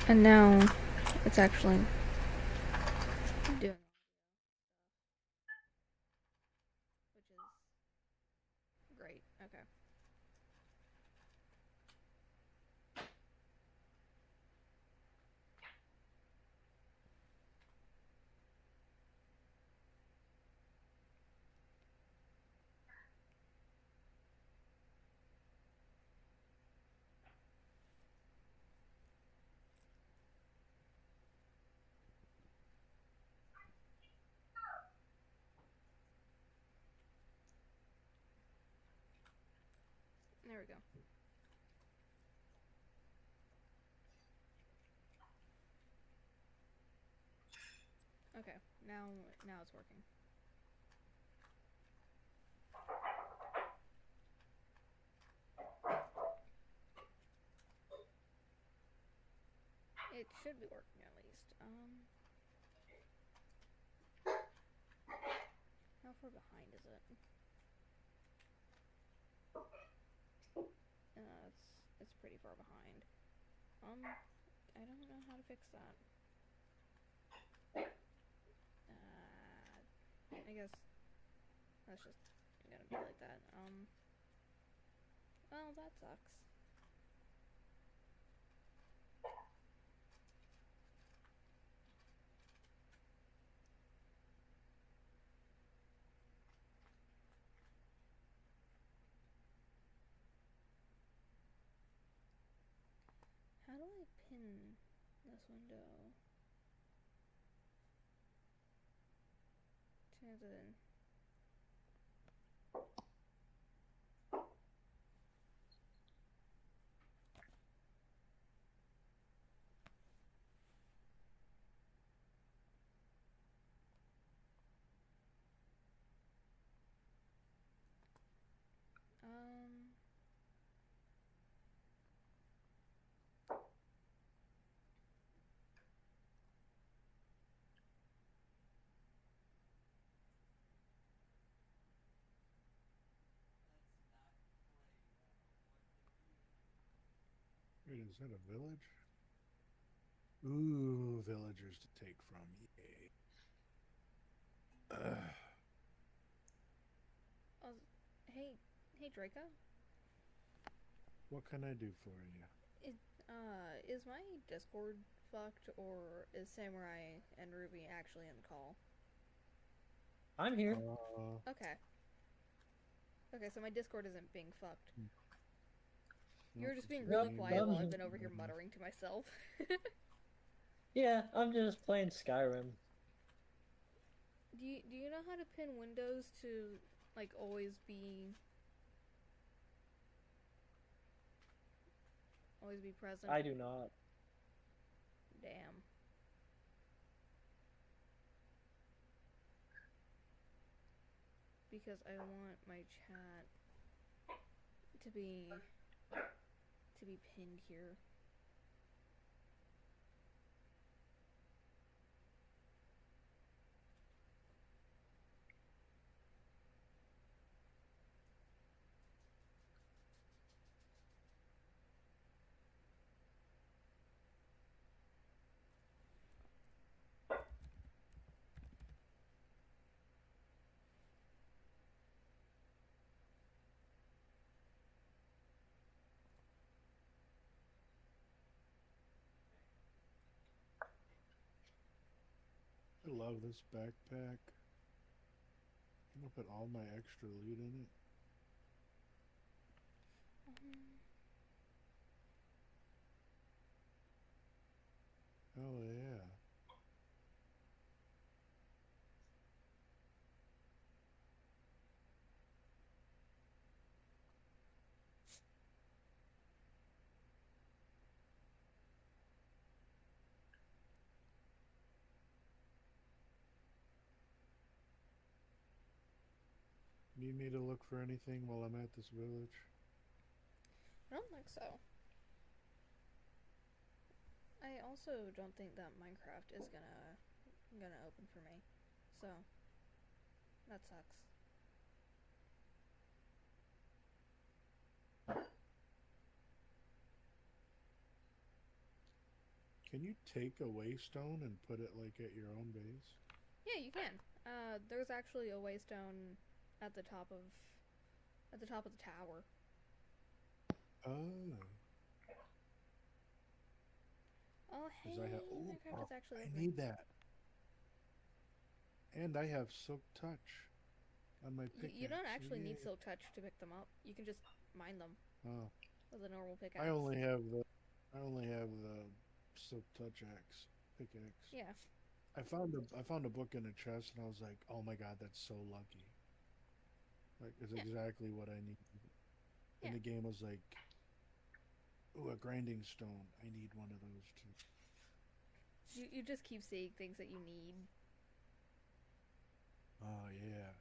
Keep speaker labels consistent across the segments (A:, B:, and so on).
A: And now it's actually doing, which is great. Okay. There we go. Okay. Now it's working. It should be working at least. How far behind is it? It's pretty far behind. I don't know how to fix that. I guess that's just gonna be like that. Well, that sucks. How do I pin this window to the... Um,
B: Wait, is that a village? Ooh, villagers to take from. Yay. Ugh.
A: oh, hey, hey Draco.
B: What can I do for you?
A: It, is my Discord fucked, or is Samurai and Ruby actually in the call?
C: I'm here.
A: Okay. Okay, so my Discord isn't being fucked.
B: No,
A: You were just being really
C: Nope,
A: quiet while I've been over here muttering to myself.
C: yeah, I'm just playing Skyrim.
A: Do you know how to pin windows to like always be present?
C: I do not.
A: Damn. Because I want my chat to be pinned here.
B: I love this backpack. I'm gonna put all my extra loot in it.
A: Um,
B: Oh yeah. Need me to look for anything while I'm at this village?
A: I don't think so. I also don't think that Minecraft is gonna open for me. So that sucks.
B: Can you take a waystone and put it like at your own base?
A: Yeah, you can. There's actually a waystone at the top of the tower.
B: Oh.
A: Oh, hey,
B: Because I have.
A: Minecraft is actually
B: I
A: open.
B: need that. And I have Silk Touch on my pickaxe.
A: You don't actually need
B: Yay.
A: Silk Touch to pick them up. You can just mine them
B: Oh,
A: with a normal pickaxe.
B: I only have the Silk Touch axe pickaxe.
A: Yeah.
B: I found a book in a chest and I was like, oh my god, that's so lucky. Like it's
A: Yeah.
B: exactly what I need. And
A: Yeah.
B: the game was like, ooh, a grinding stone. I need one of those too.
A: You just keep seeing things that you need.
B: Oh yeah.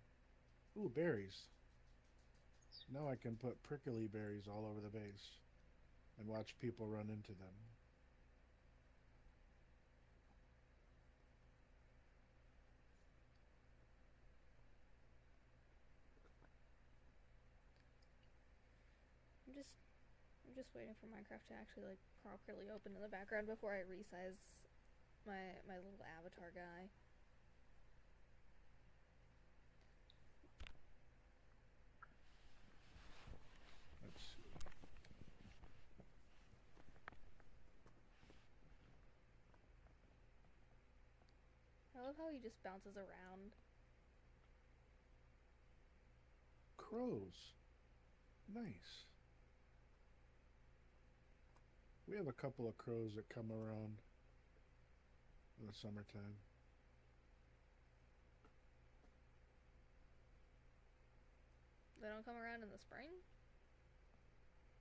B: Ooh, berries. Now I can put prickly berries all over the base and watch people run into them.
A: I'm just waiting for Minecraft to actually like properly open in the background before I resize my little avatar guy.
B: Let's see.
A: I love how he just bounces around.
B: Crows. Nice. We have a couple of crows that come around in the summertime.
A: They don't come around in the spring?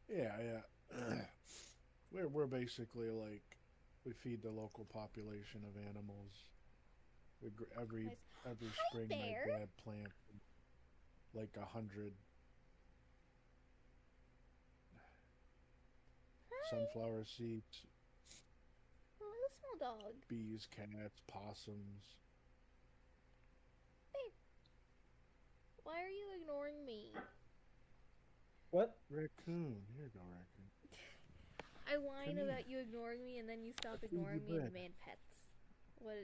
B: Yeah, yeah. We're basically like we feed the local population of animals. Every
A: Nice.
B: every
A: Hi,
B: spring
A: bear.
B: my dad plants like 100
A: Hi.
B: sunflower seeds,
A: Hello, small dog.
B: bees, cats, possums.
A: Why are you ignoring me?
C: What?
B: Raccoon. Here you go, raccoon.
A: I whine
B: Come
A: about
B: here.
A: you ignoring me, and then you stop
B: Feed you
A: ignoring me and
B: bread.
A: demand pets. What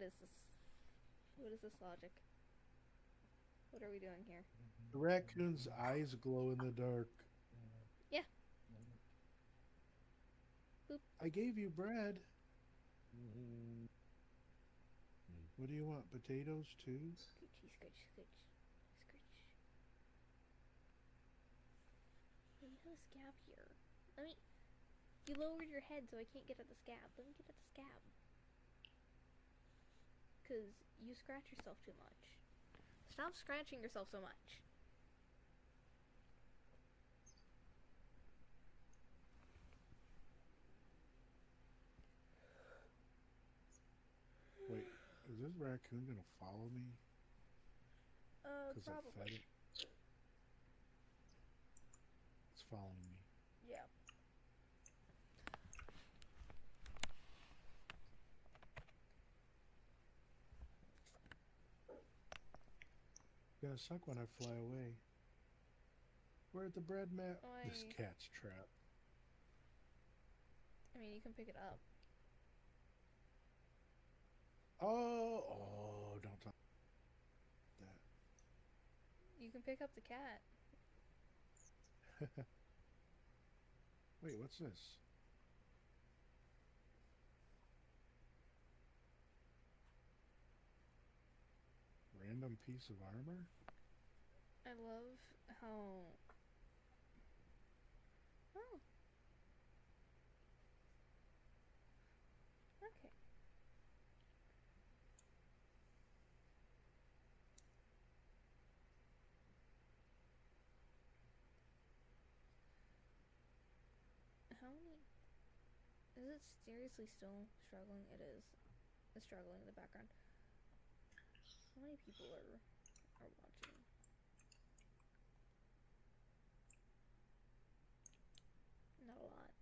A: is this? What is this logic? What are we doing here?
B: The raccoon's eyes glow in the dark.
A: Yeah. Boop.
B: I gave you bread. What do you want? Potatoes too?
A: Scoochie, scooch, scooch, scooch. Hey, you have a scab here. Let me. You lowered your head, so I can't get at the scab. Let me get at the scab. Cause you scratch yourself too much. Stop scratching yourself so much.
B: Wait, is this raccoon gonna follow me? Because I fed
A: Probably.
B: it? It's following me.
A: Yeah.
B: It's gonna suck when I fly away. Where'd the bread mat? This
A: I
B: cat's trapped.
A: mean, you can pick it up.
B: Oh, don't talk that.
A: You can pick up the cat.
B: Wait, what's this? Random piece of armor?
A: I love how. Oh. Okay. How many? Is it seriously still struggling? It is. It's struggling in the background. How many people are watching? Not a lot.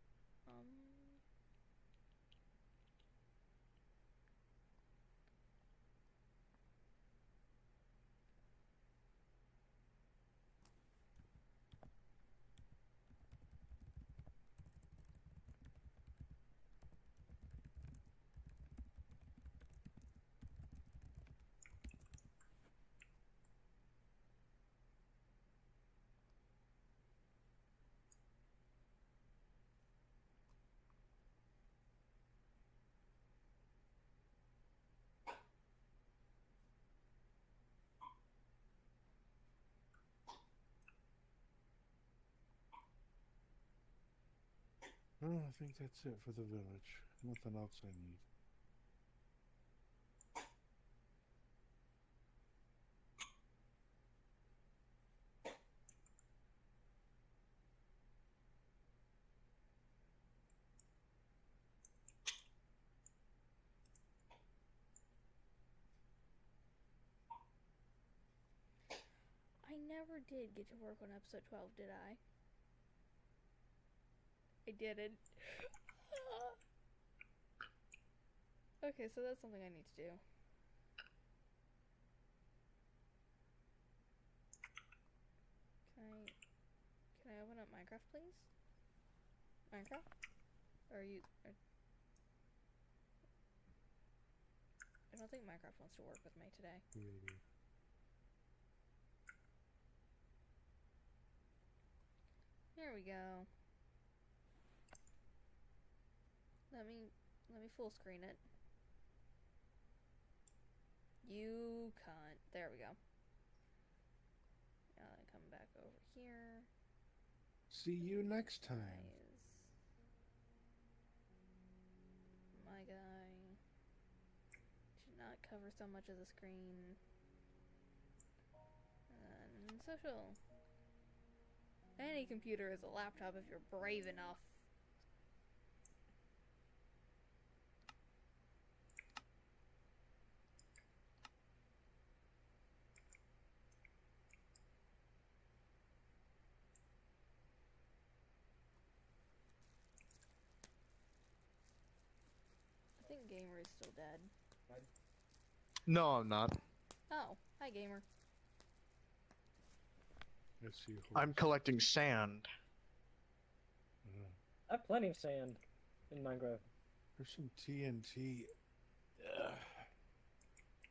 B: Oh, I think that's it for the village. Nothing else I need.
A: I never did get to work on episode 12, did I? I didn't. Okay, so that's something I need to do. Can I open up Minecraft, please? Minecraft? Or are you... I don't think Minecraft wants to work with me today.
B: Maybe.
A: There we go. Let me full screen it. You cunt. There we go. Come back over here.
B: See you next time.
A: Guys. My guy. Should not cover so much of the screen. And social. Any computer is a laptop if you're brave enough. I think Gamer is still dead.
D: No, I'm not.
A: Oh, hi Gamer.
B: Let's see.
D: I'm collecting sand.
C: I have plenty of sand in Minecraft.
B: There's some TNT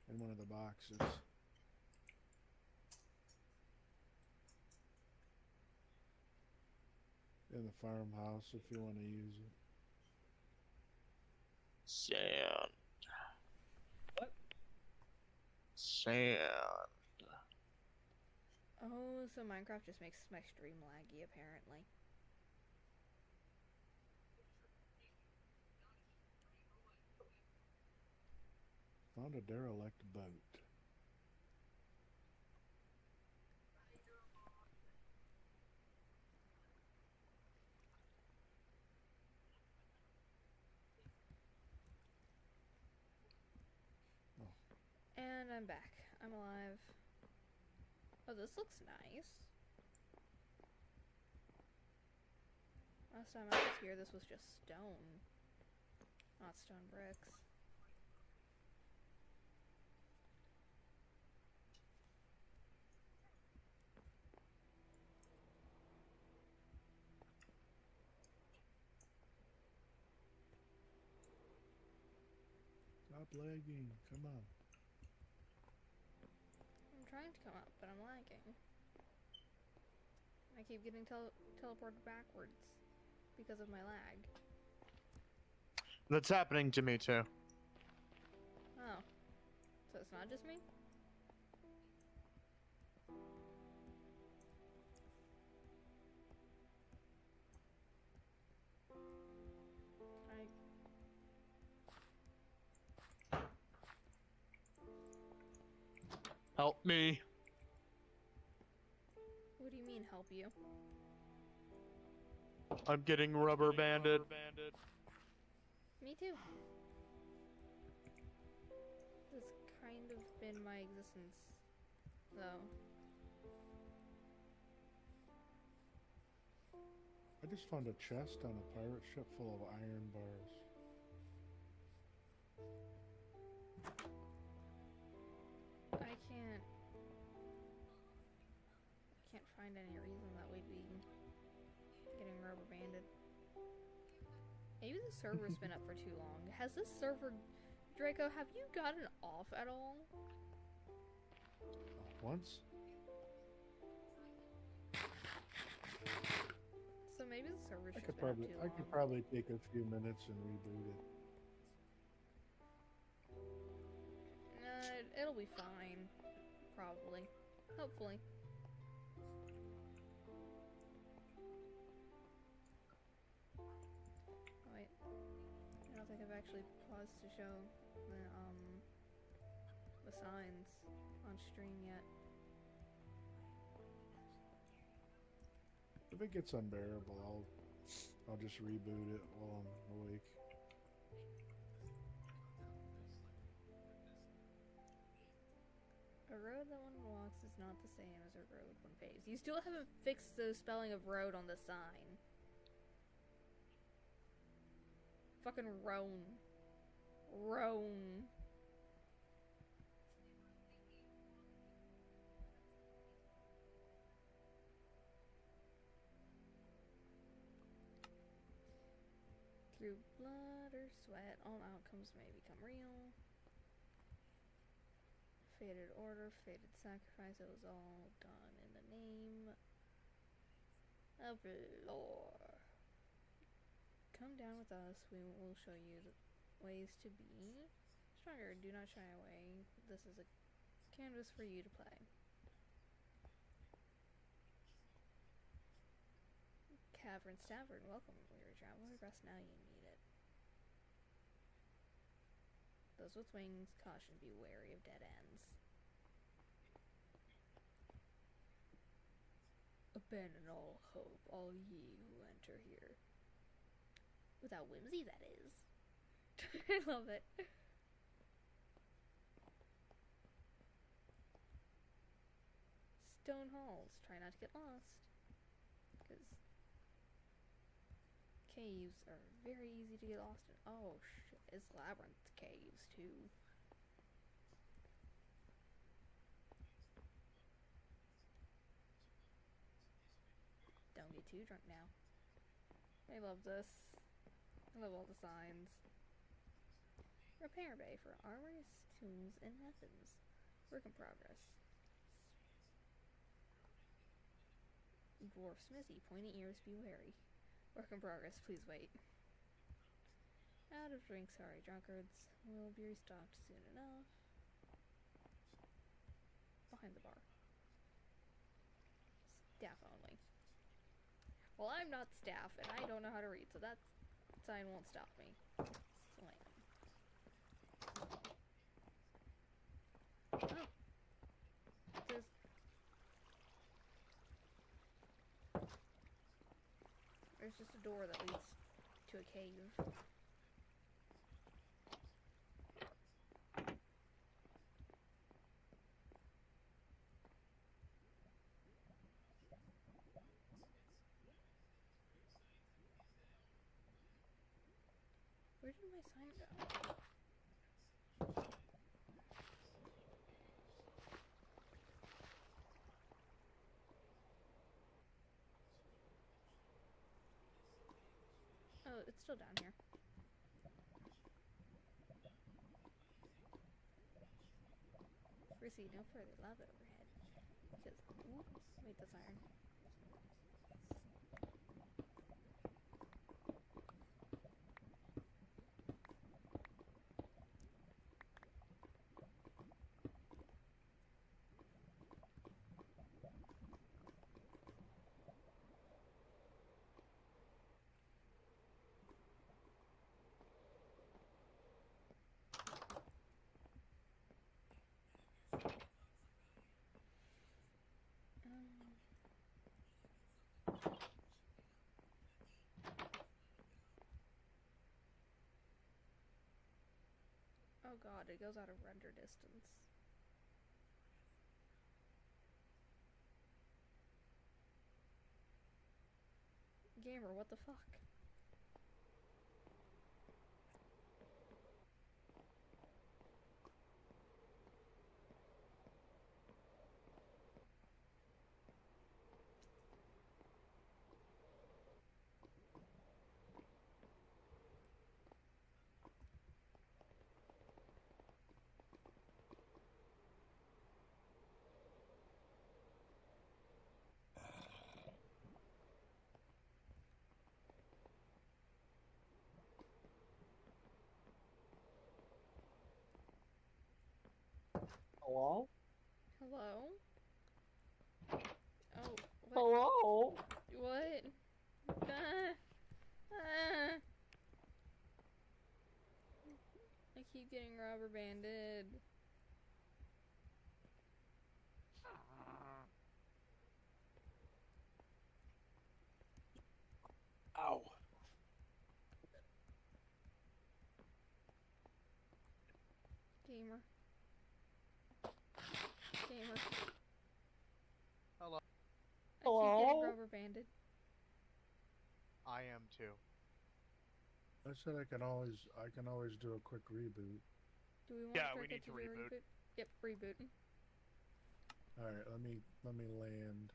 B: in one of the boxes. In the farmhouse if you want to use it.
D: Sand.
C: What?
D: Sand.
A: Oh, so Minecraft just makes my stream laggy, apparently.
B: Found a derelict boat.
A: And I'm back. I'm alive. Oh, this looks nice. Last time I was here, this was just stone. Not stone bricks.
B: Stop lagging. Come on.
A: I'm trying to come up, but I'm lagging. I keep getting teleported backwards because of my lag.
D: That's happening to me too.
A: Oh. So it's not just me?
D: Help me.
A: What do you mean, help you?
D: I'm getting rubber banded.
A: Me too. This kind of been my existence, though.
B: I just found a chest on a pirate ship full of iron bars.
A: I can't find any reason that we'd be getting rubber banded. Maybe the server's been up for too long. Has this server, Draco, have you gotten off at all?
B: Once?
A: So maybe the server's
B: I
A: just
B: could
A: been up
B: probably
A: too
B: I
A: long.
B: could probably take a few minutes and reboot it.
A: It'll be fine. Probably. Hopefully. think I've actually paused to show the signs on stream yet.
B: If it gets unbearable, I'll just reboot it while I'm awake.
A: A road that one walks is not the same as a road one paves. You still haven't fixed the spelling of road on the sign. Fucking roan. Roan. Through blood or sweat, all outcomes may become real. Fated order, fated sacrifice, it was all done in the name of lore. Come down with us, we will show you the ways to be stronger. Do not shy away. This is a canvas for you to play. Cavern's Tavern, welcome, weary traveler. Rest now, you need it. Those with wings, caution, be wary of dead ends. Abandon all hope, all ye who enter here. Without whimsy, that is. I love it. Stone halls, try not to get lost. Because caves are very easy to get lost in. Oh shit, it's labyrinth caves too. Don't get too drunk now. I love this. I love all the signs. Repair bay for armors, tools, and weapons. Work in progress. Dwarf smithy, pointy ears, be wary. Work in progress, please wait. Out of drink, sorry drunkards. Will be restocked soon enough. Behind the bar. Staff only. Well, I'm not staff, and I don't know how to read, so that sign won't stop me. Slam. Oh. There's just a door that leads to a cave. Where did my sign go? Oh, it's still down here. Proceed no further. Lava overhead. Because, ooh, wait, that's iron. Oh god, it goes out of render distance. Gamer, what the fuck?
C: Hello?
A: Hello? Oh, what?
C: Hello?
A: What? keep getting rubber banded.
B: Ow.
A: Gamer. Gamer.
D: Hello.
A: I keep getting
C: Hello?
A: rubber banded.
D: I am too.
B: I said I can always do a quick reboot.
A: Do we want
D: Yeah, we
A: Draco
D: need to
A: do a
D: reboot.
A: Yep, reboot.
B: All right, let me land.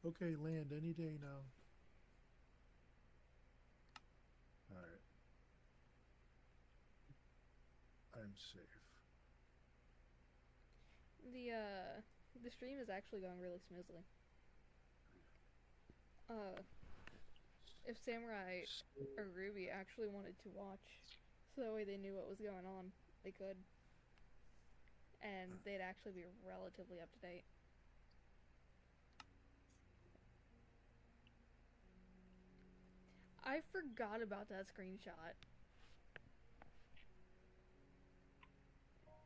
B: Okay, land any day now. All right. I'm safe.
A: The stream is actually going really smoothly. If Samurai or Ruby actually wanted to watch, so that way they knew what was going on, they could. And they'd actually be relatively up to date. I forgot about that screenshot.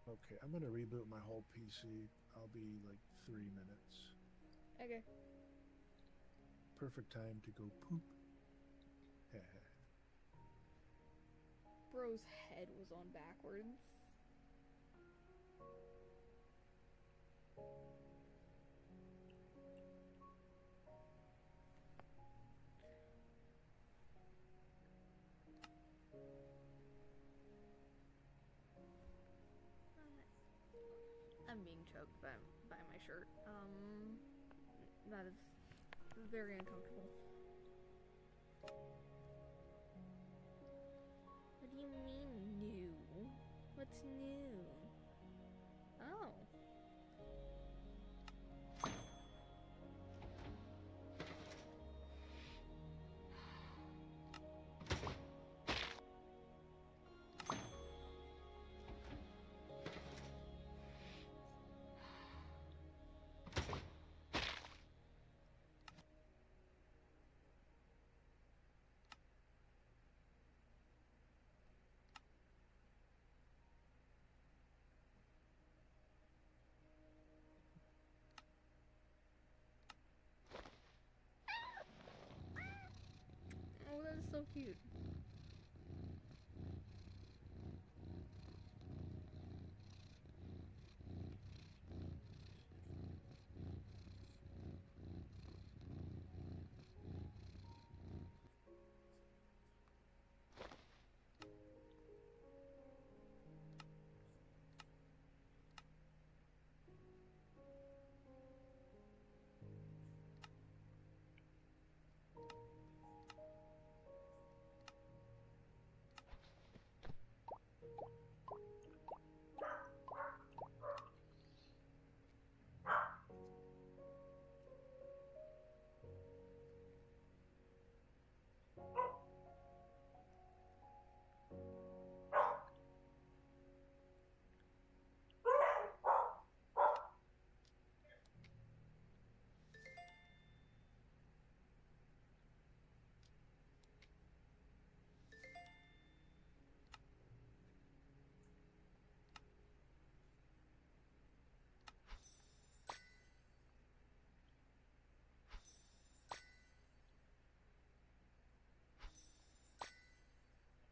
B: Okay, I'm gonna reboot my whole PC. I'll be like 3 minutes.
A: Okay.
B: Perfect time to go poop.
A: Bro's head was on backwards. I'm being choked by my shirt. That is very uncomfortable. What do you mean new? What's new? Oh. Oh, that is so cute.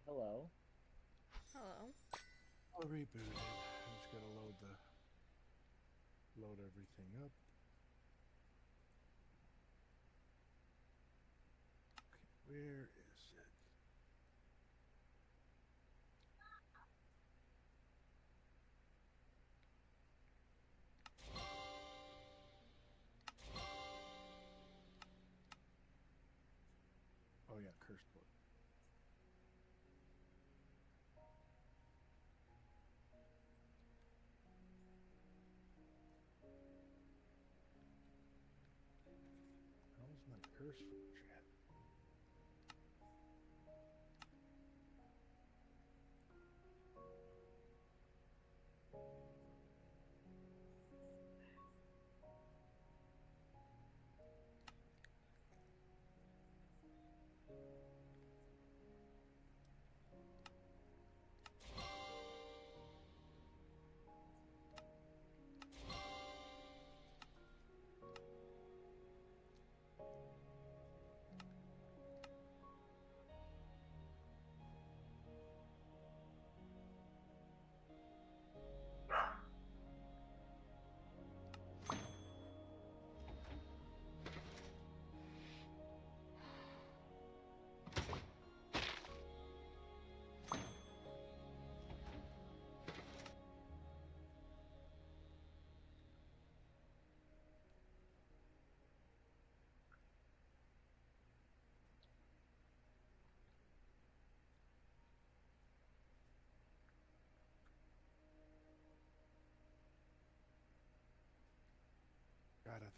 C: Hello.
A: Hello.
B: I'll reboot it. I just gotta load everything up. Okay, where is it? Oh yeah, cursed book. How's my curse forge at?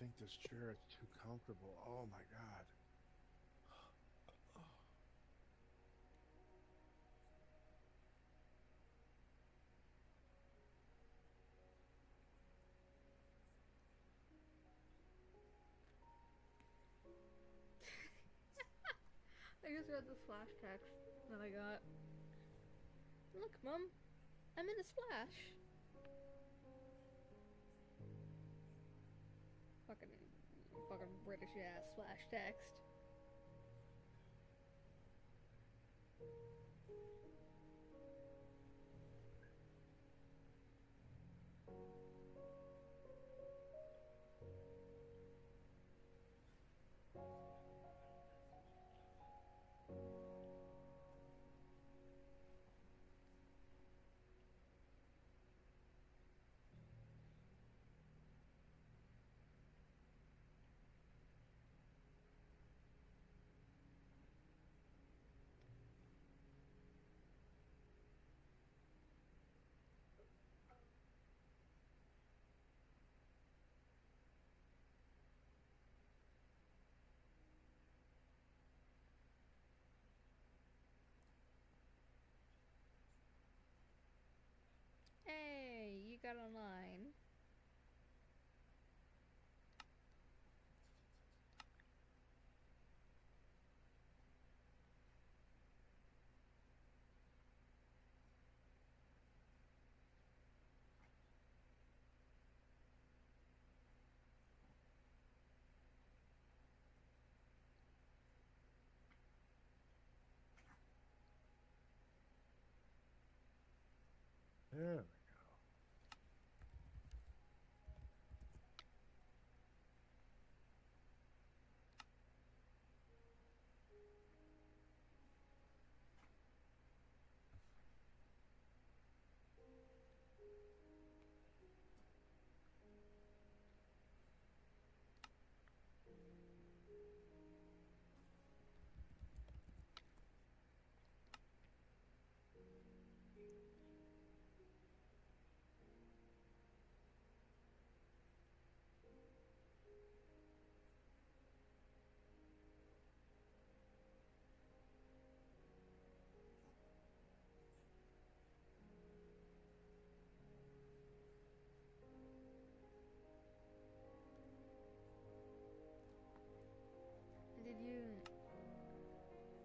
B: think this chair is too comfortable. Oh my god.
A: I just read the splash text that I got. Look, Mom, I'm in a splash. Fucking British ass splash text. Hey, you got online.
B: There we go.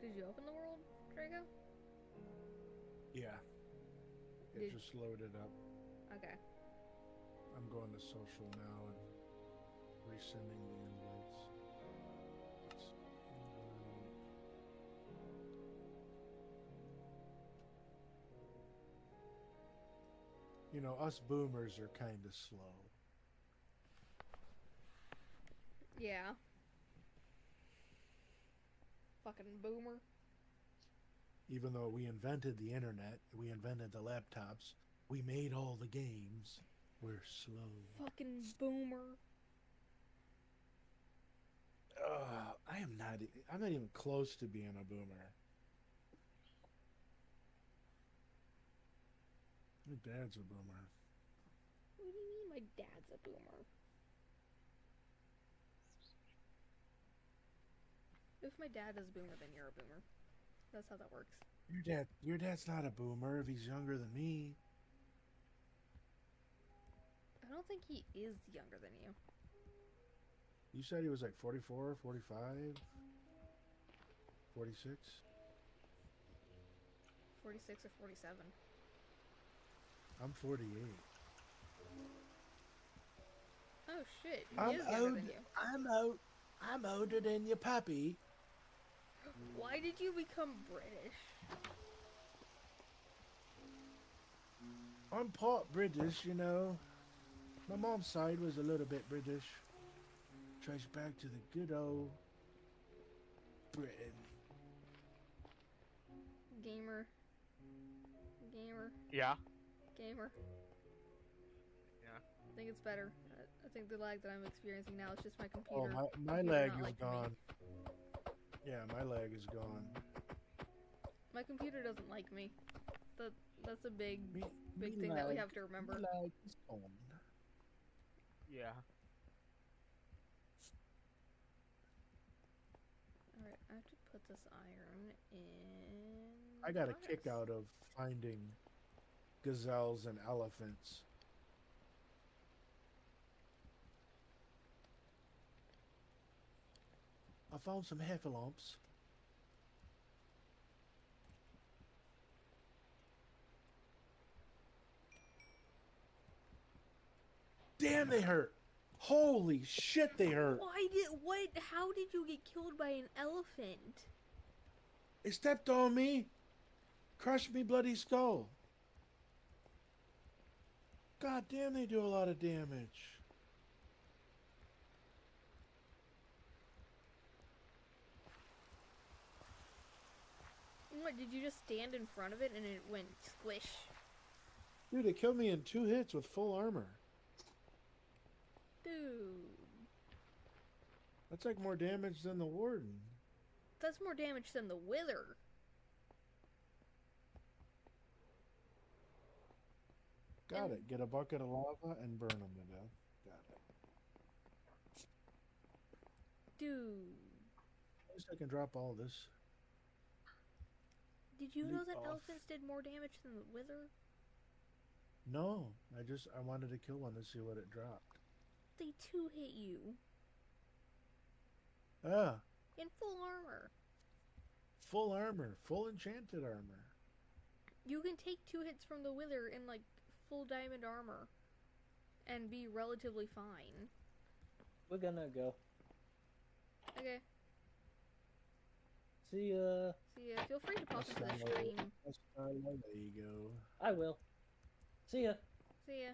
B: Did you open the world, Draco? Yeah. It
A: Did-
B: just loaded up.
A: Okay.
B: I'm going to social now and resending the invites. Let's invite. You know, us boomers are kind of slow.
A: Yeah. Fucking boomer.
B: Even though we invented the internet, we invented the laptops, we made all the games, we're slow.
A: Fucking boomer.
B: I'm not even close to being a boomer. My dad's a boomer.
A: What do you mean my dad's a boomer? If my dad is a boomer, then you're a boomer. That's how that works.
B: Your dad's not a boomer if he's younger than me.
A: I don't think he is younger than you.
B: You said he was like 44, 45, 46?
A: 46 or 47.
B: I'm 48.
A: Oh shit, he
B: I'm
A: is younger than you.
B: I'm older than your puppy.
A: Why did you become British?
B: I'm part British, you know. My mom's side was a little bit British. Traced back to the good old Britain.
A: Gamer.
D: Yeah.
A: Gamer.
D: Yeah.
A: I think it's better. I think the lag that I'm experiencing now is just my
B: Oh,
A: computer.
B: my
A: computer
B: leg
A: not
B: is
A: liking me.
B: gone. Yeah, my leg is gone.
A: My computer doesn't like me. That's a big
B: Me
A: thing that we
B: leg-
A: have to remember.
B: me leg is gone.
D: Yeah.
A: put this iron in.
B: I got a
A: the
B: kick
A: furnace.
B: out of finding gazelles and elephants. I found some heffalumps. Damn, they hurt. Holy shit, they hurt.
A: How did you get killed by an elephant?
B: It stepped on me. Crushed me bloody skull. God damn, they do a lot of damage.
A: What, did you just stand in front of it and it went squish?
B: Dude, it killed me in 2 hits with full armor.
A: Dude.
B: That's like more damage than the warden.
A: That's more damage than the wither.
B: Got it. Get a bucket of lava and burn them to death. Got it.
A: Dude.
B: At least I can drop all this.
A: Did you know
B: Leap
A: that
B: off.
A: elephants did more damage than the wither?
B: No, I wanted to kill one to see what it dropped.
A: They two hit you.
B: Ah,
A: In full armor.
B: full armor, full enchanted armor.
A: You can take 2 hits from the wither in like full diamond armor and be relatively fine.
C: We're gonna go.
A: Okay.
C: See ya.
A: See ya. Feel free to pop into the
B: That's
A: stream.
B: There you go.
C: I will. See ya.
A: See ya.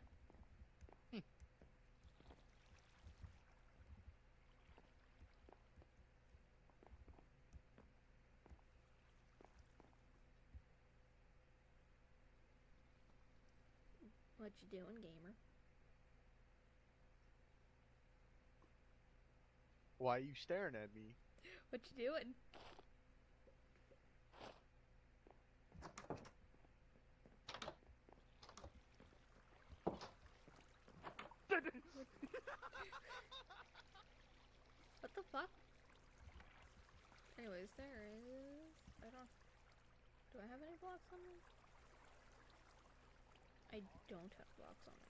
A: What you doing, gamer?
D: Why are you staring at me?
A: What you doing? What the fuck? Anyways, there is... Do I have any blocks on me? I don't have blocks on me.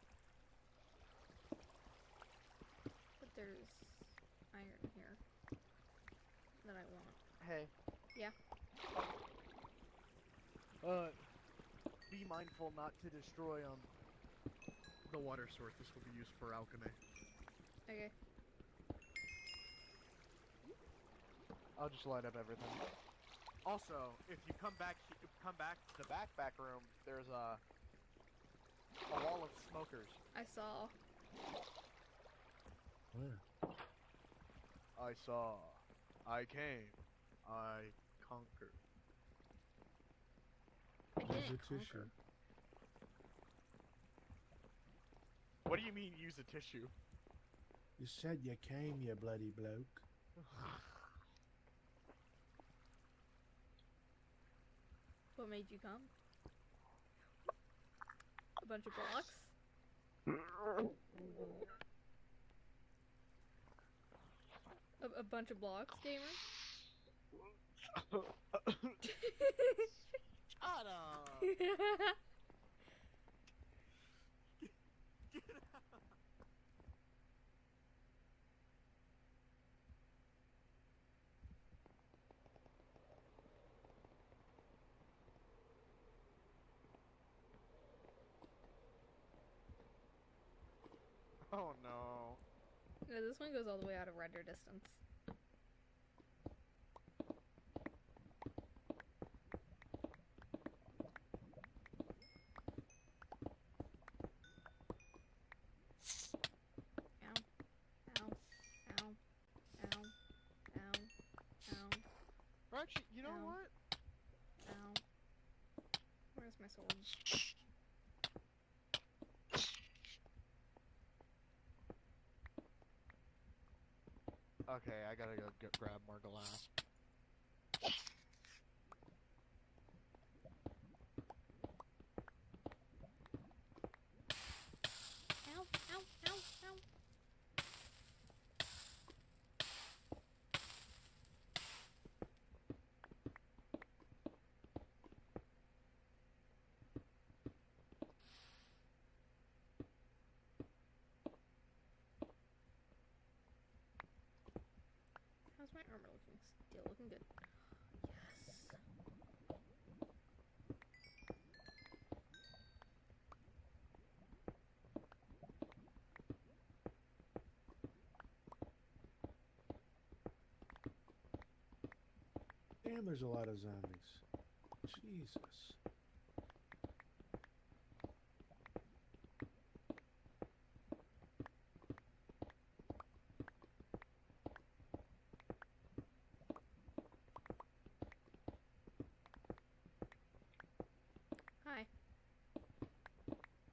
A: But there's iron here that I want.
D: Hey.
A: Yeah.
D: Be mindful not to destroy the water source. This will be used for alchemy.
A: Okay.
D: I'll just light up everything. Also, if you come back to the back room, there's a wall of smokers.
A: I saw.
B: Where?
D: I saw. I came. I conquered.
A: I
B: Use
A: didn't
B: a tissue.
A: conquer.
D: What do you mean use a tissue?
B: You said you came, you bloody bloke.
A: What made you come? A bunch of blocks? A bunch of blocks, gamer?
D: Shut up! Oh no.
A: No, this one goes all the way out of render distance. Ow. Ow. Ow. Ow. Ow. Ow.
D: Or actually, you know
A: Ow.
D: what?
A: Ow. Where's my sword?
D: Okay, I gotta go grab more glass.
A: Ow. Ow. Ow. Ow. looking good. Yes.
B: Damn, there's a lot of zombies. Jesus.
A: Hi.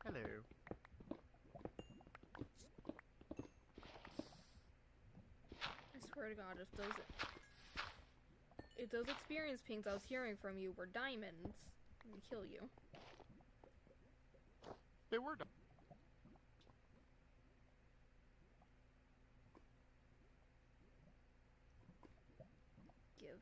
D: Hello.
A: I swear to God, if those experience pings I was hearing from you were diamonds, I'd kill you.
D: They were done.
A: Give.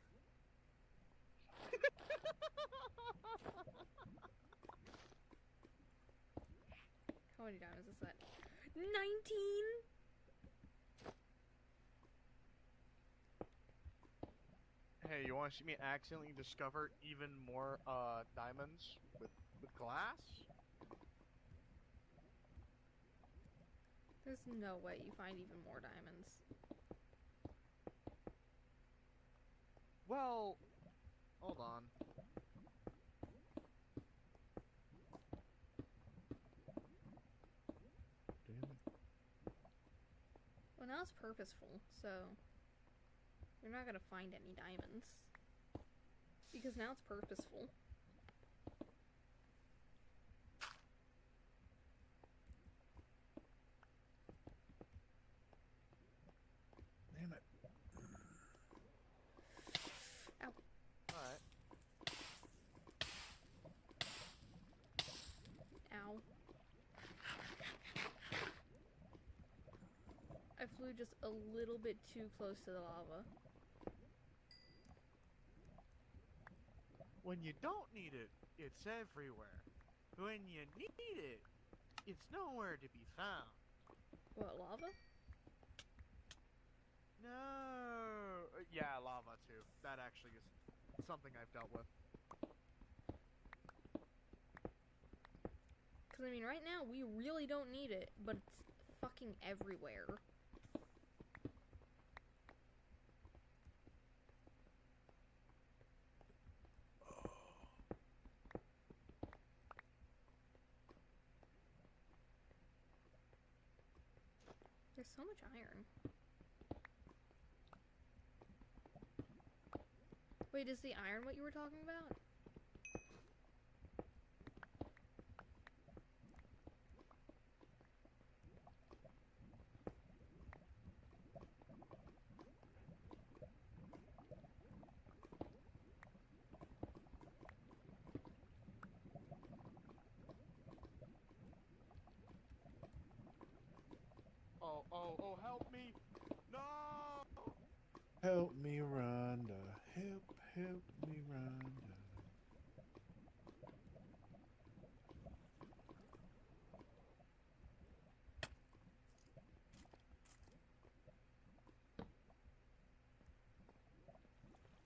A: How many diamonds is that? 19?
D: Hey, you want to see me accidentally discover even more diamonds with glass?
A: There's no way you find even more diamonds.
D: Well, hold on.
B: Damn it.
A: Well, now it's purposeful, so you're not gonna find any diamonds. Because now it's purposeful.
B: Damn it.
D: Alright.
A: Ow. I flew just a little bit too close to the lava.
D: When you don't need it, it's everywhere. When you need it, it's nowhere to be found.
A: What, lava?
D: No. Yeah, lava too. That actually is something I've dealt with.
A: Because, I mean, right now, we really don't need it, but it's fucking everywhere. There's so much iron. Wait, is the iron what you were talking about?
D: Oh, help me! No!
B: Help me, Rhonda. Help me, Rhonda.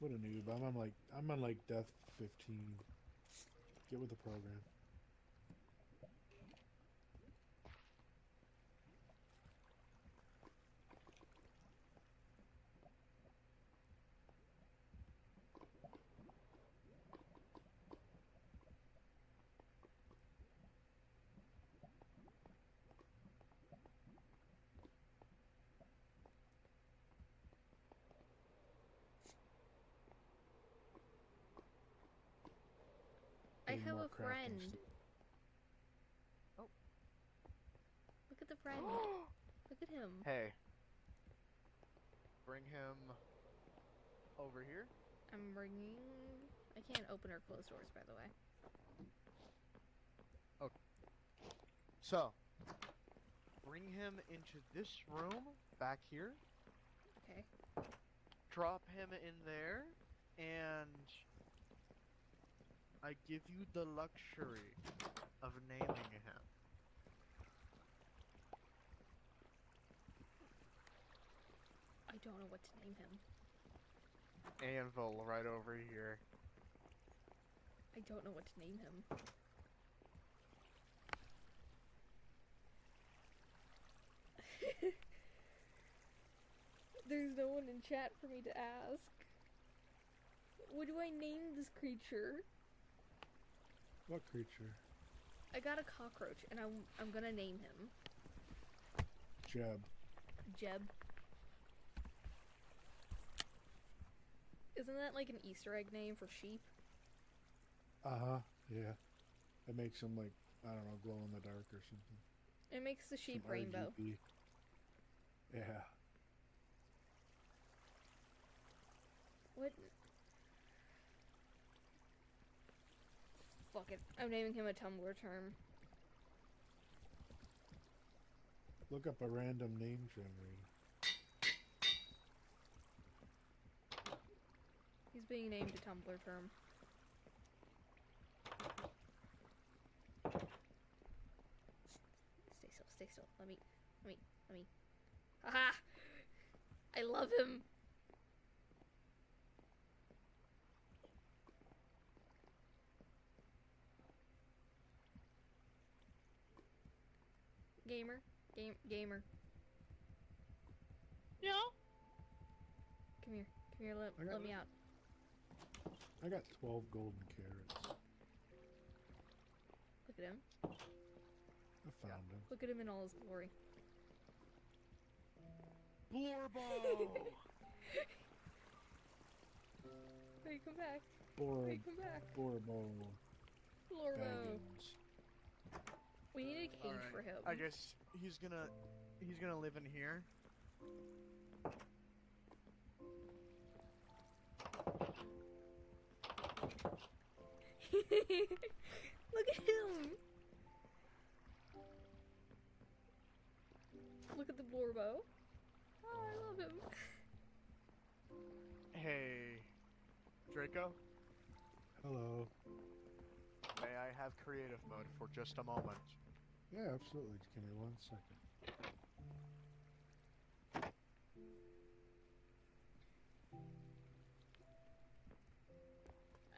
B: What a noob. I'm on like death 15. Get with the program.
A: I
B: Getting
A: have
B: more
A: a
B: crafting
A: friend.
B: stuff.
D: Oh.
A: Look at the friend. Look at him.
D: Hey. Bring him over here.
A: I'm bringing... I can't open or close doors, by the way.
D: So, bring him into this room back here.
A: Okay.
D: Drop him in there, and I give you the luxury of naming him.
A: I don't know what to name him.
D: anvil right over here.
A: I don't know what to name him. There's no one in chat for me to ask. What do I name this creature?
B: What creature?
A: I got a cockroach, and I'm gonna name him
B: Jeb.
A: Jeb. Isn't that like an Easter egg name for sheep?
B: Uh-huh, yeah. It makes him like, I don't know, glow in the dark or something.
A: It makes the sheep
B: Some
A: rainbow.
B: RGB. Yeah.
A: What? Fuck it. I'm naming him a Tumblr term.
B: Look up a random name generator.
A: He's being named a Tumblr term. Stay still, stay still. Let me. Haha! I love him! Gamer.
D: Yeah.
A: Come here, let me out.
B: I got 12 golden carrots.
A: Look at him.
B: I found him.
A: Look at him in all his glory.
D: Blorbo!
A: Hey, come back. Hey, come back.
B: Borbo.
A: Lorbo.
B: Baggins.
A: We need a cage
D: Alright,
A: for him.
D: I guess he's gonna live in here.
A: Look at him. Look at the Blorbo. Oh, I love him.
D: Hey, Draco,
B: Hello.
D: may I have creative mode for just a moment?
B: Yeah, absolutely. Just give me 1 second.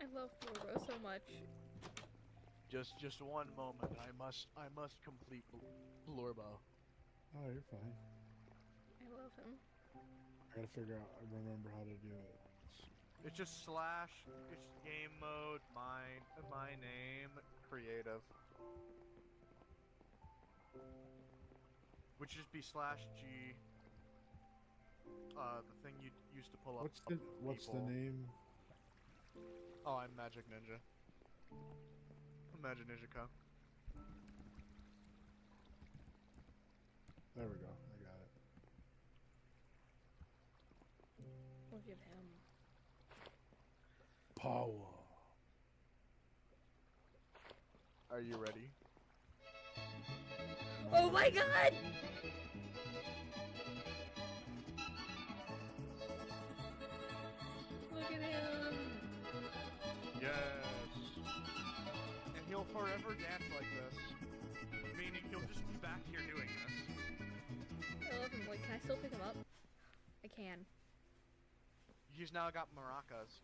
A: I love Blorbo so much.
D: Just one moment. I must complete Blorbo.
B: Oh, you're fine.
A: I love him.
B: I gotta figure out, I remember how to do it.
D: It's just slash. It's game mode. My name. Creative. Would just be slash G. The thing you used to pull up.
B: What's the
D: people.
B: name?
D: Oh, I'm Magic Ninja. Magic Ninja Co.
B: There we go. I got it.
A: Look at him.
B: Power.
D: Are you ready?
A: Oh my god! Look at him!
D: Yes. And he'll forever dance like this. Meaning he'll just be back here doing this.
A: I love him. Like, can I still pick him up? I can.
B: He's now got maracas.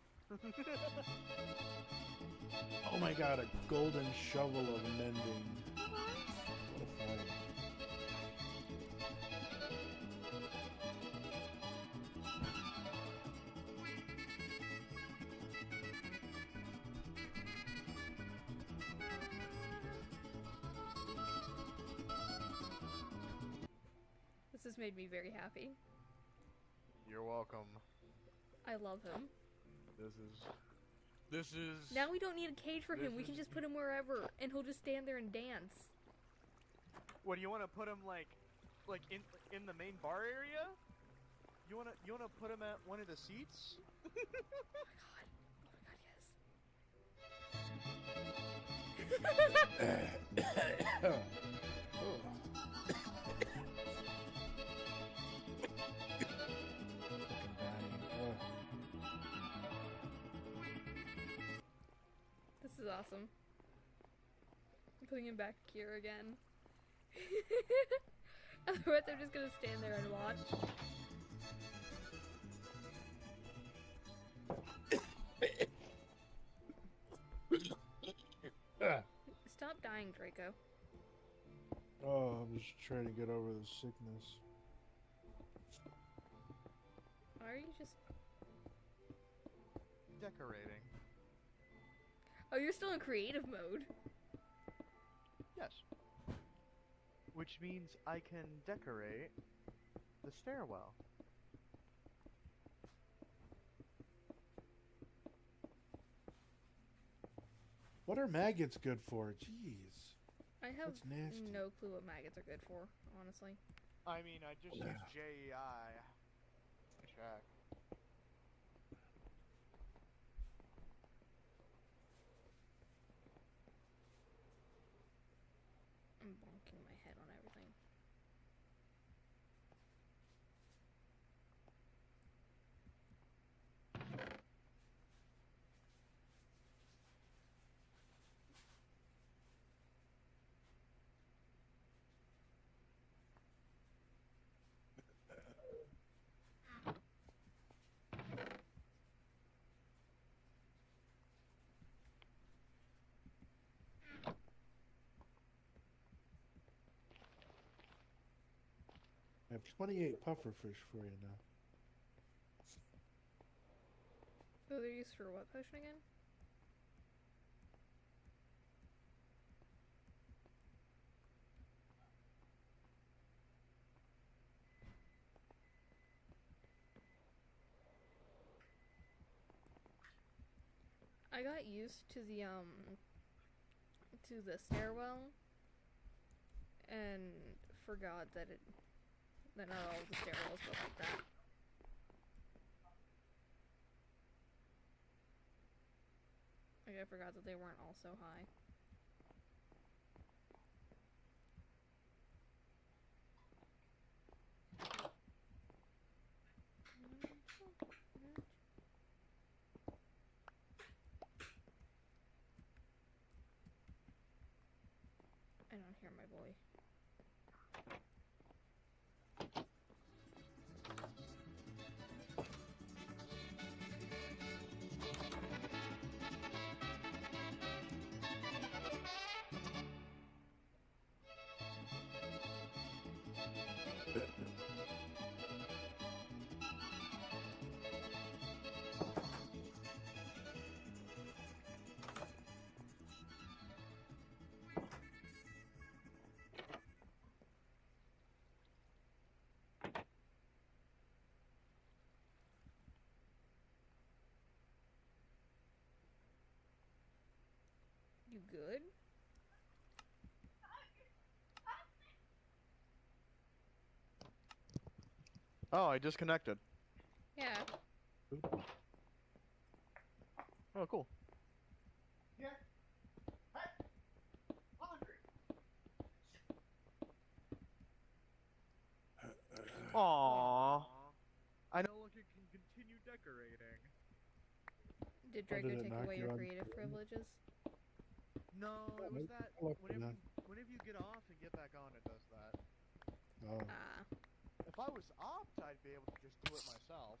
B: Oh my god, a golden shovel of mending. What a fight.
A: This has made me very happy.
D: You're welcome.
A: I love him.
D: This is...
A: Now we don't need a cage for him.
D: This
A: We can
D: is-
A: just put him wherever, and he'll just stand there and dance.
D: What, do you want to put him like in the main bar area? You wanna put him at one of the seats?
A: Oh my god. Oh my god, yes.
B: Fucking dying. Ugh.
A: This is awesome. I'm putting him back here again. Otherwise I'm just gonna stand there and watch. crying, Draco?
B: Oh, I'm just trying to get over the sickness.
A: Or are you just...
D: Decorating.
A: Oh, you're still in creative mode.
D: Yes. Which means I can decorate the stairwell.
B: What are maggots good for? Jeez.
A: I have
B: That's nasty.
A: no clue what maggots are good for, honestly.
D: I mean, I just used JEI. Check.
A: I'm bonking my head on everything.
B: I have 28 puffer fish for you now.
A: Oh, they're used for what potion again? I got used to the stairwell and forgot that not all the stairwells go like that. Like, I forgot that they weren't all so high. I don't hear my boy. You good?
D: Oh, I disconnected.
A: Yeah.
D: Oh, cool. Aww. I no longer can continue decorating.
A: Did
B: Oh,
A: Draco
B: did it
A: take
B: knock
A: away
B: you
A: your
B: on
A: creative
B: the-
A: privileges?
D: No, it
B: Oh,
D: was
B: nope.
D: that
B: I left it
D: whenever
B: on.
D: whenever you get off and get back on, it does that.
B: Oh.
A: Ah.
D: If I was opt, I'd be able to just do it myself.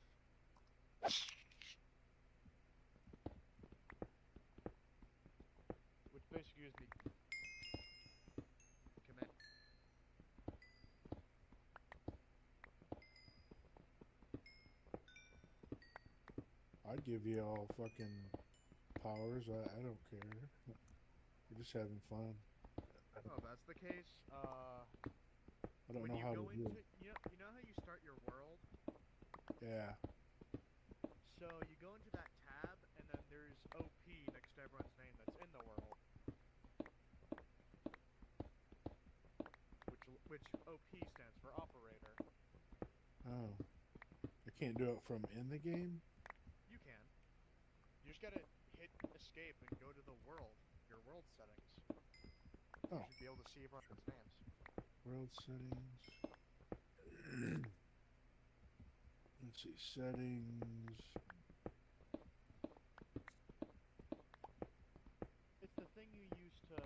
D: Which basically gives me command.
B: I'd give you all fucking powers. I don't care. We're just having fun.
D: Oh, that's the case.
B: I don't
D: When
B: know
D: you
B: how
D: go
B: to do
D: into
B: it.
D: you know how you start your world?
B: Yeah.
D: So you go into that tab, and then there's OP next to everyone's name that's in the world. Which OP stands for operator.
B: Oh. I can't do it from in the game?
D: You can. You just gotta hit escape and go to the world, your world settings.
B: Oh.
D: You should be able to see everyone's names.
B: World settings. Let's see. Settings.
D: It's the thing you use to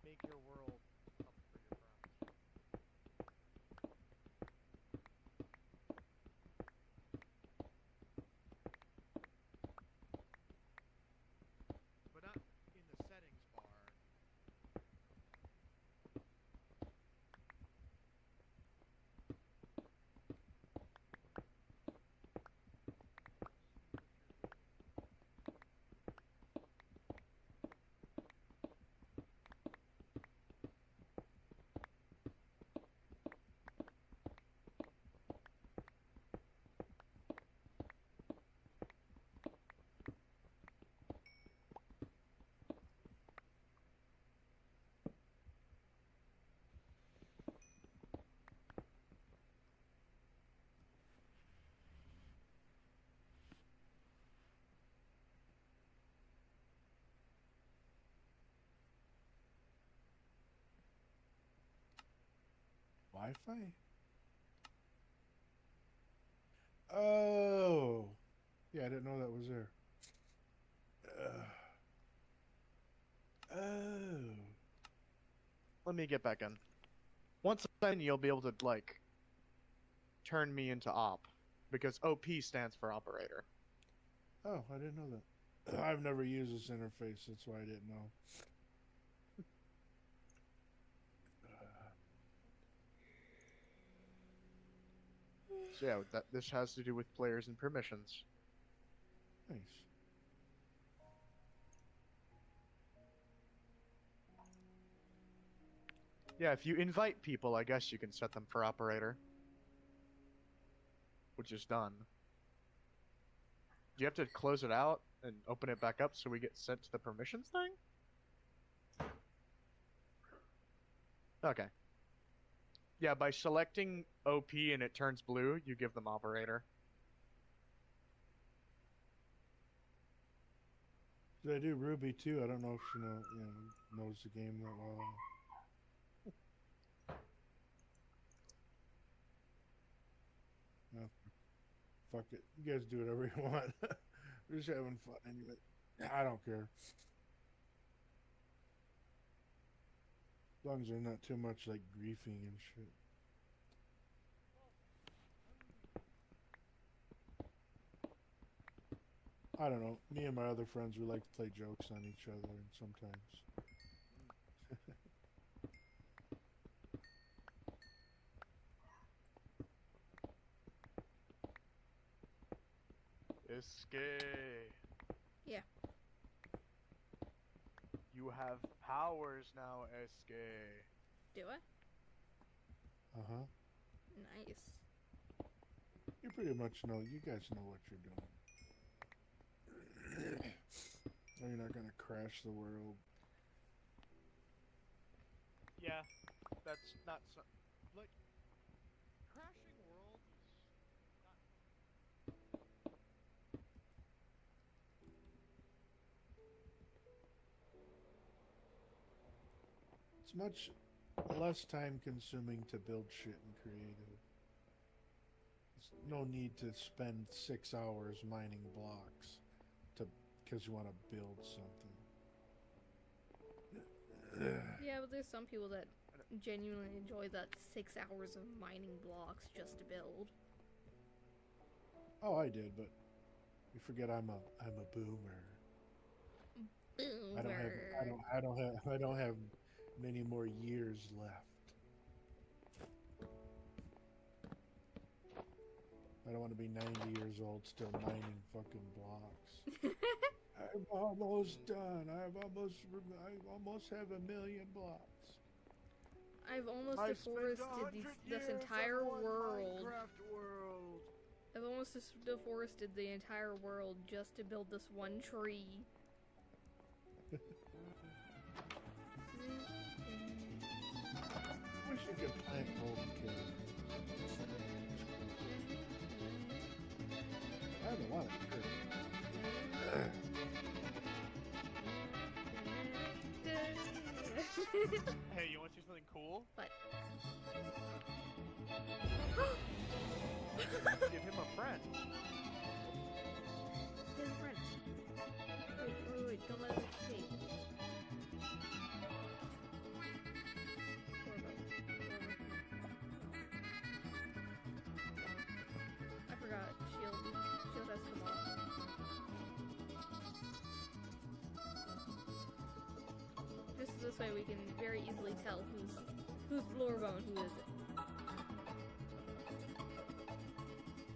D: make your world something for your friends. But not in the settings bar.
B: Wi-Fi? Oh. Yeah, I didn't know that was there. Oh.
D: Let me get back in. Once I'm in, you'll be able to, like, turn me into op. Because OP stands for operator.
B: Oh, I didn't know that. I've never used this interface, that's why I didn't know.
D: So yeah, this has to do with players and permissions.
B: Nice.
D: Yeah, if you invite people, I guess you can set them for operator. Which is done. Do you have to close it out and open it back up so we get sent to the permissions thing? Okay. Yeah, by selecting OP and it turns blue, you give them operator.
B: Did I do Ruby too? I don't know if she knows the game that well. No. Fuck it. You guys do whatever you want. We're just having fun anyway. I don't care. As long as there's not too much like griefing and shit. I don't know. Me and my other friends, we like to play jokes on each other and sometimes.
D: Escape.
A: Yeah.
D: You have powers now, Escape.
A: Do I?
B: Uh-huh.
A: Nice.
B: You pretty much know. You guys know what you're doing. Or you're not gonna crash the world.
D: Yeah, that's not so... Like, crashing world is
B: It's much less time consuming to build shit in creative. There's no need to spend 6 hours mining blocks because you want to build something.
A: Yeah, but there's some people that genuinely enjoy that 6 hours of mining blocks just to build.
B: Oh, I did, but you forget I'm a boomer. I don't have many more years left. I don't want to be 90 years old still mining fucking blocks. I'm almost done. I almost have 1 million blocks.
A: I've almost
D: I spent
A: deforested
D: 100
A: this
D: years
A: entire
D: on one
A: world.
D: Minecraft world.
A: I've almost deforested the entire world just to build this one tree.
B: Wish you could plant golden carrot. I have a lot of carrots.
D: Hey, you want to see something cool?
A: What?
D: Give him a friend.
A: Here's a friend. Wait, don't let him escape. I forgot. Shield has come off. Just this way we can very easily tell who's Loorbone, who is it.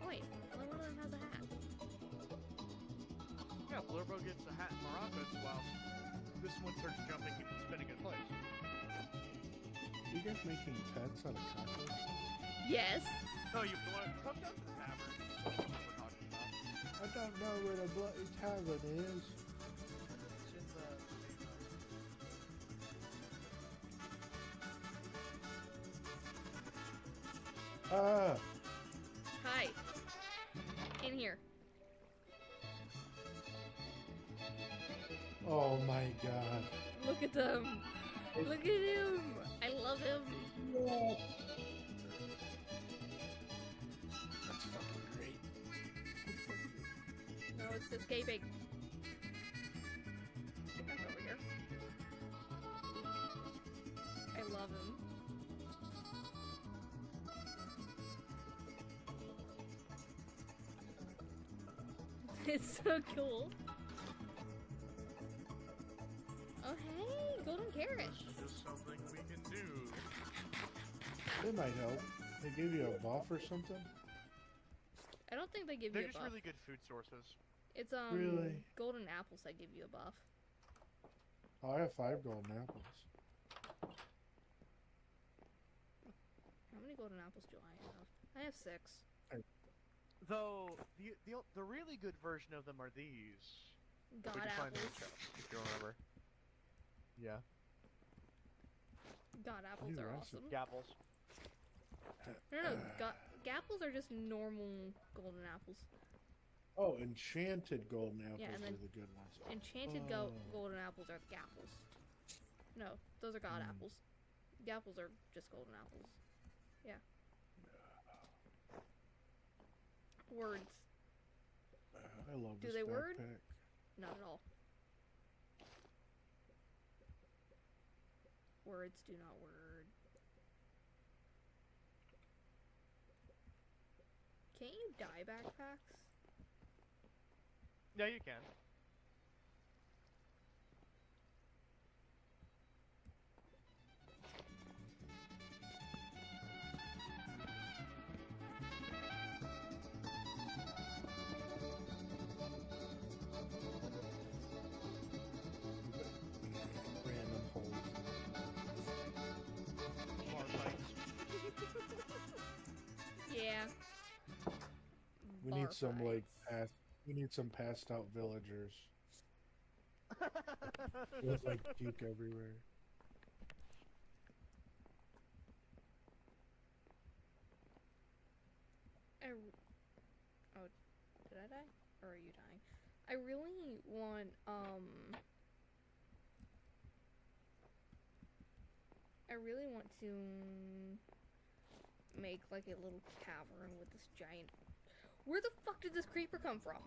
A: Oh wait, only one of them has a hat.
D: Yeah, Blurbo gets a hat and maracas while this one starts jumping and spinning in place.
B: You guys making pets out of cockroaches?
A: Yes.
D: No, you want to come down to the tavern. That's what we're talking about.
B: I don't know where the bloody tavern is.
D: It's in the...
B: Ah!
A: Hi. In here.
B: Oh my god.
A: Look at them. Look at him. I love him. He's escaping. Get back over here. I love him. It's so cool. Oh hey, golden carrots.
D: This is just something we can do.
B: They might help. They give you a buff or something?
A: I don't think they give
D: They're
A: you a
D: just
A: buff.
D: really good food sources.
A: It's
B: Really?
A: golden apples that give you a buff.
B: Oh, I have 5 golden apples.
A: How many golden apples do I have? I have 6.
D: Though the really good version of them are these.
A: God
D: we can find in the
A: apples.
D: chest, if you remember. Yeah.
A: God apples
B: New
A: are
B: recipe.
A: awesome.
D: Gapples.
A: No, gapples are just normal golden apples.
B: Oh, enchanted golden apples
A: Yeah, and then
B: are the good ones.
A: Enchanted
B: Oh.
A: golden apples are the gapples. No, those are god
B: Hmm.
A: apples. Gapples are just golden apples. Yeah. Words.
B: I love
A: Do
B: this
A: they
B: backpack.
A: word? Not at all. Words do not word. Can't you dye backpacks?
D: Yeah, you can.
B: Random holes.
D: Bar fights.
A: Yeah.
B: We
A: Bar
B: need some like
A: fights.
B: we need some passed out villagers with like puke everywhere.
A: Oh, did I die? Or are you dying? I really want, I really want to make like a little cavern with this giant. Where the fuck did this creeper come from?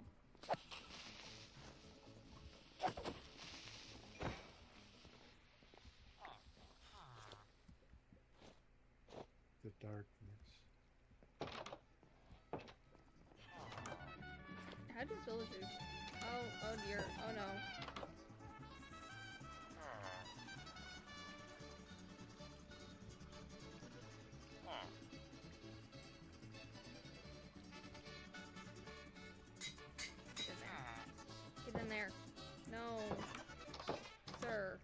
B: The darkness.
A: How do villagers? Oh dear. Oh no. Get in there. No. Sir.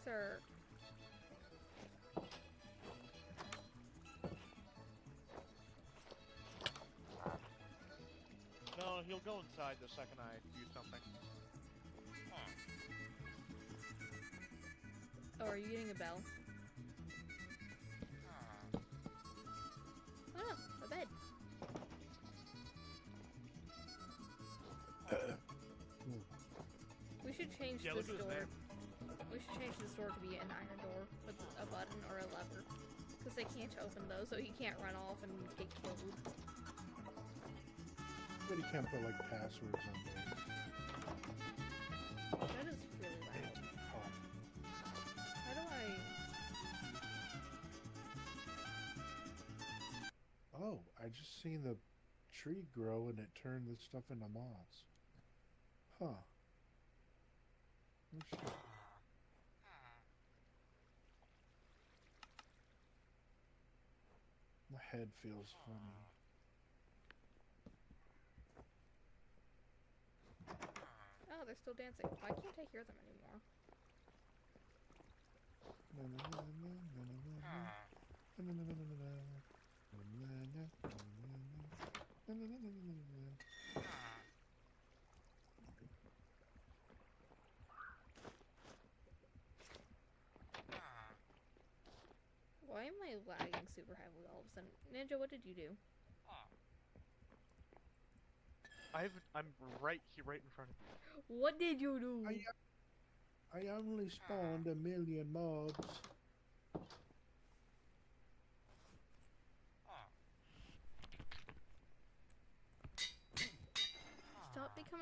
A: Sir.
D: No, he'll go inside the second I do something.
A: Oh, are you getting a bell? Oh no, a bed. We should change
D: Yeah,
A: this
D: look at his
A: door.
D: name.
A: We should change this door to be an iron door with a button or a lever. Because they can't open those, so he can't run off and get killed.
B: But you can't put like passwords on doors.
A: That is really loud. How do I...
B: Oh, I just seen the tree grow and it turned this stuff into moss. Huh. Oh, shit. My head feels funny.
A: Oh, they're still dancing. Why can't I hear them anymore? Why am I lagging super heavily all of a sudden? Ninja, what did you do?
D: I'm right here, right in front of you.
A: What did you do?
B: I only spawned 1,000,000 mobs.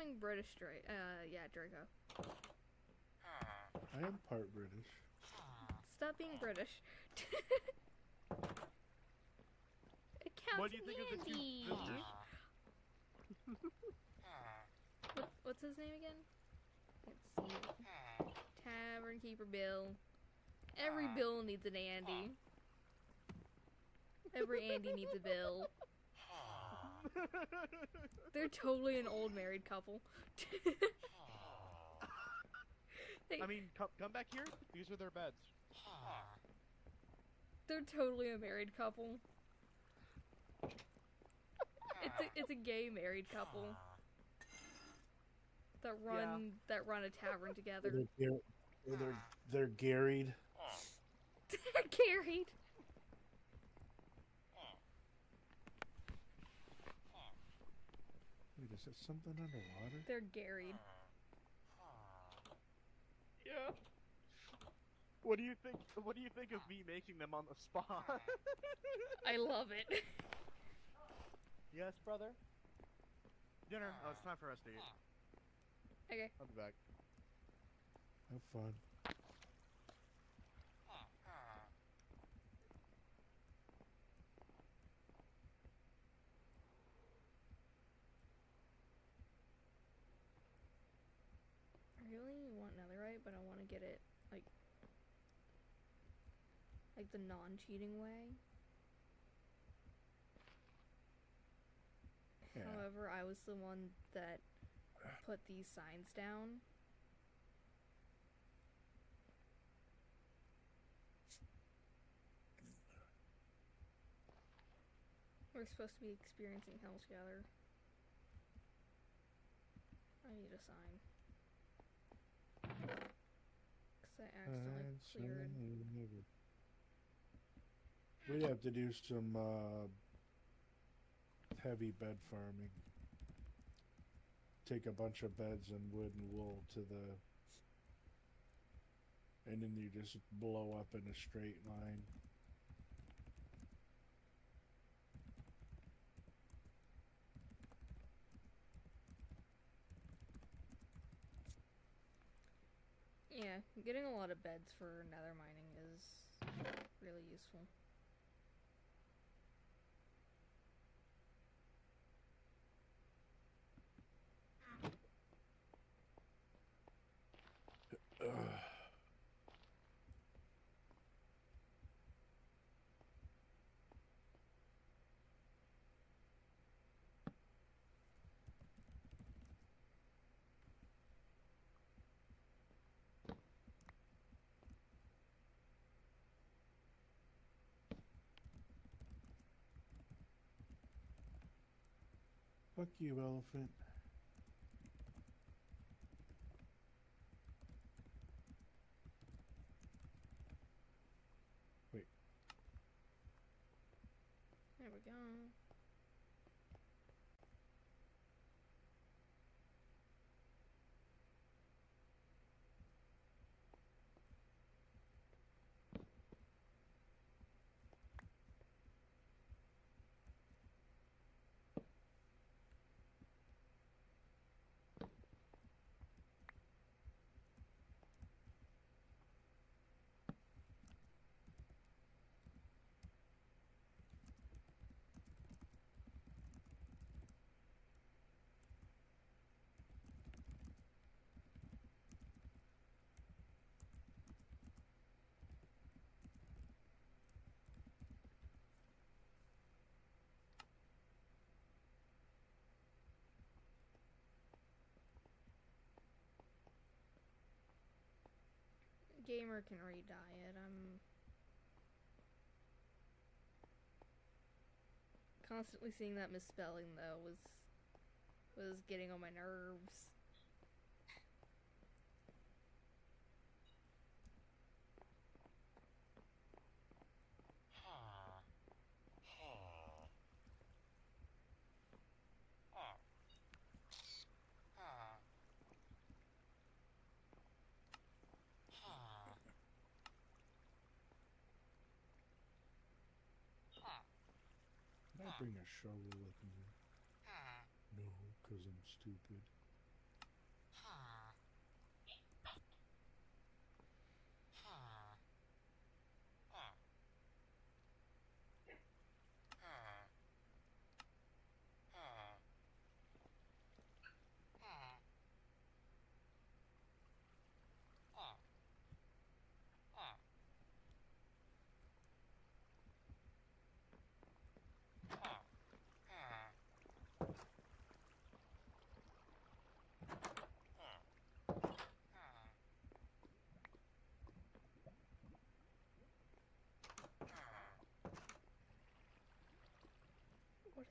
A: being British, Draco.
B: I am part British.
A: Stop being British. Account
D: What do you think of the two
A: Andy.
D: visitors?
A: What's his name again? Let's see. Tavern Keeper Bill. Every Bill needs an Andy. Every Andy needs a Bill. They're totally an old married couple.
D: I mean, come back here. These are their beds.
A: They're totally a married couple. It's a gay married couple that run a tavern together.
B: They're garried.
A: They're carried.
B: Wait, is that something underwater?
A: They're garried.
D: Yeah. What do you think? What do you think of me making them on the spot?
A: I love it.
D: Yes, brother. Dinner. Oh, it's time for us to eat.
A: Okay.
D: I'll be back.
B: Have fun.
A: I really want netherite, but I want to get it like the non-cheating way.
B: Yeah.
A: However, I was the one that put these signs down. We're supposed to be experiencing Hell's Gather. I need a sign. Because I accidentally cleared.
B: We'd have to do some heavy bed farming. Take a bunch of beds and wood and wool to the... And then you just blow up in a straight line.
A: Yeah, getting a lot of beds for nether mining is really useful.
B: Fuck you, elephant. Wait.
A: There we go. Gamer can re-dye it. I'm constantly seeing that misspelling though was getting on my nerves.
B: Can I bring a shovel with me? No, because I'm stupid.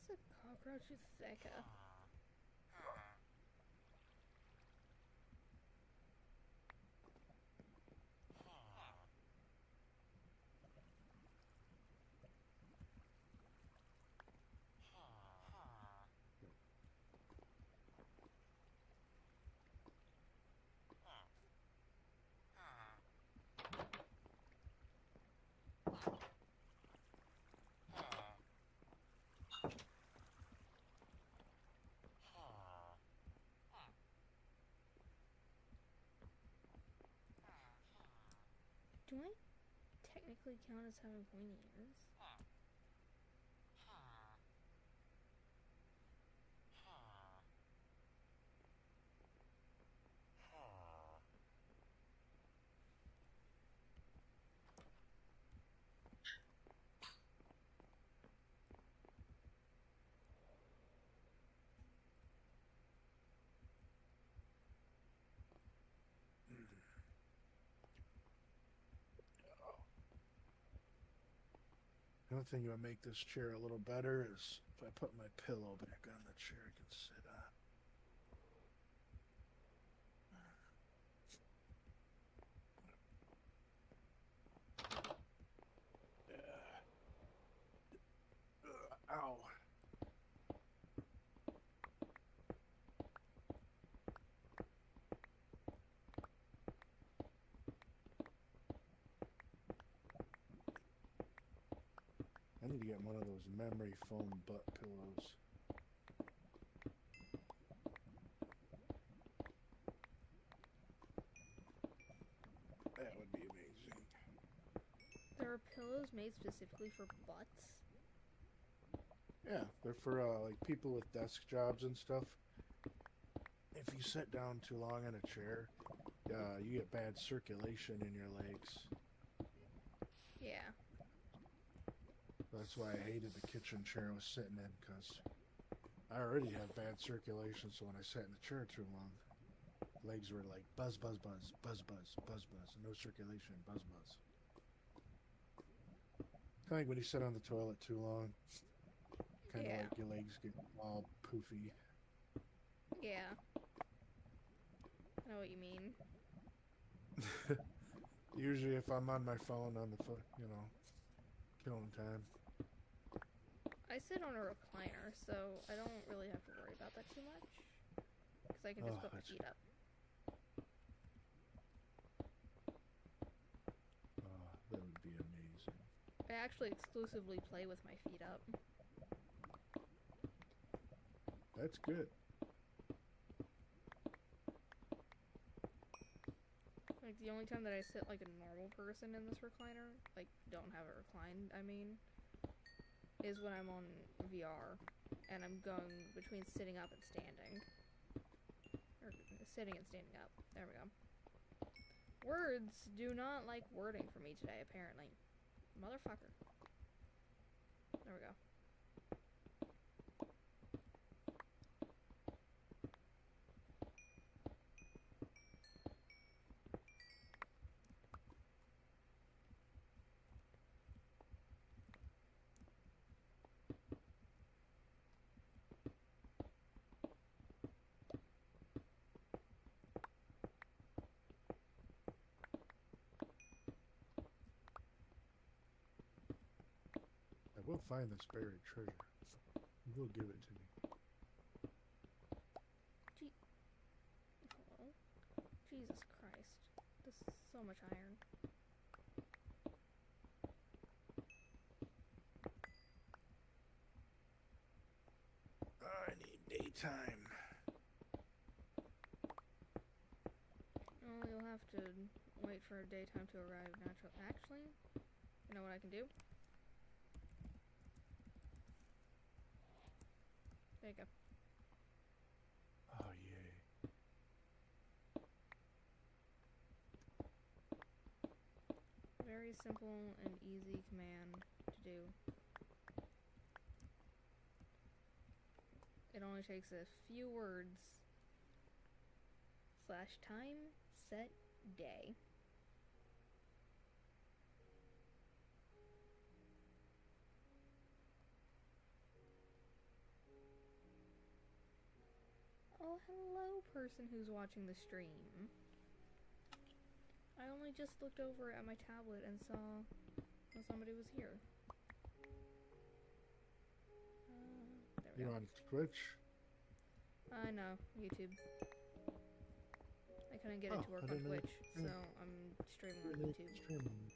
A: What is a cockroachetheca? Do I technically count as having pointy ears?
B: The only thing that would make this chair a little better is if I put my pillow back on the chair I can sit on. Ow. I need to get one of those memory foam butt pillows. That would be amazing.
A: There are pillows made specifically for butts.
B: Yeah, they're for like people with desk jobs and stuff. If you sit down too long in a chair, you get bad circulation in your legs.
A: Yeah.
B: That's why I hated the kitchen chair I was sitting in, because I already have bad circulation, so when I sat in the chair too long, legs were like buzz, buzz, buzz, buzz, buzz, buzz, buzz, no circulation, buzz, buzz. Kind of like when you sit on the toilet too long, kind of
A: Yeah.
B: like your legs get all poofy.
A: Yeah. I know what you mean.
B: Usually if I'm on my phone on the foot, you know, killing time.
A: I sit on a recliner, so I don't really have to worry about that too much. Because I can just
B: Oh,
A: put my
B: that's-
A: feet up.
B: Oh, that would be amazing.
A: I actually exclusively play with my feet up.
B: That's good.
A: Like, the only time that I sit like a normal person in this recliner, like, don't have it reclined, I mean, is when I'm on VR, and I'm going between sitting up and standing. Or sitting and standing up. There we go. Words do not like wording for me today, apparently. Motherfucker. There we go.
B: I will find this buried treasure. You will give it to me.
A: Hello? Jesus Christ. This is so much iron.
B: I need daytime.
A: Oh, you'll have to wait for daytime to arrive natural. Actually, you know what I can do? There you go.
B: Oh, yay.
A: Very simple and easy command to do. It only takes a few words. / time, set, day. Well, hello, person who's watching the stream. I only just looked over at my tablet and saw somebody was here. There we
B: You
A: go.
B: on Twitch?
A: No, YouTube. I couldn't get
B: Oh,
A: it to work
B: I
A: on
B: didn't know you-
A: Twitch, so I'm streaming on
B: Really
A: YouTube.
B: streaming.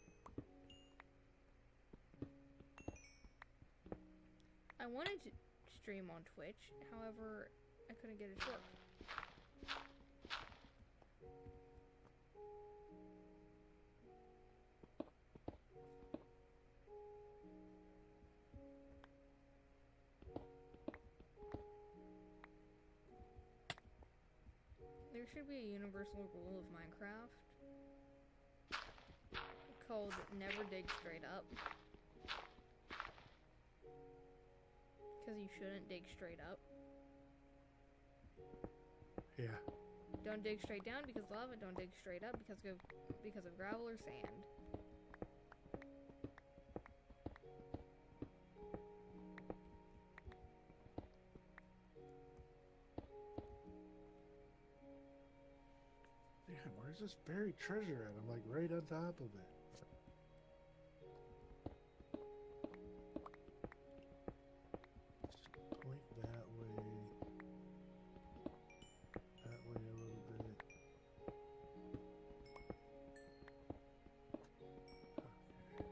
A: I wanted to stream on Twitch, however, I couldn't get it to work. There should be a universal rule of Minecraft called never dig straight up. Because you shouldn't dig straight up.
B: Yeah.
A: Don't dig straight down because of lava. Don't dig straight up because of gravel or sand.
B: Damn, where's this buried treasure at? I'm like right on top of it. Just point that way. That way a little bit. Okay.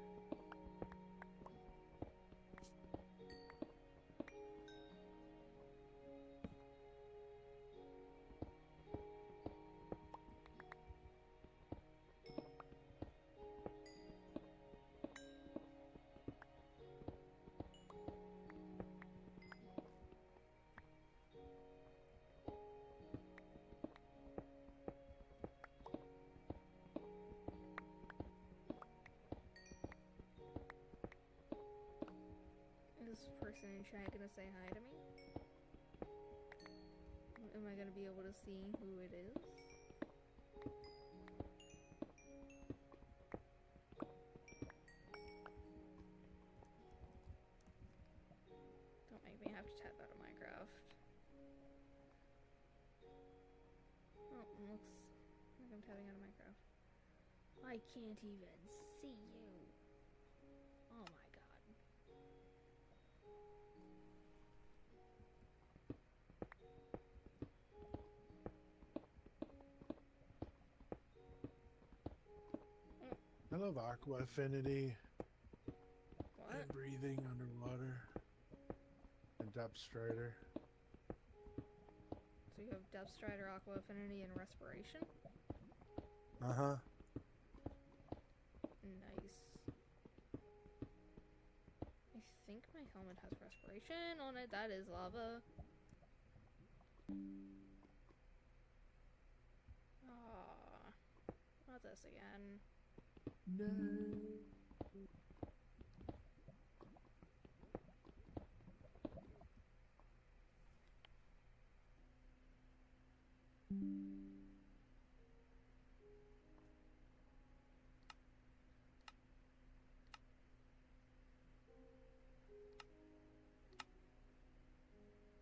A: Is this person in chat gonna say hi to me? Am I gonna be able to see who it is? Don't make me have to tap out of Minecraft. Oh, it looks like I'm tapping out of Minecraft. I can't even see you. Oh my god.
B: I love Aqua Affinity
A: What?
B: and breathing underwater and Depth Strider.
A: So you have Depth Strider, Aqua Affinity, and Respiration?
B: Uh huh.
A: Nice. I think my helmet has Respiration on it. That is lava. Ah, not this again.
B: No.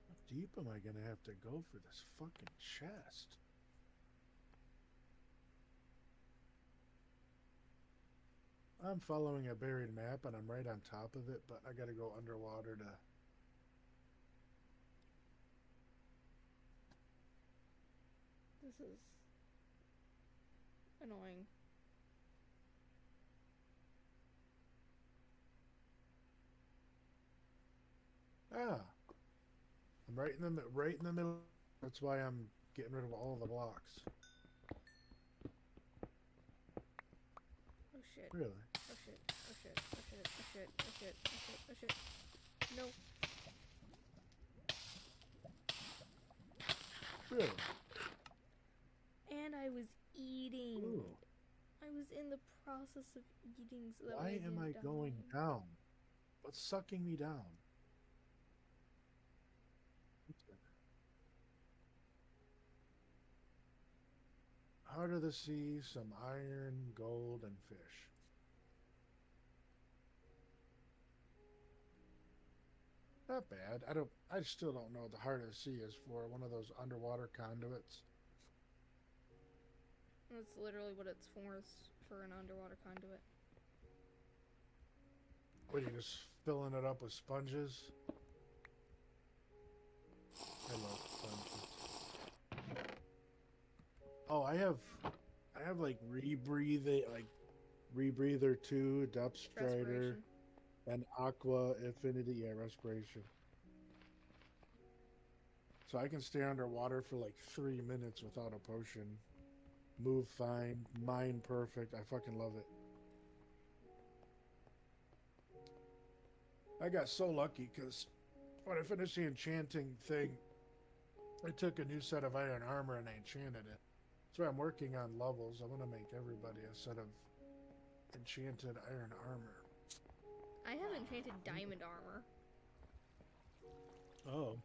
B: How deep am I gonna have to go for this fucking chest? I'm following a buried map and I'm right on top of it, but I gotta go underwater to.
A: This is annoying.
B: Ah, I'm right in the middle. That's why I'm getting rid of all the blocks.
A: Oh shit.
B: Really?
A: Oh shit. Oh shit. Oh shit. Oh shit. Oh shit. Oh shit. Oh shit. No.
B: Really?
A: And I was eating.
B: Ooh.
A: I was in the process of eating so that
B: Why
A: way
B: am I
A: didn't
B: going
A: die.
B: down? What's sucking me down? Heart of the sea, some iron, gold, and fish. Not bad. I still don't know what the heart of the sea is for. One of those underwater conduits.
A: That's literally what it's for, is for an underwater conduit.
B: What, are you just filling it up with sponges? I love sponges. Oh, I have like Rebreather 2, Depth Strider,
A: Respiration.
B: and Aqua Affinity, respiration. So I can stay underwater for like 3 minutes without a potion. Move fine, mind perfect. I fucking love it. I got so lucky because when I finished the enchanting thing, I took a new set of iron armor and I enchanted it. So I'm working on levels. I want to make everybody a set of enchanted iron armor.
A: I have enchanted diamond armor.
B: Oh.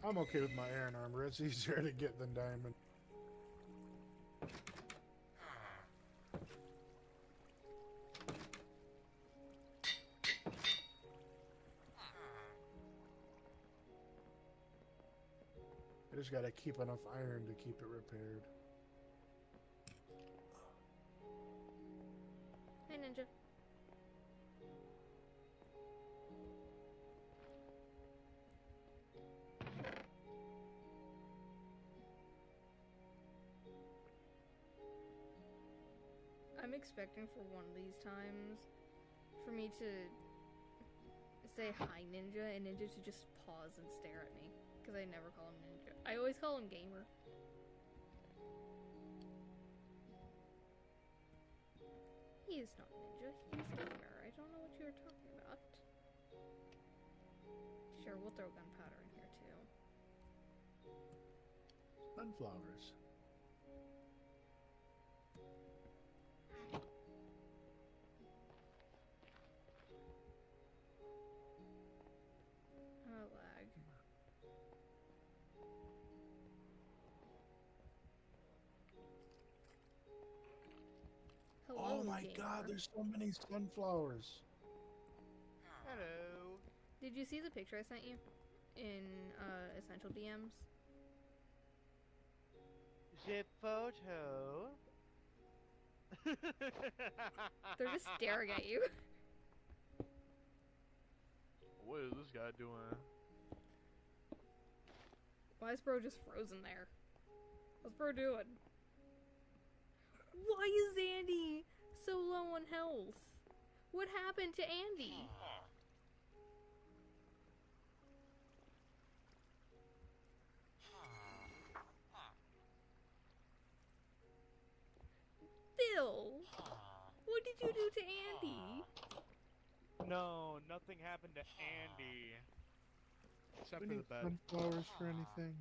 B: I'm okay with my iron armor. It's easier to get than diamond. I just gotta keep enough iron to keep it repaired.
A: Hey, Ninja. I'm expecting for one of these times for me to say hi, Ninja, and Ninja to just pause and stare at me. Because I never call him Ninja. I always call him Gamer. He is not Ninja, he is Gamer. I don't know what you are talking about. Sure, we'll throw gunpowder in here too.
B: Sunflowers.
A: Oh, lag. Hello,
B: Oh my
A: Gamer.
B: god, there's so many sunflowers.
D: Hello.
A: Did you see the picture I sent you in Essential DMs?
D: The photo.
A: They're just staring at you.
D: What is this guy doing?
A: Why is bro just frozen there? What's bro doing? Why is Andy so low on health? What happened to Andy? Bill! What did you do to Andy?
D: No, nothing happened to Andy. Except
B: We
D: for
B: need
D: the bed.
B: sunflowers for anything.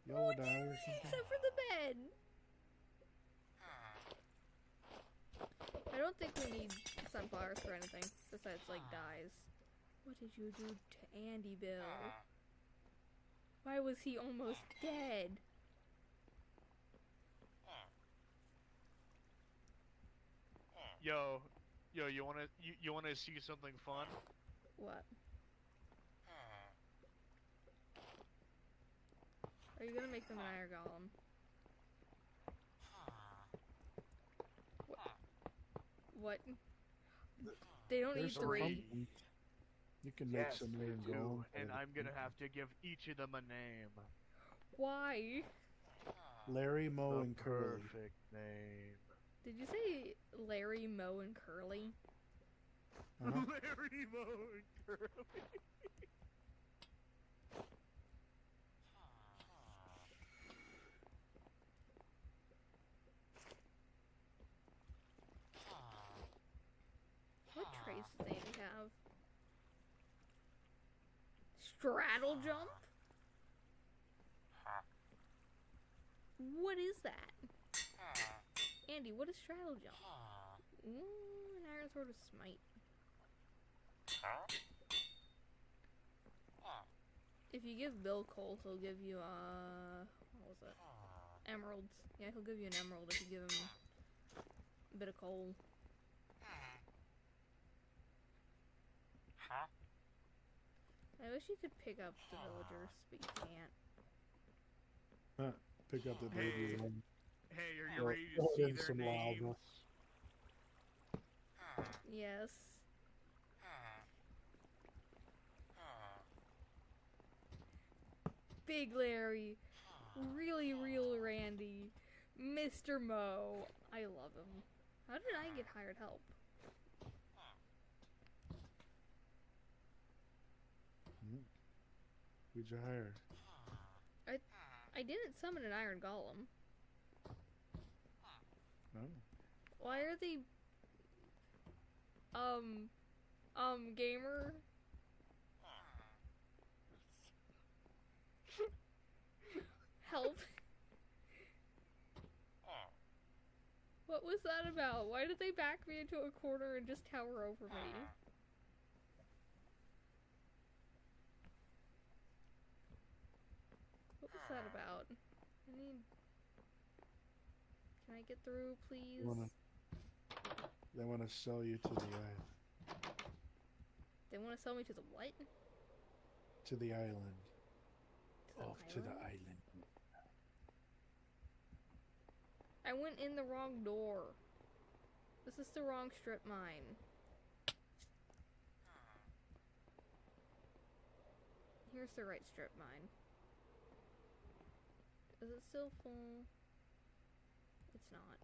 B: Yellow
A: What do
B: dye
A: you
B: or
A: mean
B: something.
A: except for the bed? I don't think we need sunflowers for anything besides like dyes. What did you do to Andy, Bill? Why was he almost dead?
D: Yo, you wanna see something fun?
A: What? Are you gonna make them an iron golem? What? They don't
B: There's
A: need
B: some
A: three.
B: pumpkins. You can make
D: Yes,
B: some
D: they
B: iron
D: do,
B: golem.
D: and I'm gonna have to give each of them a name.
A: Why?
B: Larry, Moe,
D: The
B: and Curly.
D: perfect name.
A: Did you say Larry, Moe, and Curly?
B: Uh-huh.
D: Larry, Moe, and Curly.
A: What traits does Andy have? Straddle jump? What is that? Andy, what is straddle jump? Ooh, an iron sword of smite. If you give Bill coal, he'll give you, what was it? Emeralds. Yeah, he'll give you an emerald if you give him a bit of coal. I wish you could pick up the villagers, but you can't.
B: Pick up the
D: Hey.
B: baby one.
D: Hey, are you
B: Throw-
D: ready to
B: throw it
D: see
B: in
D: their
B: some
D: names?
B: lava.
A: Yes. Big Larry. Really real Randy. Mr. Mo. I love him. How did I get hired help?
B: Who'd you hire?
A: I didn't summon an iron golem.
B: No.
A: Why are they... gamer? Help. What was that about? Why did they back me into a corner and just tower over me? What was that about? I need... Can I get through, please?
B: They want to sell you to the island.
A: They want to sell me to the what?
B: To the island.
A: To the island? I went in the wrong door. This is the wrong strip mine. Here's the right strip mine. Is it still full? It's not.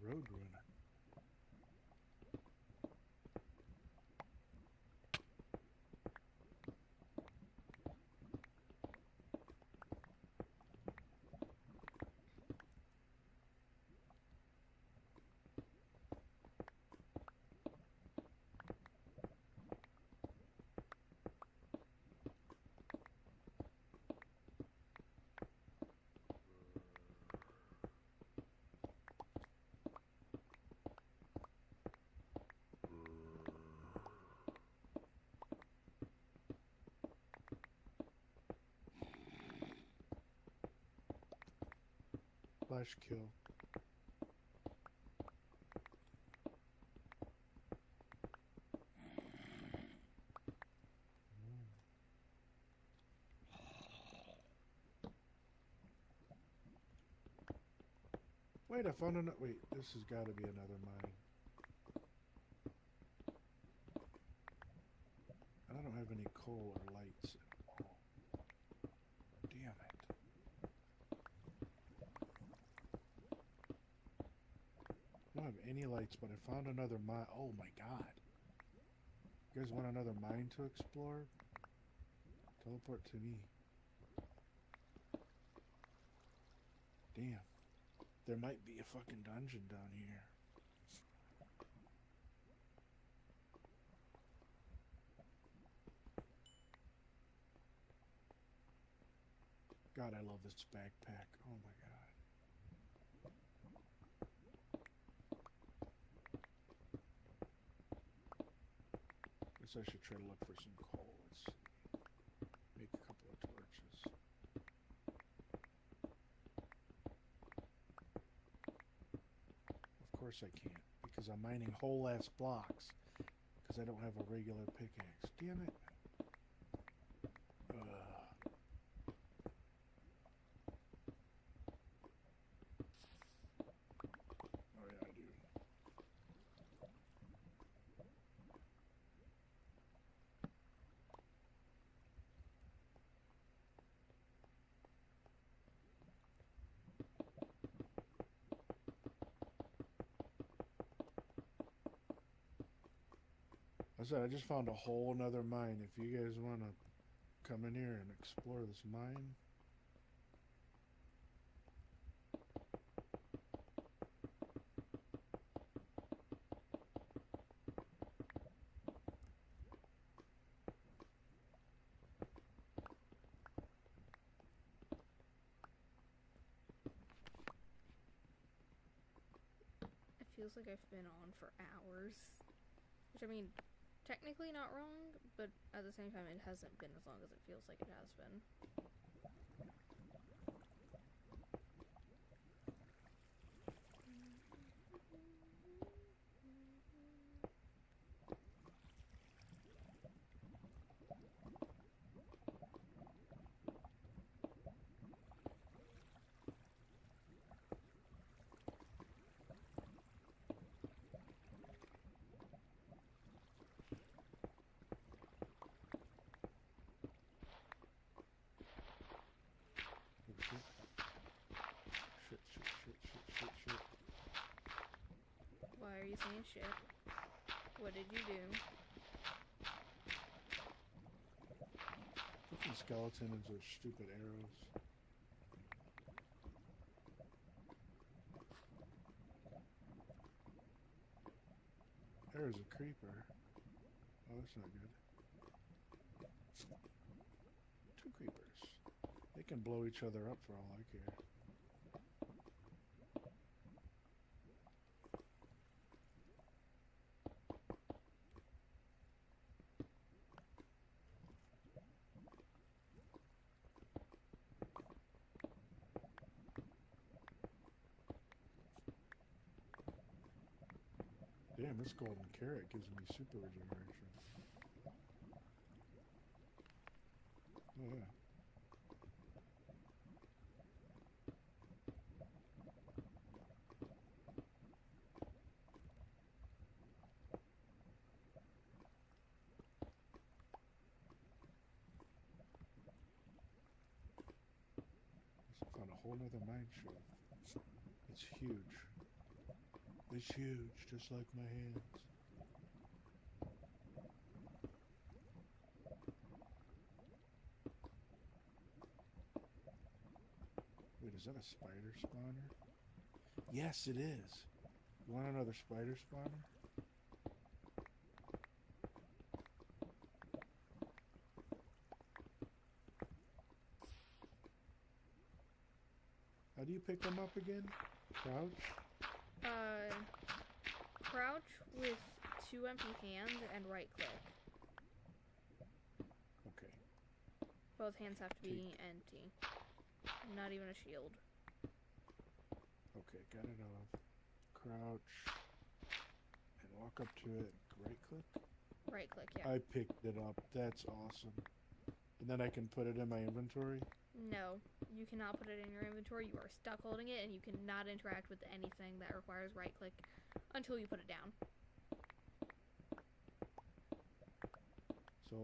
B: Roadrunner. Flash kill. Wait, I found another. Wait, this has got to be another mine. And I don't have any coal or lights at all. Damn it. I don't have any lights, but I found another mine. Oh my god. You guys want another mine to explore? Teleport to me. Damn. There might be a fucking dungeon down here. God, I love this backpack. Oh my god. Guess I should try to look for some coal. Let's make a couple of torches. Of course I can't, because I'm mining whole ass blocks, because I don't have a regular pickaxe. Damn it. Oh yeah, I do. I said I just found a whole nother mine. If you guys want to come in here and explore this mine.
A: feels like I've been on for hours. Which, I mean, technically not wrong, but at the same time, it hasn't been as long as it feels like it has been.
B: Shit.
A: Why are you saying shit? What did you do?
B: Fucking skeleton and those stupid arrows. There's a creeper. Oh, that's not good. 2 creepers. They can blow each other up for all I care. Damn, this golden carrot gives me super regeneration. Oh yeah. I found a whole nother mine shaft. It's huge. It's huge, just like my hands. Wait, is that a spider spawner? Yes, it is. You want another spider spawner? How do you pick them up again? Crouch?
A: Crouch with 2 empty hands and right click.
B: Okay.
A: Both hands have to be empty. Not even a shield.
B: Okay, got it off. Crouch. And walk up to it. Right click?
A: Right click, yeah.
B: I picked it up. That's awesome. And then I can put it in my inventory?
A: No, you cannot put it in your inventory. You are stuck holding it, and you cannot interact with anything that requires right click until you put it down.
B: So,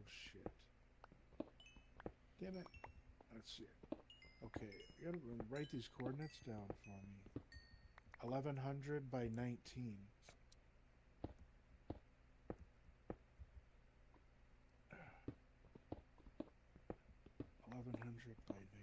B: shit. Damn it. Let's see it. Okay, you gotta write these coordinates down for me. 1100 by 19. By 19.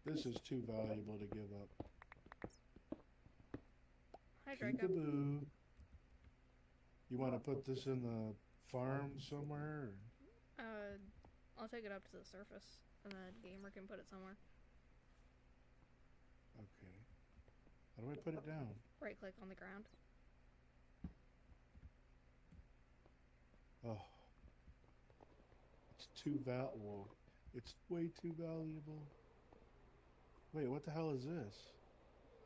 B: This is too valuable to give up.
A: Hi, Draco.
B: Peekaboo. You want to put this in the farm somewhere? Or?
A: I'll take it up to the surface, and the gamer can put it somewhere.
B: Okay. How do I put it down?
A: Right click on the ground.
B: Oh. It's too valuable. It's way too valuable. Wait, what the hell is this?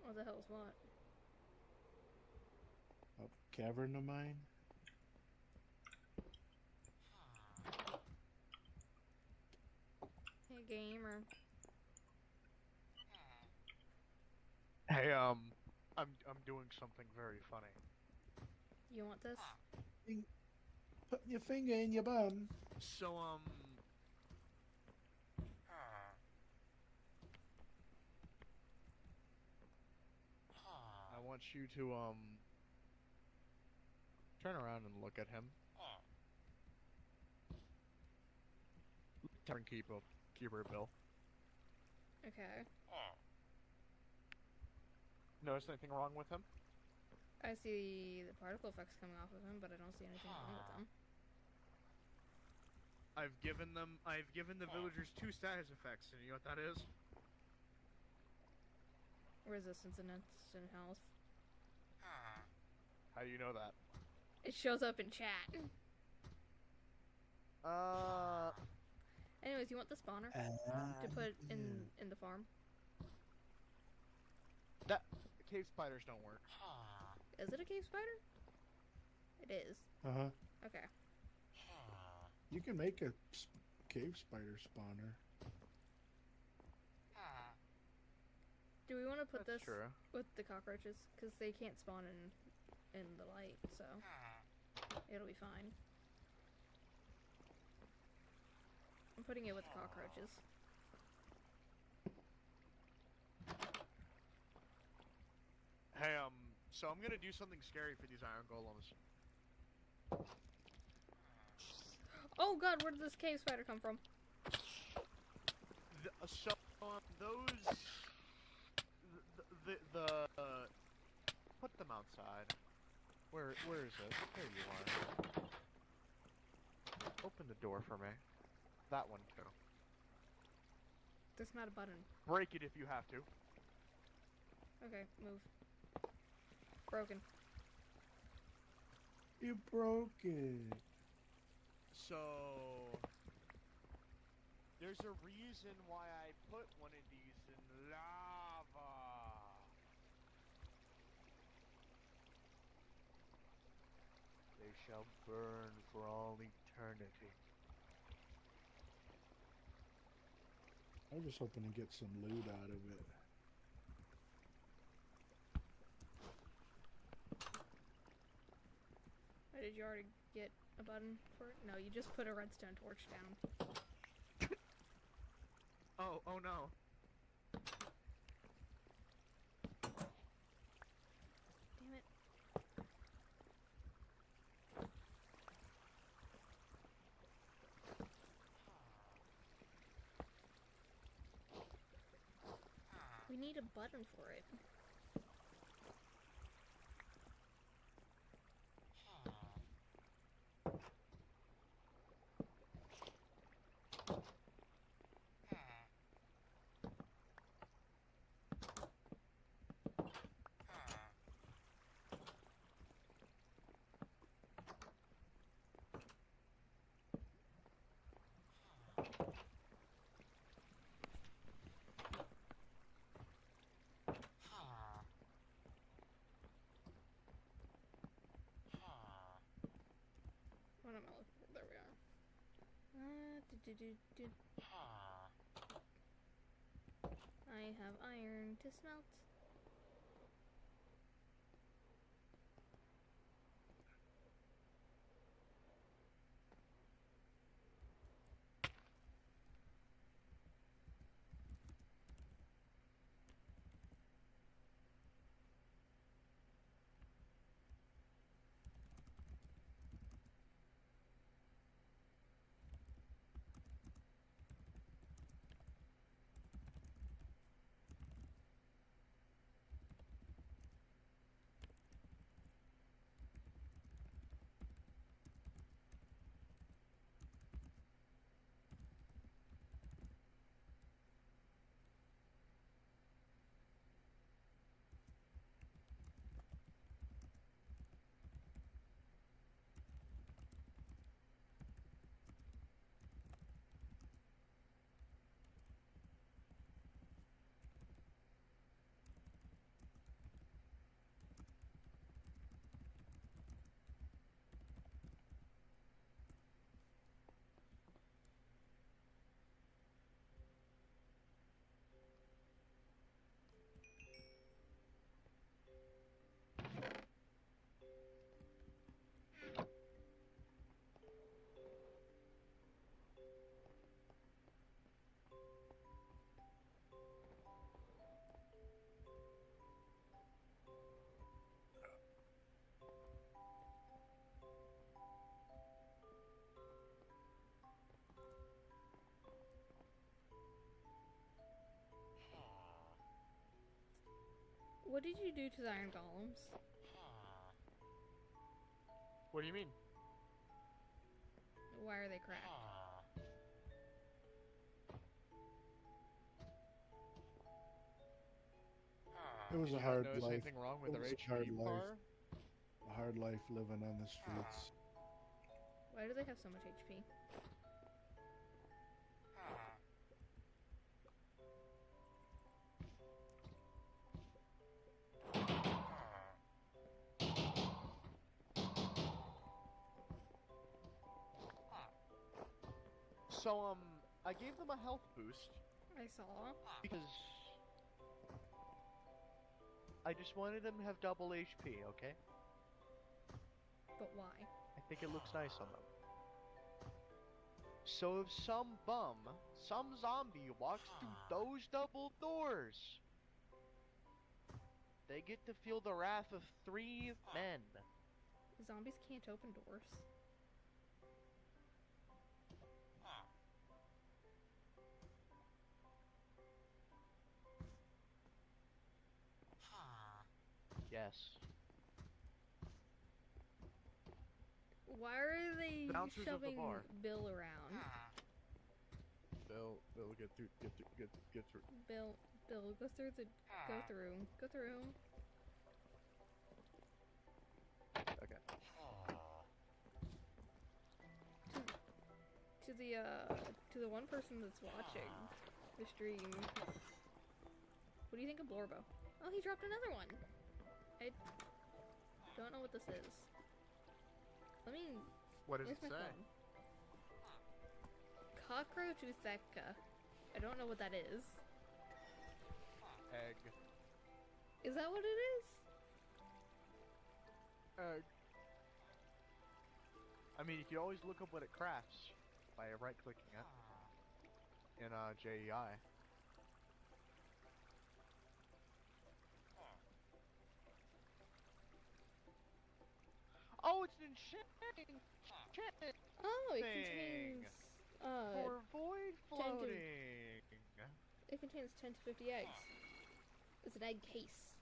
A: What the hell is what?
B: A cavern of mine?
A: Hey, gamer.
D: Hey, I'm doing something very funny.
A: You want this?
B: Put your finger in your bum.
D: So, I want you to, turn around and look at him. Turn keeper Bill.
A: Okay.
D: Notice anything wrong with him?
A: I see the particle effects coming off of him, but I don't see anything wrong with them.
D: I've given the villagers 2 status effects, and you know what that is?
A: Resistance and instant health.
D: How do you know that?
A: It shows up in chat. Anyways, you want the spawner to put in the farm?
D: That cave spiders don't work.
A: Is it a cave spider? It is.
B: Uh-huh.
A: Okay.
B: You can make a cave spider spawner.
A: Do we want to put
D: That's
A: this
D: true.
A: with the cockroaches? Because they can't spawn in the light, so it'll be fine. I'm putting it with the cockroaches.
D: Hey, so I'm gonna do something scary for these iron golems.
A: Oh god, where did this cave spider come from?
D: Those... The put them outside. Where is it? There you are. Open the door for me. That one too.
A: There's not a button.
D: Break it if you have to.
A: Okay, move. Broken.
B: You broke it.
D: So there's a reason why I put one of these in lava. They shall burn for all eternity.
B: I was just hoping to get some loot out of it.
A: Or did you already get a button for it? No, you just put a redstone torch down.
D: Oh no.
A: Damn it. We need a button for it. What am I looking for? There we are. I have iron to smelt. What did you do to the iron golems?
D: What do you mean?
A: Why are they cracked?
B: It was
D: Did
B: a
D: you not
B: hard
D: notice
B: life.
D: anything wrong with
B: It
D: their
B: was a
D: HP
B: hard life.
D: bar?
B: A hard life living on the streets.
A: Why do they have so much HP?
D: So, I gave them a health boost
A: I saw.
D: because I just wanted them to have double HP, okay?
A: But why?
D: I think it looks nice on them. So if some bum, some zombie walks through those double doors, they get to feel the wrath of 3 men.
A: Zombies can't open doors.
D: Yes.
A: Why are they
D: Bouncers of the
A: shoving
D: bar.
A: Bill around?
D: Bill, get through.
A: Bill, go through.
D: Okay.
A: To the one person that's watching the stream. What do you think of Blorbo? Oh, he dropped another one. I don't know what this is. Let me.
D: What does
A: Where's
D: it
A: my
D: say?
A: phone? Cockroach Utheka. I don't know what that is.
D: Egg.
A: Is that what it is?
D: Egg. I mean, you can always look up what it crafts by right-clicking it in JEI. Oh, it's an enchanting
A: Oh, it
D: thing
A: contains.
D: for void
A: 10 to-
D: floating.
A: It contains 10 to 50 eggs. It's an egg case.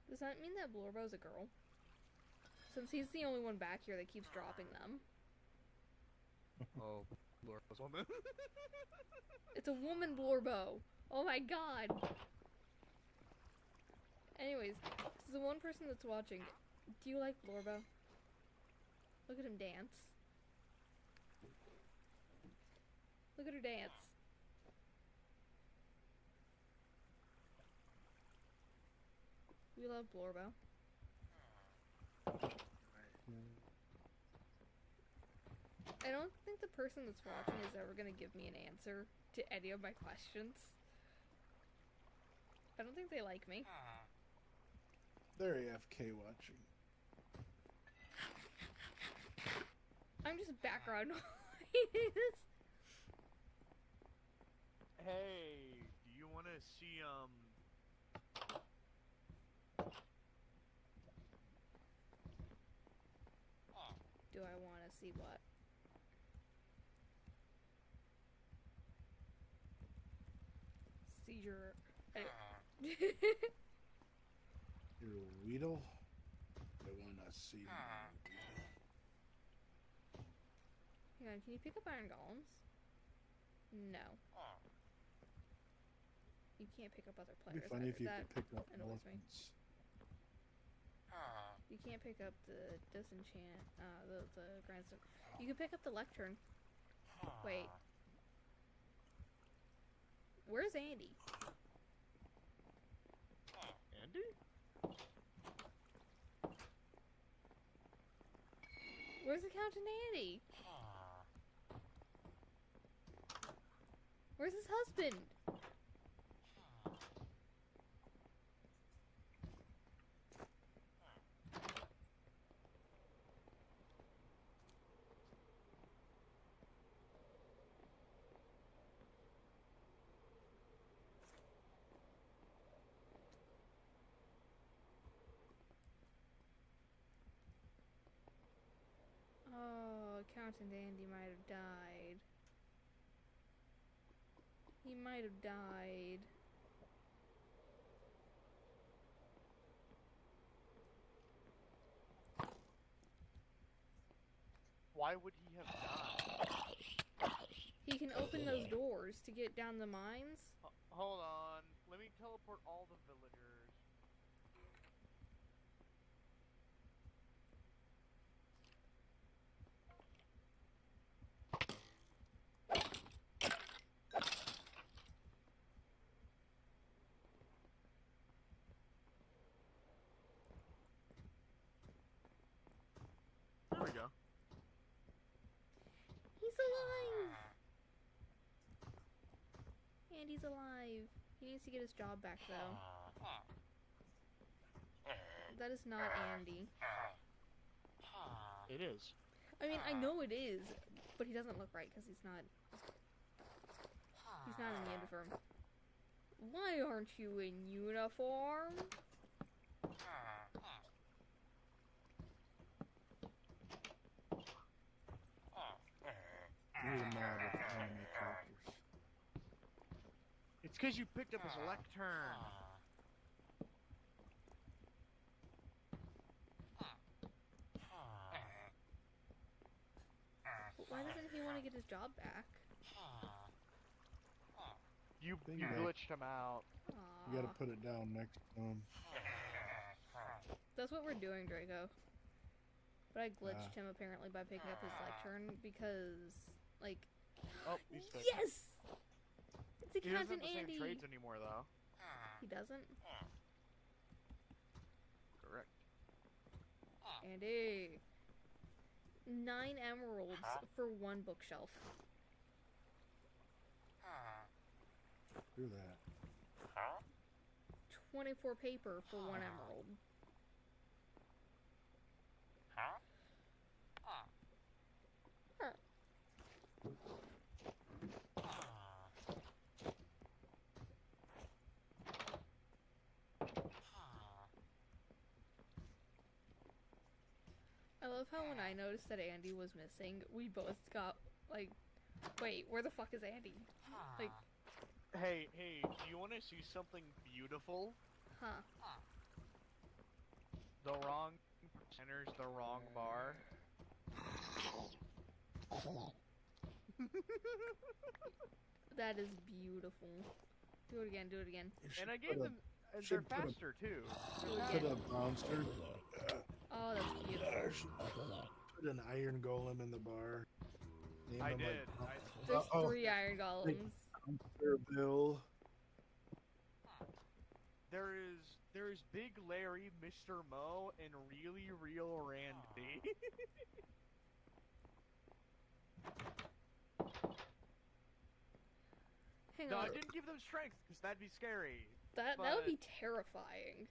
A: Does that mean that Blorbo's a girl? Since he's the only one back here that keeps dropping them.
D: Oh, Laura's woman.
A: It's a woman Blorbo! Oh my god! Anyways, to the one person that's watching, do you like Blorbo? Look at him dance. Look at her dance. We love Blorbo. I don't think the person that's watching is ever gonna give me an answer to any of my questions. I don't think they like me.
B: They're AFK watching.
A: I'm just background noise.
D: Hey, do you want to see
A: Do I want to see what? Seizure.
B: You're a Weedle? I wanna see you.
A: Hang on, can you pick up iron golems? No. You can't pick up other
B: It'd
A: players.
B: be funny if you
A: That
B: could pick up
A: annoys me.
B: elephants.
A: You can't pick up the disenchant, the grandson. You can pick up the lectern. Wait. Where's Andy?
D: Andy?
A: Where's Accountant Andy? Where's his husband? Oh, Accountant Andy might have died. He might have died.
D: Why would he have died?
A: He can open those doors to get down the mines.
D: Hold on. Let me teleport all the villagers. There we go.
A: He's alive! Andy's alive. He needs to get his job back, though. That is not Andy.
D: It is.
A: I mean, I know it is, but he doesn't look right because he's not. He's not in the uniform. Why aren't you in uniform?
B: Really mad with anime characters.
D: It's because you picked up his lectern.
A: Why doesn't he want to get his job back?
D: You
B: Think about it.
D: glitched him out.
B: You gotta put it down next time.
A: That's what we're doing, Draco. But I glitched him apparently by picking up his lectern because, like,
D: Oh, he's fixed.
A: yes! It's a
D: He doesn't
A: Captain
D: have the same
A: Andy.
D: trades anymore, though.
A: He doesn't.
D: Correct.
A: Andy. 9 emeralds for 1 bookshelf.
B: Do that.
A: 24 paper for 1 emerald. Huh. I love how when I noticed that Andy was missing, we both got like, wait, where the fuck is Andy? Like,
D: Hey, do you want to see something beautiful?
A: huh.
D: The wrong enters the wrong bar.
A: That is beautiful. Do it again, do it again.
B: You
D: And
B: should
D: I gave
B: put
D: them. And they're
B: should put a-
D: faster too.
B: Put a monster.
A: Oh, that's beautiful.
B: Put an iron golem in the bar. Name
D: I
B: him
D: did.
B: like
A: There's
B: Uh-oh.
A: 3 iron golems.
B: Monster Bill.
D: There's Big Larry, Mr. Mo, and Really Real Randy.
A: Hang
D: No,
A: on.
D: I didn't give them strength because that'd be scary.
A: That would be terrifying.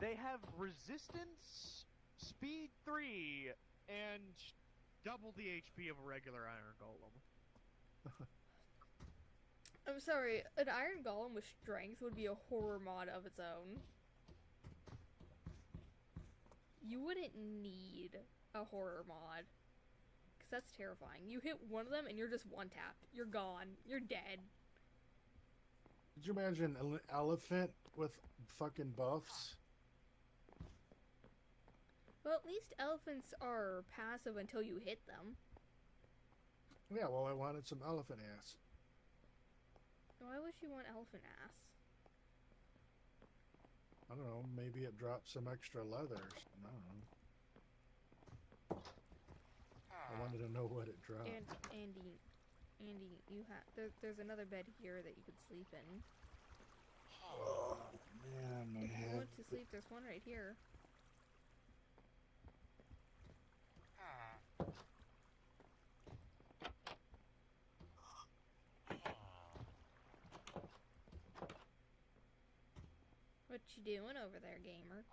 D: They have resistance, speed 3, and double the HP of a regular Iron Golem.
A: I'm sorry, an iron golem with strength would be a horror mod of its own. You wouldn't need a horror mod. Because that's terrifying. You hit one of them and you're just one-tapped. You're gone. You're dead.
B: Could you imagine an elephant with fucking buffs?
A: Well, at least elephants are passive until you hit them.
B: Yeah, well, I wanted some elephant ass.
A: Why would you want elephant ass?
B: I don't know, maybe it dropped some extra leather or something. I don't know. I wanted to know what it dropped.
A: And Andy, you have there's another bed here that you could sleep in.
B: Oh, man, my
A: If you
B: head.
A: want to sleep, there's one right here. What you doing over there, gamer?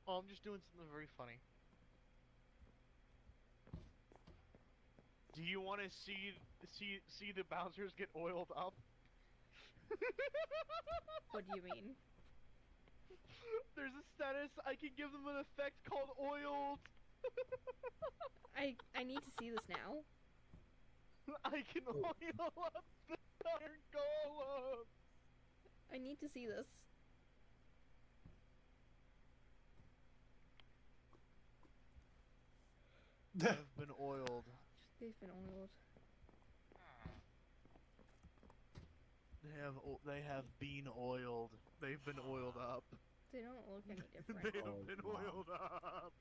D: Oh, I'm just doing something very funny. Do you want to see the bouncers get oiled up?
A: What do you mean?
D: There's a status. I can give them an effect called oiled.
A: I need to see this now.
D: I can oil up the iron golem.
A: I need to see this.
D: They've been oiled.
A: They've been oiled.
D: They have been oiled. They've been oiled up.
A: They don't look any
D: They
A: different.
D: have
B: Oh,
D: been
B: wow.
D: oiled up.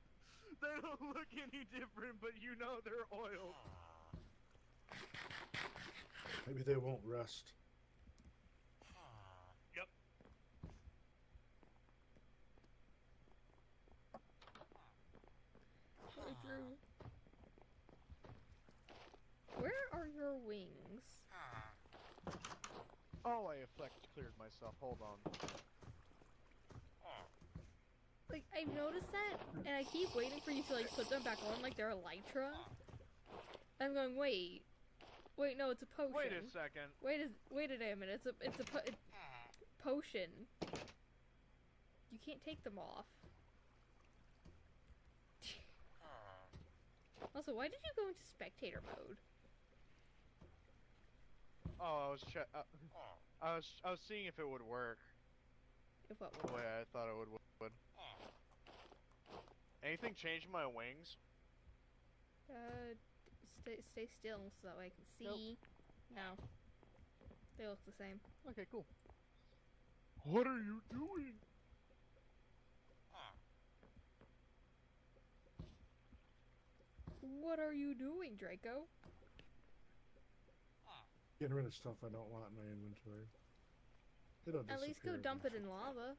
D: They don't look any different, but you know they're oiled.
B: Maybe they won't rust.
D: Yep.
A: Hey, Drew. Where are your wings?
D: Oh, I effect cleared myself. Hold on.
A: Like, I've noticed that, and I keep waiting for you to, like, put them back on like they're Elytra. I'm going, wait. Wait, no, it's a potion.
D: Wait a second.
A: Wait a damn minute. It's a potion. You can't take them off. Also, why did you go into spectator mode?
D: Oh, I was seeing if it would work
A: If what
D: the way I thought it would. Anything changed my wings?
A: Stay still so that way I can see. No. They look the same.
D: Okay, cool. What are you doing?
A: What are you doing, Draco?
B: Getting rid of stuff I don't want in my inventory. It'll
A: At least go
B: disappear
A: dump it in
B: eventually.
A: lava.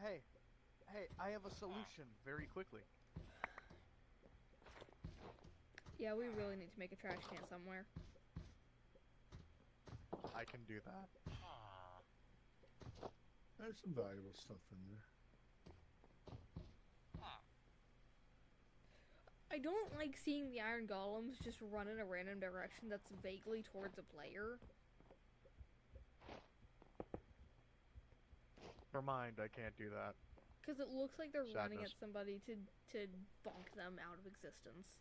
D: Hey, I have a solution very quickly.
A: Yeah, we really need to make a trash can somewhere.
D: I can do that.
B: There's some valuable stuff in there.
A: I don't like seeing the iron golems just run in a random direction that's vaguely towards a player.
D: Never mind, I can't do that.
A: Because it looks like they're running at
D: Sadness.
A: somebody to bonk them out of existence.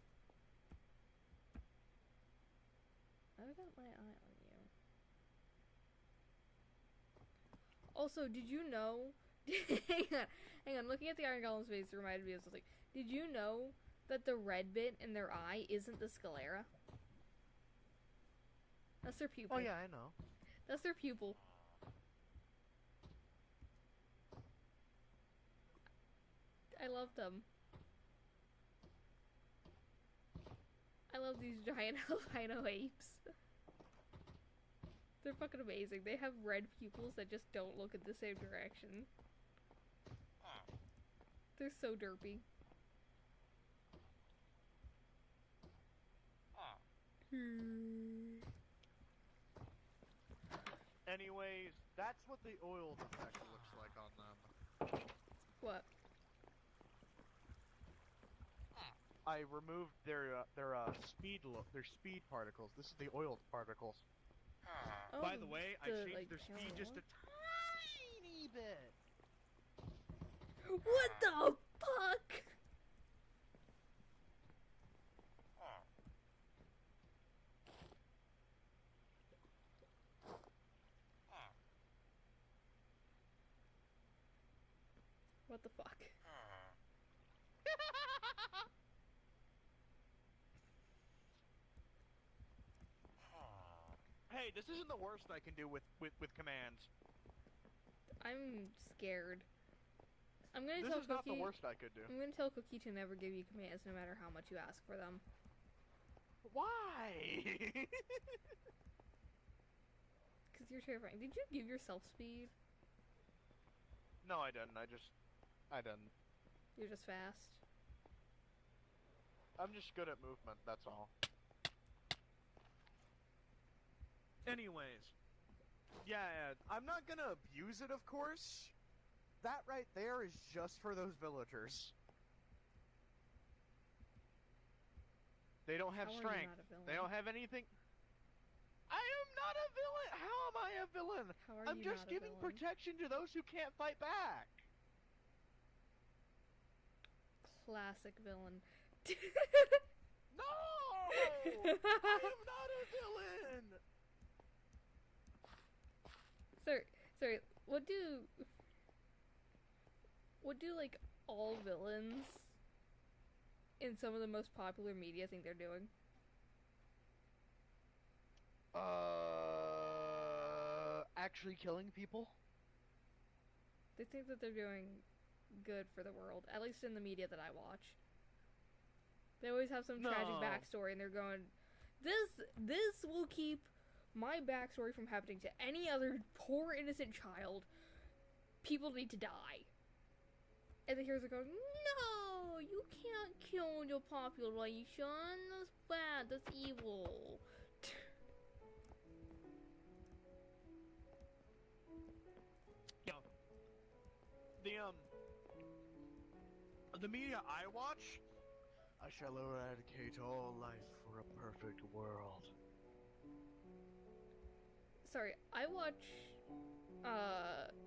A: I've got my eye on you. Also, did you know... hang on, looking at the iron golem's face reminded me of something. Did you know that the red bit in their eye isn't the sclera? That's their pupil.
D: Oh yeah, I know.
A: That's their pupil. I love them. I love these giant albino apes. They're fucking amazing. They have red pupils that just don't look in the same direction. They're so derpy.
D: Anyways, that's what the oiled effect looks like on them.
A: What?
D: I removed their speed particles. This is the oiled particles.
A: Oh,
D: By the way, I changed
A: like,
D: their speed just a tiny bit.
A: What the fuck? What the fuck?
D: Hey, this isn't the worst I can do with commands.
A: I'm scared. I'm gonna
D: This
A: tell
D: is not
A: Cookie.
D: the worst I could do.
A: I'm gonna tell Cookie to never give you commands, no matter how much you ask for them.
D: Why?
A: Cause you're terrifying. Did you give yourself speed?
D: No, I didn't. I didn't.
A: You're just fast.
D: I'm just good at movement, that's all. Anyways. Yeah, I'm not gonna abuse it, of course. That right there is just for those villagers. They don't have
A: How are you
D: strength.
A: not a villain?
D: They don't have anything. I am not a villain. How am I a villain?
A: How are
D: I'm
A: you
D: just
A: not a
D: giving
A: villain?
D: protection to those who can't fight back.
A: Classic villain.
D: No! I am not a villain.
A: Sorry. What do like all villains in some of the most popular media think they're doing?
D: Actually killing people?
A: They think that they're doing good for the world, at least in the media that I watch. They always have some tragic
D: No.
A: backstory, and they're going, "This will keep my backstory from happening to any other poor innocent child. People need to die." And the heroes are going, "No, you can't kill your population. That's bad. That's evil."
D: Yeah. The media I watch, I shall eradicate all life for a perfect world.
A: Sorry, I watch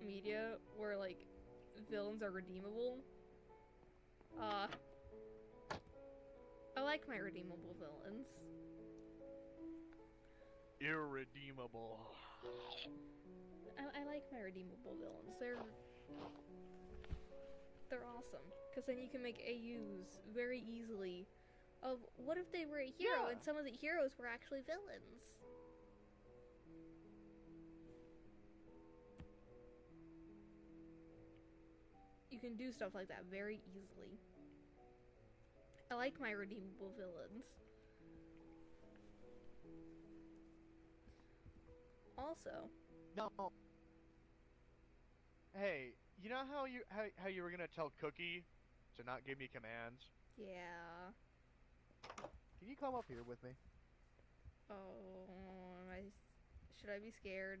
A: media where like villains are redeemable. I like my redeemable villains.
D: Irredeemable.
A: I like my redeemable villains. They're awesome, because then you can make AUs very easily of what if they were a hero
D: Yeah.
A: and some of the heroes were actually villains. You can do stuff like that very easily. I like my redeemable villains. Also,
D: No. Hey, you know how you were gonna tell Cookie to not give me commands?
A: yeah.
D: Can you come up here with me?
A: Oh, should I be scared?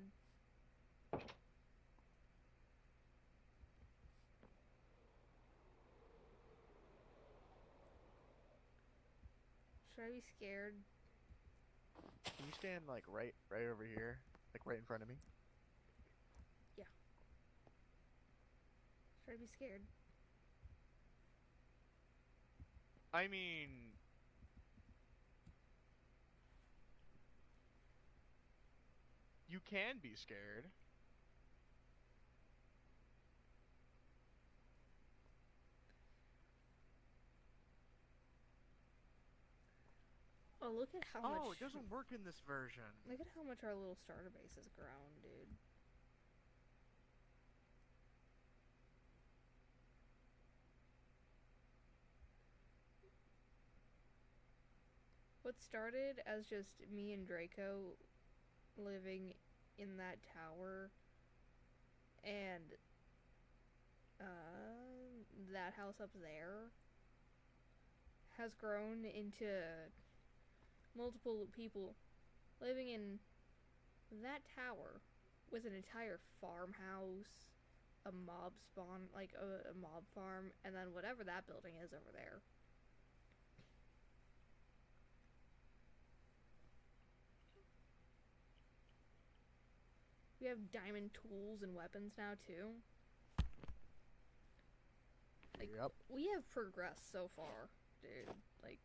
A: Should I be scared?
D: Can you stand like right over here, like right in front of me?
A: Should I be scared?
D: I mean, you can be scared.
A: Oh, look at how much.
D: Oh, it doesn't work in this version.
A: Look at how much our little starter base has grown, dude. What started as just me and Draco living in that tower and that house up there has grown into multiple people living in that tower with an entire farmhouse, a mob spawn, like a mob farm, and then whatever that building is over there. We have diamond tools and weapons now too. Like,
D: Yep.
A: we have progressed so far, dude. Like,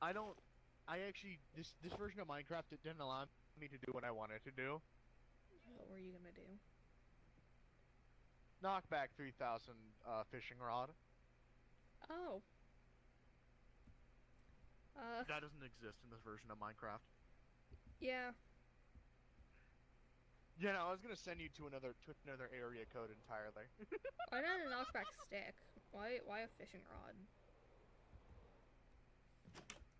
D: I actually this version of Minecraft, it didn't allow me to do what I wanted to do.
A: what were you gonna do?
D: Knock back 3,000 fishing rod.
A: Oh.
D: That doesn't exist in this version of Minecraft.
A: Yeah.
D: Yeah, no, I was gonna send you to another area code entirely.
A: Why not a knockback stick? Why a fishing rod?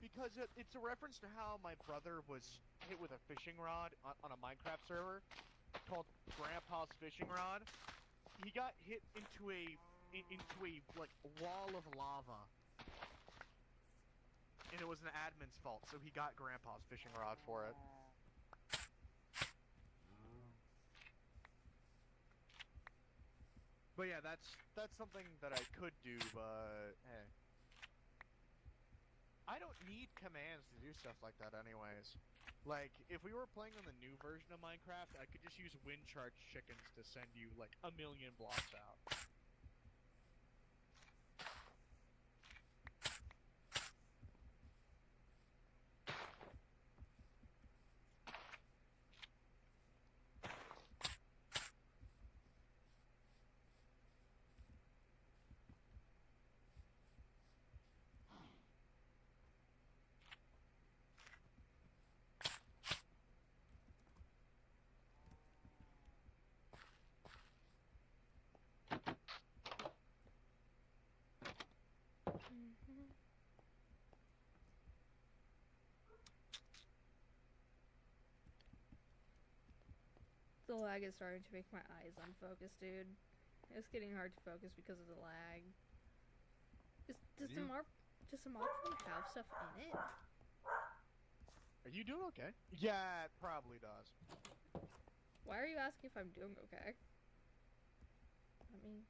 D: Because it's a reference to how my brother was hit with a fishing rod on a Minecraft server called Grandpa's Fishing Rod. He got hit into a like wall of lava, and it was an admin's fault, so he got Grandpa's fishing rod for it. But yeah, that's something that I could do, but hey. I don't need commands to do stuff like that anyways. Like, if we were playing on the new version of Minecraft, I could just use wind charge chickens to send you, like, 1,000,000 blocks out.
A: Mhm. The lag is starting to make my eyes unfocused, dude. It's getting hard to focus because of the lag. Does the mark phone have stuff in it?
D: Are you doing okay? Yeah, it probably does.
A: Why are you asking if I'm doing okay? Let me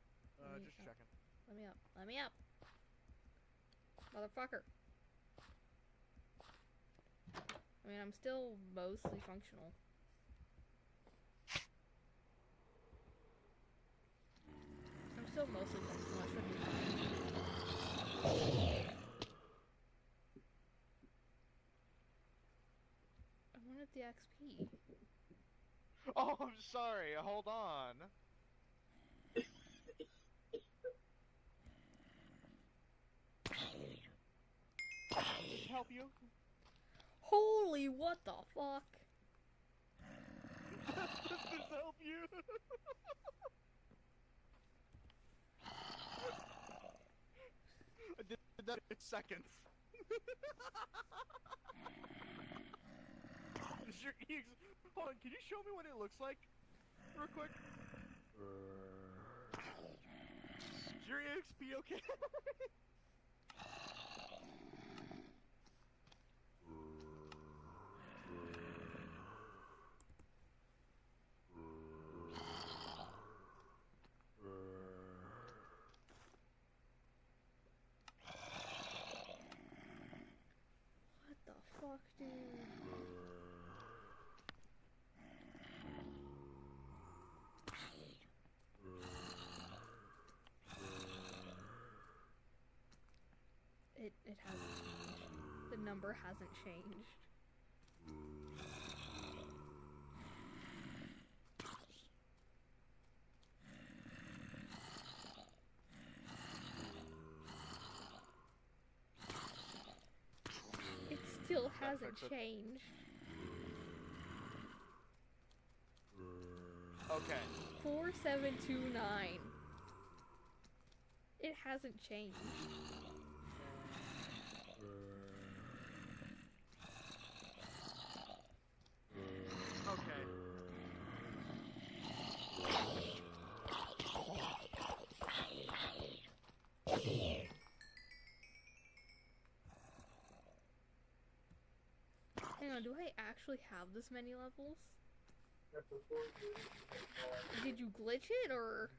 D: Just checking.
A: let me up. Let me up. Motherfucker. I mean, I'm still mostly functional. I'm still mostly functional. I should be fine. I wanted the XP.
D: Oh, I'm sorry. Hold on. Help you?
A: Holy, what the fuck?
D: Does this help you? I did that in seconds. Is your Hold on, can you show me what it looks like? Real quick. Is your EXP okay?
A: What the fuck, dude? It hasn't changed. The number hasn't changed. It still hasn't
D: fix it.
A: changed.
D: Okay.
A: 4729. It hasn't changed.
D: Okay.
A: Hang on, do I actually have this many levels? Did you glitch it, or...?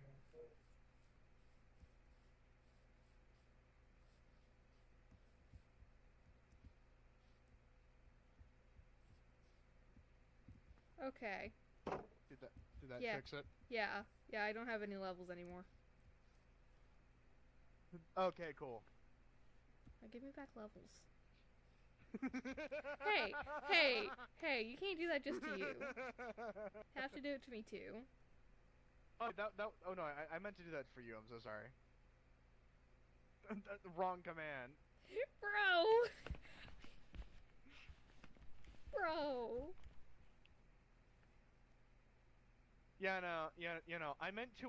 A: Okay.
D: Did that
A: Yeah.
D: fix it?
A: Yeah, I don't have any levels anymore.
D: Okay, cool.
A: Now give me back levels. Hey, you can't do that just to you. Have to do it to me too.
D: Oh, oh no, I meant to do that for you, I'm so sorry. The wrong command.
A: Bro!
D: Yeah, no, I meant to do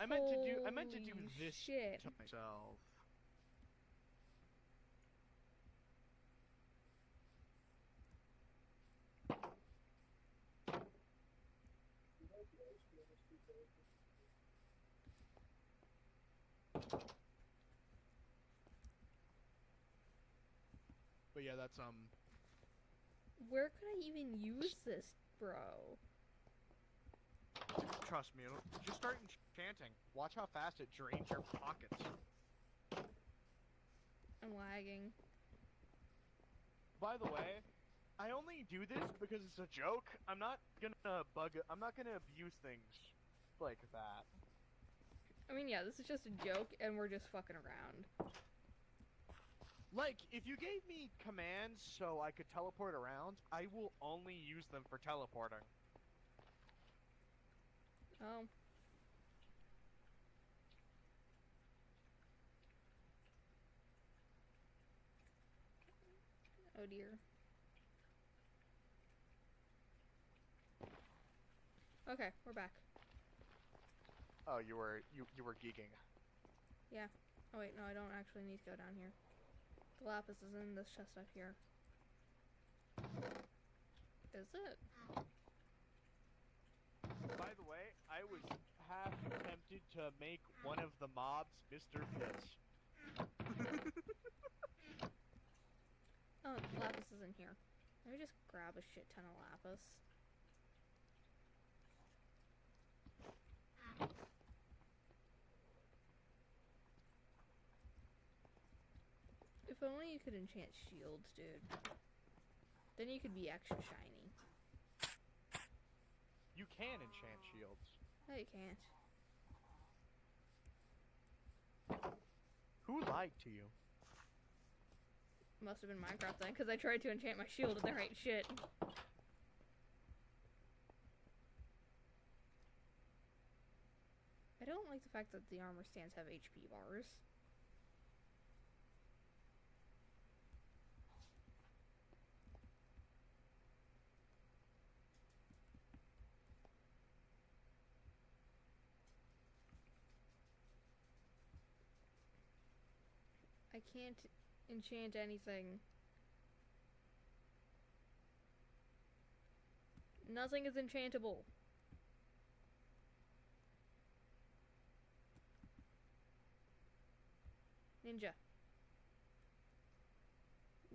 A: Holy
D: this
A: shit.
D: to myself. But yeah, that's
A: Where could I even use this, bro?
D: Trust me, just start enchanting. Watch how fast it drains your pockets.
A: I'm lagging.
D: By the way, I only do this because it's a joke. I'm not gonna abuse things like that.
A: I mean, yeah, this is just a joke, and we're just fucking around.
D: Like, if you gave me commands so I could teleport around, I will only use them for teleporting.
A: Oh. Oh dear. Okay, we're back.
D: Oh, you were geeking.
A: Yeah. Oh wait, no, I don't actually need to go down here. The lapis is in this chest up here. Is it?
D: By the way, I was half tempted to make one of the mobs Mr. Piss.
A: Oh, lapis is in here. Let me just grab a shit ton of lapis. If only you could enchant shields, dude. Then you could be extra shiny.
D: You can enchant shields.
A: No, you can't.
D: Who lied to you?
A: Must have been Minecraft then, because I tried to enchant my shield and there ain't shit. I don't like the fact that the armor stands have HP bars. I can't enchant anything. Nothing is enchantable. Ninja.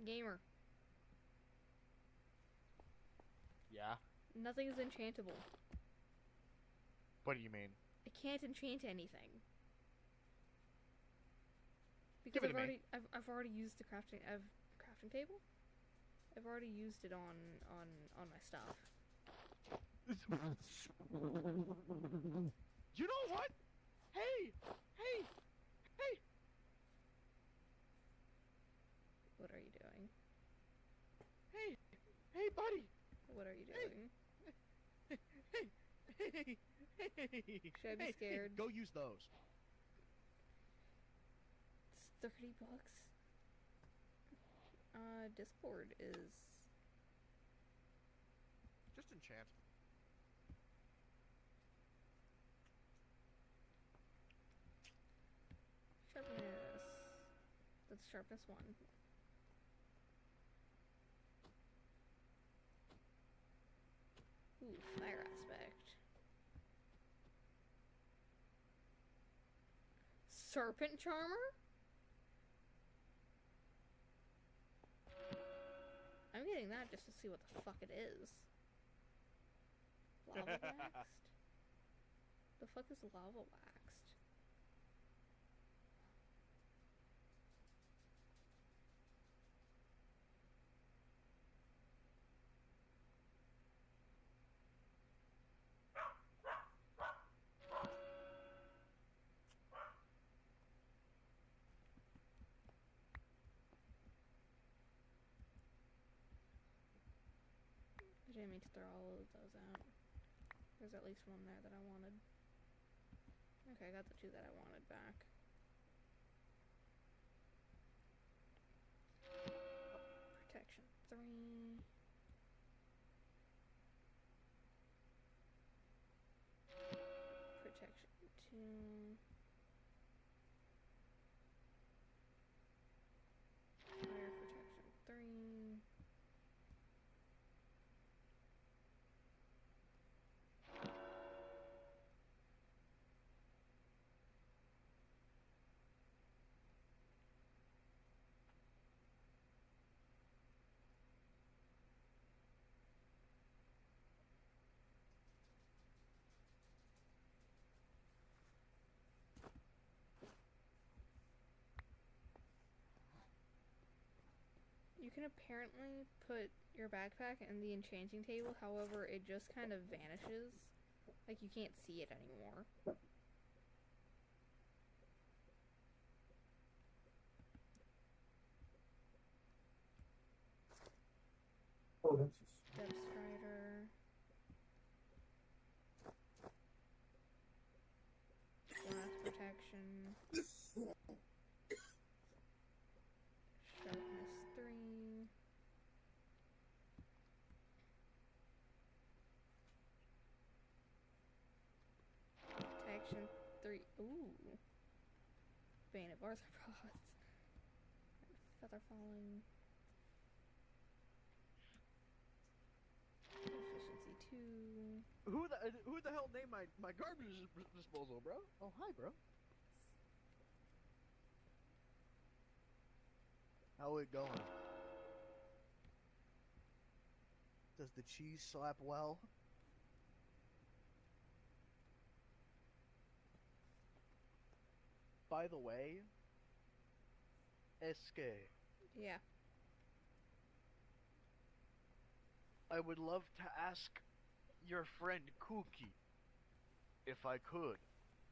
A: Gamer.
D: Yeah?
A: Nothing is enchantable.
D: What do you mean?
A: I can't enchant anything.
D: Give
A: Because
D: it to me.
A: I've already used the crafting table? I've already used it on my stuff.
D: You know what? Hey! Hey! Hey!
A: What are you doing?
D: Hey! Hey, buddy!
A: What are you
D: Hey.
A: doing?
D: Hey! Hey!
A: Should I be scared?
D: Go use those.
A: It's $30. Discord is
D: Just enchant.
A: sharpness. That's sharpness 1. Ooh, fire aspect. Serpent charmer? I'm getting that just to see what the fuck it is. Lava waxed? The fuck is lava waxed? I didn't mean to throw all of those out. There's at least one there that I wanted. Okay, I got the 2 that I wanted back. Protection 3. Protection 2. Fire protection 3. You can apparently put your backpack in the enchanting table, however, it just kind of vanishes. Like, you can't see it anymore. Depth Strider. Blast Protection. Sharpness 3. Protection 3. Ooh. Bayonet bars are pods. Feather falling. Efficiency 2.
D: Who the hell named my garbage disposal, bro? Oh, hi, bro. How it going? Does the cheese slap well? By the way, SK,
A: Yeah.
D: I would love to ask your friend Cookie if I could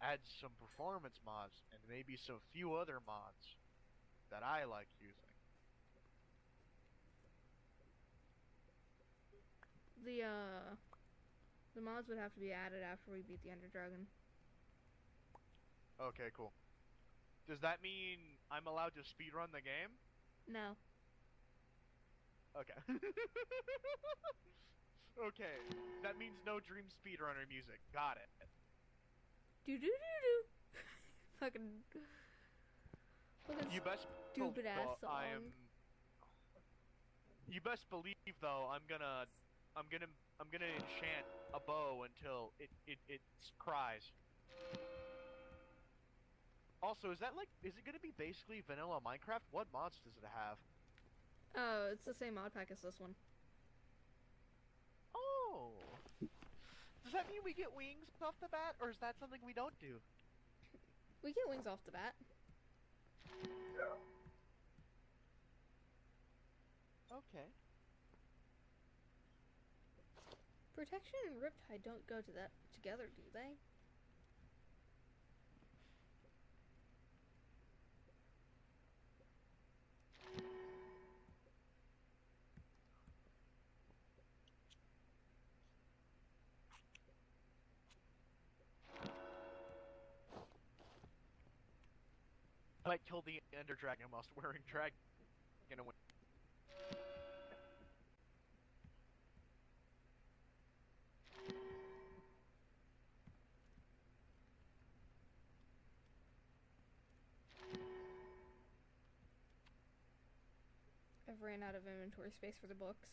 D: add some performance mods and maybe some few other mods that I like using.
A: The mods would have to be added after we beat the Ender Dragon.
D: Okay, cool. Does that mean I'm allowed to speedrun the game?
A: No.
D: Okay. Okay, that means no Dream Speedrunner music. Got it.
A: Do do do do. Fucking
D: You best
A: stupid ass song.
D: You best believe though, I'm gonna enchant a bow until it cries. Also, is it gonna be basically vanilla Minecraft? What mods does it have?
A: Oh, it's the same mod pack as this one.
D: Oh. Does that mean we get wings off the bat, or is that something we don't do?
A: We get wings off the bat.
D: Okay.
A: Protection and Riptide don't go to that together, do they?
D: I might kill the Ender Dragon whilst wearing dragon wing.
A: I've ran out of inventory space for the books.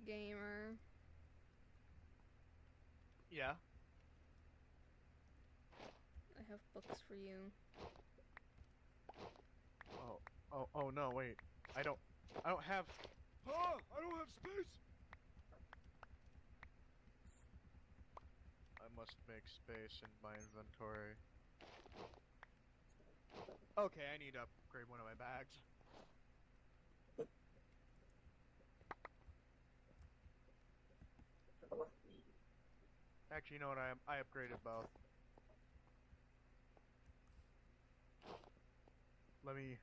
A: Gamer.
D: Yeah.
A: I have books for you.
D: Oh no, wait. I don't have I don't have space. I must make space in my inventory. Okay, I need to upgrade one of my bags. Actually, you know what? I upgraded both. Let me.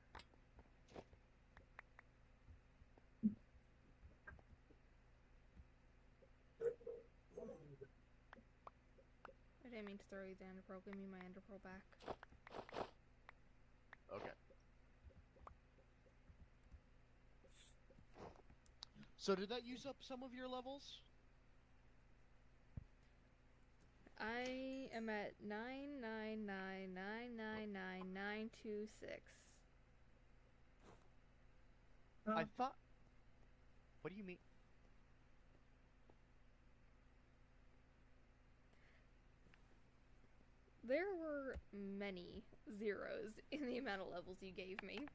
A: I didn't mean to throw you the Ender Pearl. Give me my Ender Pearl back.
D: Okay. So did that use up some of your levels?
A: I am at 999999926.
D: I thought. What do you mean?
A: There were many zeros in the amount of levels you gave me.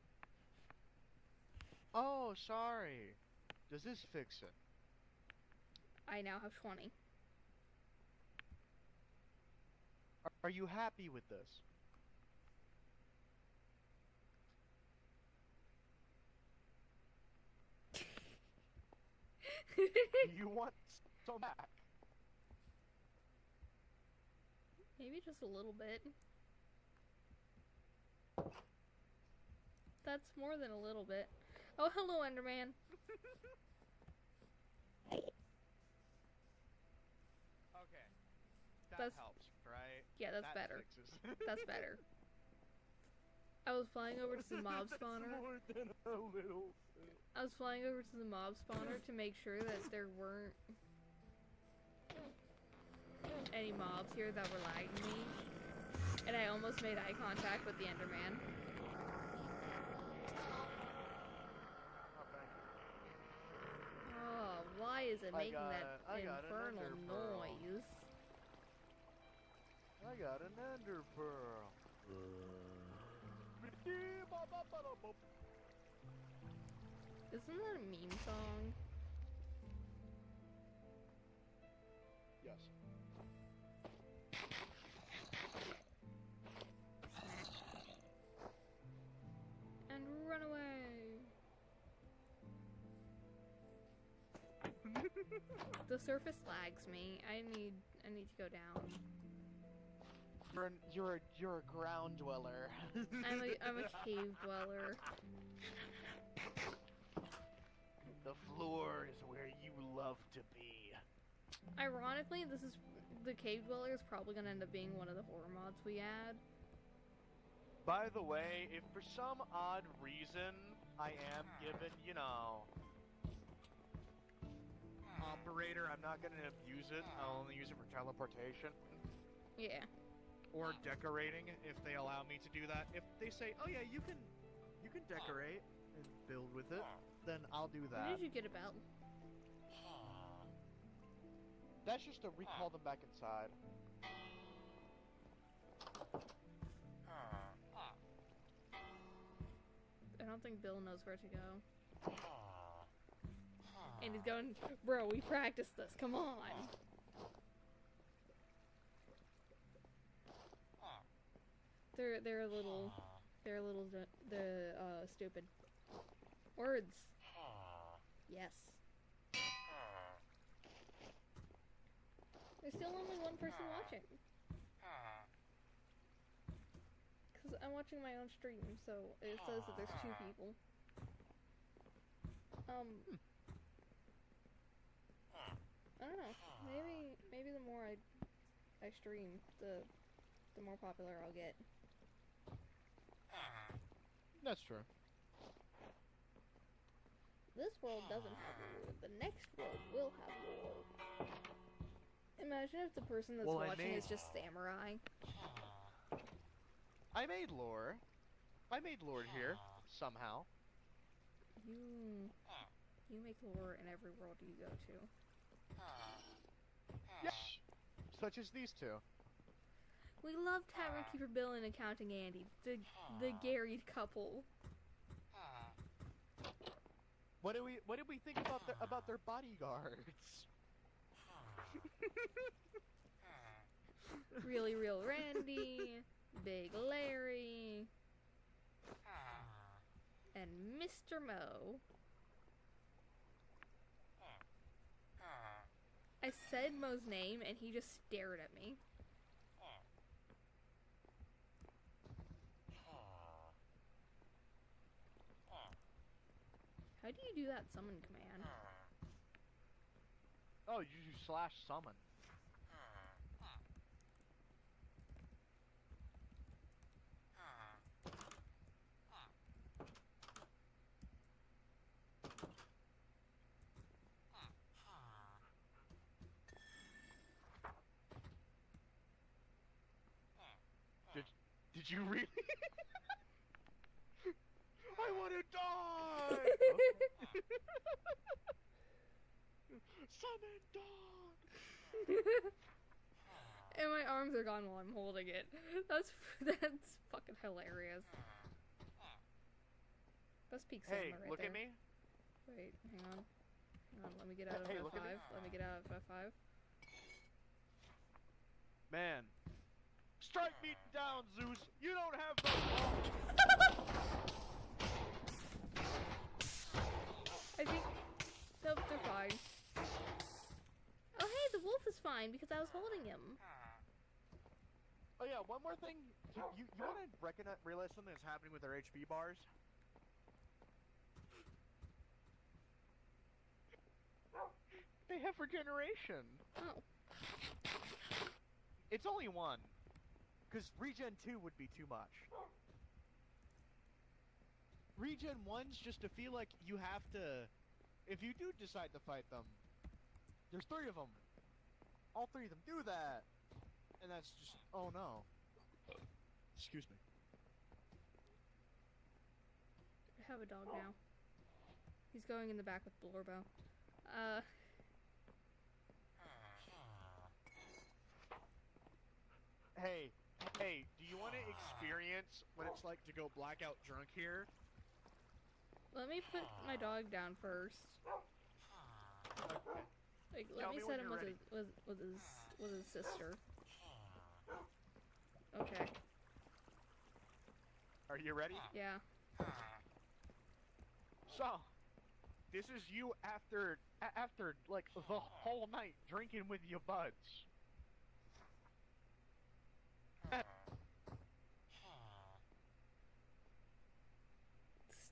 D: Oh, sorry. Does this fix it?
A: I now have 20.
D: Are you happy with this? You want some back?
A: Maybe just a little bit. That's more than a little bit. Oh, hello, Enderman.
D: Okay. That
A: That's-
D: helps, right?
A: Yeah, that's
D: That
A: better.
D: fixes.
A: That's better. I was flying over to the mob spawner.
D: That's more than a little.
A: I was flying over to the mob spawner to make sure that there weren't any mobs here that were lagging me. And I almost made eye contact with the Enderman. Oh, why is it making that
D: I got an
A: infernal
D: ender pearl.
A: noise?
D: I got an ender pearl.
A: Isn't that a meme song?
D: Yes.
A: And run away. The surface lags me. I need to go down.
D: You're a ground dweller.
A: I'm a cave dweller.
D: The floor is where you love to be.
A: Ironically, the cave dweller is probably gonna end up being one of the horror mods we add.
D: By the way, if for some odd reason I am given, you know, operator, I'm not gonna use it. I'll only use it for teleportation.
A: Yeah.
D: Or decorating, if they allow me to do that. If they say, oh yeah, you can decorate and build with it, then I'll do
A: When
D: that.
A: did you get a bell?
D: That's just to recall them back inside.
A: I don't think Bill knows where to go. And he's going, bro, we practiced this, come on! They're a little stupid. Words. Yes. There's still only one person watching. Because I'm watching my own stream, so it says that there's 2 people. I don't know. Maybe the more I stream, the more popular I'll get.
D: That's true.
A: This world doesn't have lore. The next world will have lore. Imagine if the person that's watching is just samurai.
D: I made lore. I made lore here, somehow.
A: You make lore in every world you go to.
D: Yes. Such as these two.
A: We love Tavern Keeper Bill and Accounting Andy, the garried couple.
D: What did we think about their bodyguards?
A: Really Real Randy, Big Larry, and Mr. Mo. I said Mo's name and he just stared at me. How do you do that summon command?
D: Oh, you use /summon. Did you really? I want to die! Summon dog!
A: And my arms are gone while I'm holding it. That's fucking hilarious. That's peak cinema
D: Hey,
A: right
D: look
A: there.
D: at me.
A: Wait, hang on. Hang on, let me get out of
D: Hey,
A: F5.
D: look at me.
A: Let me get out of F5.
D: Man. Strike me down, Zeus! You don't have the balls!
A: I think... Nope, they're fine. Oh hey, the wolf is fine because I was holding him.
D: Oh yeah, one more thing. You want to realize something that's happening with our HP bars? They have regeneration.
A: Oh.
D: It's only one. Because regen 2 would be too much. Regen 1's just to feel like you have to... If you do decide to fight them, there's 3 of them. All 3 of them do that. And that's just... Oh no. Excuse me.
A: I have a dog now. He's going in the back with Blorbo.
D: Hey, do you want to experience what it's like to go blackout drunk here?
A: Let me put my dog down first.
D: Okay.
A: Like,
D: Tell
A: let me
D: me
A: set
D: when
A: him
D: you're
A: with his sister. Okay.
D: Are you ready?
A: Yeah.
D: So, this is you after like the whole night drinking with your buds.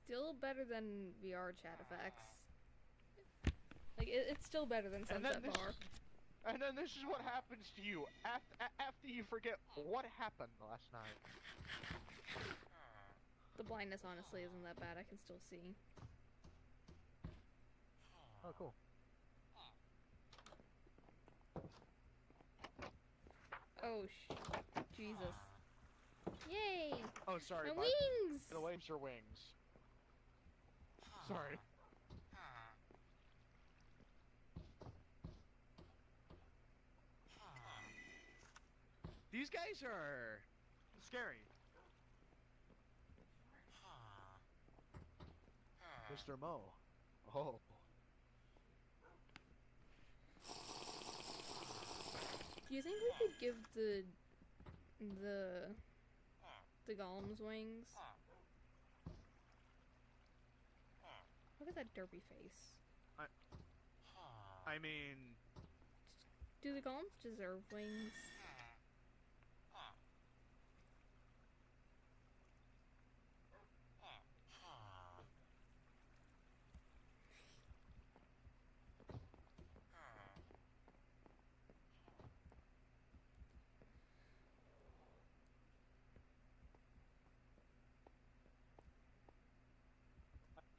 A: Still better than VR chat effects. Like, it's still better than Sunset Bar.
D: And then this is what happens to you after you forget what happened last night.
A: The blindness honestly isn't that bad. I can still see.
D: Oh, cool.
A: Oh, Jesus. Yay!
D: Oh, sorry.
A: My wings!
D: The waves are wings. Sorry. These guys are scary. Mr. Mo. Oh.
A: Do you think we could give the golems wings? Look at that derpy face.
D: I mean,
A: Do the golems deserve wings?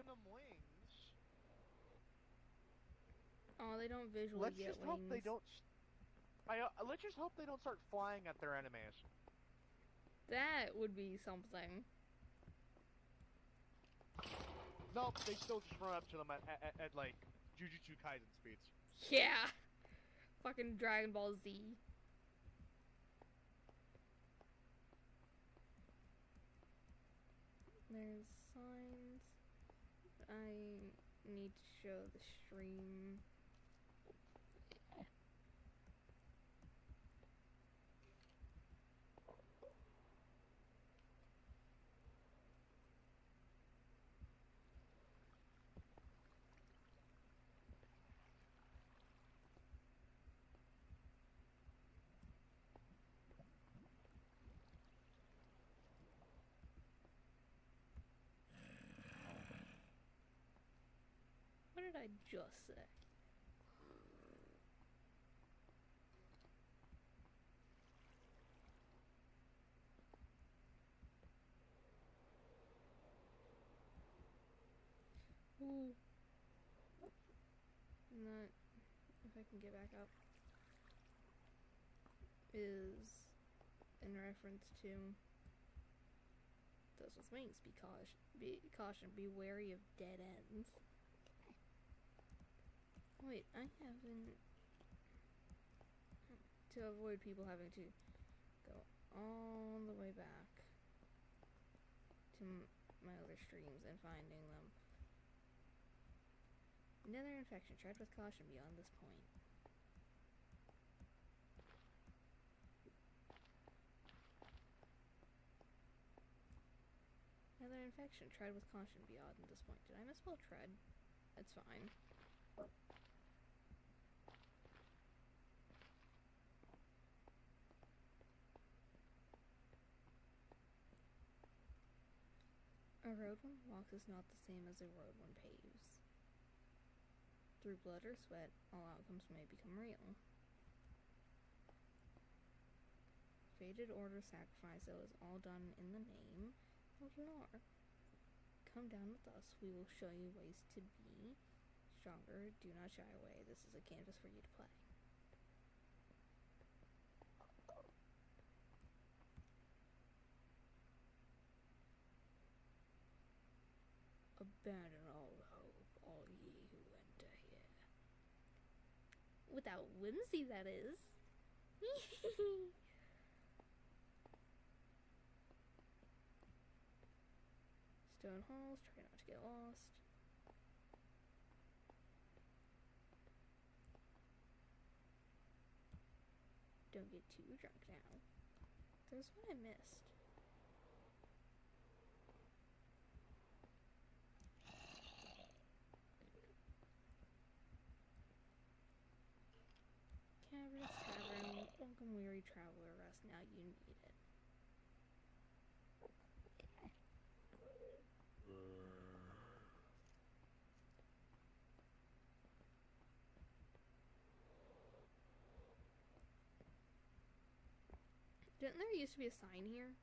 D: give them wings.
A: Oh, they don't visually
D: Let's
A: get
D: just
A: wings.
D: hope they don't. Let's just hope they don't start flying at their enemies.
A: That would be something.
D: Nope, they still just run up to them at like Jujutsu Kaisen speeds.
A: Yeah! Fucking Dragon Ball Z. There's signs. I need to show the stream. What did I just say? Ooh. Not, if I can get back up, is in reference to Those with wings, be caution, be wary of dead ends. Wait, I haven't... To avoid people having to go all the way back to my other streams and finding them. Nether infection. Tread with caution beyond this point. Nether infection. Tread with caution beyond this point. Did I misspell tread? That's fine. A road one walks is not the same as a road one paves. Through blood or sweat, all outcomes may become real. Fated order sacrifice, though, is all done in the name of Lenore. Come down with us, we will show you ways to be stronger. Do not shy away. This is a canvas for you to play. Abandon all hope, all ye who enter here. Without whimsy, that is. Stone halls, try not to get lost. Don't get too drunk now. There's one I missed. Caverns Tavern, welcome weary traveler, rest now you need it. Didn't there used to be a sign here?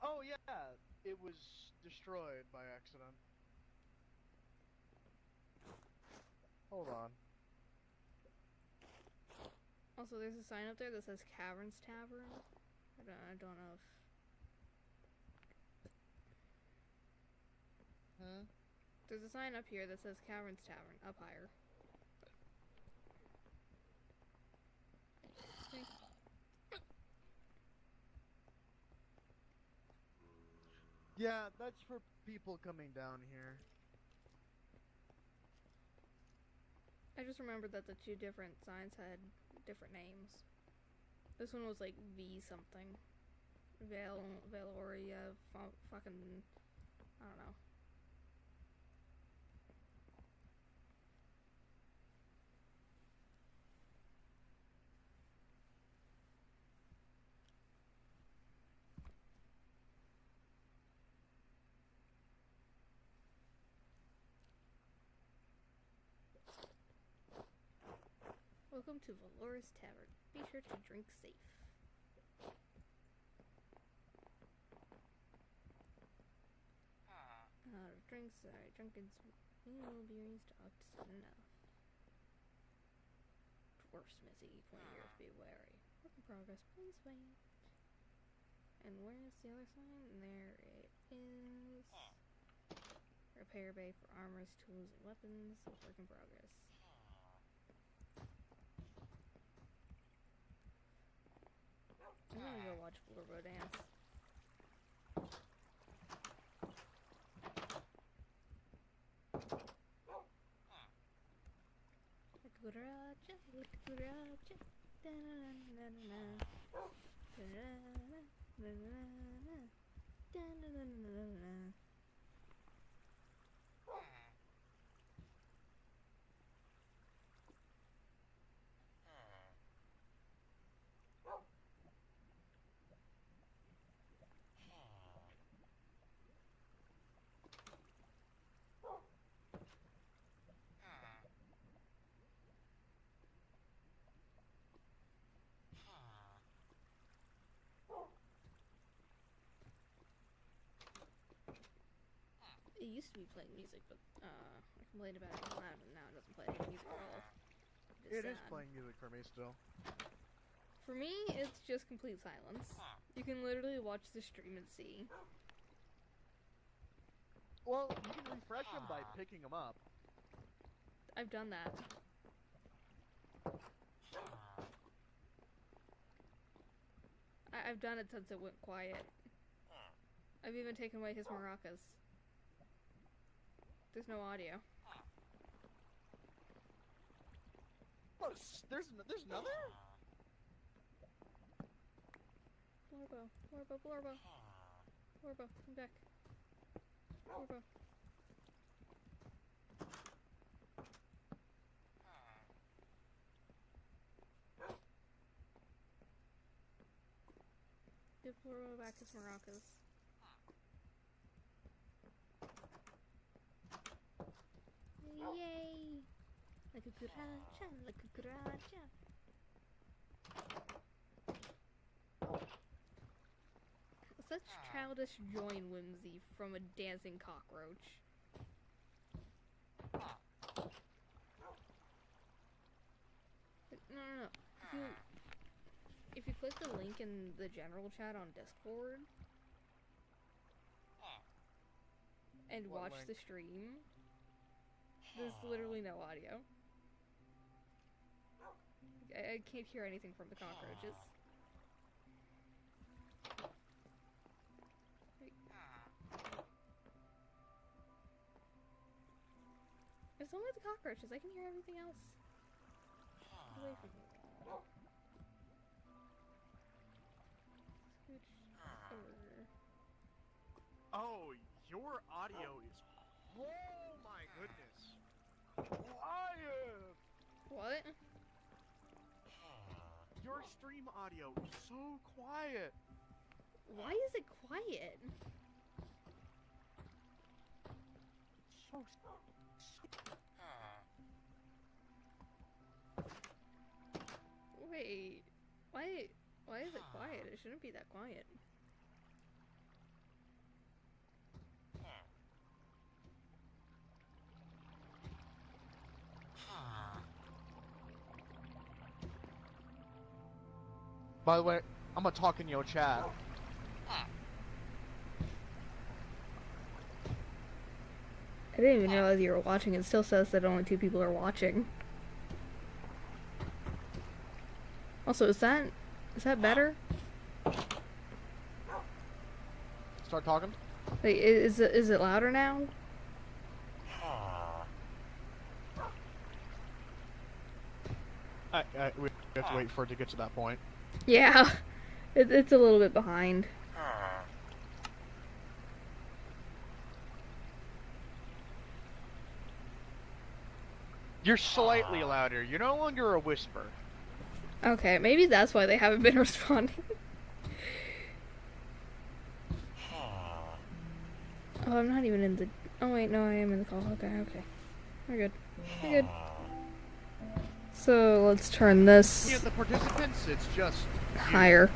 D: Oh yeah, it was destroyed by accident. Hold on.
A: Also, there's a sign up there that says Caverns Tavern. I don't know if...
D: Hmm?
A: There's a sign up here that says Caverns Tavern, up higher. See?
D: Yeah, that's for people coming down here.
A: I just remembered that the two different signs had different names. This one was like V something. Valoria, fucking... I don't know. Welcome to Valoris Tavern. Be sure to drink safe. Out of drinks, drunkens will be restocked soon enough. Dwarf smithy, point here, be wary. Work in progress, please wait. And where's the other sign? There it is. Repair bay for armors, tools, and weapons. Work in progress. I'm gonna go watch Blurbo dance. Likuraja, likuraja, da-na-na-na-na-na, da-na-na-na-na-na, da-na-na-na-na-na. It used to be playing music, but I complained about it loud, and now it doesn't play any music at all.
D: It is
A: sad.
D: playing music for me still.
A: For me, it's just complete silence. You can literally watch the stream and see.
D: Well, you can refresh them by picking them up.
A: I've done that. I've done it since it went quiet. I've even taken away his maracas. There's no audio.
D: Oh, there's another?
A: Blorbo. Blorbo, come back. Blorbo. Give Blorbo back his maracas. Yay! Like a cucaracha, like a cucaracha. Such childish joy and whimsy from a dancing cockroach. No. If you click the link in the general chat on Discord and
D: What
A: watch
D: link?
A: the stream, there's literally no audio. I can't hear anything from the cockroaches. It's only the cockroaches. I can hear everything else. Get away from me. Scooch over.
D: Oh, your audio is. Oh my goodness. Quiet.
A: What?
D: Your stream audio is so quiet.
A: Why is it quiet?
D: So.
A: Wait. Why is it quiet? It shouldn't be that quiet.
D: By the way, I'm gonna talk in your chat.
A: I didn't even realize you were watching. It still says that only 2 people are watching. Also, is that better?
D: Start talking.
A: Like, is it louder now?
D: We have to wait for it to get to that point.
A: Yeah, it's a little bit behind.
D: You're slightly louder. You're no longer a whisper.
A: Okay, maybe that's why they haven't been responding. Oh, I'm not even in the... Oh wait, no, I am in the call. Okay. We're good. So, let's turn this
D: Yeah, the participants, it's just
A: higher.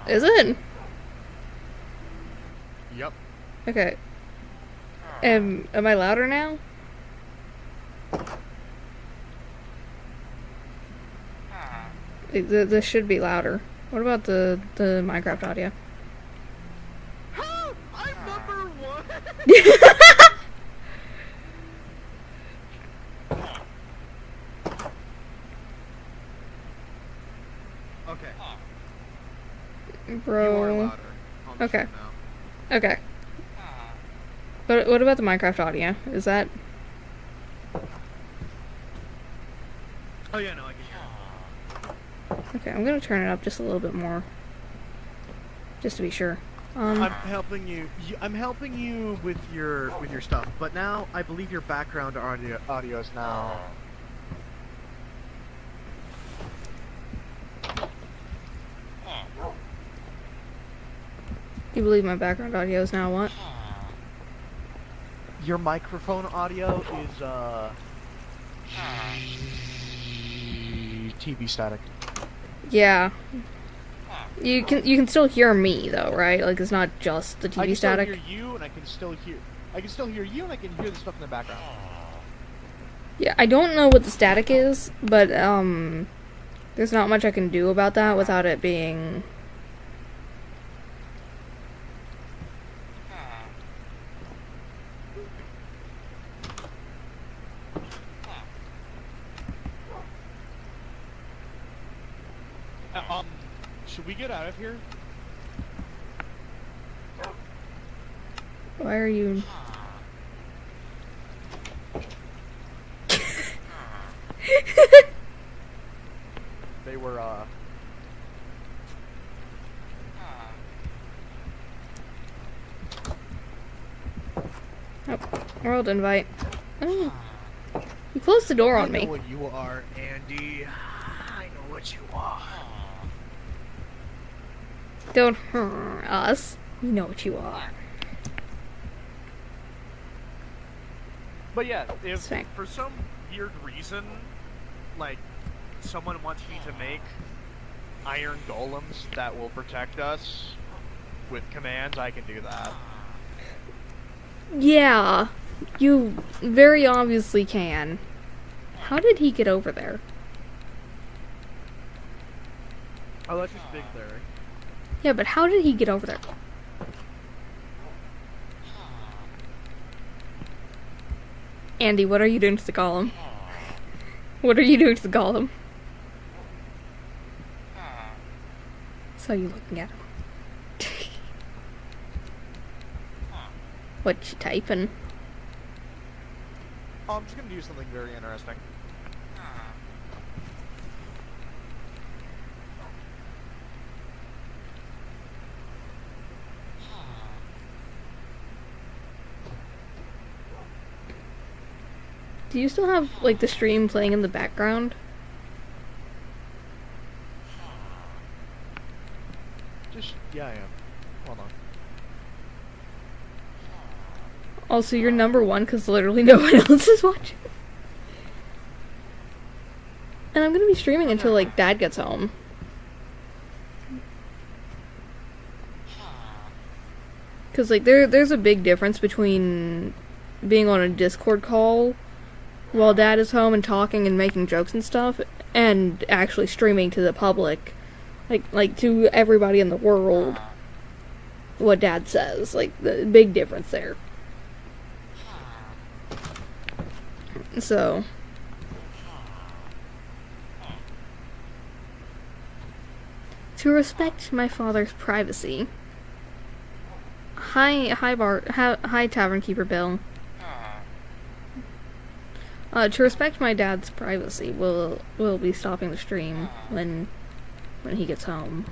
A: Is it?
D: Yep.
A: Okay. Am I louder now? This should be louder. What about the Minecraft audio?
D: I'm number 1! Okay. You are
A: Bro.
D: louder. on the
A: Okay.
D: stream now.
A: Okay. But what about the Minecraft audio? Is that...
D: Oh yeah, no, I can hear it.
A: Okay, I'm gonna turn it up just a little bit more. Just to be sure.
D: I'm helping you. I'm helping you with your stuff, but now I believe your background audio is now.
A: You believe my background audio is now what?
D: Your microphone audio is TV static.
A: Yeah. You can still hear me though, right? Like it's not just the
D: I
A: TV
D: can
A: static.
D: still hear you, and I can still hear you, and I can hear the stuff in the background.
A: Yeah, I don't know what the static is, but there's not much I can do about that without it being.
D: Should we get out of here?
A: Why are you?
D: They were,
A: World invite. Oh. You closed the door on
D: I
A: me.
D: know what you are, Andy. I know what you are.
A: Don't hurt us. We know what you are.
D: But yeah, if
A: Smack.
D: for some weird reason, like, someone wants me to make iron golems that will protect us with commands, I can do that.
A: Yeah, you very obviously can. How did he get over there?
D: Oh, that's just big there.
A: Yeah, but how did he get over there? Andy, what are you doing to the golem? What are you doing to the golem? So you looking at him. What you typing?
D: Oh, I'm just gonna do something very interesting.
A: Do you still have, like, the stream playing in the background?
D: Yeah, I am. Hold on.
A: Also, you're number one because literally no one else is watching. And I'm gonna be streaming until, like, Dad gets home. Because, like, there's a big difference between being on a Discord call while Dad is home and talking and making jokes and stuff, and actually streaming to the public, like to everybody in the world, what Dad says. Like, the big difference there. So, to respect my father's privacy. Hi, Tavern Keeper Bill. To respect my dad's privacy, we'll be stopping the stream when he gets home.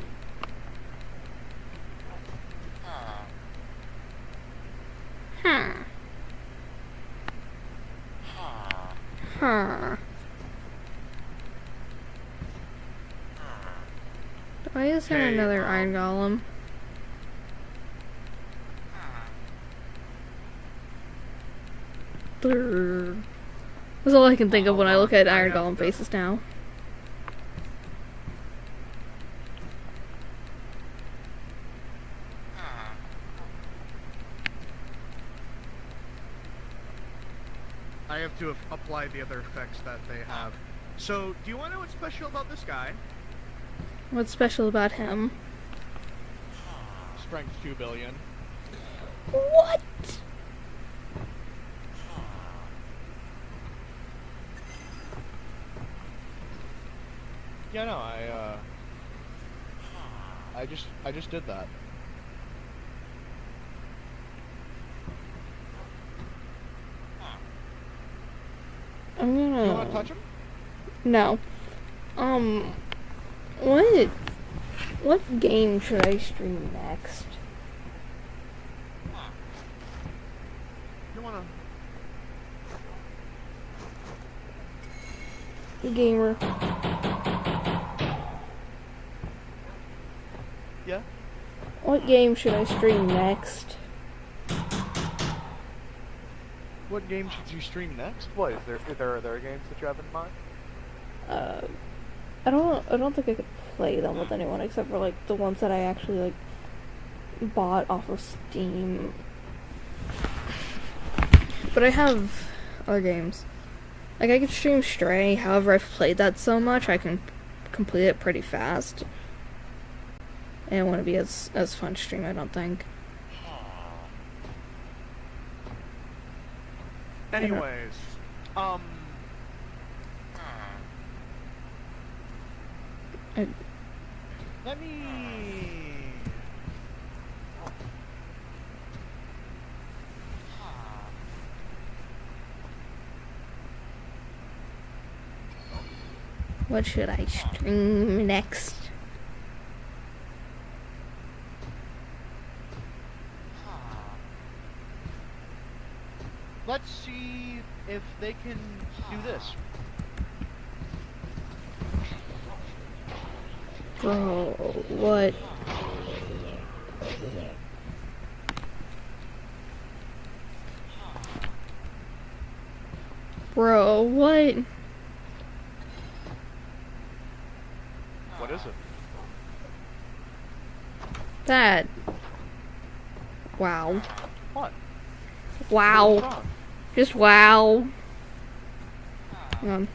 A: Why is there
D: Hey,
A: another iron golem? That's all I can think of when I look at iron golem faces now.
D: I have to apply the other effects that they have. So, do you want to know what's special about this guy?
A: What's special about him?
D: Strength 2 billion.
A: What?
D: Yeah, no, I just did that.
A: I'm gonna.
D: You want to touch him?
A: No. What game should I stream next?
D: You want to?
A: Gamer.
D: Yeah.
A: What game should I stream next?
D: What game should you stream next? What is there? Are there other games that you have in mind?
A: I don't think I could play them with anyone except for, like, the ones that I actually, like, bought off of Steam. But I have other games. Like, I could stream Stray, however, I've played that so much, I can complete it pretty fast. And it wouldn't be as fun to stream, I don't think.
D: Anyways,
A: I-
D: let me.
A: What should I stream next?
D: Let's see if they can do this.
A: Bro, what? Bro, what?
D: What is it?
A: That. Wow.
D: What?
A: Wow.
D: What's wrong?
A: Just wow. Hang on.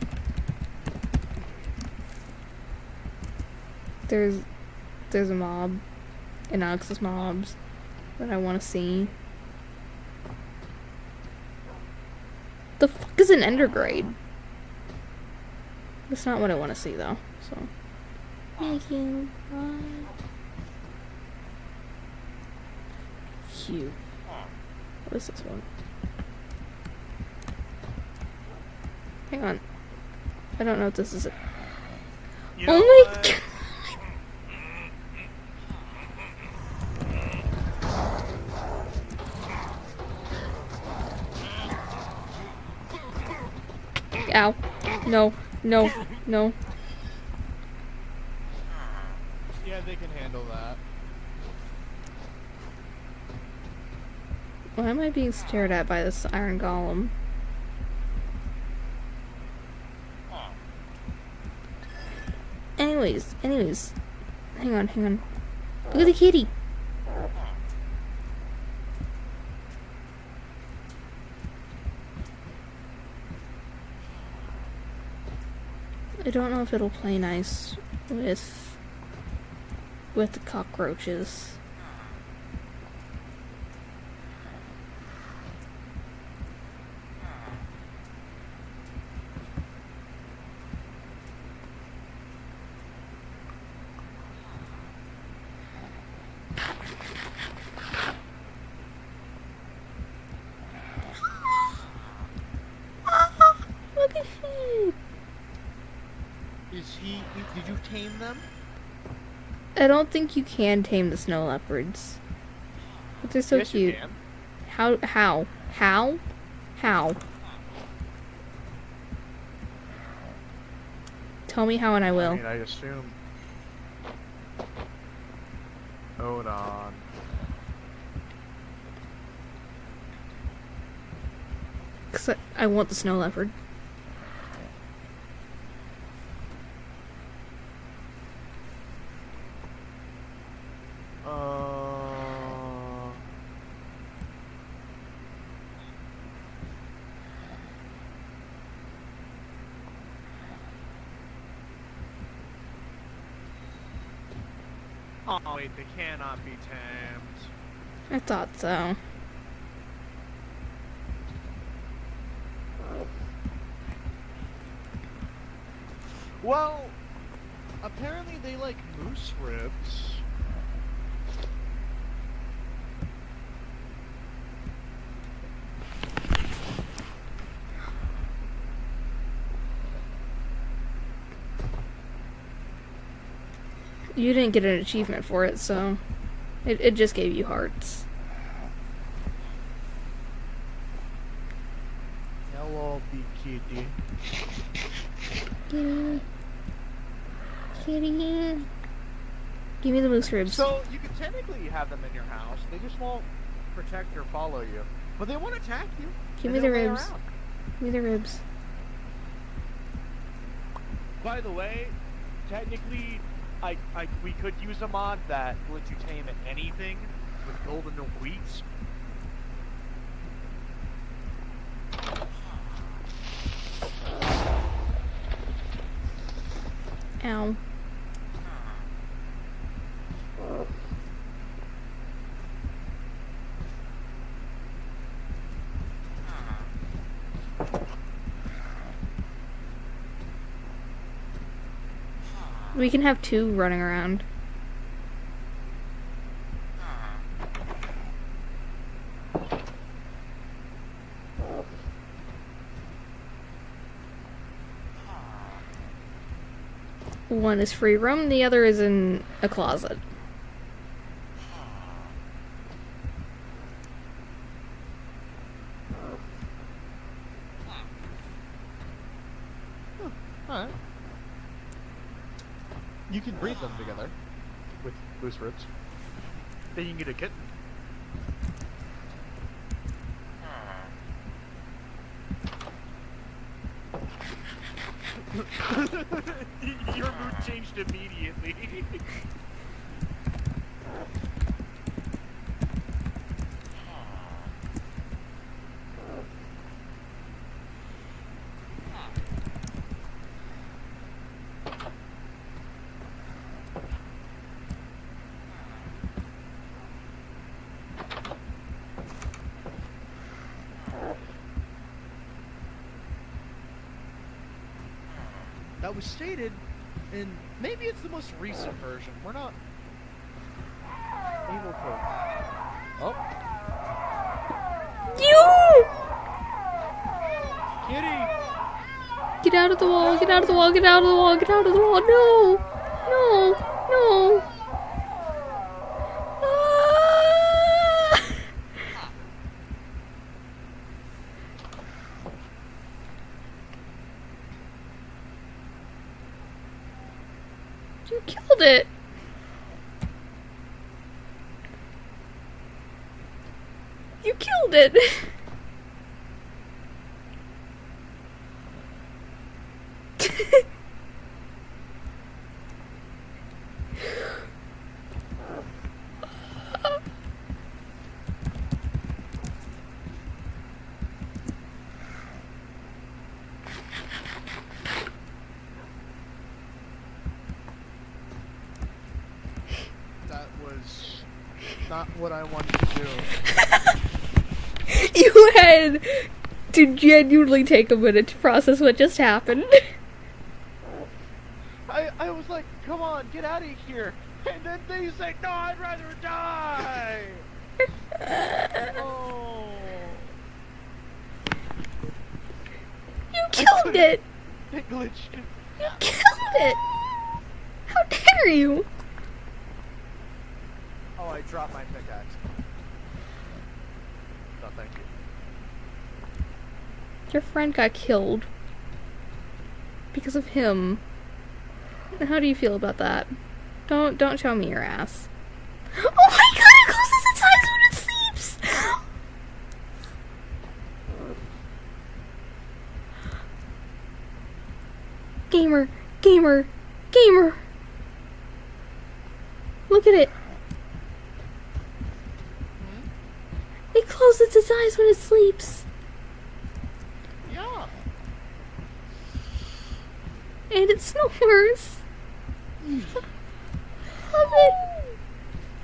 A: There's a mob. An Axis mobs that I want to see. The fuck is an Endergrade? That's not what I want to see though. So. Thank you. Cute. What is this one? Hang on. I don't know if this is it.
D: You
A: Oh
D: know
A: my
D: what?
A: god! Ow. No. No. No.
D: Yeah, they can handle that.
A: Why am I being stared at by this iron golem? Anyways. Hang on. Look at the kitty. I don't know if it'll play nice with the cockroaches. Look at him.
D: Did you tame them?
A: I don't think you can tame the snow leopards. But they're so
D: Yes, you
A: cute.
D: can.
A: How? Tell me how and I will.
D: I mean, I assume. Hold on.
A: Cause I want the snow leopard.
D: Oh wait, they cannot be tamed.
A: I thought so.
D: Well, apparently they like moose ribs.
A: You didn't get an achievement for it, so it just gave you hearts.
D: Hello, big kitty.
A: Kitty. Give me the moose ribs.
D: So you could technically have them in your house. They just won't protect or follow you, but they won't attack you.
A: Give
D: and
A: me the
D: they'll lay
A: ribs.
D: around.
A: Give me the ribs.
D: By the way, technically, we could use a mod that lets you tame anything with golden wheats.
A: Ow. We can have two running around. One is free roam, the other is in a closet.
D: Alright. You can breed them together with loose roots. Then you can get a kitten. Your mood changed immediately. That was stated, and maybe it's the most recent version. We're not able to. Oh,
A: You!
D: kitty!
A: Get out of the wall, get out of the wall, get out of the wall, get out of the wall. No! No! No! Ah! You killed it! You killed it!
D: That was not what I wanted to do.
A: You had to genuinely take a minute to process what just happened.
D: I was like, come on, get out of here. And then they say, no, I'd rather die. Oh.
A: You killed it!
D: It glitched.
A: You killed it! How dare you!
D: Oh, I dropped my pickaxe. No, thank you.
A: Your friend got killed because of him. How do you feel about that? Don't show me your ass. Oh my god, it closes its eyes when it sleeps! Gamer, gamer, gamer! Look at it. It closes its eyes when it sleeps.
D: Yeah.
A: And it snores. Love it.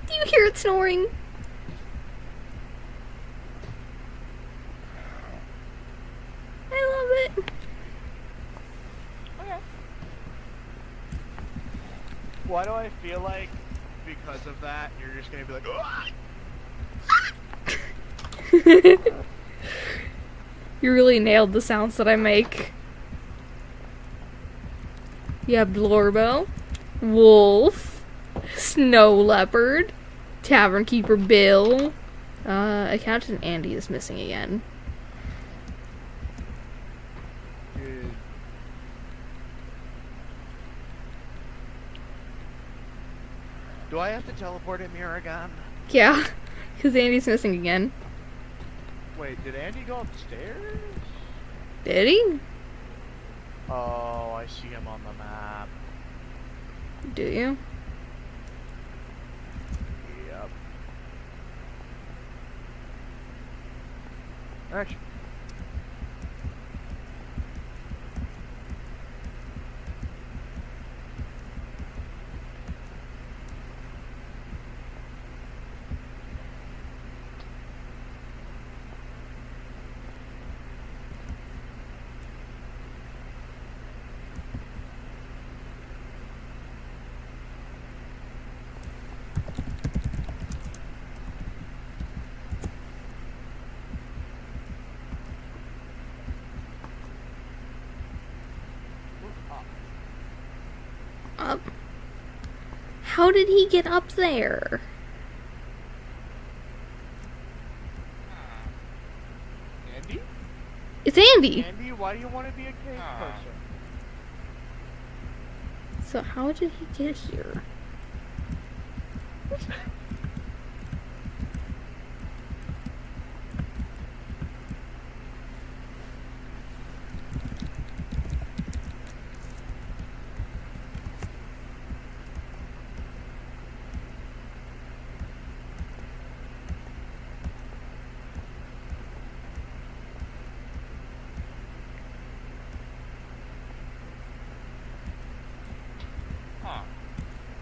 A: Do you hear it snoring? I love it.
D: Okay. Why do I feel like because of that you're just gonna be like, "Ugh!"
A: You really nailed the sounds that I make. You have Blorbo, Wolf, Snow Leopard, Tavern Keeper Bill. Accountant Andy is missing again.
D: Dude. Do I have to teleport him here again?
A: Yeah, because Andy's missing again.
D: Wait, did Andy go upstairs?
A: Did he?
D: Oh, I see him on the map.
A: Do you?
D: Yep. Actually,
A: up? How did he get up there?
D: Andy?
A: It's Andy!
D: Andy, why do you want to be a cave person?
A: So how did he get here?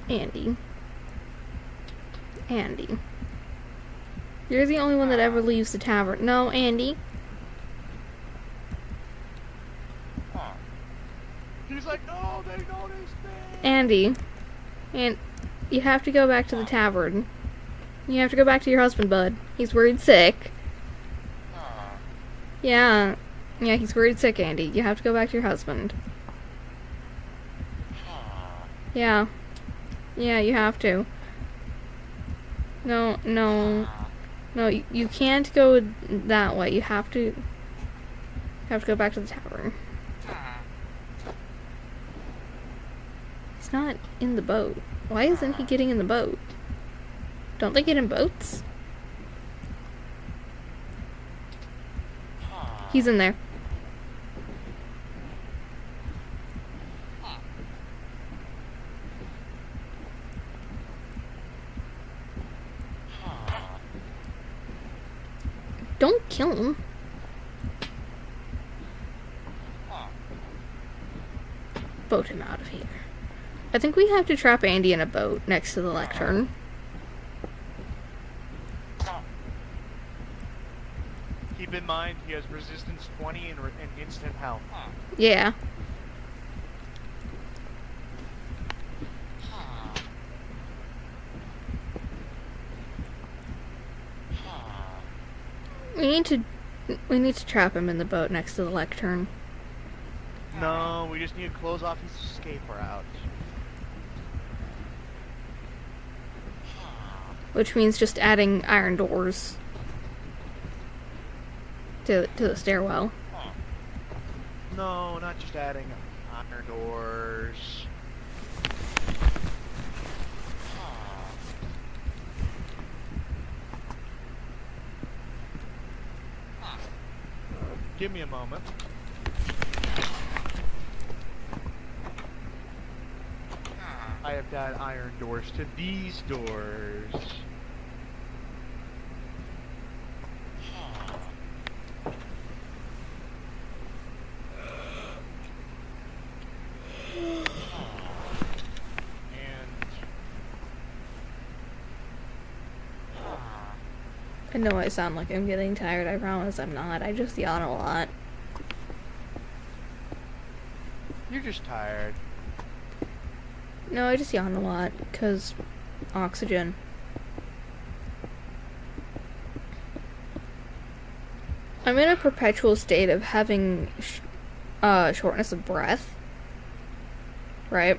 A: Andy. Andy. You're the only one that ever leaves the tavern. No, Andy.
D: He's like, oh, they noticed me!
A: Andy. And you have to go back to the tavern. You have to go back to your husband, bud. He's worried sick. Yeah. Yeah, he's worried sick, Andy. You have to go back to your husband. Yeah. Yeah, you have to. No, no. No, you can't go that way. You have to go back to the tavern. He's not in the boat. Why isn't he getting in the boat? Don't they get in boats? He's in there. Don't kill him. Boat him out of here. I think we have to trap Andy in a boat next to the lectern.
D: Keep in mind, he has resistance 20 and instant health.
A: Yeah. We need to trap him in the boat next to the lectern.
D: No, we just need to close off his escape route.
A: Which means just adding iron doors to the stairwell.
D: No, not just adding iron doors. Give me a moment. I have to add iron doors to these doors.
A: I know I sound like I'm getting tired. I promise I'm not. I just yawn a lot.
D: You're just tired.
A: No, I just yawn a lot because oxygen. I'm in a perpetual state of having shortness of breath. Right?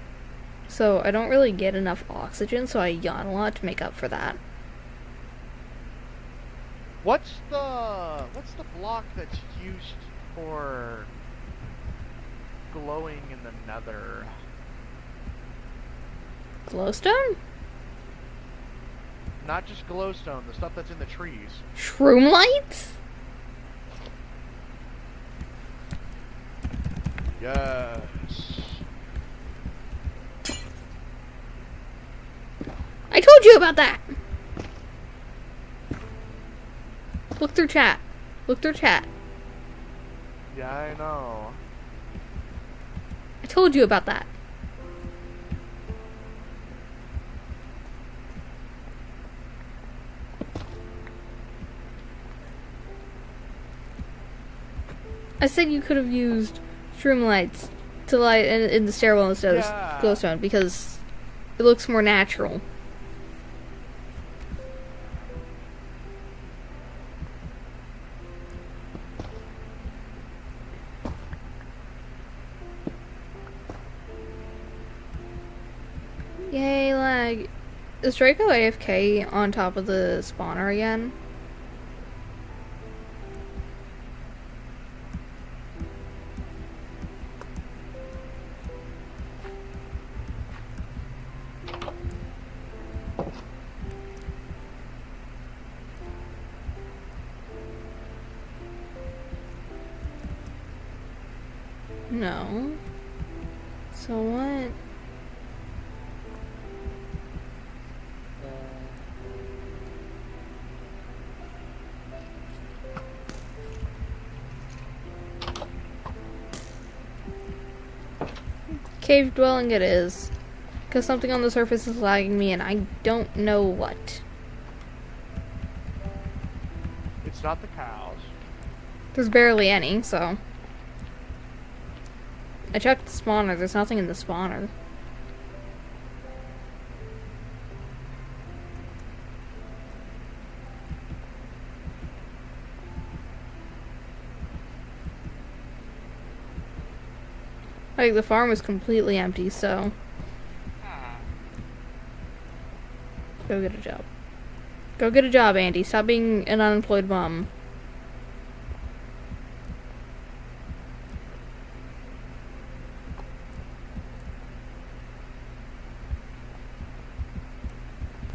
A: So I don't really get enough oxygen, so I yawn a lot to make up for that.
D: What's the block that's used for glowing in the nether?
A: Glowstone?
D: Not just glowstone, the stuff that's in the trees.
A: Shroom lights?
D: Yes.
A: I told you about that! Look through chat. Look through chat.
D: Yeah, I know.
A: I told you about that. I said you could have used shroom lights to light in the stairwell instead of glowstone because it looks more natural. Yay, lag. Is Draco AFK on top of the spawner again? No. So what? Cave dwelling it is. Because something on the surface is lagging me and I don't know what.
D: It's not the cows.
A: There's barely any, so. I checked the spawner, there's nothing in the spawner. Like, the farm is completely empty, so. Go get a job. Go get a job, Andy. Stop being an unemployed bum.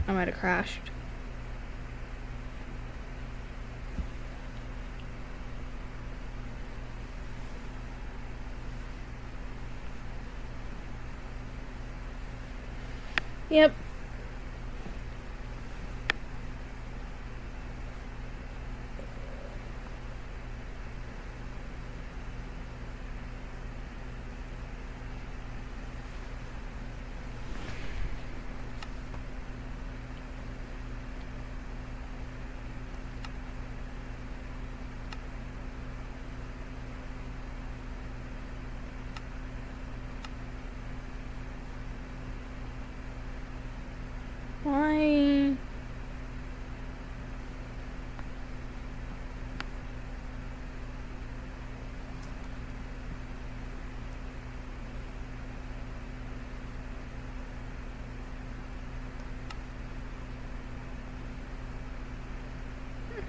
A: I might have crashed. Yep. Why?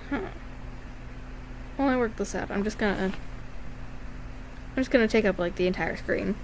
A: Huh. While I work this out, I'm just gonna take up like the entire screen.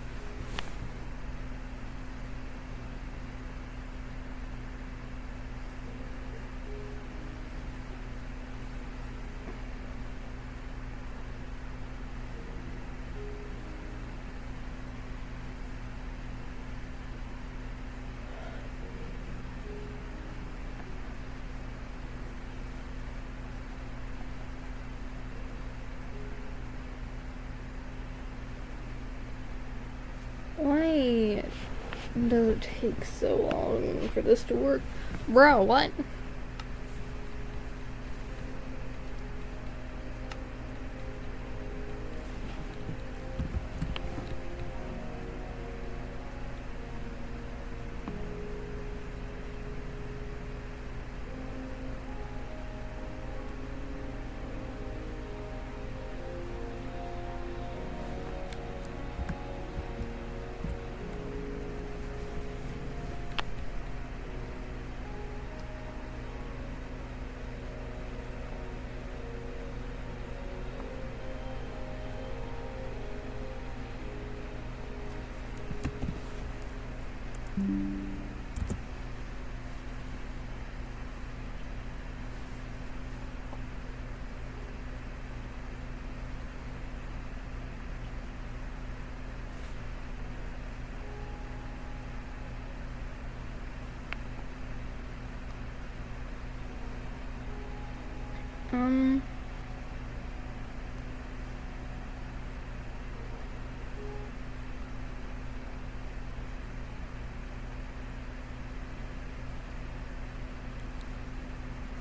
A: Why does it take so long for this to work? Bro, what?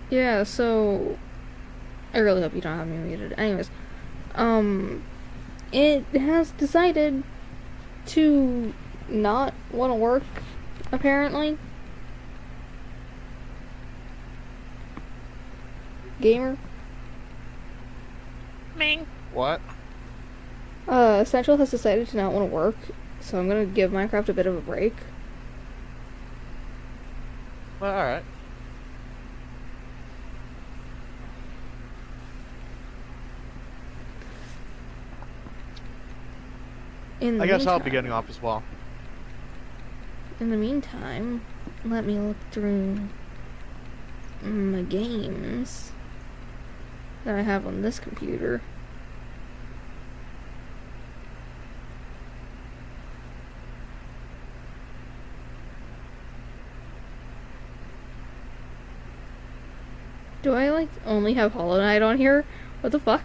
A: Yeah, so I really hope you don't have me muted. Anyways, it has decided to not want to work, apparently. Gamer.
D: Ming. What?
A: Essential has decided to not want to work, so I'm gonna give Minecraft a bit of a break.
D: Well, all right.
A: In the
D: I guess I'll be
A: meantime-
D: getting off as well.
A: In the meantime, let me look through my games that I have on this computer. Do I like only have Hollow Knight on here? What the fuck?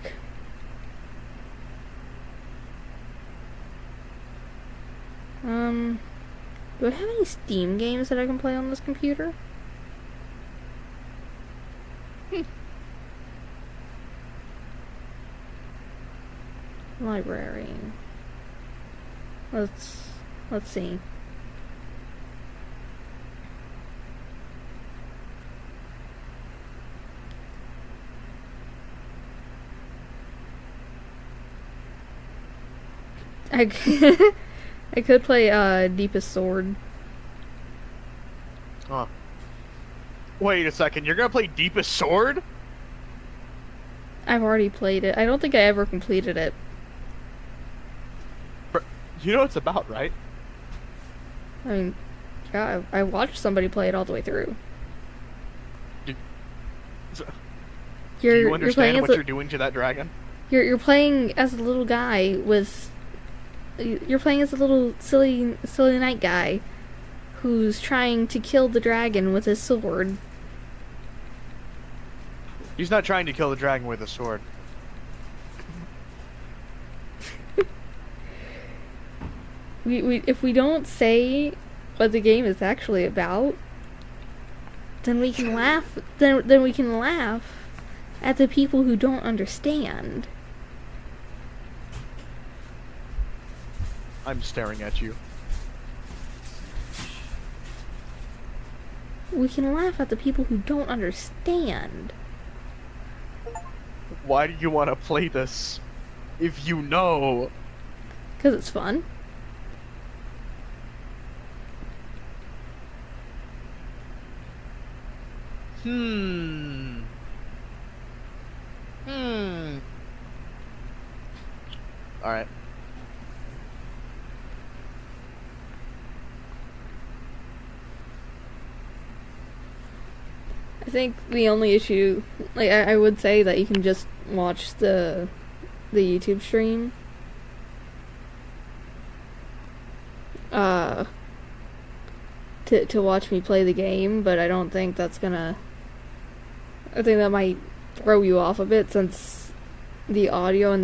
A: Do I have any Steam games that I can play on this computer? Library. Let's see. I I could play Deepest Sword.
D: Huh. Wait a second, you're gonna play Deepest Sword?
A: I've already played it. I don't think I ever completed it.
D: You know what it's about, right?
A: I mean, yeah, I watched somebody play it all the way through.
D: Do
A: You're
D: you
A: you're
D: understand
A: playing as
D: what you're doing to that dragon?
A: you're playing as a little guy with. You're playing as a little silly knight guy, who's trying to kill the dragon with his sword.
D: He's not trying to kill the dragon with a sword.
A: If we don't say what the game is actually about, then we can laugh. Then we can laugh at the people who don't understand.
D: I'm staring at you.
A: We can laugh at the people who don't understand.
D: Why do you want to play this if you know?
A: 'Cause it's fun.
D: Alright.
A: I think the only issue, like I would say that you can just watch the YouTube stream. To watch me play the game, but I don't think that's gonna. I think that might throw you off a bit since the audio and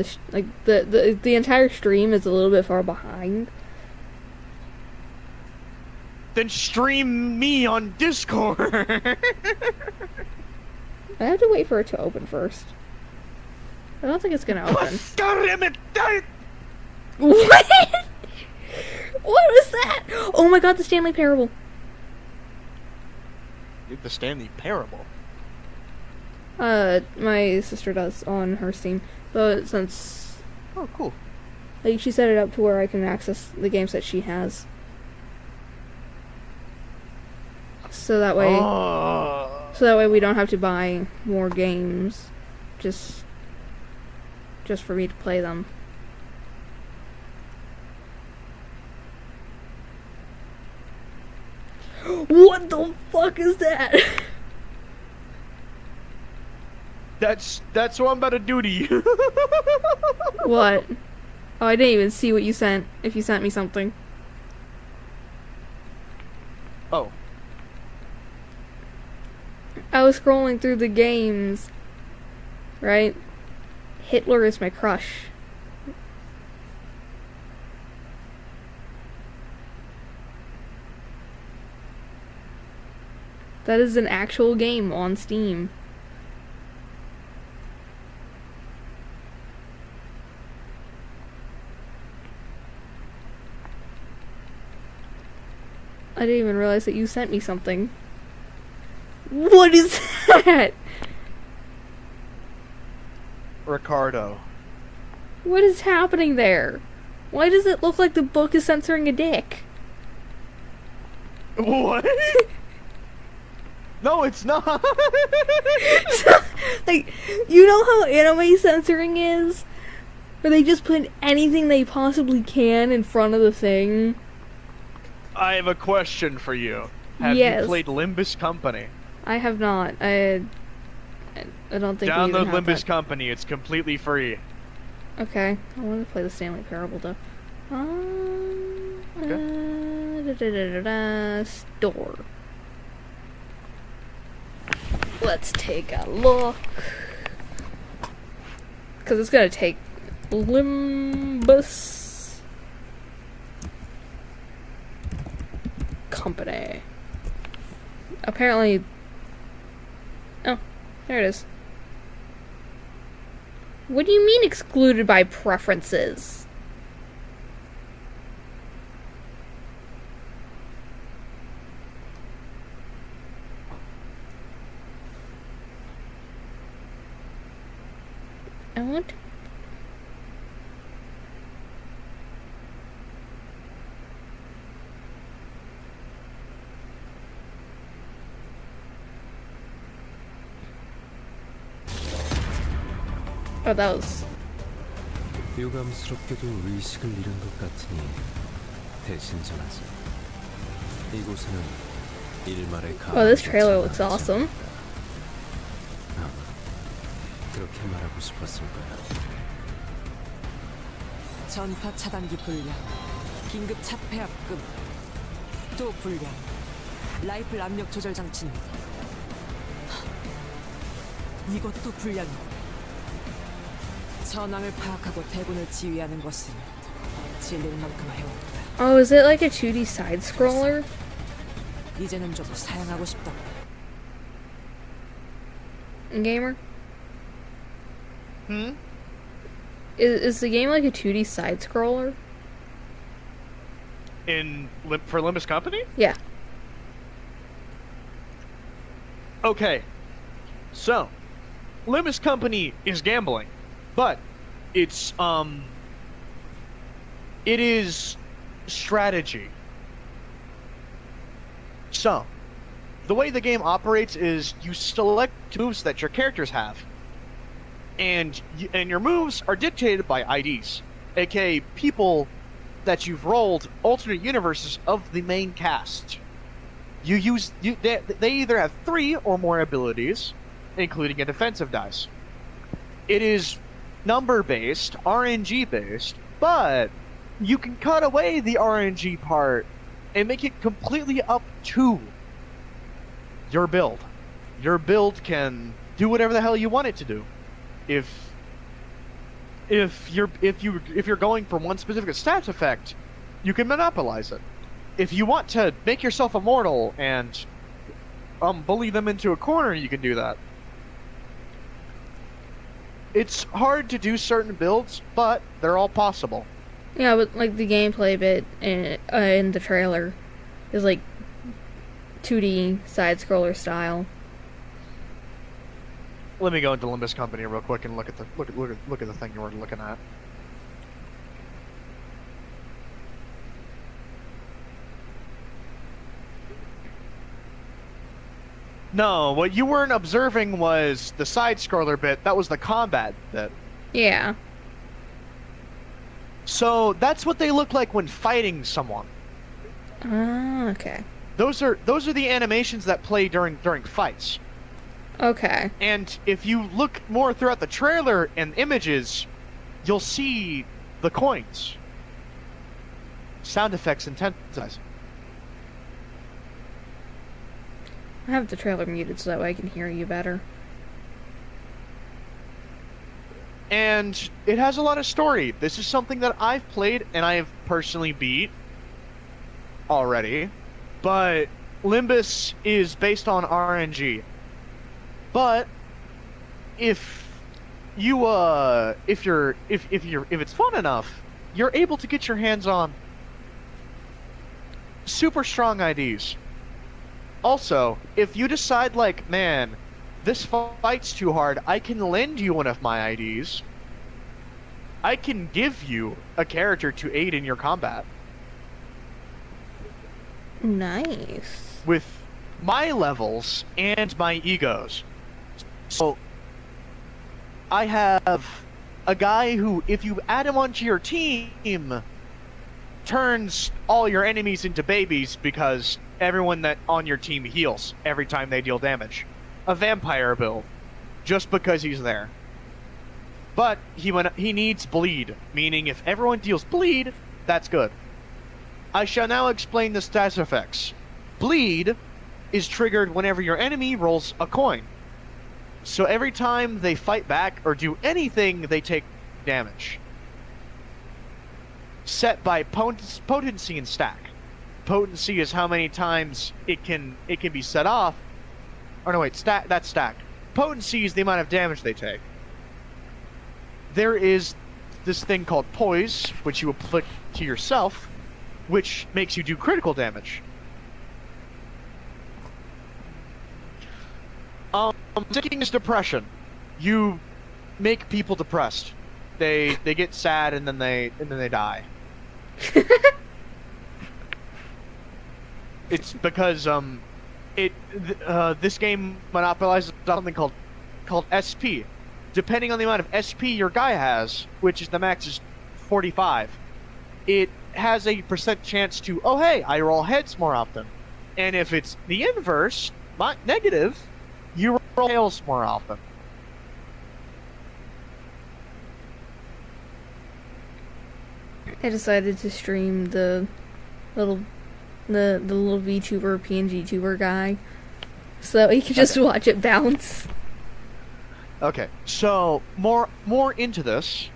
A: the entire stream is a little bit far behind.
D: Then stream me on Discord.
A: I have to wait for it to open first. I don't think it's gonna open. What? What was that? Oh my god, the Stanley Parable.
D: The Stanley Parable.
A: My sister does on her Steam, but since
D: Oh, cool.
A: like she set it up to where I can access the games that she has, so that way, we don't have to buy more games, just for me to play them. What the fuck is that?
D: That's what I'm about to do to you.
A: What? Oh, I didn't even see what you sent. If you sent me something.
D: Oh.
A: I was scrolling through the games, right? Hitler is my crush. That is an actual game on Steam. I didn't even realize that you sent me something. What is that?
D: Ricardo.
A: What is happening there? Why does it look like the book is censoring a dick?
D: What? No, it's not.
A: Like, you know how anime censoring is? Where they just put anything they possibly can in front of the thing.
D: I have a question for you. Have
A: Yes.
D: you played Limbus Company?
A: I have not. I don't think we even
D: Download
A: have
D: Limbus
A: that.
D: Company. It's completely free.
A: Okay, I want to play the Stanley Parable though. Store. Let's take a look. Because it's going to take Limbus Company. Apparently. Oh, there it is. What do you mean excluded by preferences? I want to... Oh, that was...
E: 유감스럽게도 의식을 잃은 것 같으니 대신 전하지. 이곳에는 일말의
A: Oh, this
E: 가망이
A: trailer looks
E: 없지.
A: awesome.
E: 아마 그렇게 말하고 싶었을 거야.
F: 전파 차단기 불량, 긴급 차폐압금, 또 불량, 라이플 압력 조절 장치는 이것도 불량이고. 전황을 파악하고 대군을 지휘하는 것은 질릴 만큼 해왔다.
A: Oh, is it like a 2D side-scroller?
F: 이제는 좀 사양하고 싶다.
A: Gamer?
D: Hmm?
A: Is the game like a 2D side-scroller?
D: For Limbus Company?
A: Yeah.
D: Okay. So, Limbus Company is gambling, but it's it is strategy. So, the way the game operates is you select moves that your characters have, and your moves are dictated by IDs, aka people that you've rolled alternate universes of the main cast. They either have 3 or more abilities, including a defensive dice. It is number based, RNG based, but you can cut away the RNG part and make it completely up to your build. Your build can do whatever the hell you want it to do. If you're going for one specific stats effect, you can monopolize it. If you want to make yourself immortal and bully them into a corner, you can do that. It's hard to do certain builds, but they're all possible.
A: Yeah, but like the gameplay bit in the trailer is like 2D side-scroller style.
D: Let me go into Limbus Company real quick and look at the thing you were looking at. No, what you weren't observing was the side-scroller bit. That was the combat bit.
A: Yeah.
D: So that's what they look like when fighting someone.
A: Ah, okay.
D: Those are the animations that play during fights.
A: Okay.
D: And if you look more throughout the trailer and images, you'll see the coins. Sound effects intensifies.
A: I have the trailer muted so that way I can hear you better.
D: And it has a lot of story. This is something that I've played and I have personally beat already. But Limbus is based on RNG. But if it's fun enough, you're able to get your hands on super strong IDs. Also, if you decide like, man, this fight's too hard, I can lend you one of my IDs. I can give you a character to aid in your combat
A: Nice.
D: with my levels and my egos. So I have a guy who, if you add him onto your team, turns all your enemies into babies because everyone that on your team heals every time they deal damage. A vampire build, just because he's there. But he needs bleed, meaning if everyone deals bleed, that's good. I shall now explain the stats effects. Bleed is triggered whenever your enemy rolls a coin. So every time they fight back or do anything, they take damage. Set by potency and stack. Potency is how many times it can be set off. Or no, wait, that's stacked. Potency is the amount of damage they take. There is this thing called poise, which you inflict to yourself, which makes you do critical damage. Taking is depression. You make people depressed. They get sad and then they die. It's because this game monopolizes something called SP. Depending on the amount of SP your guy has, which is the max is 45, it has a % chance to, oh hey, I roll heads more often. And if it's the inverse, negative, you roll tails more often.
A: I decided to stream the little VTuber PNG tuber guy, so you can just watch it bounce.
D: Okay, so more into this.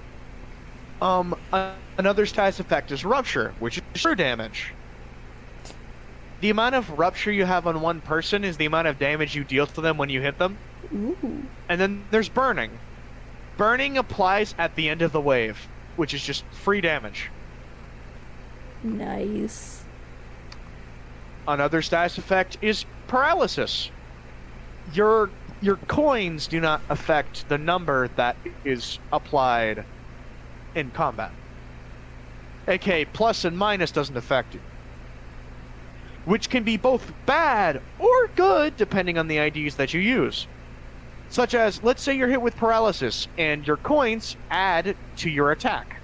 D: Another status effect is rupture, which is true damage. The amount of rupture you have on one person is the amount of damage you deal to them when you hit them.
A: Ooh.
D: And then there's burning. Burning applies at the end of the wave, which is just free damage.
A: Nice.
D: Another status effect is paralysis. Your coins do not affect the number that is applied in combat. AK plus and minus doesn't affect it. Which can be both bad or good depending on the IDs that you use. Such as, let's say you're hit with paralysis and your coins add to your attack.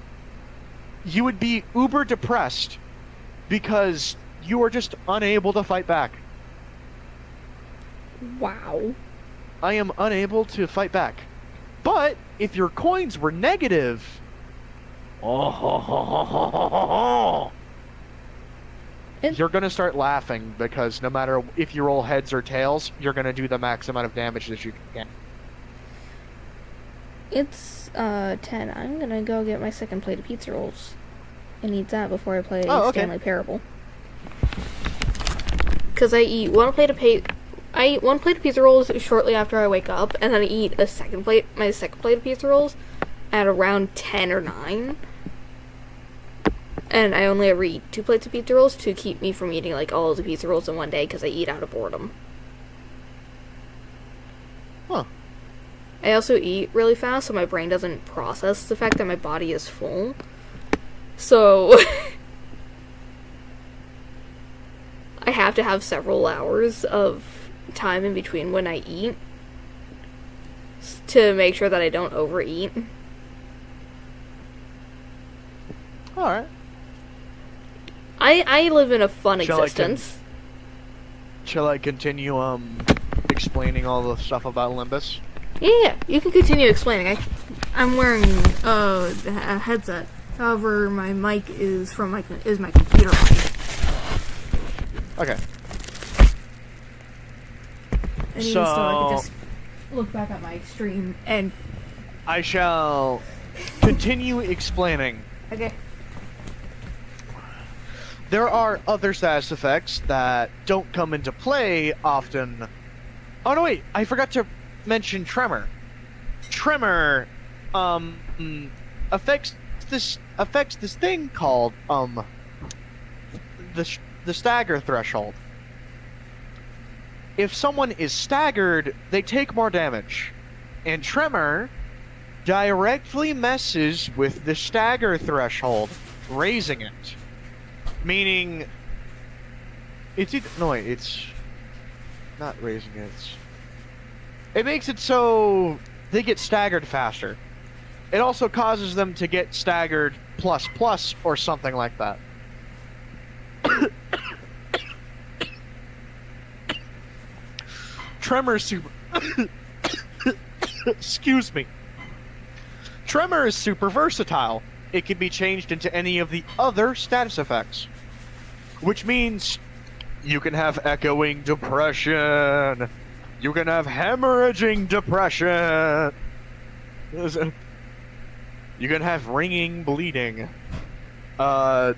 D: You would be uber depressed because you are just unable to fight back.
A: Wow.
D: I am unable to fight back. But if your coins were negative, you're gonna start laughing because no matter if you roll heads or tails, you're gonna do the max amount of damage that you can.
A: It's 10. I'm gonna go get my second plate of pizza rolls and eat that before I play Stanley Parable. Because I eat one plate of pizza rolls shortly after I wake up, and then I eat my second plate of pizza rolls at around 10 or 9. And I only ever eat 2 plates of pizza rolls to keep me from eating like all of the pizza rolls in one day because I eat out of boredom.
D: Huh.
A: I also eat really fast so my brain doesn't process the fact that my body is full. So I have to have several hours of time in between when I eat to make sure that I don't overeat.
D: Alright.
A: I live in a fun existence.
D: Shall I continue explaining all the stuff about Olympus?
A: Yeah, you can continue explaining. I'm wearing a headset. However, my mic is my computer mic.
D: Okay.
A: And even so, I can just look back at my stream and
D: I shall continue explaining.
A: okay.
D: There are other status effects that don't come into play often. Oh no, wait, I forgot to mention Tremor. Tremor affects this thing called the stagger threshold. If someone is staggered, they take more damage. And Tremor directly messes with the stagger threshold, raising it. Meaning, it's not raising it. It makes it so they get staggered faster. It also causes them to get staggered plus plus or something like that. Tremor is super. Excuse me. Tremor is super versatile. It can be changed into any of the other status effects, which means you can have echoing depression. You can have hemorrhaging depression. You can have ringing bleeding. It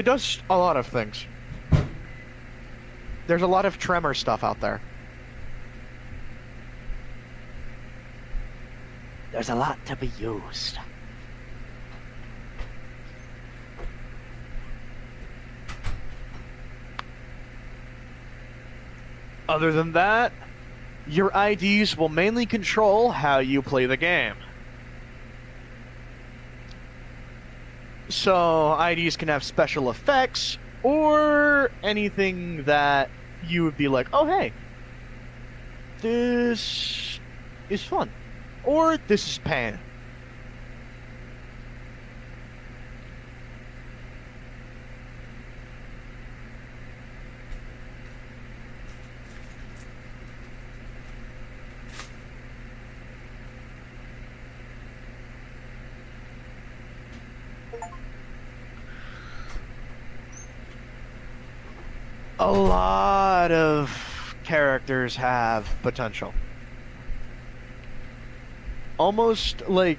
D: does a lot of things. There's a lot of tremor stuff out there. There's a lot to be used. Other than that, your IDs will mainly control how you play the game. So, IDs can have special effects, or anything that you would be like, oh hey, this is fun, or this is pain. A lot of characters have potential. Almost like,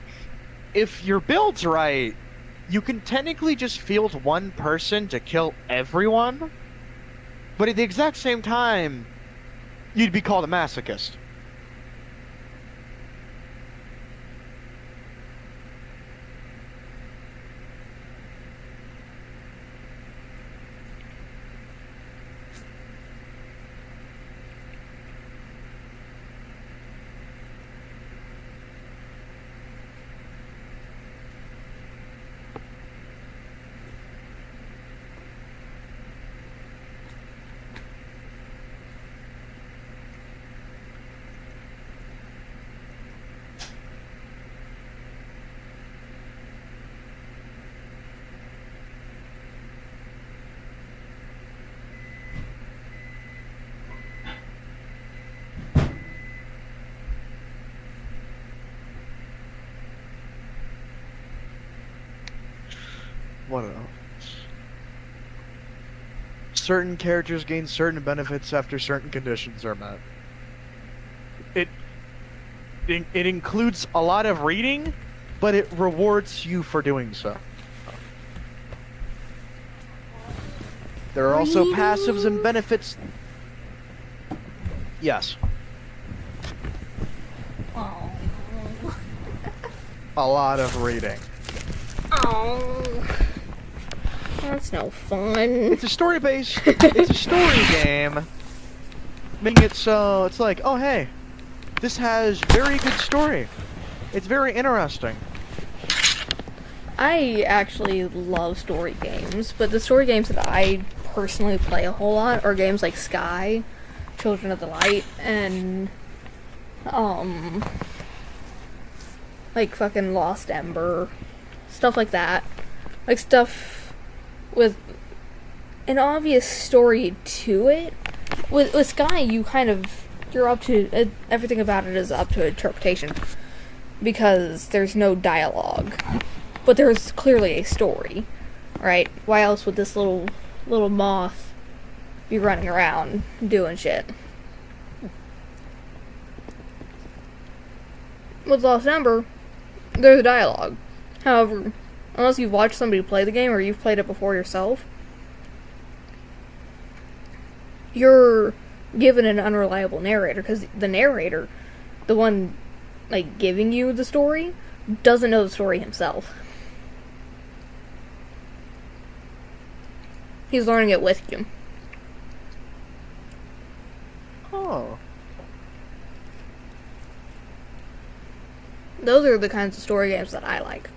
D: if your build's right, you can technically just field one person to kill everyone, but at the exact same time, you'd be called a masochist. What else? Certain characters gain certain benefits after certain conditions are met. It includes a lot of reading, but it rewards you for doing so. There are also passives and benefits. Yes.
A: Oh.
D: A lot of reading.
A: Oh. That's no fun.
D: It's a story-based. It's a story game. Making it so it's like, oh hey, this has very good story. It's very interesting.
A: I actually love story games, but the story games that I personally play a whole lot are games like Sky, Children of the Light, and like fucking Lost Ember, stuff like that. Like stuff with an obvious story to it. With Sky, you're up to everything about it is up to interpretation because there's no dialogue, but there's clearly a story, right? Why else would this little moth be running around doing shit? With Lost Ember, there's dialogue. However, unless you've watched somebody play the game or you've played it before yourself, you're given an unreliable narrator because the narrator, the one like giving you the story, doesn't know the story himself. He's learning it with you.
D: Oh.
A: Those are the kinds of story games that I like.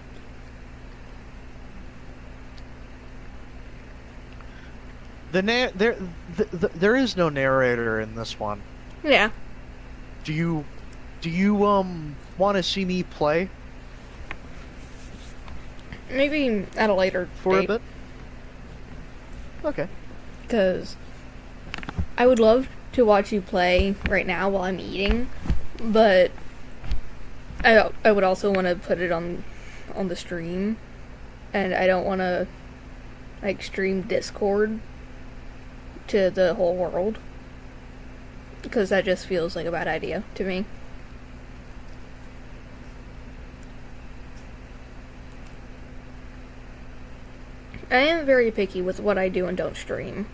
D: There is no narrator in this one.
A: Yeah.
D: Do you want to see me play
A: Maybe at a later
D: for
A: date.
D: a bit? Okay.
A: Because I would love to watch you play right now while I'm eating, but I would also want to put it on the stream, and I don't want to like stream Discord to the whole world, because that just feels like a bad idea to me. I am very picky with what I do and don't stream.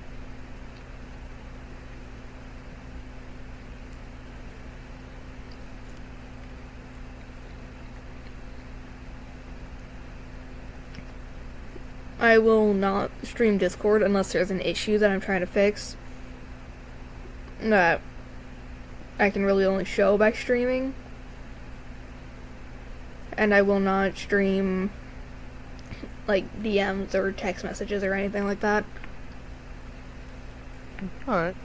A: I will not stream Discord unless there's an issue that I'm trying to fix that I can really only show by streaming. And I will not stream like DMs or text messages or anything like that.
D: Alright.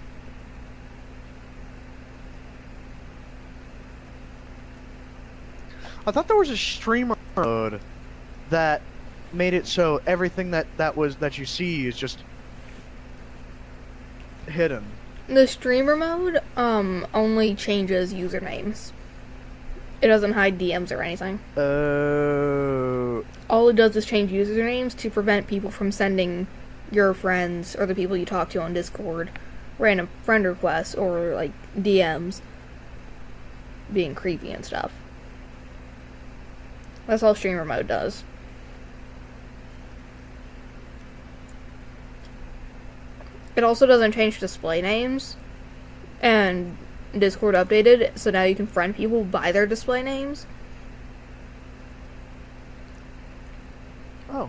D: I thought there was a streamer mode that made it so everything that you see is just hidden.
A: The streamer mode only changes usernames. It doesn't hide DMs or anything. All it does is change usernames to prevent people from sending your friends or the people you talk to on Discord random friend requests or like DMs being creepy and stuff. That's all streamer mode does. It also doesn't change display names, and Discord updated, so now you can friend people by their display names.
D: Oh.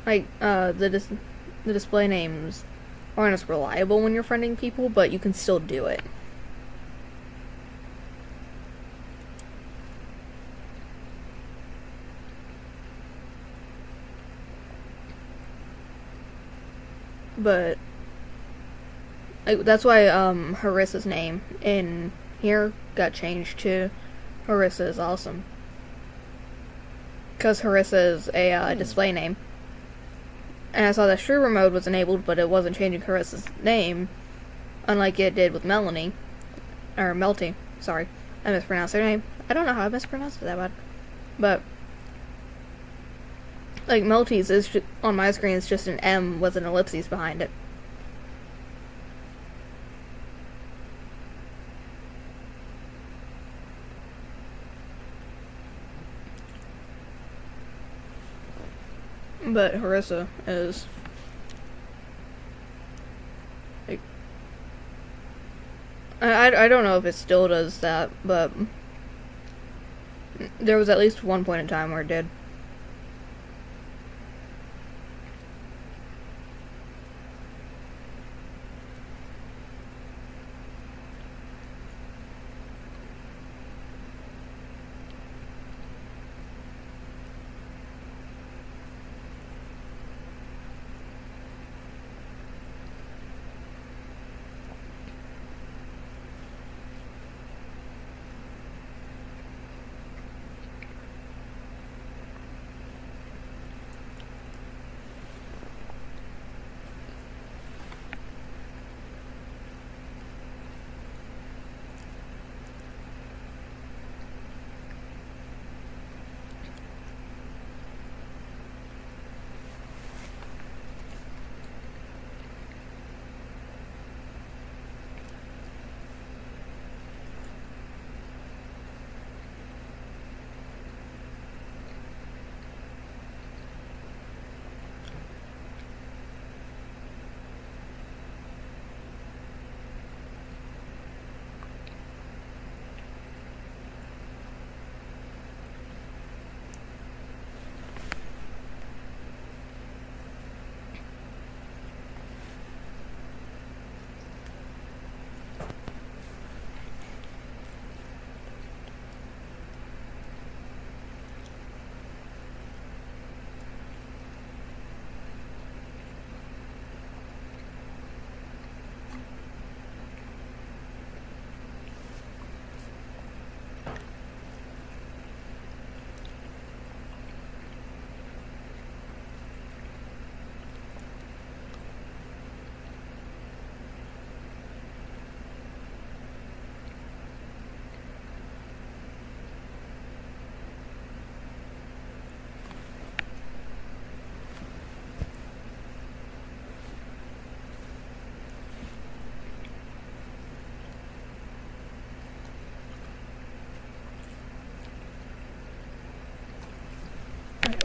A: Like, the display names aren't as reliable when you're friending people, but you can still do it. But like, that's why Harissa's name in here got changed to Harissa is Awesome, because Harissa is a display name. And I saw that streamer mode was enabled, but it wasn't changing Harissa's name, unlike it did with Melanie, or Melty. Sorry, I mispronounced her name. I don't know how I mispronounced it that bad, but like Melty's is on my screen. It's just an M with an ellipses behind it. But Harissa is like, I don't know if it still does that, but there was at least one point in time where it did.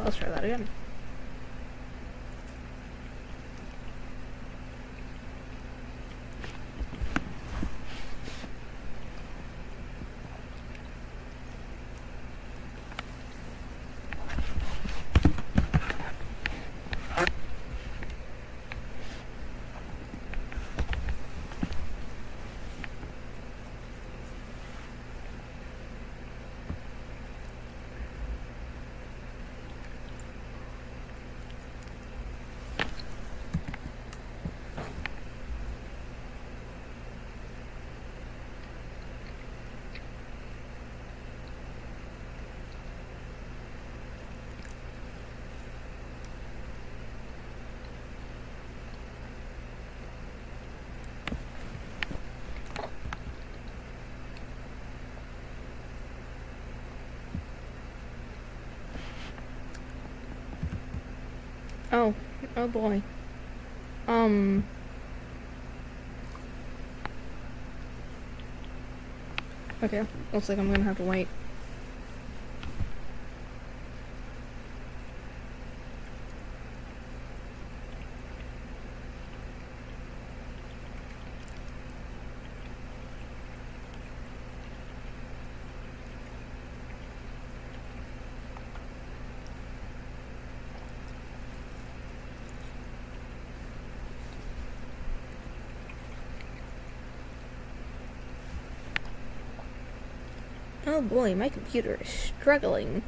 A: Let's try that again. Oh, oh boy. Okay, looks like I'm gonna have to wait. Oh boy, my computer is struggling.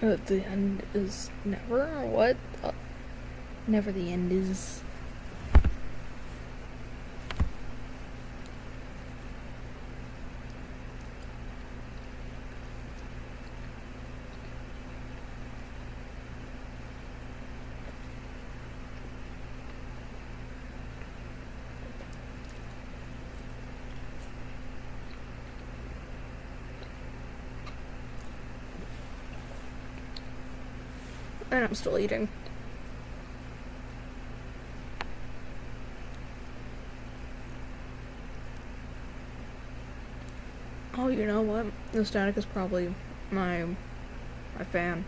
A: The end is never? What? Never the end is. And I'm still eating. Oh, you know what? The Static is probably my fan.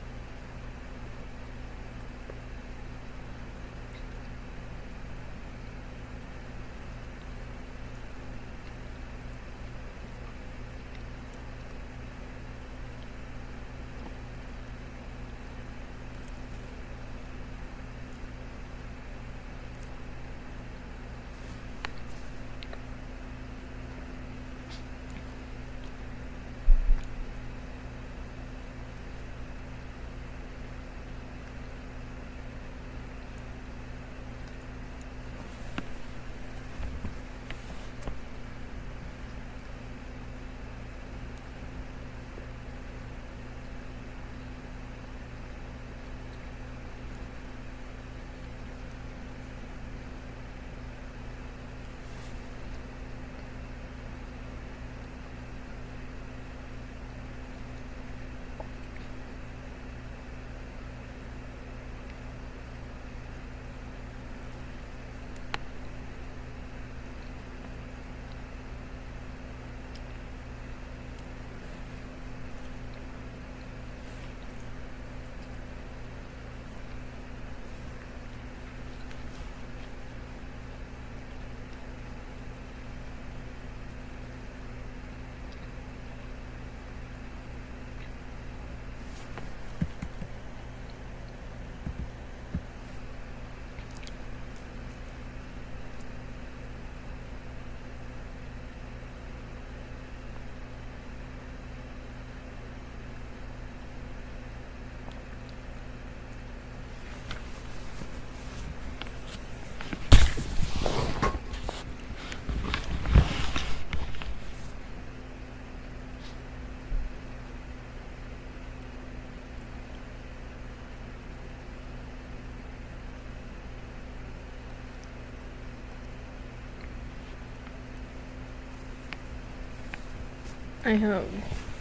A: I have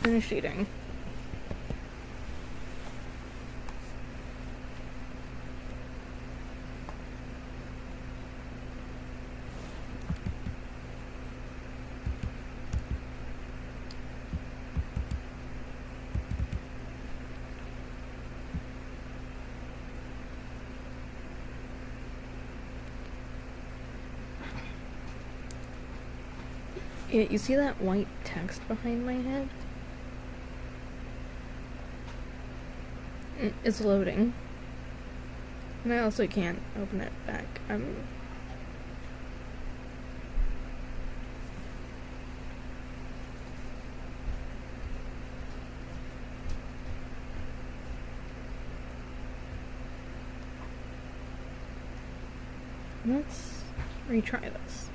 A: finished eating. Yeah, you see that white text behind my head? It's loading. And I also can't open it back. Let's retry this.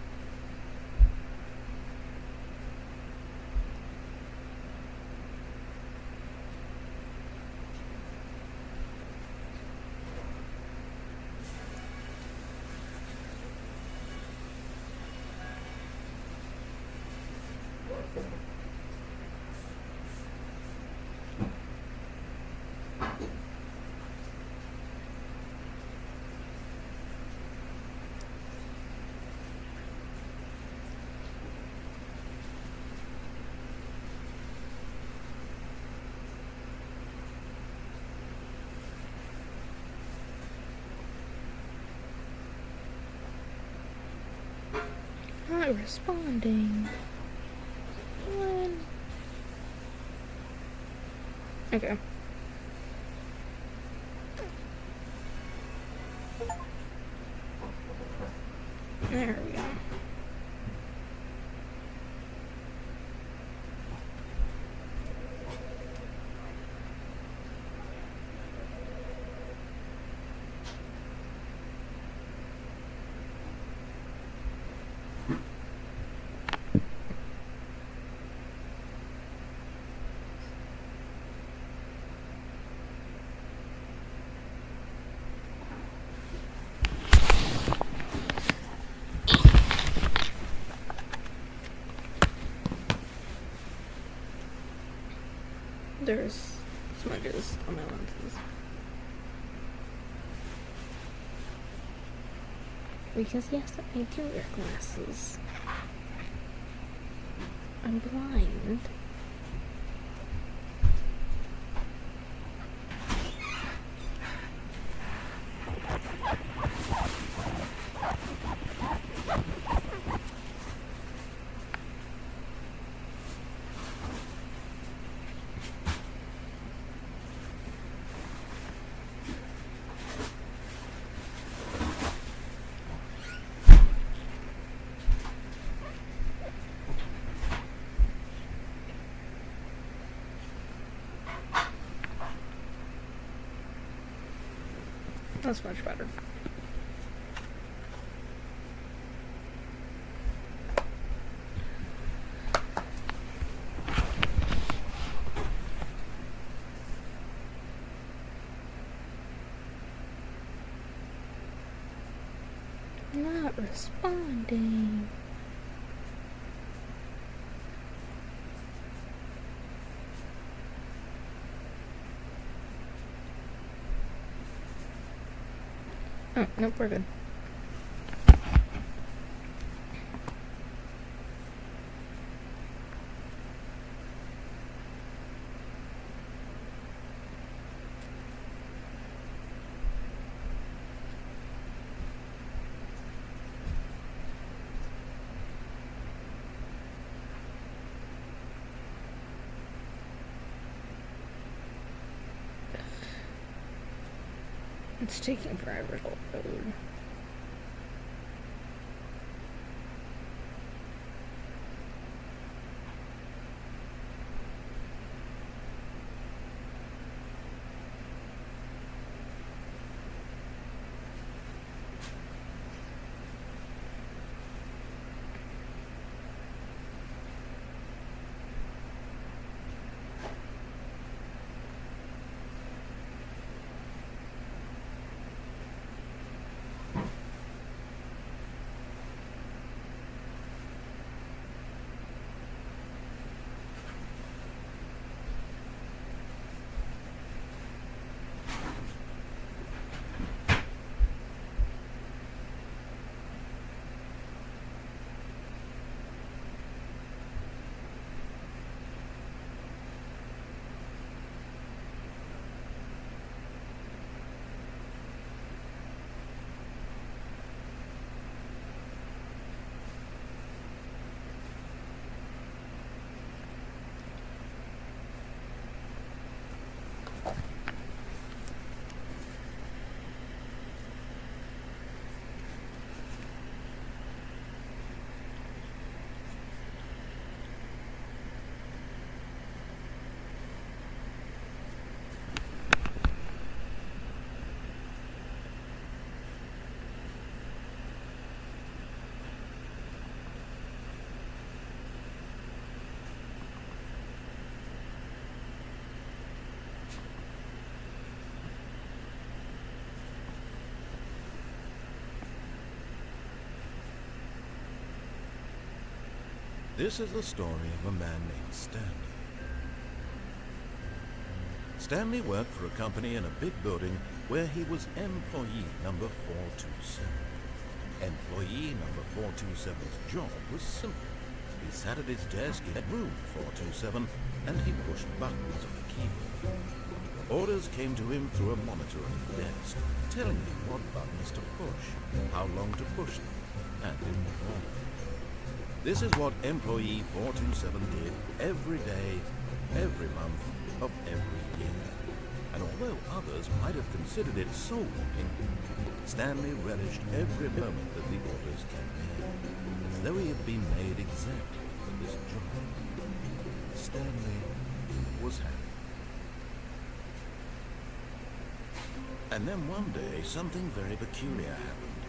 A: Not responding. When? Okay. There we go. there's smudges on my lenses. Because yes, I do wear glasses. I'm blind. That's much better. Not responding. Oh, nope, we're good. It's taking forever to load.
G: This is the story of a man named Stanley. Stanley worked for a company in a big building where he was employee number 427. Employee number 427's job was simple. He sat at his desk in room 427 and he pushed buttons on a keyboard. Orders came to him through a monitor on his desk, telling him what buttons to push, how long to push them, and in what order. This is what employee 427 did every day, every month of every year. And although others might have considered it soul-walking, Stanley relished every moment that the orders came in, as though he had been made exactly for this job. Stanley was happy. And then one day, something very peculiar happened.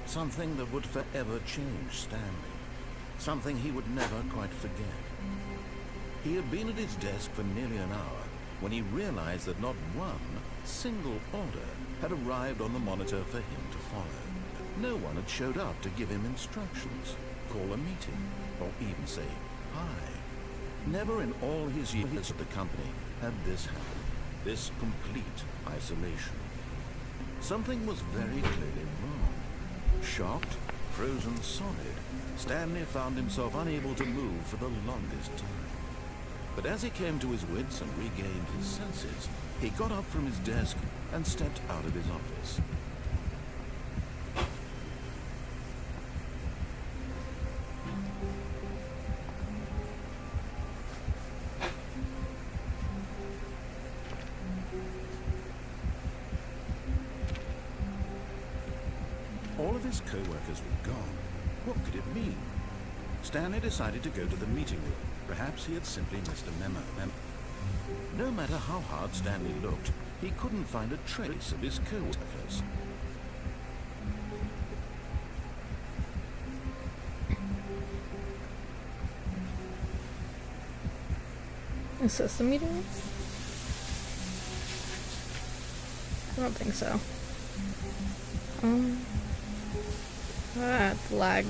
G: Something that would forever change Stanley. Something he would never quite forget. He had been at his desk for nearly an hour when he realized that not one single order had arrived on the monitor for him to follow. No one had showed up to give him instructions, call a meeting, or even say hi. Never in all his years at the company had this happened. This complete isolation. Something was very clearly wrong. Shocked, frozen solid, Stanley found himself unable to move for the longest time. But as he came to his wits and regained his senses, he got up from his desk and stepped out of his office. All of his co-workers were gone. What could it mean? Stanley decided to go to the meeting room. Perhaps he had simply missed a memo. No matter how hard Stanley looked, he couldn't find a trace of his co-workers.
A: Is this the meeting room? I don't think so. It's lagged.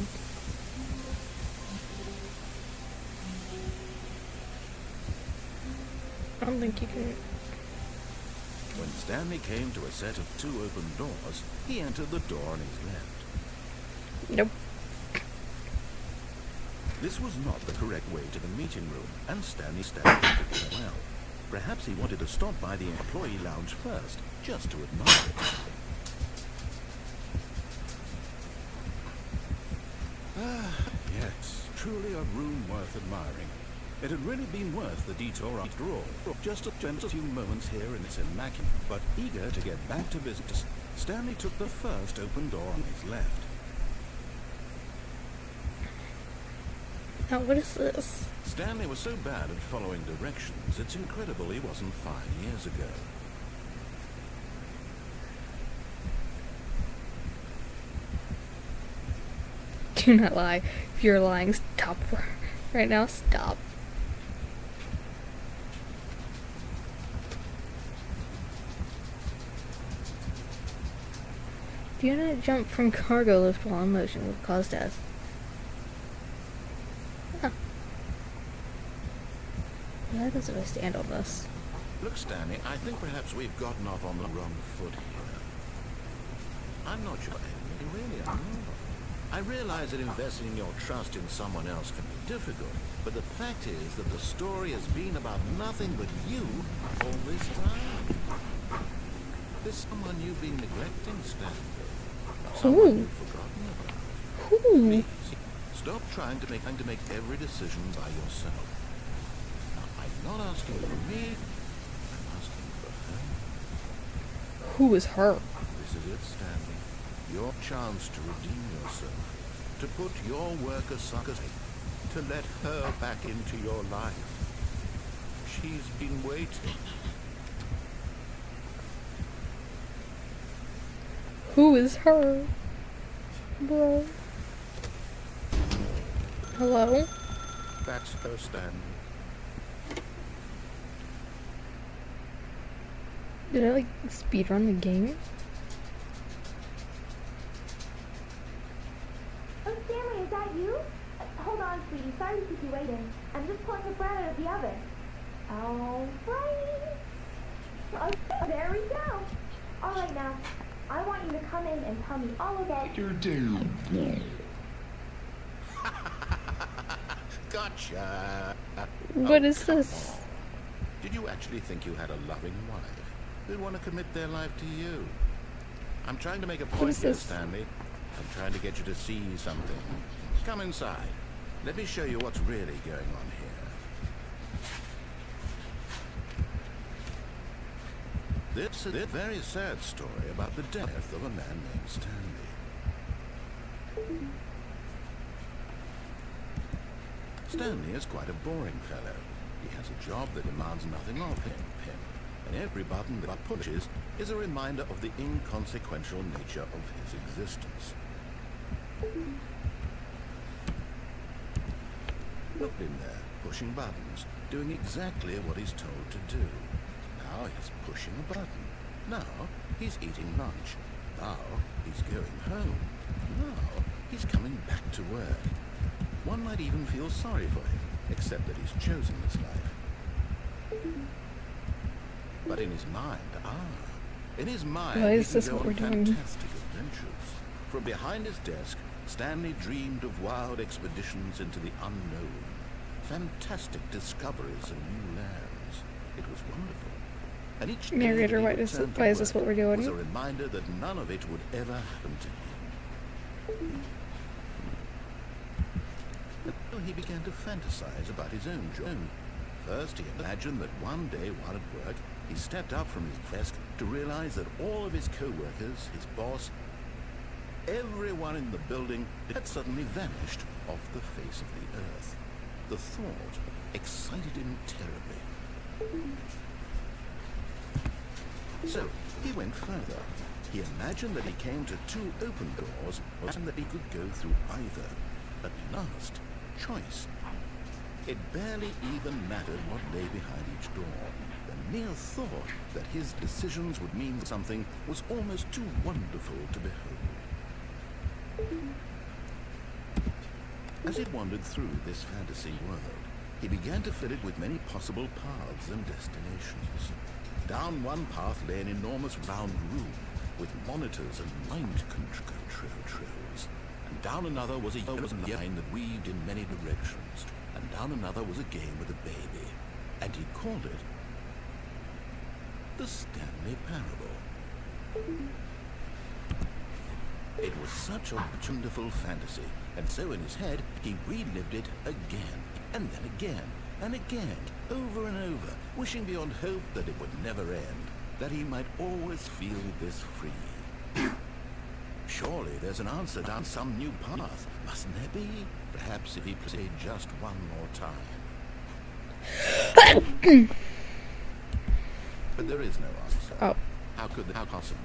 A: I don't think you can.
G: When Stanley came to a set of 2 open doors, he entered the door on his left.
A: Nope.
G: This was not the correct way to the meeting room, and Stanley knew it well. Perhaps he wanted to stop by the employee lounge first, just to admire it. Yes, truly a room worth admiring. It had really been worth the detour after all. Just a few moments here in this immaculate, but eager to get back to business, Stanley took the first open door on his left.
A: Now, what is this?
G: Stanley was so bad at following directions, it's incredible he wasn't 5 years ago.
A: Do not lie. If you're lying, stop right now. Stop. Do not jump from cargo lift while in motion would cause death. Huh. Why doesn't I stand on this?
G: Look, Stanley, I think perhaps we've gotten off on the wrong foot here. I'm not sure. Really, I'm not. I realize that investing your trust in someone else can be difficult, but the fact is that the story has been about nothing but you all this time. There's someone you've been neglecting, Stanley. Someone you've forgotten about.
A: Who?
G: Please, stop trying to make every decision by yourself. Now, I'm not asking for me, I'm asking for her.
A: Who is her?
G: This is it, Stanley. Your chance to redeem yourself. To put your work aside. To let her back into your life. She's been waiting.
A: Who is her? Bro. Hello?
G: That's her, Stanley.
A: Did I like speedrun the game?
H: Oh, Stanley, is that you? Hold on, sweetie. Sorry to keep you waiting. I'm just pulling the bread out of the oven. All right. Oh, there we go. All right, now. I want you to come in and tell me all about your day.
G: Gotcha.
A: What is
G: come
A: this?
G: on. Did you actually think you had a loving wife who'd want to commit their life to you? I'm trying to make a point
A: is
G: here,
A: this?
G: Stanley. I'm trying to get you to see something. Come inside. Let me show you what's really going on here. This is a very sad story about the death of a man named Stanley. Stanley is quite a boring fellow. He has a job that demands nothing of him, and every button that he pushes is a reminder of the inconsequential nature of his existence. Look in there, pushing buttons, doing exactly what he's told to do. Now he's pushing a button. Now he's eating lunch. Now he's going home. Now he's coming back to work. One might even feel sorry for him. except that he's chosen this life. But in his mind,
A: Why
G: he
A: is
G: can
A: this
G: go
A: what
G: on
A: we're doing?
G: fantastic adventures. From behind his desk, Stanley dreamed of wild expeditions into the unknown, fantastic discoveries of new lands. It was wonderful. And each day
A: Narrator,
G: that he
A: why is
G: returned to
A: this what
G: work
A: we're doing?
G: was a reminder that none of it would ever happen to him. But he began to fantasize about his own job. First, he imagined that one day while at work, he stepped up from his desk to realize that all of his co-workers, his boss, everyone in the building had suddenly vanished off the face of the earth. The thought excited him terribly. So, he went further. He imagined that he came to two open doors and that he could go through either. At last, choice. It barely even mattered what lay behind each door. The mere thought that his decisions would mean something was almost too wonderful to behold. As he wandered through this fantasy world, he began to fill it with many possible paths and destinations. Down one path lay an enormous round room with monitors and mind controls. And down another was a line that weaved in many directions. And down another was a game with a baby. And he called it the Stanley Parable. It was such a wonderful fantasy, and so in his head he relived it again, and then again, and again, over and over, wishing beyond hope that it would never end, that he might always feel this free. Surely there's an answer down some new path, mustn't there be? Perhaps if he played just one more time. But there is no answer.
A: Oh.
G: How possibly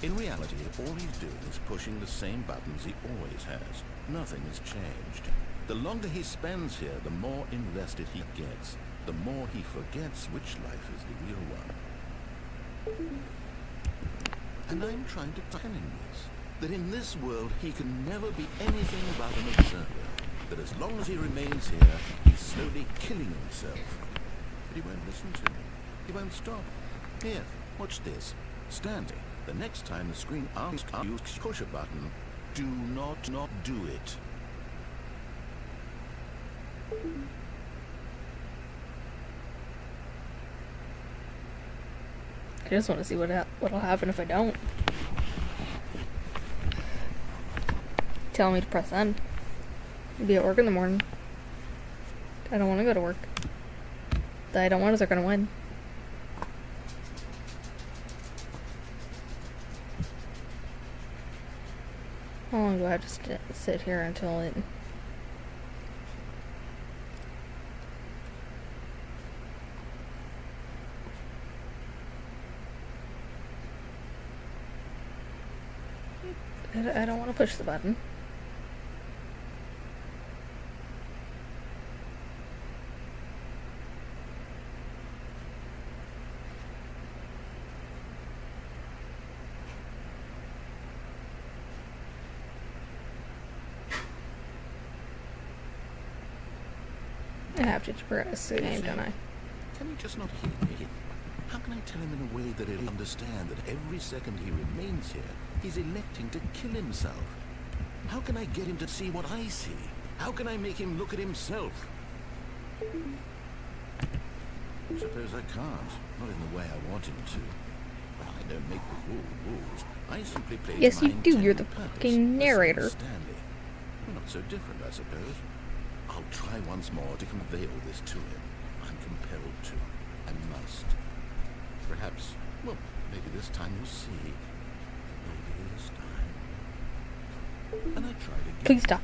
G: be? In reality, all he's doing is pushing the same buttons he always has. Nothing has changed. The longer he spends here, the more invested he gets. The more he forgets which life is the real one. And I'm trying to tell him this. That in this world, he can never be anything but an observer. That as long as he remains here, he's slowly killing himself. But he won't listen to me. He won't stop. Here, watch this. Stanley, the next time the screen asks you to push a button, do not do it.
A: I just want to see what'll happen if I don't. Telling me to press end. I'll be at work in the morning. I don't want to go to work. The I don't want is they're gonna win. How long do I have to sit here until it... I don't want to push the button. I have to progress the game, don't I?
G: Can he just not hear me? How can I tell him in a way that he'll understand that every second he remains here, he's electing to kill himself? How can I get him to see what I see? How can I make him look at himself? Suppose I can't. Not in the way I want him to. Well, I don't make the rules. I simply play
A: Yes,
G: to
A: you
G: my
A: do. You're the
G: intended purpose,
A: fucking
G: the same as
A: narrator.
G: Stanley. We're not so different, I suppose. I'll try once more to convey all this to him. I'm compelled to. I must. Perhaps, well, maybe this time you'll see. Maybe this time. And I tried again.
A: Please stop.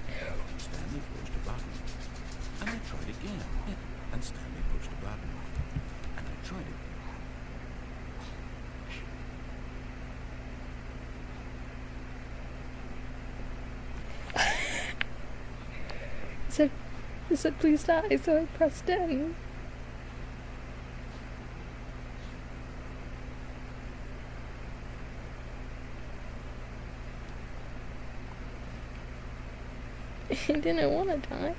G: Stanley pushed a button. And I tried again. And Stanley pushed a button. And I tried it.
A: It said please die, so I pressed in. I didn't want to die.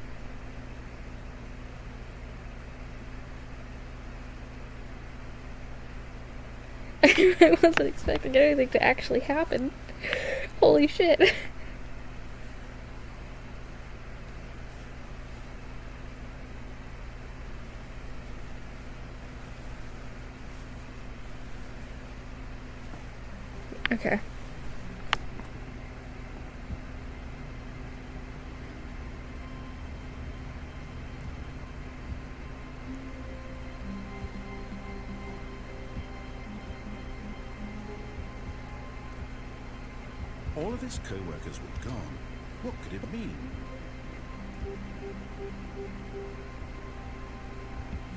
A: I wasn't expecting anything to actually happen. Holy shit. Okay.
G: All of his co-workers were gone. What could it mean?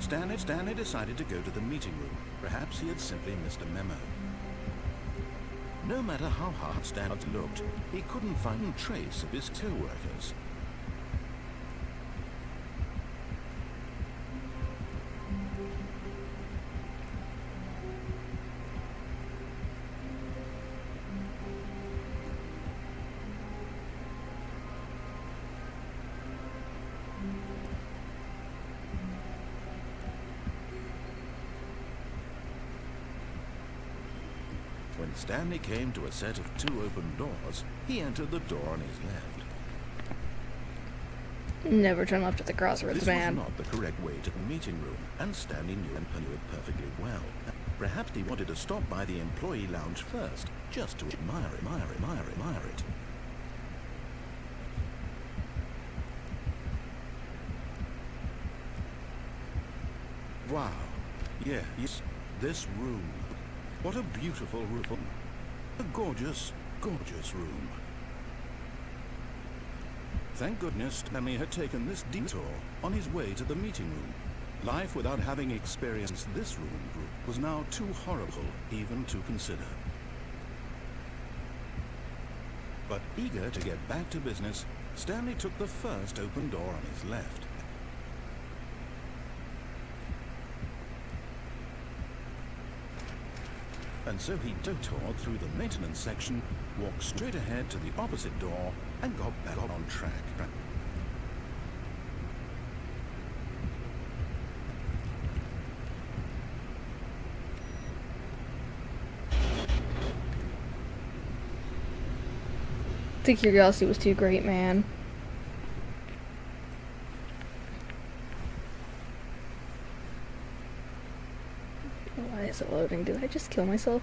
G: Stanley decided to go to the meeting room. Perhaps he had simply missed a memo. No matter how hard Stanley looked, he couldn't find a trace of his co-workers. When Stanley came to a set of 2 open doors, he entered the door on his left.
A: Never turn left at the crossroads,
G: This
A: man.
G: was not the correct way to the meeting room, and Stanley knew it perfectly well. Perhaps he wanted to stop by the employee lounge first, just to admire it. Wow. Yes, this room. What a beautiful room. A gorgeous, gorgeous room. Thank goodness Stanley had taken this detour on his way to the meeting room. Life without having experienced this room was now too horrible even to consider. But eager to get back to business, Stanley took the first open door on his left. And so he detoured through the maintenance section, walked straight ahead to the opposite door, and got back on track.
A: The curiosity was too great, man. Why is it loading? Did I just kill myself?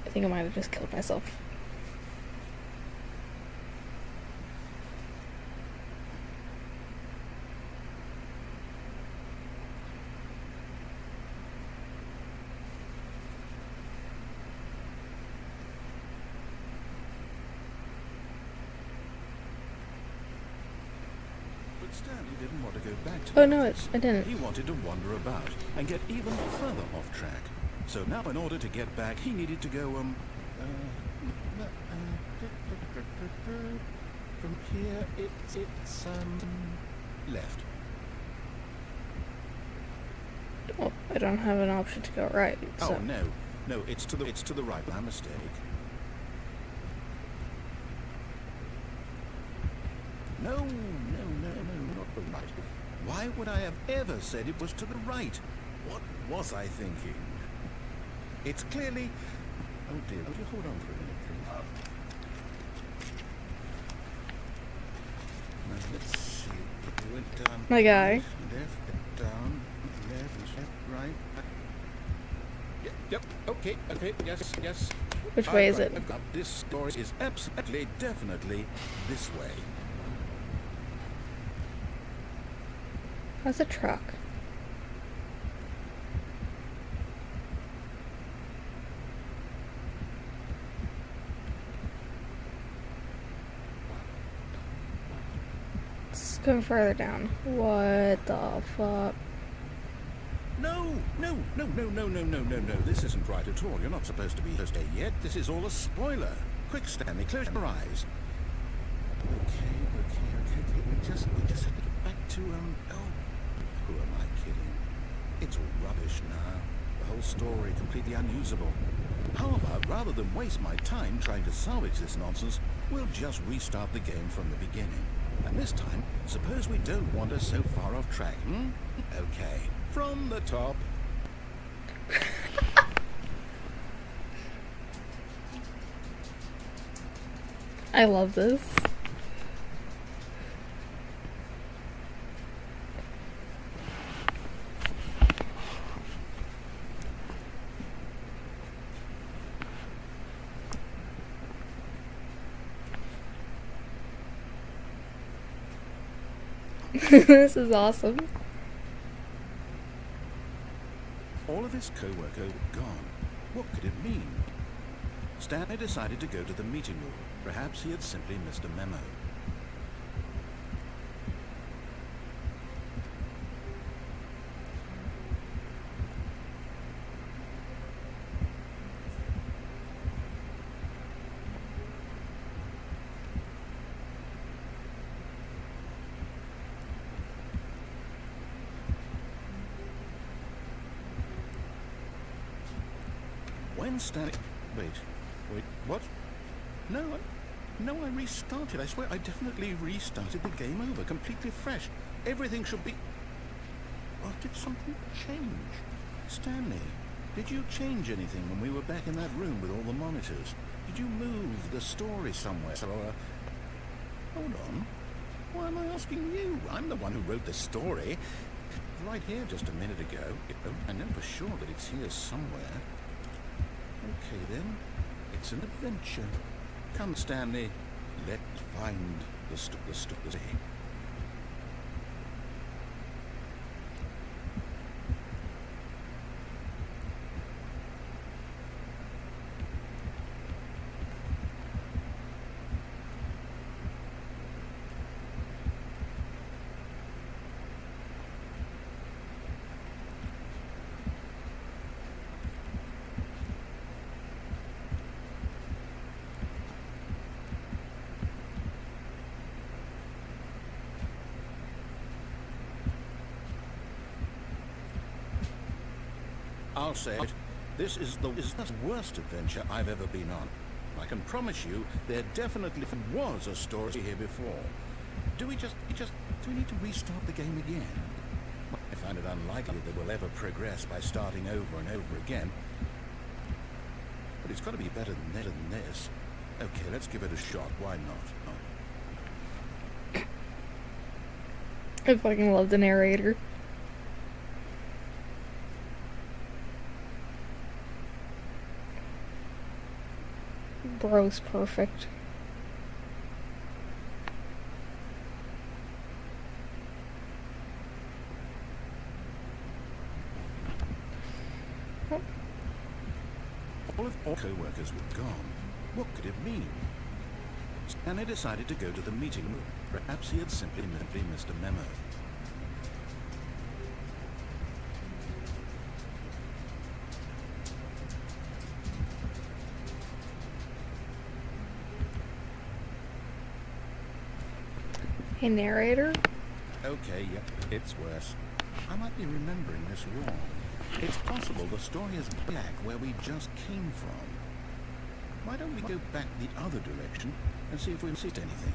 A: I think I might have just killed myself.
G: But Stanley didn't want to go back to
A: Oh
G: the
A: no,
G: office.
A: I didn't.
G: He wanted to wander about and get even further off track. So now, in order to get back, he needed to go, from here, it's left.
A: Well, I don't have an option to go right, so...
G: Oh, no, it's to the right. My mistake. No, not the right. Why would I have ever said it was to the right? What was I thinking? It's clearly... Oh dear, would you hold on for a minute, please? Now, let's see. We went down...
A: My guy.
G: Left, down, left, right. Yep, okay, yes.
A: Which way is it?
G: I've got this story is absolutely, definitely this way.
A: That's a truck. Let's go further down. What the fuck?
G: No. This isn't right at all. You're not supposed to be here yet. This is all a spoiler. Quick, Stanley, close your eyes. Okay. We just have to get back to, oh, who am I kidding? It's all rubbish now. The whole story completely unusable. How about, rather than waste my time trying to salvage this nonsense, we'll just restart the game from the beginning. And this time, suppose we don't wander so far off track, hmm? Okay, from the top.
A: I love this. This is awesome.
G: All of his co-worker were gone. What could it mean? Stanley decided to go to the meeting room. Perhaps he had simply missed a memo. When Stanley... Wait, what? No, I restarted. I swear I definitely restarted the game over, completely fresh. Everything should be... Or did something change? Stanley, did you change anything when we were back in that room with all the monitors? Did you move the story somewhere? Or... Hold on. Why am I asking you? I'm the one who wrote the story. Right here just a minute ago. I know for sure that it's here somewhere. Okay then. It's an adventure. Come, Stanley. Let's find the story. I'll say it. This is the worst adventure I've ever been on. I can promise you there definitely was a story here before. Do we need to restart the game again? I find it unlikely that we'll ever progress by starting over and over again. But it's got to be better than this. Okay, let's give it a shot. Why not?
A: I fucking love the narrator. Bro's perfect.
G: All of our co-workers were gone. What could it mean? Stanley decided to go to the meeting room. Perhaps he had simply missed a memo.
A: Hey, narrator?
G: Okay, yep, it's worse. I might be remembering this wrong. It's possible the story is back where we just came from. Why don't we go back the other direction and see if we missed anything?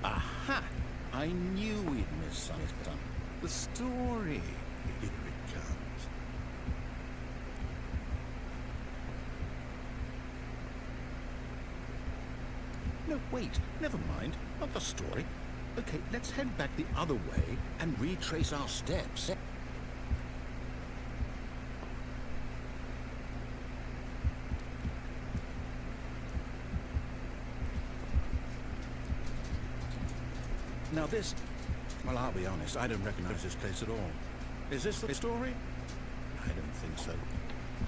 G: Aha! I knew we'd miss something. The story. Here it comes. No, wait. Never mind. Not the story. Okay, let's head back the other way and retrace our steps. Now this, well, I'll be honest, I don't recognize this place at all. Is this the story? I don't think so.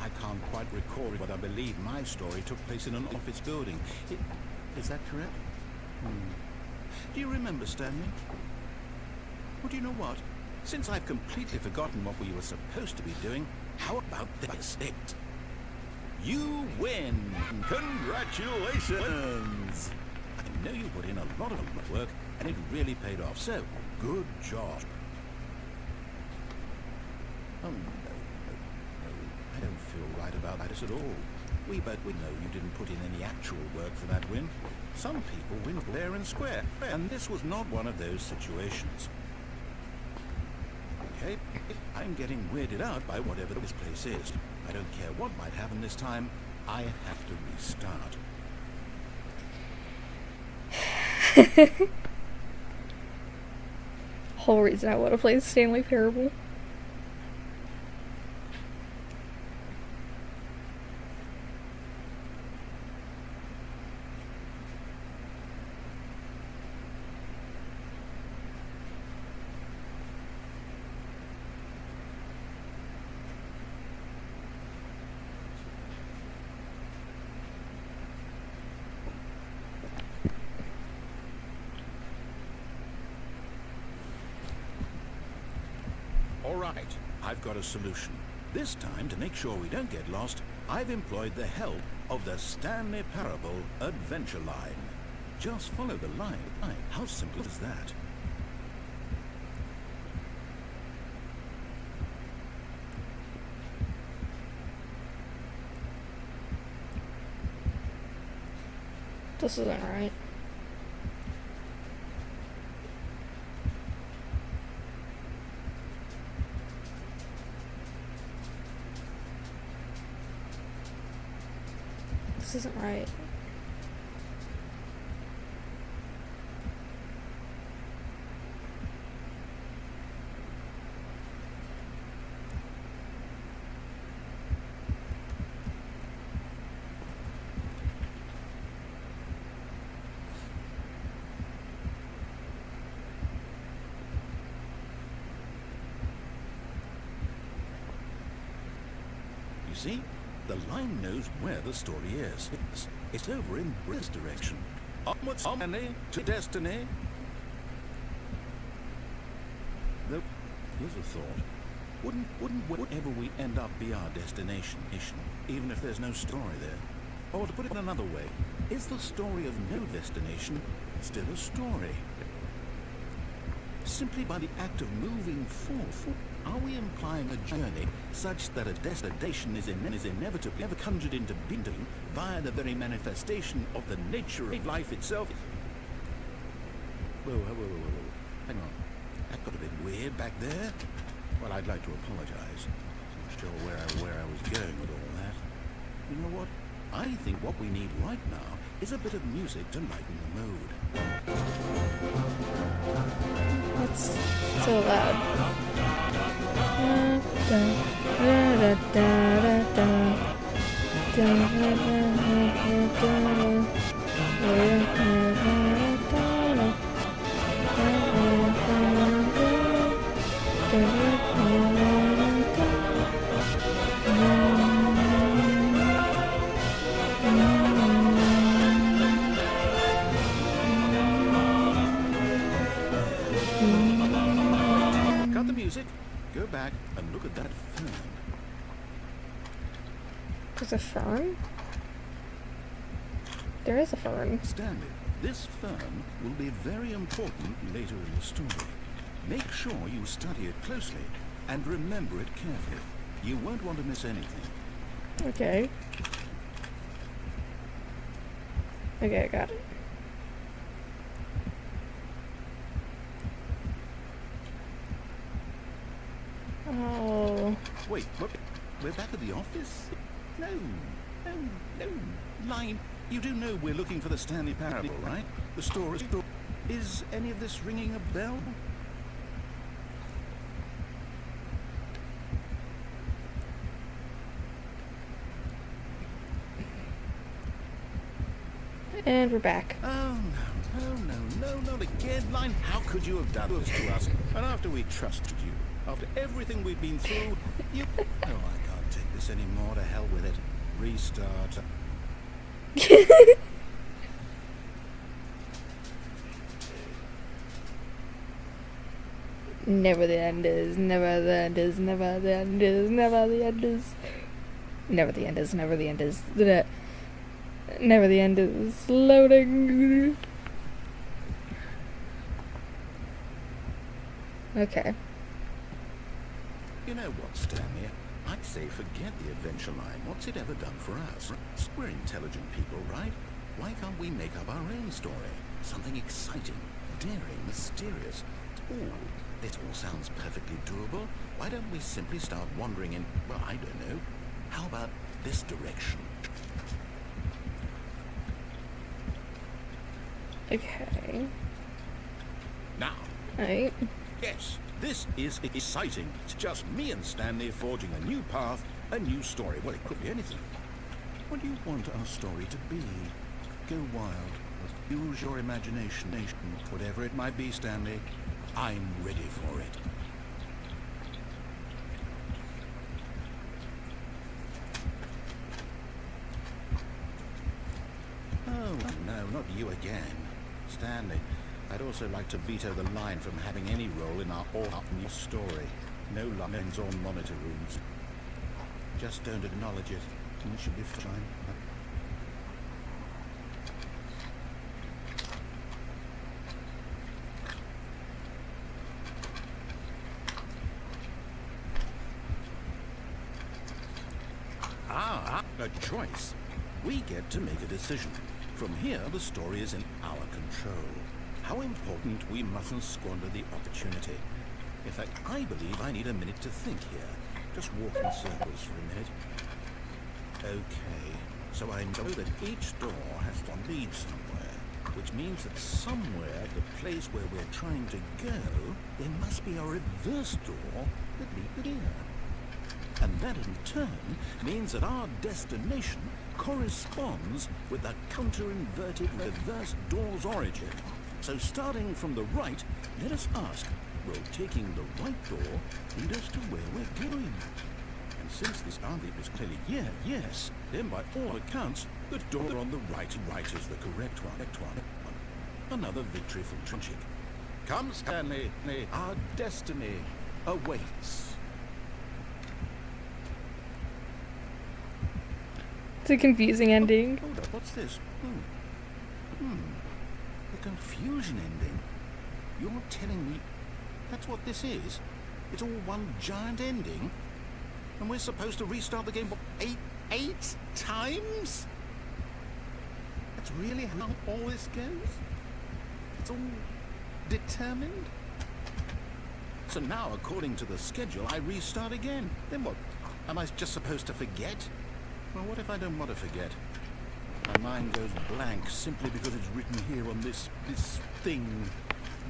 G: I can't quite recall, but I believe my story took place in an office building. Is that correct? Do you remember, Stanley? Well, do you know what? Since I've completely forgotten what we were supposed to be doing, how about this? You win! Congratulations! I know you put in a lot of work, and it really paid off, so good job. Oh, no, I don't feel right about this at all. We know you didn't put in any actual work for that win. Some people win fair and square, and this was not one of those situations. Okay, I'm getting weirded out by whatever this place is. I don't care what might happen this time. I have to restart.
A: Whole reason I want to play the Stanley Parable.
G: All right, I've got a solution. This time, to make sure we don't get lost, I've employed the help of the Stanley Parable Adventure Line. Just follow the line. How simple is that?
A: This isn't right. This isn't right.
G: You see? The line knows where the story is. It's over in this direction. Onwards, to destiny. Though, here's a thought. Wouldn't whatever we end up be our destination, even if there's no story there? Or to put it another way, is the story of no destination still a story? Simply by the act of moving forth, are we implying a journey such that a destination is inevitably ever conjured into being via the very manifestation of the nature of life itself? Whoa. Hang on. That got a bit weird back there. Well, I'd like to apologize. I'm not sure where I was going with all that. You know what? I think what we need right now is a bit of music to lighten the mood.
A: That's so loud.
G: Cut the music, go back and look at that fern.
A: There's a fern? There is a fern.
G: Stanley, this fern will be very important later in the story. Make sure you study it closely and remember it carefully. You won't want to miss anything.
A: Okay. Okay, I got it. Oh.
G: Wait, what? We're back at the office? No. Line, you do know we're looking for the Stanley Parable, right? The story. Is any of this ringing a bell?
A: And we're back.
G: Oh, no, not again. Line, how could you have done this to us? And after we trusted you, after everything we've been through, you... Oh, I can't take this anymore. To hell with it. Restart.
A: Never the end is, never the end is, never the end is, never the end is. Never the end is, never the end is. Never the end is. Loading. Okay.
G: You know what, Stanley? I'd say forget the adventure line. What's it ever done for us? We're intelligent people, right? Why can't we make up our own story? Something exciting, daring, mysterious. Ooh, this all sounds perfectly doable. Why don't we simply start wandering in, well, I don't know. How about this direction?
A: Okay.
G: Now,
A: Right.
G: yes, this is exciting. It's just me and Stanley forging a new path, a new story. Well, it could be anything. What do you want our story to be? Go wild. Use your imagination. Whatever it might be, Stanley, I'm ready for it. Oh, no, not you again. Stanley, I'd also like to veto the line from having any role in our all-new story. No lines or monitor rooms. Just don't acknowledge it, and it should be fine. A choice. We get to make a decision. From here, the story is in our control. How important we mustn't squander the opportunity. In fact, I believe I need a minute to think here. Just walk in circles for a minute. Okay, so I know that each door has to lead somewhere, which means that somewhere, the place where we're trying to go, there must be a reverse door that leads here. And that in turn means that our destination corresponds with the counter-inverted reverse door's origin. So starting from the right, let us ask, will taking the right door lead us to where we're going? And since this answer is clearly yes, then by all accounts, the door on the right is the correct one. Another victory from Trinchik. Come, Stanley, our destiny awaits.
A: It's a confusing ending.
G: Hold up, what's this? The confusion ending. You're telling me that's what this is? It's all one giant ending? And we're supposed to restart the game eight times? That's really how all this goes? It's all determined? So now, according to the schedule, I restart again. Then what? Am I just supposed to forget? Well, what if I don't want to forget? My mind goes blank simply because it's written here on this thing,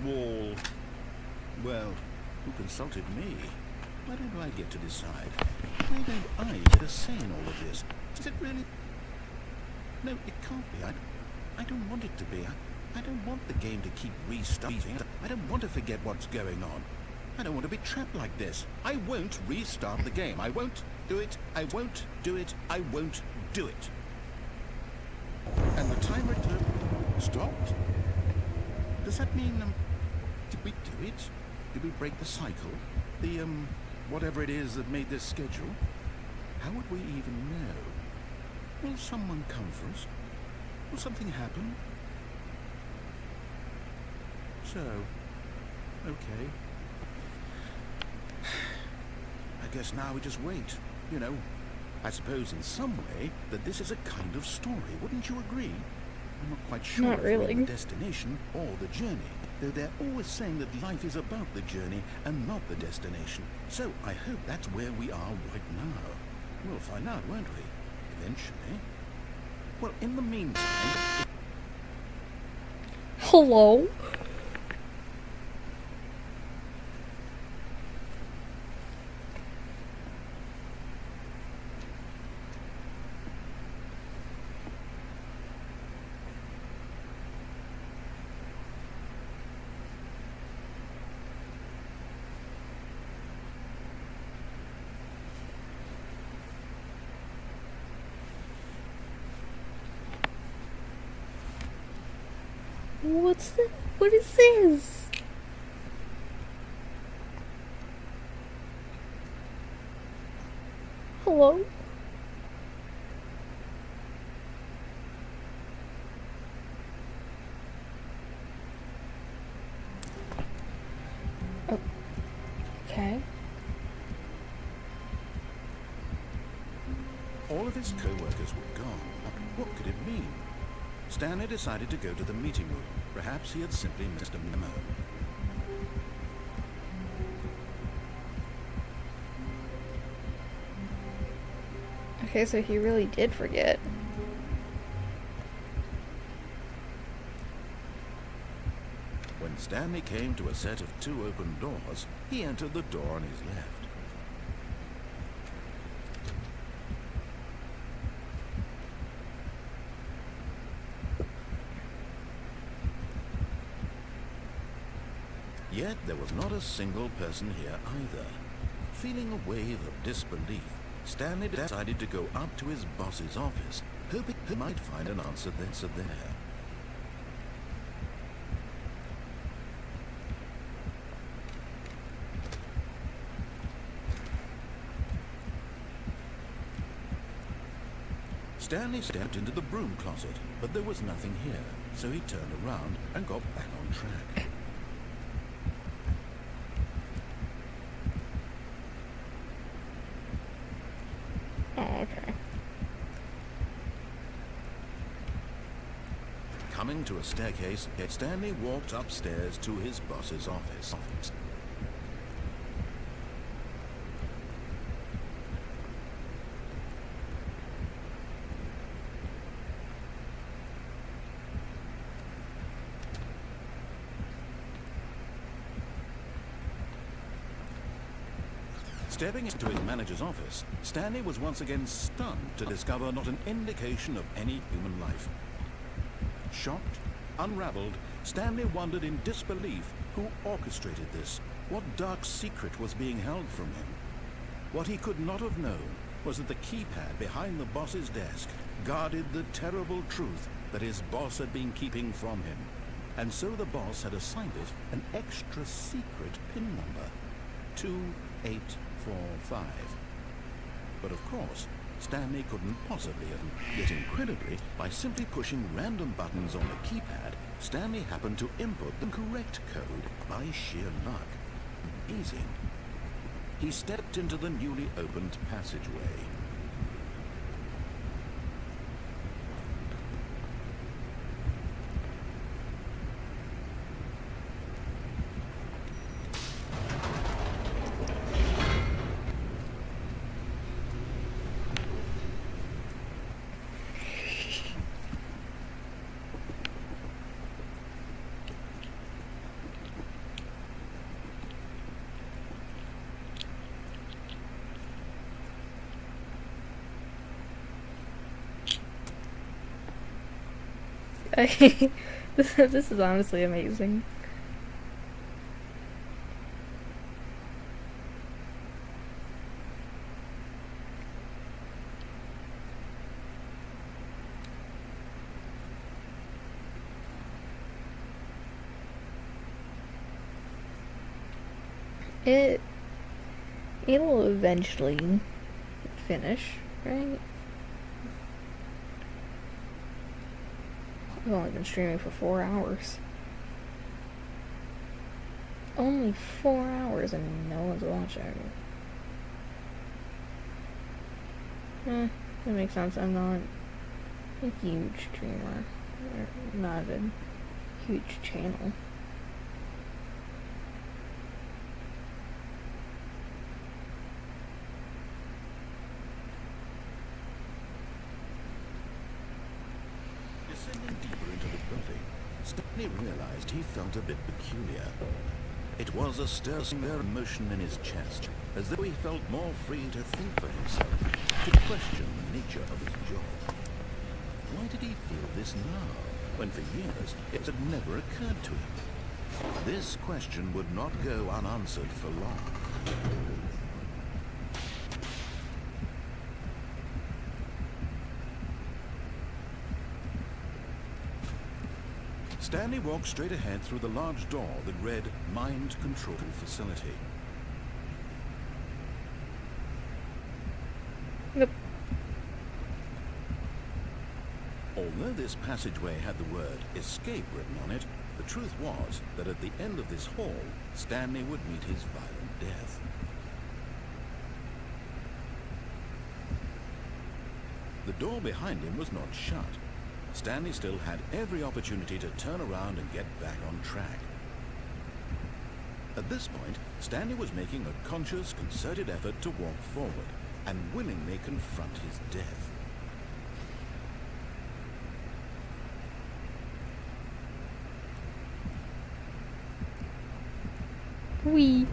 G: wall. Well, who consulted me? Why don't I get to decide? Why don't I get a say in all of this? Is it really? No, it can't be. I don't want it to be. I don't want the game to keep restarting. I don't want to forget what's going on. I don't want to be trapped like this. I won't restart the game. I won't do it. I won't do it. I won't do it. And the timer stopped. Does that mean, did we do it? Did we break the cycle? The, whatever it is that made this schedule? How would we even know? Will someone come for us? Will something happen? So, okay. I guess now we just wait, you know. I suppose in some way that this is a kind of story, wouldn't you agree? I'm not quite sure
A: Not
G: if we're
A: really.
G: in the destination or the journey, though they're always saying that life is about the journey and not the destination. So I hope that's where we are right now. We'll find out, won't we? Eventually. Well, in the meantime...
A: Hello? What's this? What is this? Hello? Oh. Okay.
G: All of his co-workers were gone. What could it mean? Stanley decided to go to the meeting room. Perhaps he had simply missed a memo.
A: Okay, so he really did forget.
G: When Stanley came to a set of 2 open doors, he entered the door on his left. Yet there was not a single person here either. Feeling a wave of disbelief, Stanley decided to go up to his boss's office, hoping he might find an answer there. Stanley stepped into the broom closet, but there was nothing here, so he turned around and got back on track.
A: Oh, okay.
G: Coming to a staircase, Stanley walked upstairs to his boss's office. Stepping into his manager's office, Stanley was once again stunned to discover not an indication of any human life. Shocked, unraveled, Stanley wondered in disbelief who orchestrated this, what dark secret was being held from him. What he could not have known was that the keypad behind the boss's desk guarded the terrible truth that his boss had been keeping from him. And so the boss had assigned it an extra secret PIN number, 2845. But of course, Stanley couldn't possibly have. Yet incredibly, by simply pushing random buttons on the keypad, Stanley happened to input the correct code by sheer luck. Amazing. He stepped into the newly opened passageway.
A: This is honestly amazing. It'll eventually finish, right? I've only been streaming for 4 hours. Only 4 hours and no one's watching. That makes sense. I'm not a huge streamer. Or not a huge channel.
G: Descending deeper into the building, Stanley realized he felt a bit peculiar. It was a stirring emotion in his chest, as though he felt more free to think for himself, to question the nature of his job. Why did he feel this now, when for years it had never occurred to him? This question would not go unanswered for long. Stanley walked straight ahead through the large door that read Mind Control Facility. Although this passageway had the word escape written on it, the truth was that at the end of this hall, Stanley would meet his violent death. The door behind him was not shut. Stanley still had every opportunity to turn around and get back on track. At this point, Stanley was making a conscious, concerted effort to walk forward and willingly confront his death.
A: Wee.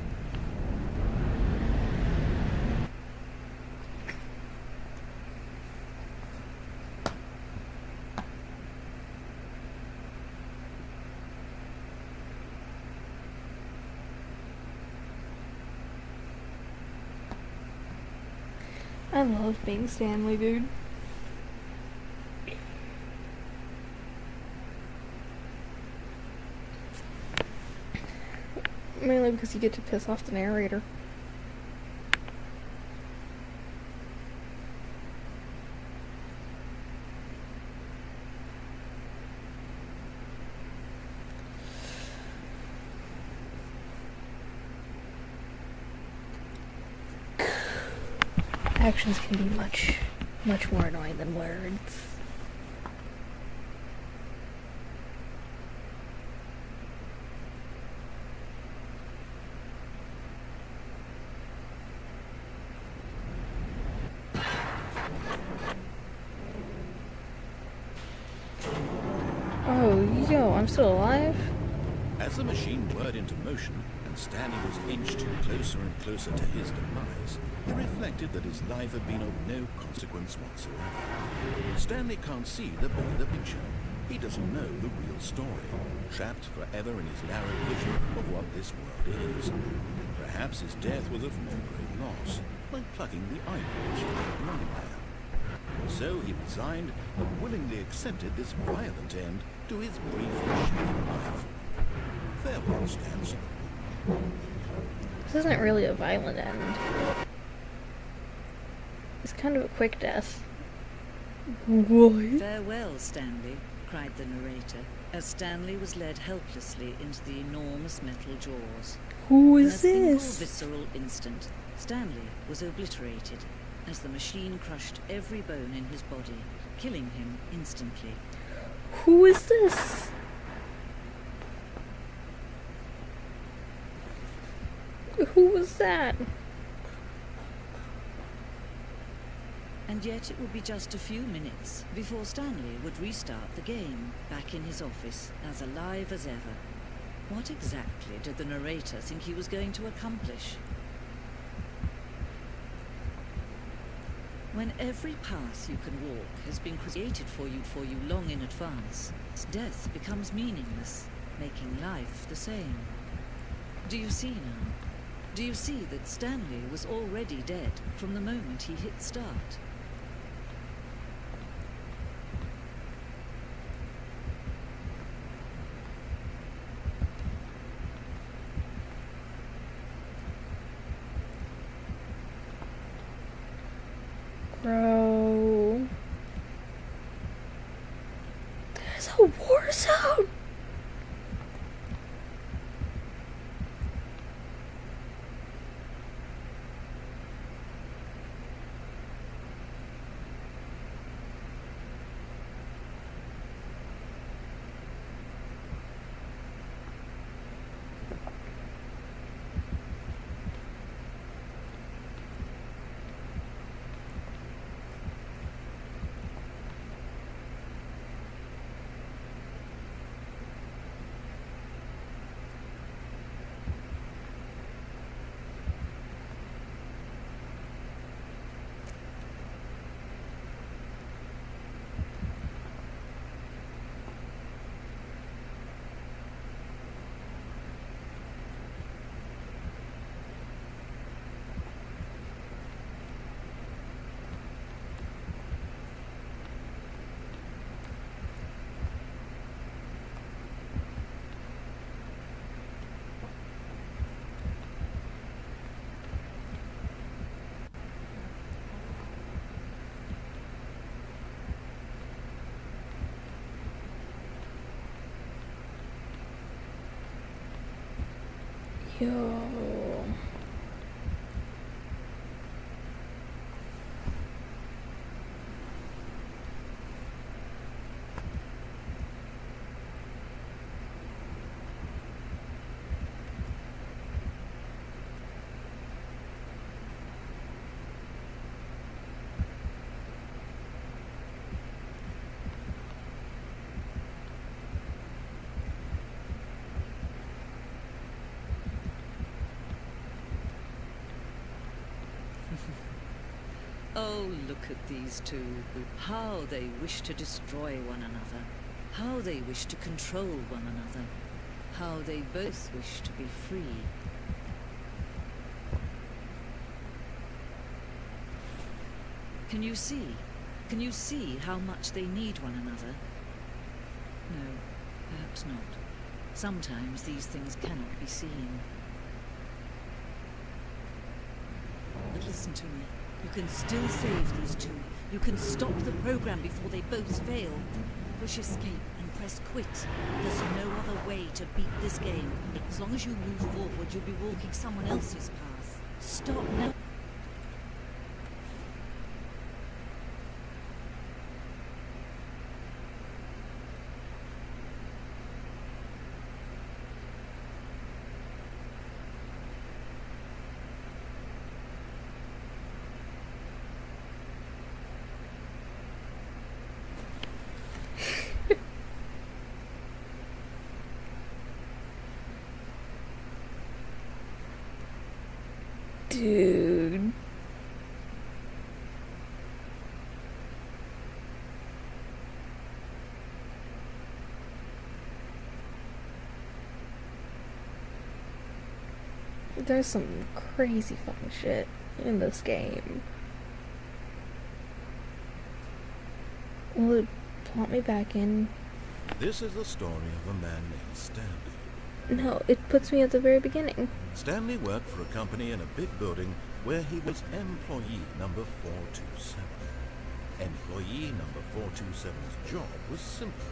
A: I love being Stanley, dude. Mainly because you get to piss off the narrator. Actions can be much more annoying than words. Oh, yo, I'm still alive?
G: As the machine whirred into motion and Stanley was inched closer and closer to his demise, he reflected that his life had been of no consequence whatsoever. Stanley can't see the bigger picture. He doesn't know the real story, trapped forever in his narrow vision of what this world is. Perhaps his death was of no great loss, like plucking the eyeballs from a blind man. So he resigned and willingly accepted this violent end to his brief and short life. Farewell, Stans.
A: This isn't really a violent end. It's kind of a quick death. What?
I: Farewell, Stanley, cried the narrator, as Stanley was led helplessly into the enormous metal jaws.
A: Who
I: In
A: is
I: a single
A: this?
I: visceral instant, Stanley was obliterated as the machine crushed every bone in his body, killing him instantly.
A: Who is this? Who was that?
I: And yet it would be just a few minutes before Stanley would restart the game, back in his office, as alive as ever. What exactly did the narrator think he was going to accomplish? When every path you can walk has been created for you long in advance, death becomes meaningless, making life the same. Do you see now? Do you see that Stanley was already dead from the moment he hit start?
A: Bro. There's a war zone! Yo.
I: Oh, look at these two. How they wish to destroy one another. How they wish to control one another. How they both wish to be free. Can you see? Can you see how much they need one another? No, perhaps not. Sometimes these things cannot be seen. But listen to me. You can still save these two. You can stop the program before they both fail. Push escape and press quit. There's no other way to beat this game. As long as you move forward, you'll be walking someone else's path. Stop now.
A: Dude. There's some crazy fucking shit in this game. Will it plot me back in?
G: This is the story of a man named Stanley.
A: No, it puts me at the very beginning.
G: Stanley worked for a company in a big building where he was employee number 427. Employee number 427's job was simple.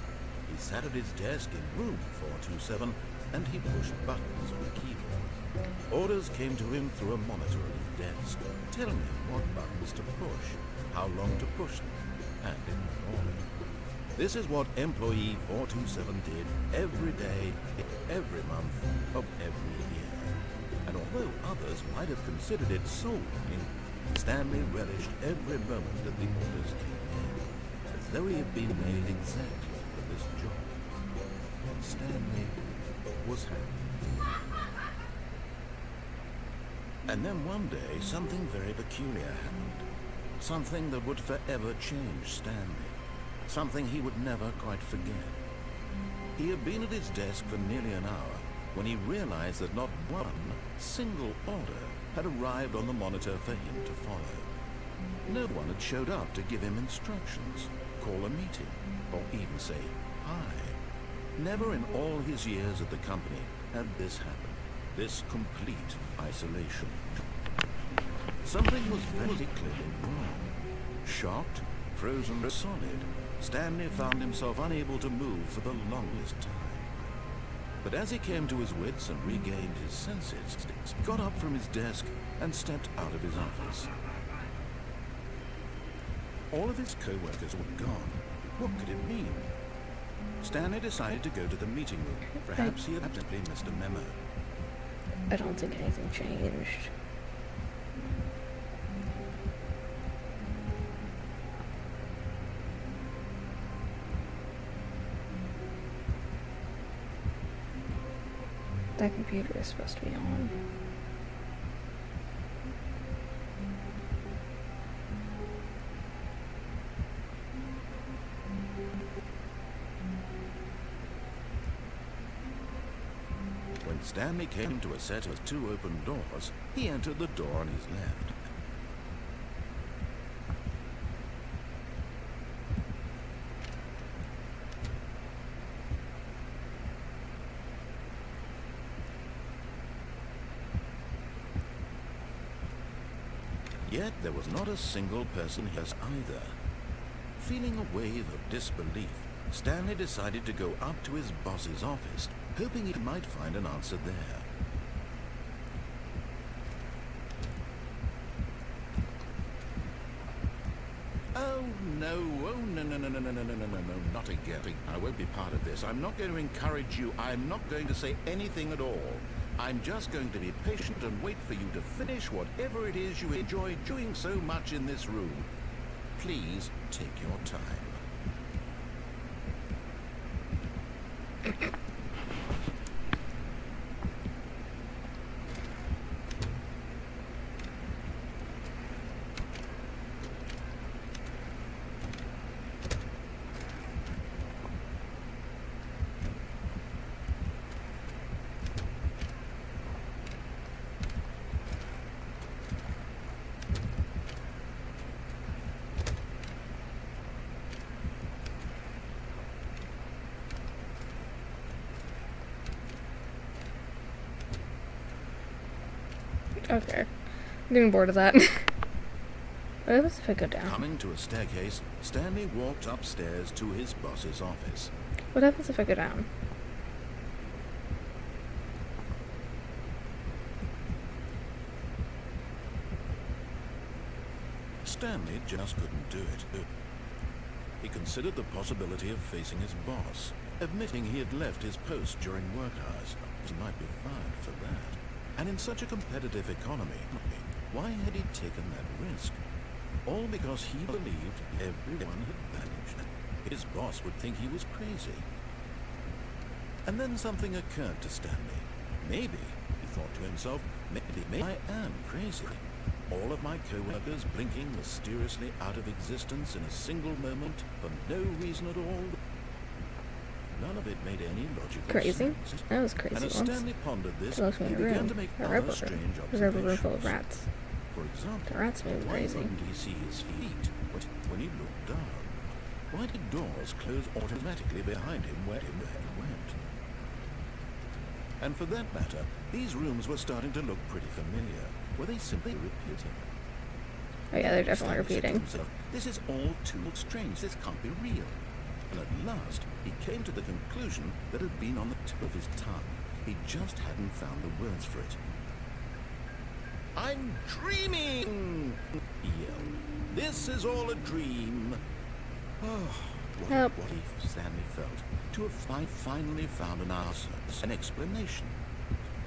G: He sat at his desk in room 427 and he pushed buttons with keyboard. Orders came to him through a monitor at his desk, telling him what buttons to push, how long to push them, and in what order. This is what employee 427 did every day, every month of every year. And although others might have considered it soul-winning, Stanley relished every moment that the orders came in, as though he had been made exactly for this job. Stanley was happy. And then one day, something very peculiar happened. Something that would forever change Stanley. Something he would never quite forget. He had been at his desk for nearly an hour when he realized that not one single order had arrived on the monitor for him to follow. No one had showed up to give him instructions, call a meeting, or even say hi. Never in all his years at the company had this happened, this complete isolation. Something was very clearly wrong. Shocked, frozen solid, Stanley found himself unable to move for the longest time. But as he came to his wits and regained his senses, he got up from his desk and stepped out of his office. All of his co-workers were gone. What could it mean? Stanley decided to go to the meeting room. Perhaps he had simply missed a memo.
A: I don't think anything changed. That computer is supposed to be on.
G: When Stanley came to a set of two open doors, he entered the door on his left. Yet there was not a single person here either. Feeling a wave of disbelief, Stanley decided to go up to his boss's office, hoping he might find an answer there. not again. I won't be part of this. I'm not going to encourage you. I'm not going to say anything at all. I'm just going to be patient and wait for you to finish whatever it is you enjoy doing so much in this room. Please take your time.
A: Okay. I'm getting bored of that. What happens if I go down?
G: Coming to a staircase, Stanley walked upstairs to his boss's office.
A: What happens if I go down?
G: Stanley just couldn't do it. He considered the possibility of facing his boss, admitting he had left his post during work hours. He might be fired for that. And in such a competitive economy, why had he taken that risk? All because he believed everyone had vanished. His boss would think he was crazy. And then something occurred to Stanley. Maybe, he thought to himself, maybe I am crazy. All of my co-workers blinking mysteriously out of existence in a single moment for no reason at all. None of it made any logical
A: Crazy?
G: sense.
A: That was crazy
G: And as
A: once.
G: Stanley pondered this,
A: He looked me
G: he
A: in a
G: began
A: room.
G: to make
A: A
G: other
A: rubber room.
G: strange
A: A rubber room full of
G: observations.
A: rats.
G: For example,
A: The rats made me
G: why
A: crazy.
G: couldn't he see his feet when he looked down? Why did doors close automatically behind him where he went? And for that matter, these rooms were starting to look pretty familiar. Were they simply repeating?
A: Oh yeah, they're definitely
G: Stanley said to
A: repeating.
G: himself, this is all too strange. This can't be real. And at last, he came to the conclusion that had been on the tip of his tongue. He just hadn't found the words for it. I'm dreaming! He yelled. This is all a dream. Oh,
A: Help.
G: what if Stanley felt to have finally found an answer, an explanation.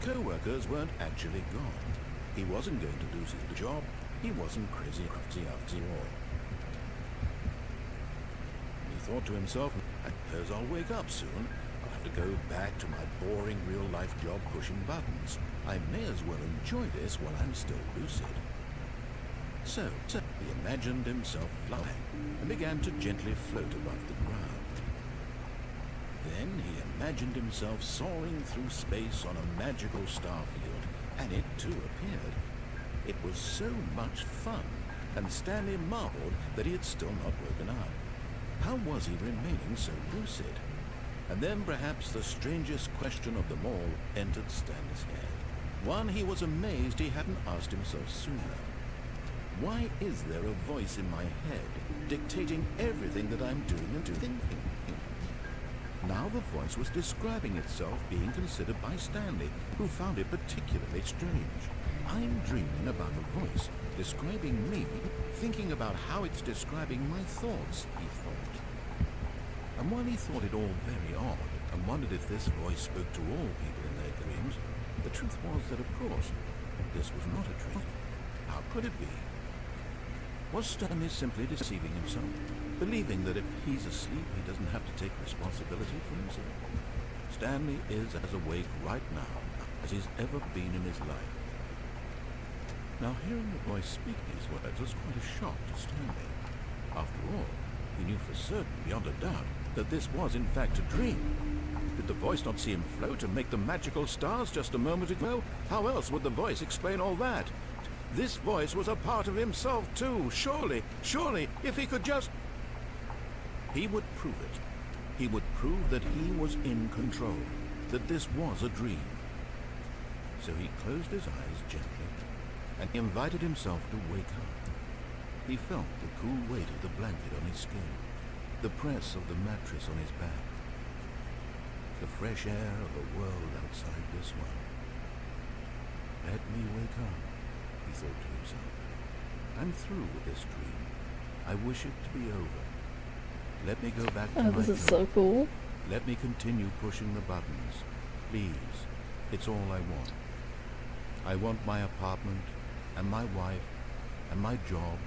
G: Co-workers weren't actually gone. He wasn't going to lose his job. He wasn't crazy after all. He thought to himself, I suppose I'll wake up soon. I'll have to go back to my boring real-life job pushing buttons. I may as well enjoy this while I'm still lucid. So he imagined himself flying and began to gently float above the ground. Then he imagined himself soaring through space on a magical star field, and it too appeared. It was so much fun, and Stanley marveled that he had still not woken up. How was he remaining so lucid? And then perhaps the strangest question of them all entered Stanley's head. One he was amazed he hadn't asked himself sooner. Why is there a voice in my head dictating everything that I'm doing and thinking? Now the voice was describing itself being considered by Stanley, who found it particularly strange. I'm dreaming about a voice describing me, thinking about how it's describing my thoughts, he thought. And while he thought it all very odd, and wondered if this voice spoke to all people in their dreams, the truth was that, of course, this was not a dream. How could it be? Was Stanley simply deceiving himself, believing that if he's asleep, he doesn't have to take responsibility for himself? Stanley is as awake right now as he's ever been in his life. Now, hearing the voice speak these words was quite a shock to Stanley. After all, he knew for certain, beyond a doubt, that this was in fact a dream. Did the voice not see him float and make the magical stars just a moment ago? How else would the voice explain all that? This voice was a part of himself too. Surely, if he could just... He would prove it. He would prove that he was in control, that this was a dream. So he closed his eyes gently and invited himself to wake up. He felt the cool weight of the blanket on his skin, the press of the mattress on his back, the fresh air of a world outside this one. Let me wake up, he thought to himself. I'm through with this dream. I wish it to be over. Let me go back to
A: Oh,
G: my
A: this is
G: job.
A: so cool.
G: Let me continue pushing the buttons. Please. It's all I want. I want my apartment, and my wife, and my job.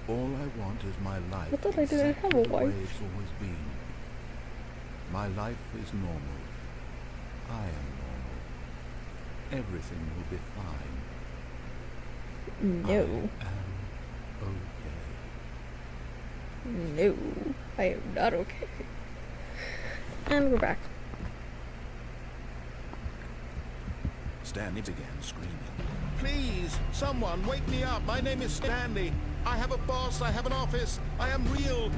G: All I want is my life.
A: I thought I didn't have
G: exactly
A: a
G: the way
A: wife.
G: it's always been. My life is normal. I am normal. Everything will be fine.
A: No.
G: I am okay.
A: No. I am not okay. And we're back.
G: Stanley began screaming. Please, someone, wake me up. My name is Stanley. I have a boss. I have an office. I am real.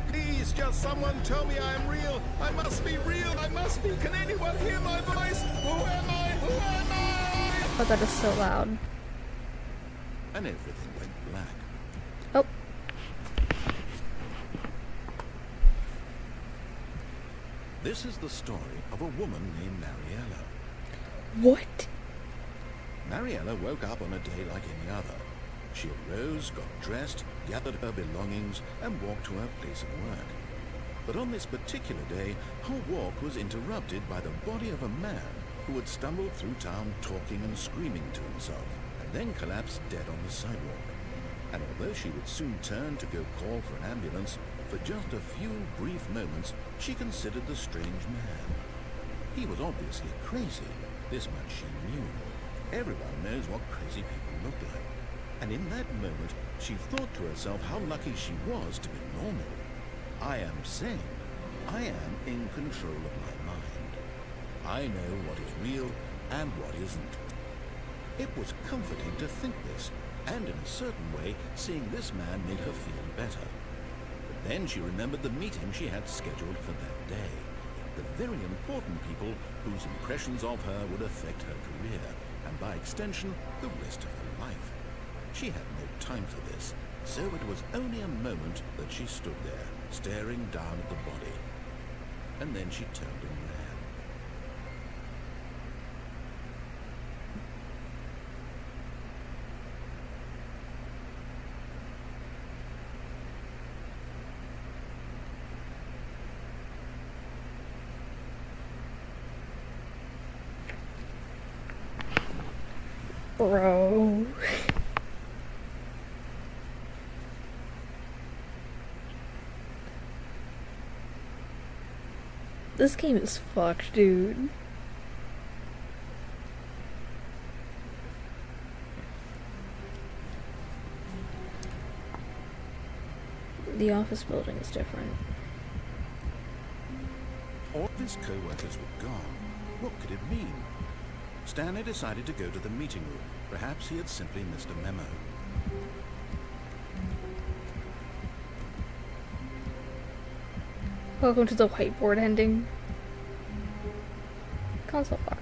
G: Please, just someone tell me I am real. I must be real. I must be. Can anyone hear my voice? Who am I? Who am I?
A: Oh, that is so loud.
G: And everything went black.
A: Oh.
G: This is the story of a woman named Mariella.
A: What?
G: Mariella woke up on a day like any other. She arose, got dressed, gathered her belongings, and walked to her place of work. But on this particular day, her walk was interrupted by the body of a man who had stumbled through town talking and screaming to himself, and then collapsed dead on the sidewalk. And although she would soon turn to go call for an ambulance, for just a few brief moments, she considered the strange man. He was obviously crazy. This much she knew. Everyone knows what crazy people look like. And in that moment, she thought to herself how lucky she was to be normal. I am sane. I am in control of my mind. I know what is real and what isn't. It was comforting to think this, and in a certain way, seeing this man made her feel better. But then she remembered the meeting she had scheduled for that day. The very important people whose impressions of her would affect her career, and by extension, the rest of her life. She had no time for this, so it was only a moment that she stood there, staring down at the body. And then she turned and ran.
A: Bro. This game is fucked, dude. The office building is different.
G: All of his co-workers were gone. What could it mean? Stanley decided to go to the meeting room. Perhaps he had simply missed a memo.
A: Welcome to the whiteboard ending. Console lock.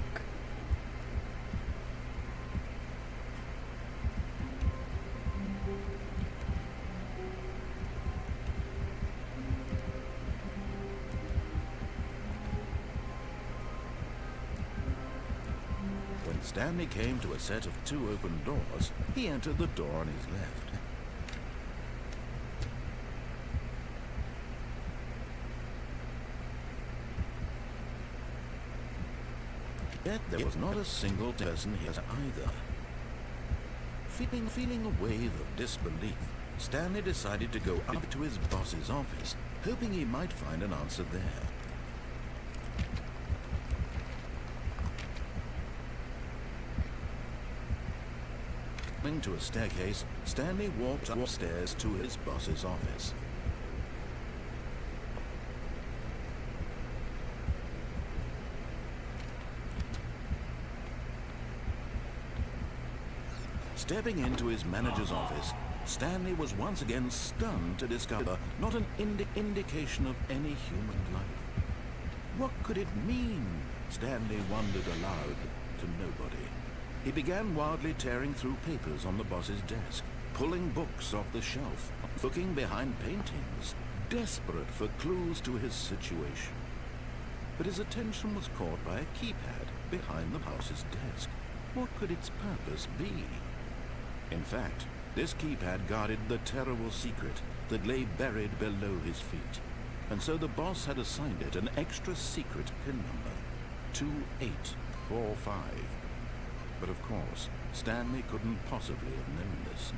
G: When Stanley came to a set of two open doors, he entered the door on his left. Yet there was not a single person here either. Feeling a wave of disbelief, Stanley decided to go up to his boss's office, hoping he might find an answer there. Going to a staircase, Stanley walked upstairs to his boss's office. Stepping into his manager's office, Stanley was once again stunned to discover not an indication of any human life. What could it mean? Stanley wondered aloud to nobody. He began wildly tearing through papers on the boss's desk, pulling books off the shelf, looking behind paintings, desperate for clues to his situation. But his attention was caught by a keypad behind the boss's desk. What could its purpose be? In fact, this keypad guarded the terrible secret that lay buried below his feet. and so the boss had assigned it an extra secret pin number, 2845. But of course, Stanley couldn't possibly have known this.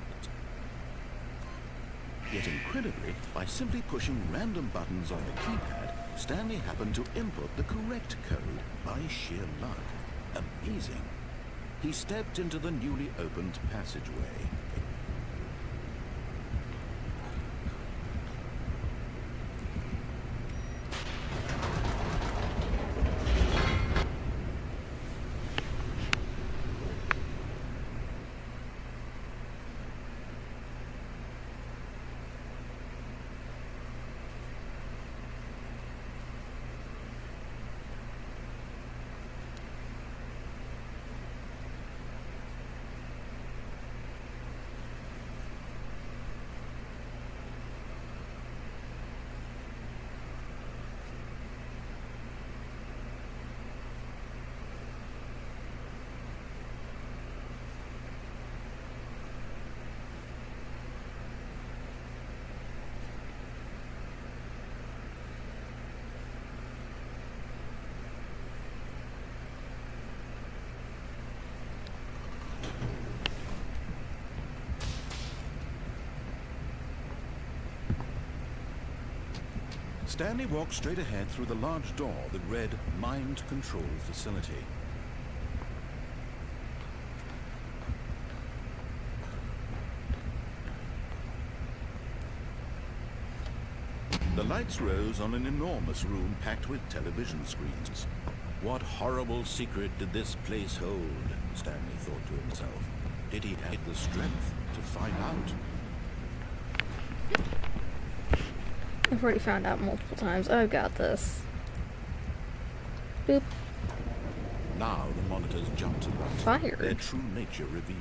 G: Yet incredibly, by simply pushing random buttons on the keypad, Stanley happened to input the correct code by sheer luck. Amazing. He stepped into the newly opened passageway. Stanley walked straight ahead through the large door that read Mind Control Facility. The lights rose on an enormous room packed with television screens. What horrible secret did this place hold? Stanley thought to himself. Did he have the strength to find out?
A: I've already found out multiple times. I've got this. Boop.
G: Now the monitors jumped about.
A: Fired.
G: Their true nature revealed.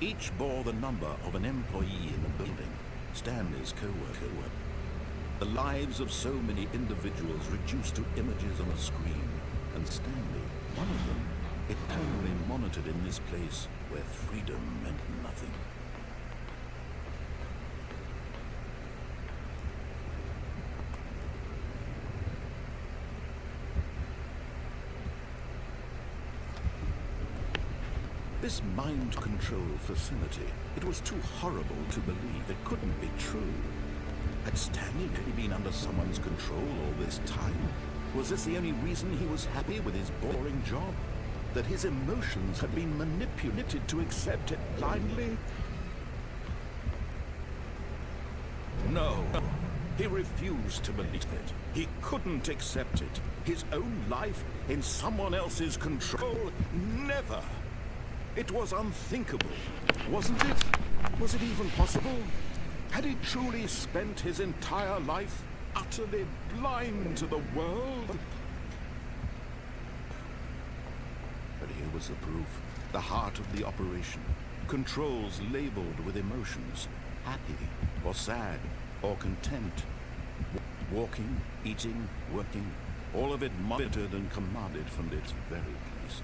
G: Each bore the number of an employee in the building, Stanley's co-worker. The lives of so many individuals reduced to images on a screen, and Stanley, one of them, eternally monitored in this place where freedom meant nothing. This mind control facility, it was too horrible to believe. It couldn't be true. Had Stanley really been under someone's control all this time? Was this the only reason he was happy with his boring job? That his emotions had been manipulated to accept it blindly? No. He refused to believe it. He couldn't accept it. His own life in someone else's control? Never! It was unthinkable, wasn't it? Was it even possible? Had he truly spent his entire life utterly blind to the world? But here was the proof. The heart of the operation. Controls labeled with emotions. Happy, or sad, or content. Walking, eating, working. All of it monitored and commanded from its very place.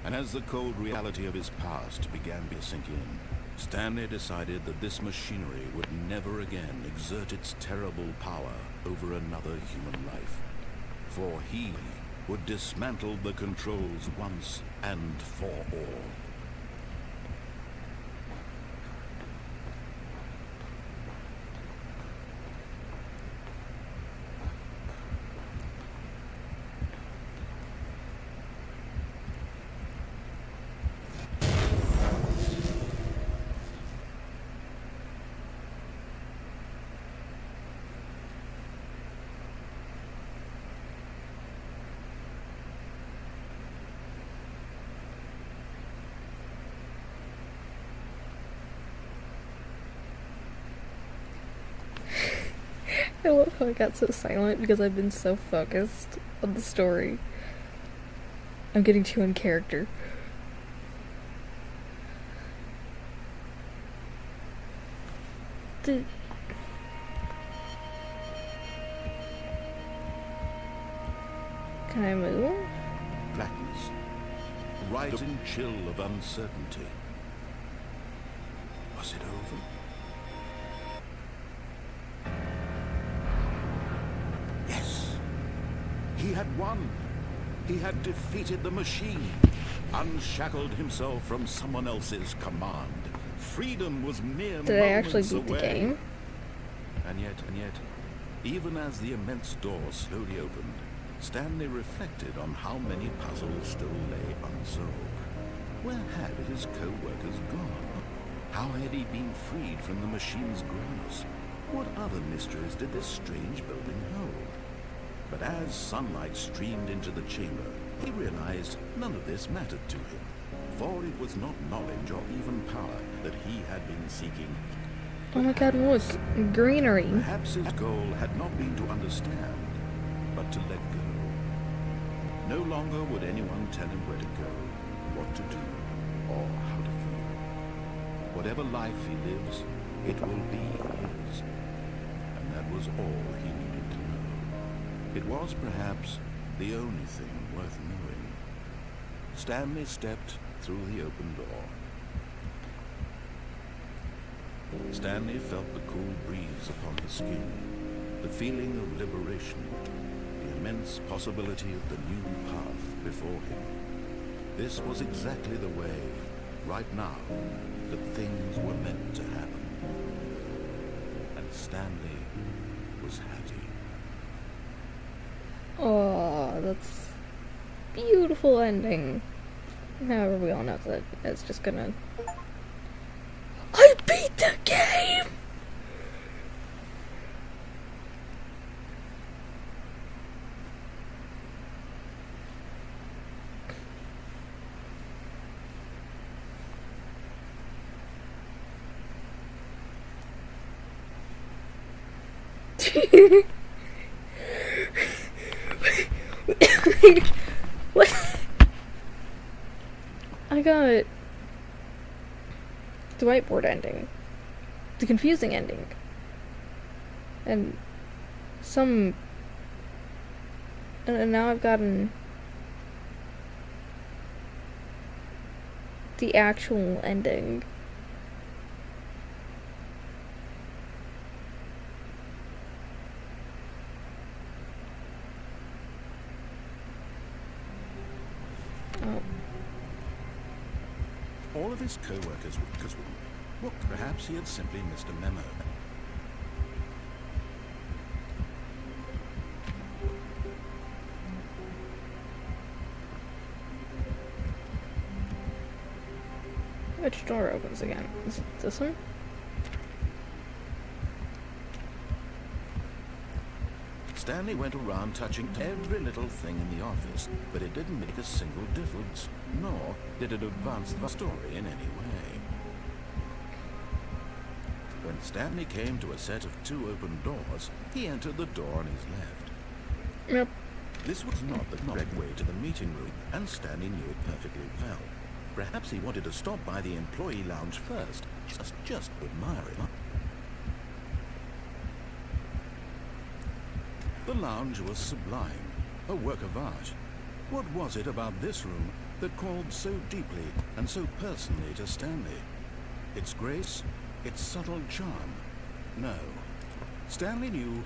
G: And as the cold reality of his past began to sink in, Stanley decided that this machinery would never again exert its terrible power over another human life. For he would dismantle the controls once and for all.
A: I love how I got so silent because I've been so focused on the story. I'm getting too in character. Can I move?
G: Blackness. Rising chill of uncertainty. Was it over? He had won. He had defeated the machine, unshackled himself from someone else's command. Freedom was mere
A: Did I actually
G: moments
A: beat the
G: away.
A: game?
G: And yet, even as the immense door slowly opened, Stanley reflected on how many puzzles still lay unsolved. Where had his co-workers gone? How had he been freed from the machine's grasp? What other mysteries did this strange building hold? But as sunlight streamed into the chamber, he realized none of this mattered to him, for it was not knowledge or even power that he had been seeking.
A: Oh my god, look, greenery.
G: Perhaps his goal had not been to understand, but to let go. No longer would anyone tell him where to go, what to do, or how to feel. Whatever life he lives, it will be his. And that was all he needed to know. It was perhaps the only thing worth knowing. Stanley stepped through the open door. Stanley felt the cool breeze upon his skin, the feeling of liberation, the immense possibility of the new path before him. This was exactly the way, right now, that things were meant to happen. And Stanley was happy.
A: Oh, that's beautiful ending. However, we all know that it's just gonna. I beat the game! What? I got the whiteboard ending, the confusing ending, and now I've gotten the actual ending.
G: All of his co-workers were well, perhaps he had simply missed a memo.
A: Which door opens again? Is it this one?
G: Stanley went around touching every little thing in the office, but it didn't make a single difference, nor did it advance the story in any way. When Stanley came to a set of two open doors, he entered the door on his left.
A: Yep.
G: This was not the correct way to the meeting room, and Stanley knew it perfectly well. Perhaps he wanted to stop by the employee lounge first, just to admire it. The lounge was sublime, a work of art. What was it about this room that called so deeply and so personally to Stanley? Its grace, its subtle charm? No. Stanley knew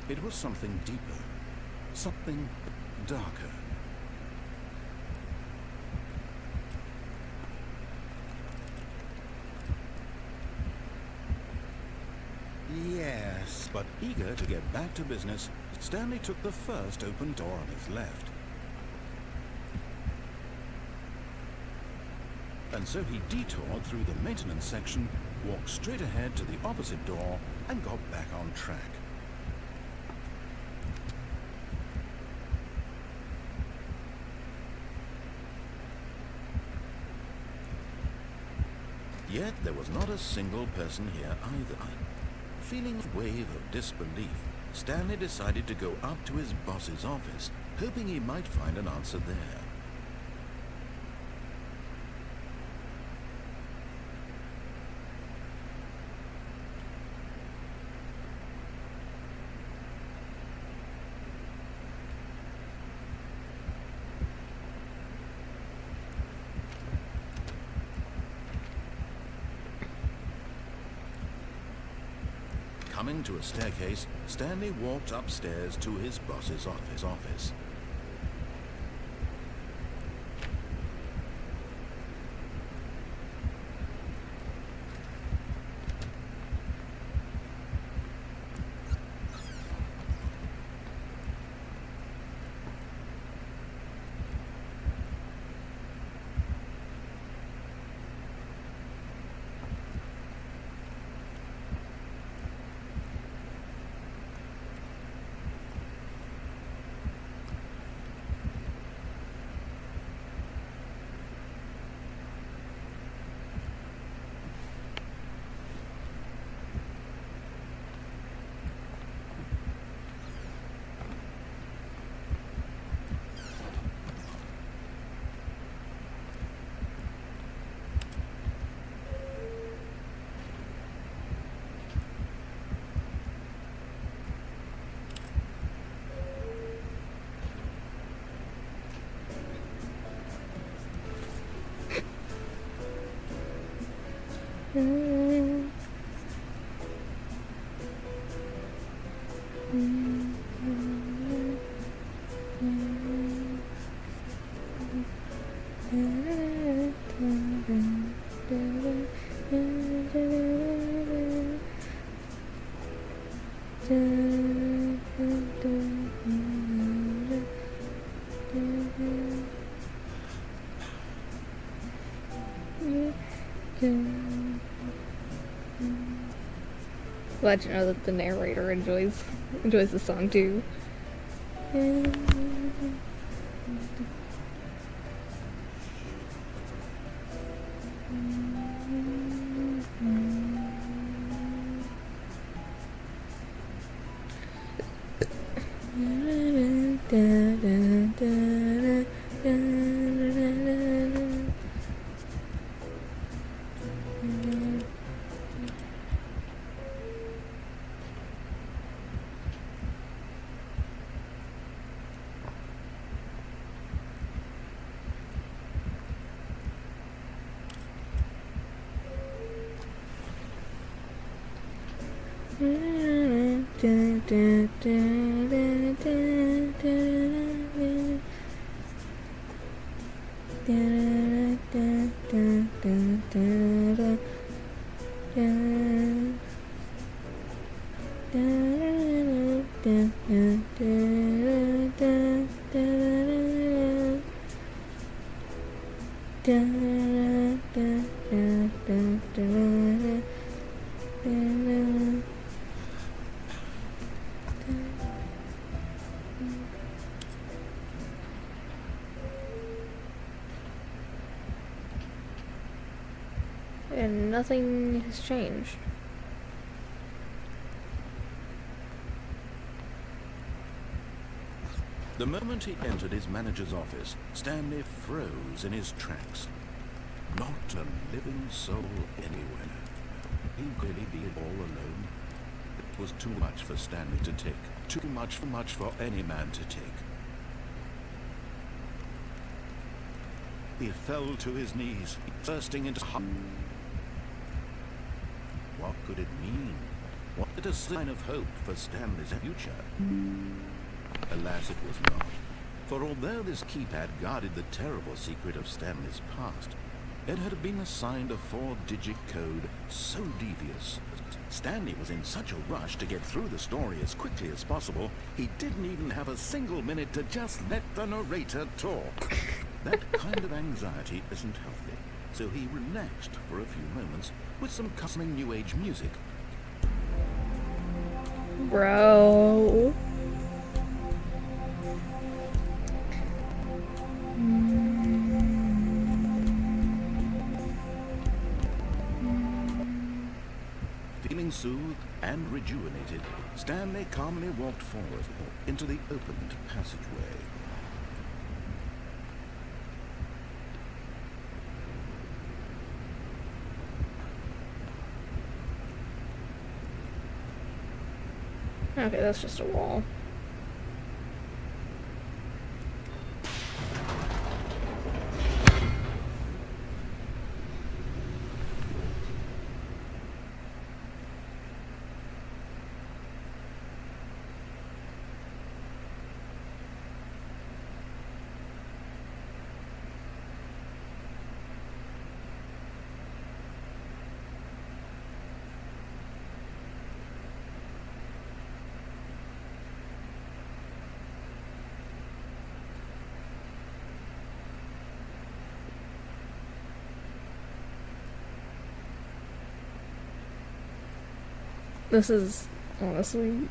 G: it was something deeper, something darker. Yes, but eager to get back to business, Stanley took the first open door on his left. And so he detoured through the maintenance section, walked straight ahead to the opposite door, and got back on track. Yet there was not a single person here either. Feeling a wave of disbelief, Stanley decided to go up to his boss's office, hoping he might find an answer there. Coming to a staircase, Stanley walked upstairs to his boss's office.
A: glad to know that the narrator enjoys the song too. And nothing has changed.
G: The moment he entered his manager's office, Stanley froze in his tracks. Not a living soul anywhere. He'd really be all alone. It was too much for Stanley to take. Too much for any man to take. He fell to his knees, bursting into What could it mean? Was it a sign of hope for Stanley's future? Alas, it was not. For although this keypad guarded the terrible secret of Stanley's past, it had been assigned a 4-digit code so devious. Stanley was in such a rush to get through the story as quickly as possible, he didn't even have a single minute to just let the narrator talk. That kind of anxiety isn't healthy, so he relaxed for a few moments with some cosmic New Age music.
A: Bro.
G: Feeling soothed and rejuvenated, Stanley calmly walked forward into the opened passageway.
A: Okay, that's just a wall. This is honestly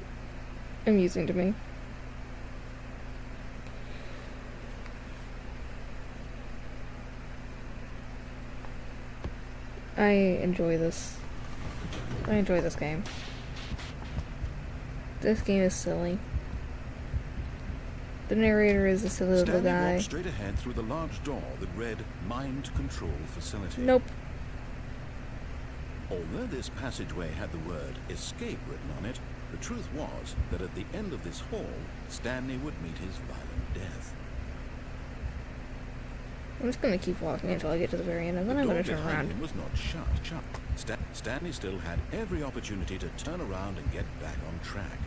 A: amusing to me. I enjoy this. I enjoy this game. This game is silly. The narrator is a silly little
G: Stanley
A: guy.
G: walked straight ahead through the large door that read Mind Control Facility.
A: Nope.
G: Although this passageway had the word escape written on it, the truth was that at the end of this hall, Stanley would meet his violent death.
A: I'm just gonna keep walking until I get to the very end, and then I'm gonna turn around.
G: The door behind him was not shut. Stanley still had every opportunity to turn around and get back on track.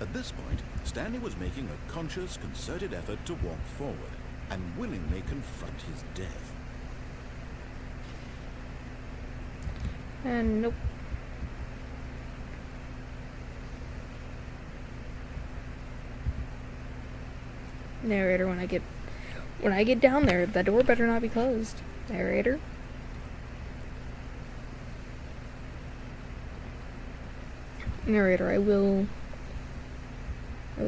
G: At this point, Stanley was making a conscious, concerted effort to walk forward and willingly confront his death.
A: And nope. Narrator, when I get down there, the door better not be closed. Narrator. Narrator, I will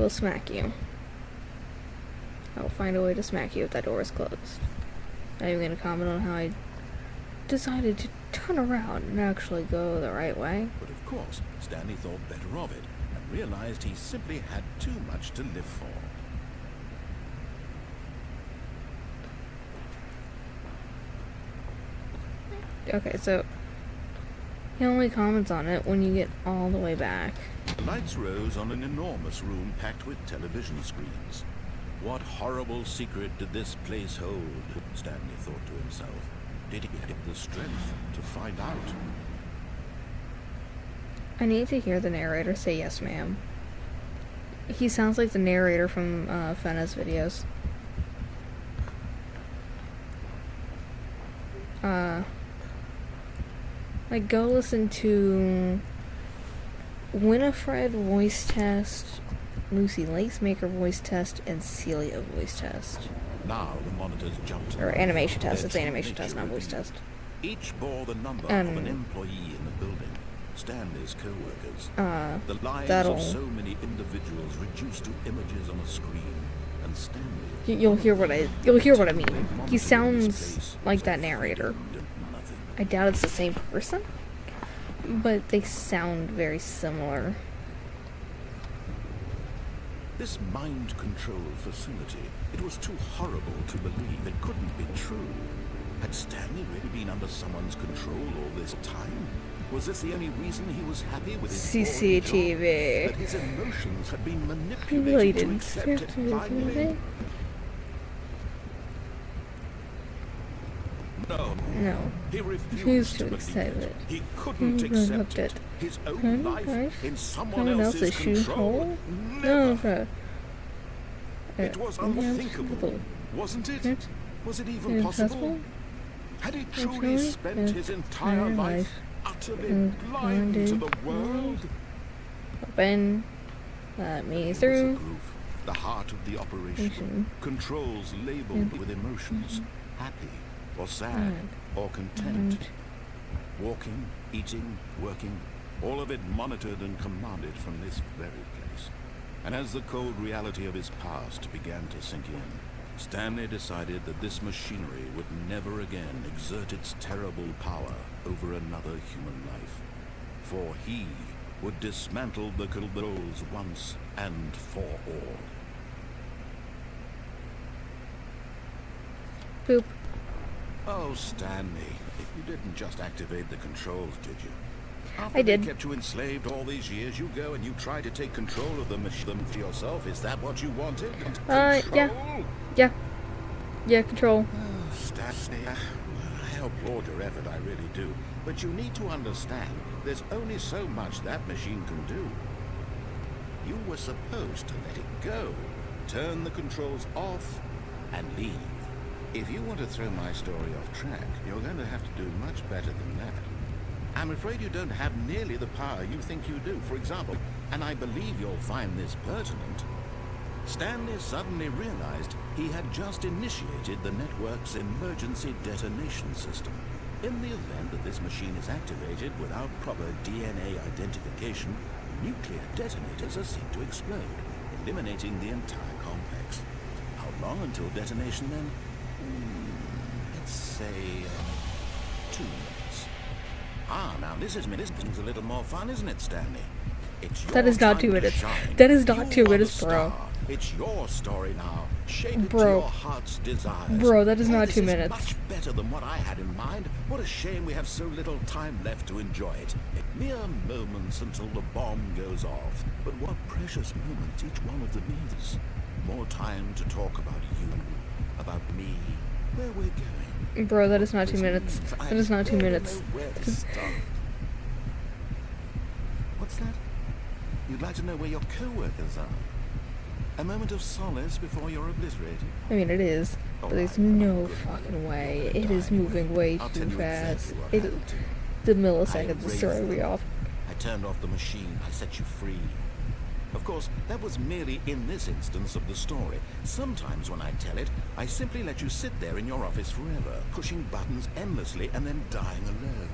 A: smack you. I will find a way to smack you if that door is closed. Not even gonna comment on how I decided to turn around and actually go the right way.
G: But of course, Stanley thought better of it and realized he simply had too much to live for.
A: Okay, so he only comments on it when you get all the way back.
G: Lights rose on an enormous room packed with television screens. What horrible secret did this place hold? Stanley thought to himself. Did he have the strength to find out?
A: I need to hear the narrator say yes, ma'am. He sounds like the narrator from Fena's videos. Like, go listen to Winifred voice test, Lucy Lacemaker voice test, and Celia voice test.
G: Now the monitors jumped.
A: Or animation test. It's animation test, not voice test.
G: Each bore the number of an employee in the building. Stanley's co-workers. The lives of so many individuals reduced to images on a screen. And Stanley.
A: You'll hear what I mean. He sounds like that narrator. I doubt it's the same person, but they sound very similar.
G: This mind control facility, it was too horrible to believe. It couldn't be true. Had Stanley really been under someone's control all this time? Was this the only reason he was happy with his
A: CCTV?
G: That his emotions had been manipulated to accept it blindly?
A: No.
G: He refused to accept it. He couldn't accept it. His own life in someone else's control. Never. It was unthinkable, wasn't it? Was it even possible? Had he truly spent his entire life utterly blind to the world?
A: Open. Let me through.
G: The heart of the operation. Controls labeled with emotions. Happy or sad or content. Walking, eating, working, all of it monitored and commanded from this very place. And as the cold reality of his past began to sink in, Stanley decided that this machinery would never again exert its terrible power over another human life. For he would dismantle the controls once and for all.
A: Boop.
G: Oh, Stanley, you didn't just activate the controls, did you? After
A: I did.
G: They kept you enslaved all these years, you go and you try to take control of the machine for yourself. Is that what you wanted?
A: Yeah. Yeah, control.
G: Oh, Stanley, I applaud your effort, I really do. But you need to understand, there's only so much that machine can do. You were supposed to let it go, turn the controls off, and leave. If you want to throw my story off track, you're going to have to do much better than that. I'm afraid you don't have nearly the power you think you do, for example, and I believe you'll find this pertinent. Stanley suddenly realized he had just initiated the network's emergency detonation system. In the event that this machine is activated without proper DNA identification, nuclear detonators are seen to explode, eliminating the entire complex. How long until detonation then? Let's say 2 minutes. Ah, now this is a little more fun, isn't it, Stanley? It's your
A: That is not 2
G: time to
A: minutes.
G: shine.
A: That is not
G: You
A: 2
G: are
A: minutes,
G: the
A: bro.
G: star. It's your story now. Shape it to
A: Bro.
G: your heart's desires.
A: Bro, that is
G: Hey,
A: not
G: this
A: 2
G: is
A: minutes.
G: Much better than what I had in mind. What a shame we have so little time left to enjoy it. Mere moments until the bomb goes off. But what precious moments each one of them is. More time to talk about you, about me, where we're going.
A: Bro, that is not 2
G: This
A: minutes.
G: means I
A: That is not 2
G: barely
A: minutes.
G: know where to start. What's that? You'd like to know where your co-workers are? A moment of solace before you're obliterated.
A: I mean, it is, but there's no fucking way. It is moving way
G: I'll
A: too
G: tell you
A: fast.
G: exactly what
A: It,
G: happened.
A: the milliseconds is throwing me off.
G: I turned off the machine. I set you free. Of course, that was merely in this instance of the story. Sometimes when I tell it, I simply let you sit there in your office forever, pushing buttons endlessly and then dying alone.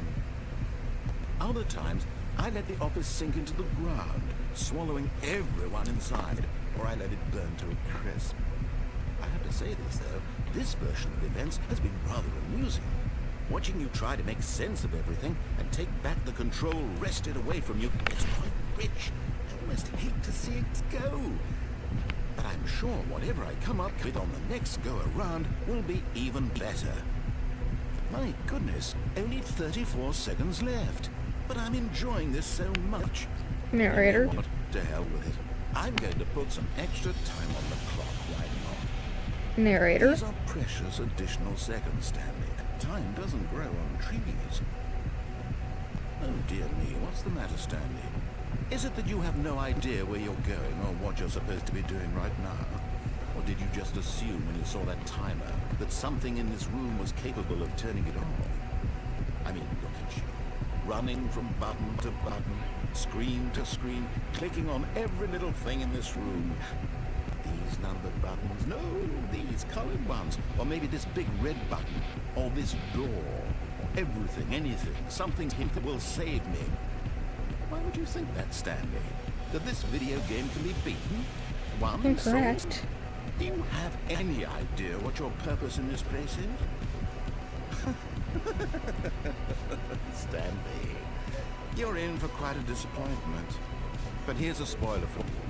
G: Other times, I let the office sink into the ground, swallowing everyone inside, or I let it burn to a crisp. I have to say this, though, this version of events has been rather amusing. Watching you try to make sense of everything and take back the control wrested away from you, it's quite rich. I almost hate to see it go. But I'm sure whatever I come up with on the next go-around will be even better. My goodness, only 34 seconds left. But I'm enjoying this so much.
A: Narrator.
G: You know what? To hell with it. I'm going to put some extra time on the clock right now.
A: Narrator.
G: These are precious additional seconds, Stanley. Time doesn't grow on trees. Oh dear me, what's the matter, Stanley? Is it that you have no idea where you're going or what you're supposed to be doing right now? Or did you just assume when you saw that timer that something in this room was capable of turning it off? I mean, look at you. Running from button to button, screen to screen, clicking on every little thing in this room. These numbered buttons, no, these colored ones, or maybe this big red button, or this door, or everything, anything, something that will save me. Why would you think that, Stanley? That this video game can be beaten? One
A: Incorrect.
G: solved? Do you have any idea what your purpose in this place is? Stanley, you're in for quite a disappointment. But here's a spoiler for you.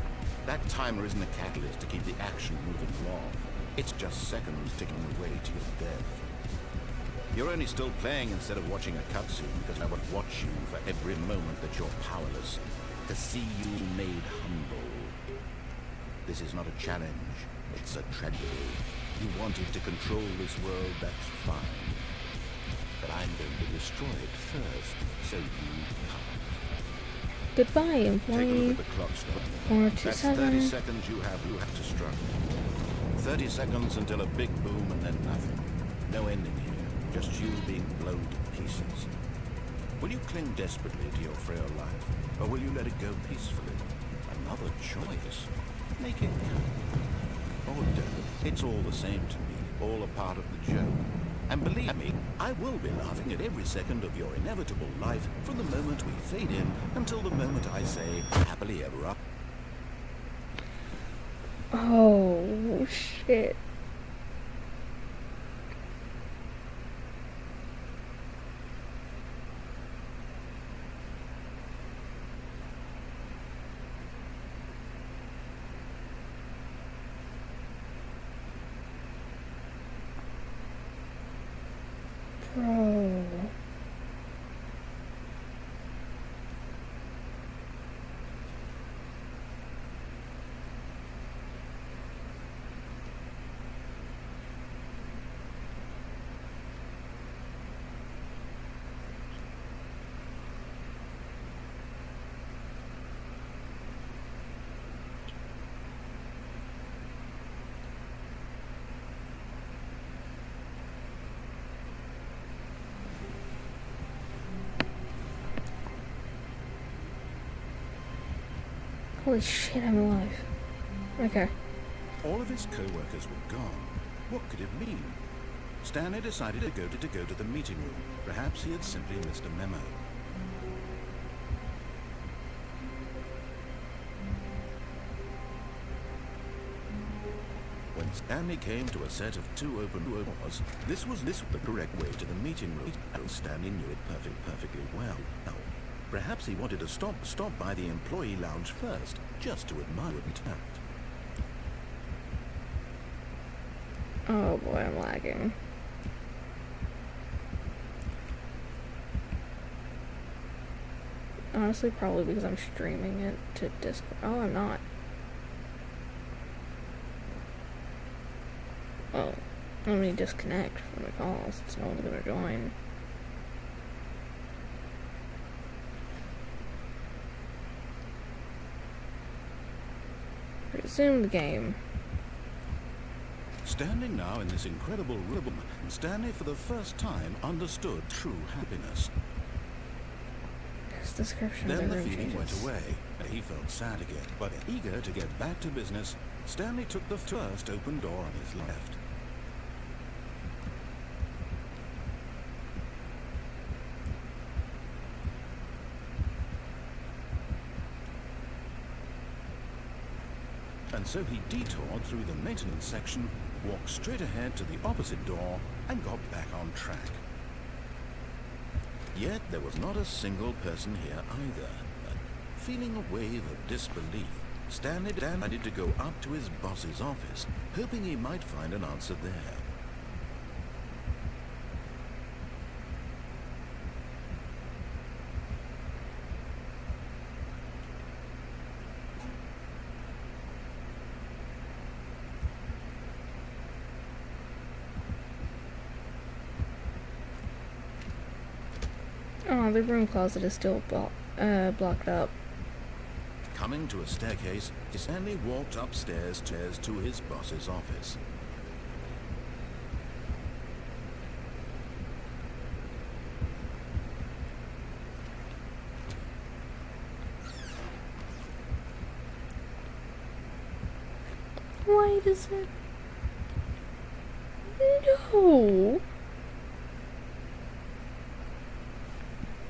G: That timer isn't a catalyst to keep the action moving along. It's just seconds ticking away to your death. You're only still playing instead of watching a cutscene because I would watch you for every moment that you're powerless, to see you made humble. This is not a challenge, it's a tragedy. You wanted to control this world, that's fine. But I'm going to destroy it first, so you can't.
A: Goodbye,
G: Take a look
A: employee.
G: at the clock, Scott.
A: 427.
G: That's 30 seconds you have to struggle. 30 seconds until a big boom and then nothing. No ending here, just you being blown to pieces. Will you cling desperately to your frail life, or will you let it go peacefully? Another choice. Make it count. Or don't. It's all the same to me, all a part of the joke. And believe me, I will be laughing at every second of your inevitable life from the moment we fade in until the moment I say, happily ever up.
A: Oh, shit. Bro. Holy shit, I'm alive. Okay.
G: All of his co-workers were gone. What could it mean? Stanley decided to go to the meeting room. Perhaps he had simply missed a memo. When Stanley came to a set of two open doors, this was the correct way to the meeting room. Stanley knew it perfectly well. Now, perhaps he wanted to stop by the employee lounge first, just to admire it.
A: Oh boy, I'm lagging. Honestly, probably because I'm streaming it to Discord. Oh, I'm not. Oh, let me disconnect from the calls. It's no one's gonna join. Resume the game.
G: Standing now in this incredible room, Stanley for the first time understood true happiness.
A: His description of
G: Then
A: the
G: the
A: room
G: feeling went
A: changes.
G: away, and he felt sad again. But eager to get back to business, Stanley took the first open door on his left. and so he detoured through the maintenance section, walked straight ahead to the opposite door, and got back on track. Yet there was not a single person here either. Feeling a wave of disbelief, Stanley decided to go up to his boss's office, hoping he might find an answer there.
A: Oh, the broom closet is still blocked up.
G: Coming to a staircase, Stanley walked upstairs to his boss's office.
A: Why does it? No!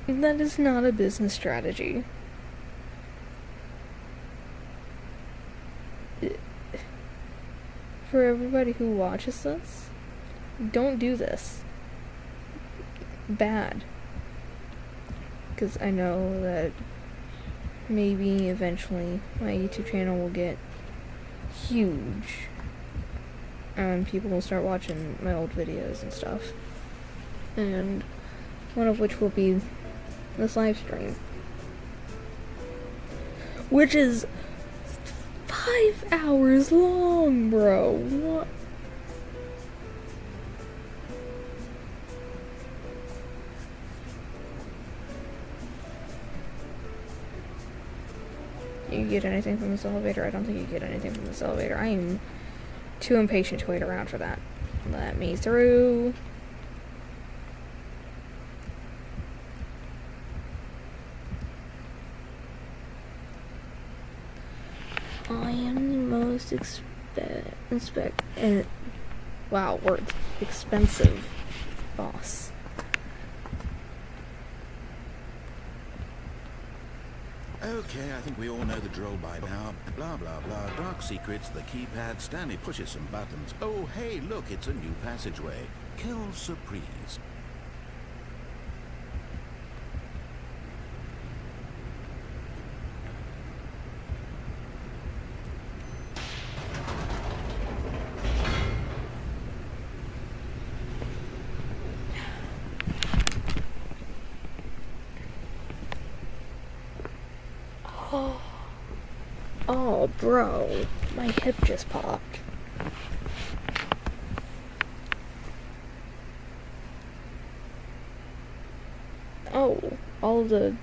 A: That is not a business strategy. For everybody who watches this, don't do this. Bad. Because I know that maybe eventually my YouTube channel will get huge and people will start watching my old videos and stuff, and one of which will be this live stream, which is 5 hours long, bro. What? You get anything from this elevator? I don't think you get anything from this elevator. I am too impatient to wait around for that. Let me through. I am the most wow, words. Expensive boss.
G: Okay, I think we all know the drill by now. Blah, blah, blah. Dark secrets, the keypad. Stanley pushes some buttons. Oh, hey, look, it's a new passageway. Quelle surprise.
A: Oh, bro, my hip just popped. Oh, all of the...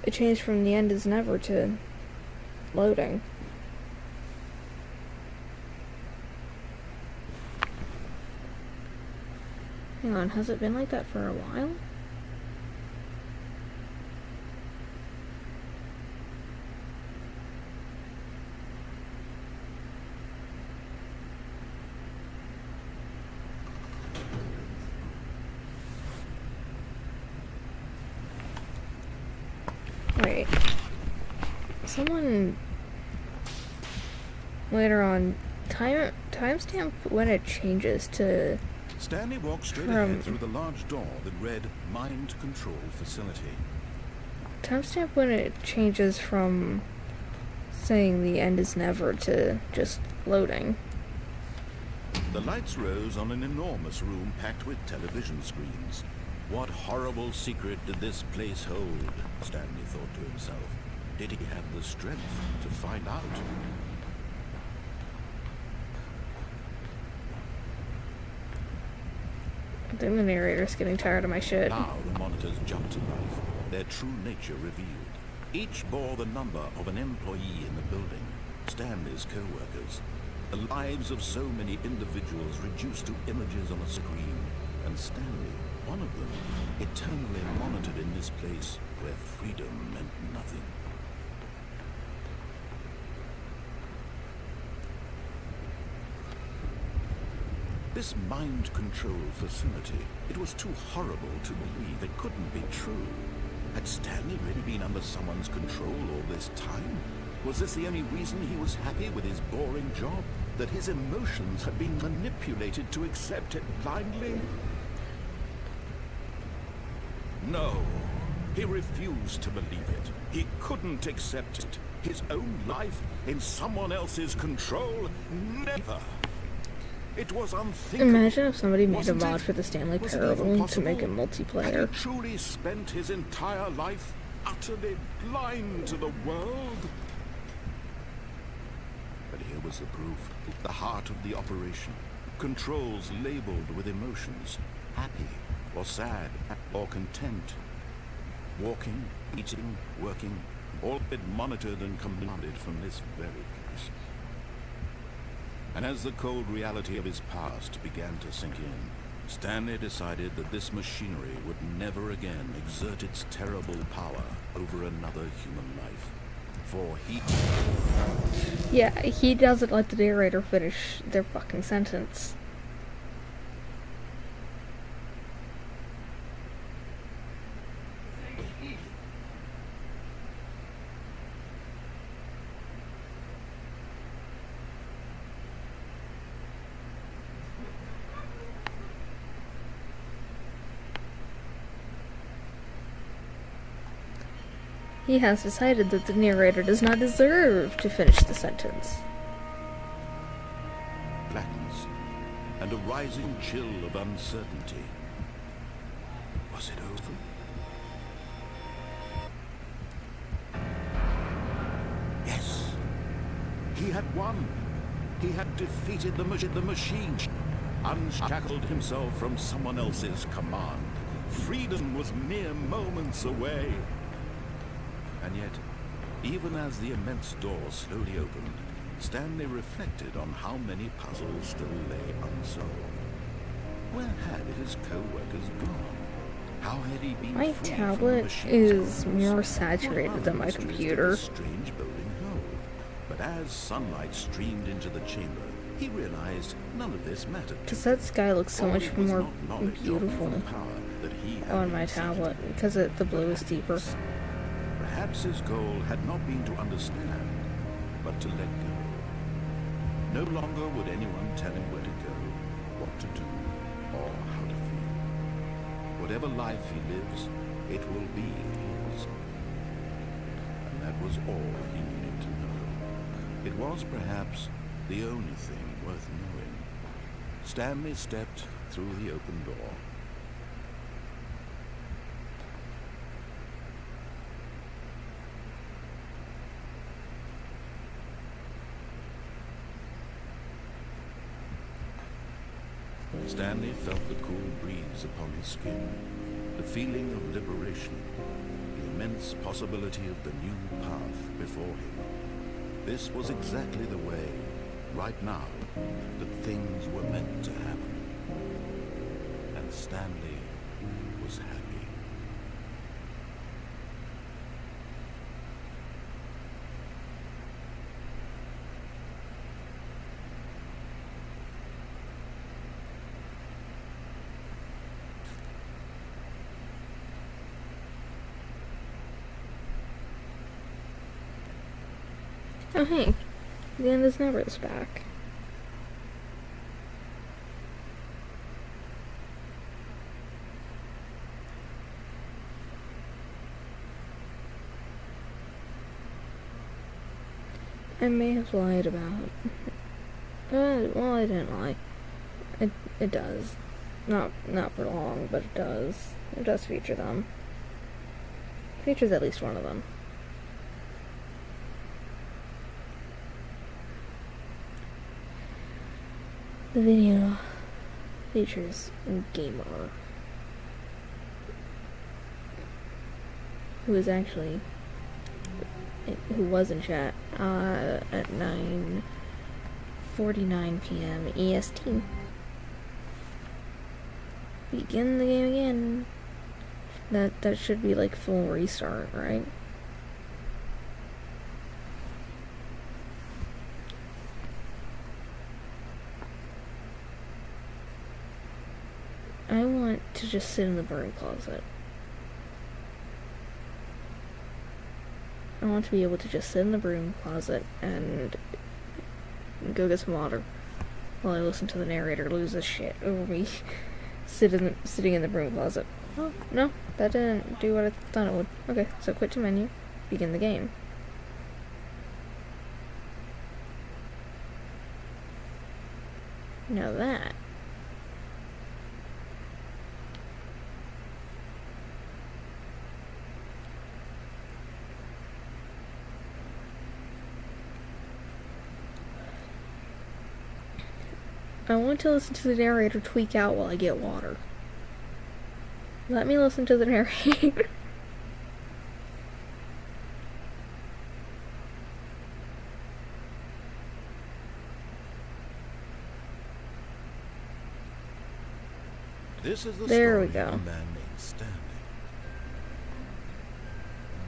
A: It changed from the end is never to loading. Hang on, has it been like that for a while? Wait. Someone later on timestamp when it changes to
G: Stanley walked straight ahead through the large door that read Mind Control Facility.
A: Timestamp when it changes from saying the end is never to just loading.
G: The lights rose on an enormous room packed with television screens. What horrible secret did this place hold? Stanley thought to himself. Did he have the strength to find out?
A: I think the narrator's getting tired of my shit.
G: Now the monitors jumped to life, their true nature revealed. Each bore the number of an employee in the building, Stanley's co-workers. The lives of so many individuals reduced to images on a screen, and Stanley, one of them, eternally monitored in this place where freedom meant nothing. This mind control facility, it was too horrible to believe. It couldn't be true. Had Stanley really been under someone's control all this time? Was this the only reason he was happy with his boring job? That his emotions had been manipulated to accept it blindly? No, he refused to believe it. He couldn't accept it. His own life in someone else's control? Never. It was unthinkable.
A: Imagine if somebody made a
G: Wasn't
A: mod
G: it?
A: for the Stanley
G: Was it even
A: Parable to make it
G: possible?
A: multiplayer.
G: Had he truly spent his entire life utterly blind to the world? But here was the proof. The heart of the operation. Controls labeled with emotions. Happy, or sad, or content. Walking, eating, working, all been monitored and commanded from this very place. And as the cold reality of his past began to sink in, Stanley decided that this machinery would never again exert its terrible power over another human life. For he...
A: Yeah, he doesn't let the narrator finish their fucking sentence. He has decided that the narrator does not deserve to finish the sentence.
G: blackness, and a rising chill of uncertainty. Was it over? Yes. He had won. He had defeated the machine, unshackled himself from someone else's command. Freedom was mere moments away. And yet, even as the immense door slowly opened, Stanley reflected on how many puzzles still lay unsolved. Where had his co-workers gone? How had he been
A: My
G: freed
A: tablet
G: from the machine's
A: is
G: controls?
A: more
G: What
A: saturated than my
G: other mysteries did
A: computer.
G: this strange building hold? But as sunlight streamed into the chamber, he realized none of this mattered.
A: Because that sky looks so
G: All
A: much
G: it was
A: more
G: not knowledge of
A: beautiful
G: the power that he had
A: on
G: been
A: my
G: seeking
A: tablet
G: to
A: because the blue is deeper.
G: Perhaps his goal had not been to understand, but to let go. No longer would anyone tell him where to go, what to do, or how to feel. Whatever life he lives, it will be his. And that was all he needed to know. It was perhaps the only thing worth knowing. Stanley stepped through the open door. Stanley felt the cool breeze upon his skin, the feeling of liberation, the immense possibility of the new path before him. This was exactly the way, right now, that things were meant to happen. And Stanley was happy.
A: Oh hey, the end is never is back. I may have lied about. Well, I didn't lie. It does. Not for long, but it does. It does feature them. Features at least one of them. The video features Gamer, who was in chat at 9:49 p.m. EST. Begin the game again. That should be like full restart, right? I want to just sit in the burn closet. I want to be able to just sit in the broom closet and go get some water while I listen to the narrator lose his shit over me sitting in the broom closet. Oh, no, that didn't do what I thought it would. Okay, so quit to menu, begin the game. Now that I want to listen to the narrator tweak out while I get water. Let me listen to the narrator.
G: This is the
A: There we
G: story of
A: go.
G: a man named Stanley.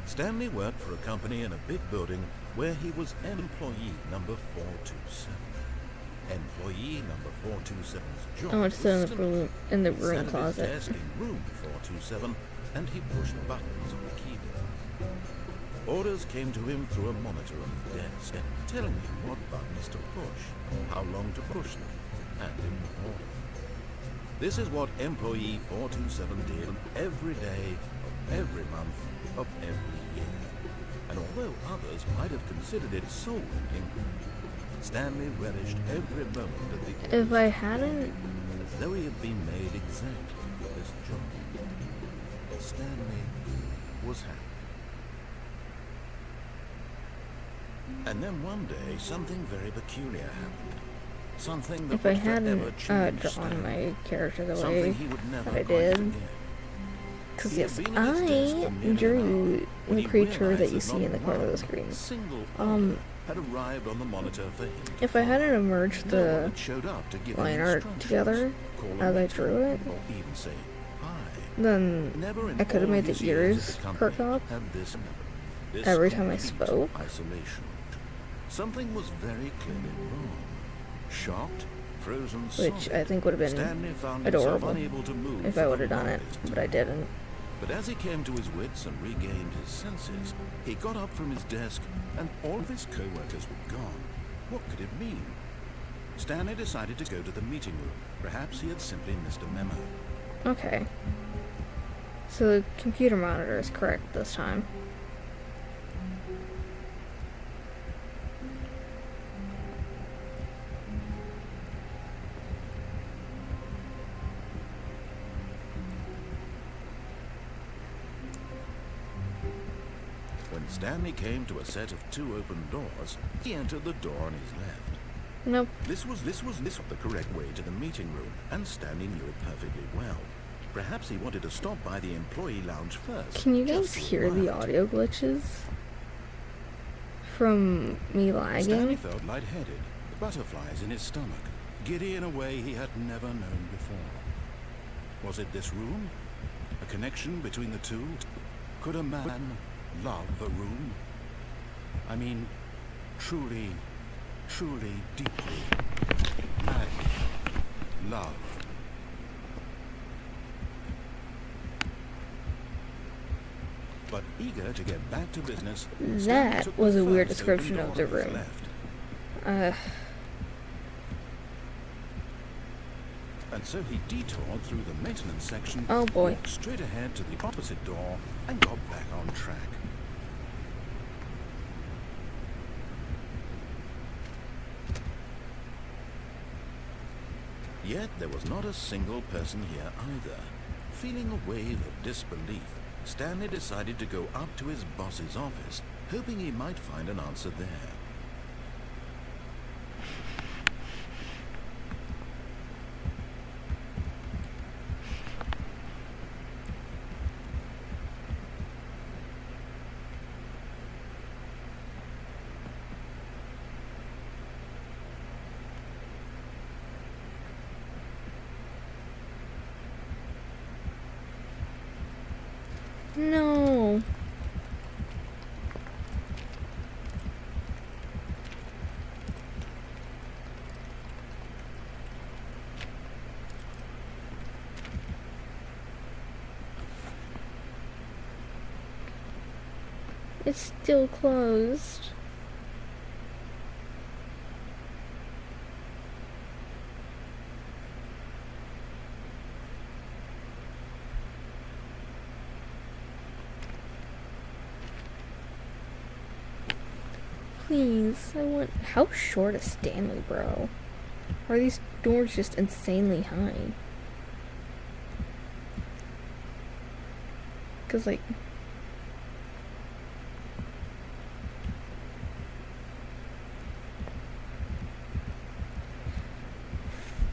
G: Stanley worked for a company in a big building where he was employee number 427. Employee number 427's job
A: I want to sit in
G: was
A: the
G: simple.
A: broom
G: He sat at his
A: closet.
G: desk in room 427 and he pushed buttons on the keyboard. Orders came to him through a monitor on his desk, telling him what buttons to push, how long to push them, and in what order. This is what employee 427 did every day of every month of every year. And although others might have considered it soul-winning, Stanley relished every moment of the
A: If I
G: orders,
A: hadn't,
G: as though he had been made exactly for this job. Stanley was happy. And then one day, something very peculiar happened. Something that
A: if I
G: would
A: hadn't
G: forever change
A: drawn
G: Stanley.
A: my character the way
G: Something he would never
A: that I
G: quite
A: did,
G: forget.
A: because
G: He had
A: yes,
G: been at his desk
A: I
G: for nearly
A: drew
G: an hour when
A: the
G: he
A: creature
G: realized
A: that you
G: that
A: see in the
G: not
A: corner of the
G: one
A: screen.
G: single
A: Um,
G: order had arrived on the monitor for him to
A: If I
G: follow.
A: hadn't merged
G: No
A: the
G: one had showed up to give him
A: line art
G: instructions,
A: together
G: call a
A: as I
G: meeting,
A: drew it,
G: or even say hi.
A: then
G: Never in
A: I could have
G: all
A: made the
G: his years
A: ears
G: at the
A: perk
G: company
A: up
G: had this
A: every time I
G: complete
A: spoke.
G: Isolation. Something was very clearly wrong. Shocked, frozen,
A: which
G: solid,
A: I think would have been
G: Stanley found himself
A: adorable
G: unable to move
A: if
G: for
A: I would
G: the
A: have done it,
G: longest
A: but I
G: time.
A: didn't.
G: But as he came to his wits and regained his senses, he got up from his desk and all of his co-workers were gone. What could it mean? Stanley decided to go to the meeting room. Perhaps he had simply missed a memo.
A: Okay. So the computer monitor is correct this time.
G: When Stanley came to a set of two open doors, he entered the door on his left.
A: Nope.
G: This was the correct way to the meeting room, and Stanley knew it perfectly well. Perhaps he wanted to stop by the employee lounge first.
A: Can you
G: just
A: guys
G: to
A: hear the
G: relax.
A: audio glitches from me
G: Stanley
A: lagging?
G: felt lightheaded, butterflies in his stomach, giddy in a way he had never known before. Was it this room? A connection between the two? Could a man love a room? I mean, truly, truly, deeply, madly love. But eager to get back to business, Stanley
A: That
G: took
A: was
G: the
A: a weird
G: first
A: description
G: open
A: of
G: door
A: the
G: on his
A: room.
G: left. And so he detoured through the maintenance section,
A: Oh boy.
G: walked straight ahead to the opposite door, and got back on track. Yet there was not a single person here either. Feeling a wave of disbelief, Stanley decided to go up to his boss's office, hoping he might find an answer there.
A: No. It's still closed. Please, I want. How short is Stanley, bro? Or are these doors just insanely high? Cause like.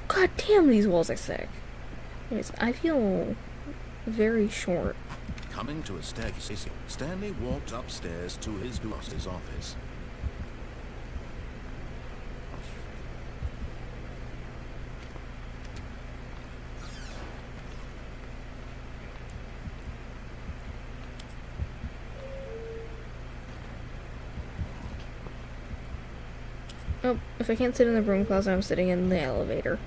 A: God damn, these walls are sick. Anyways, I feel very short.
G: Coming to a staircase, Stanley walked upstairs to his boss's office.
A: Oh, if I can't sit in the broom closet, I'm sitting in the elevator.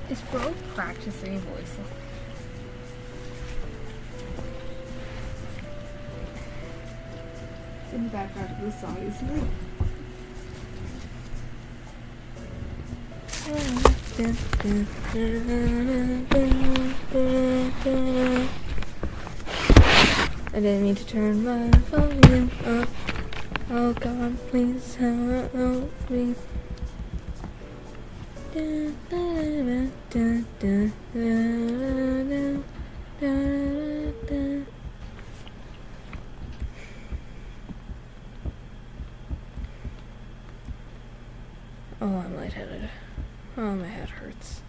A: Is bro practicing voice? It's in the background of the song, isn't it? I didn't mean to turn my volume up. Oh God, please help me. Oh, I'm lightheaded. Oh, my head hurts.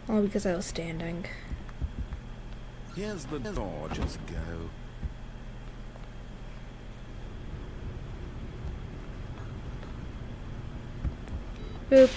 A: All because I was standing.
G: Here's the door, just go.
A: Boop.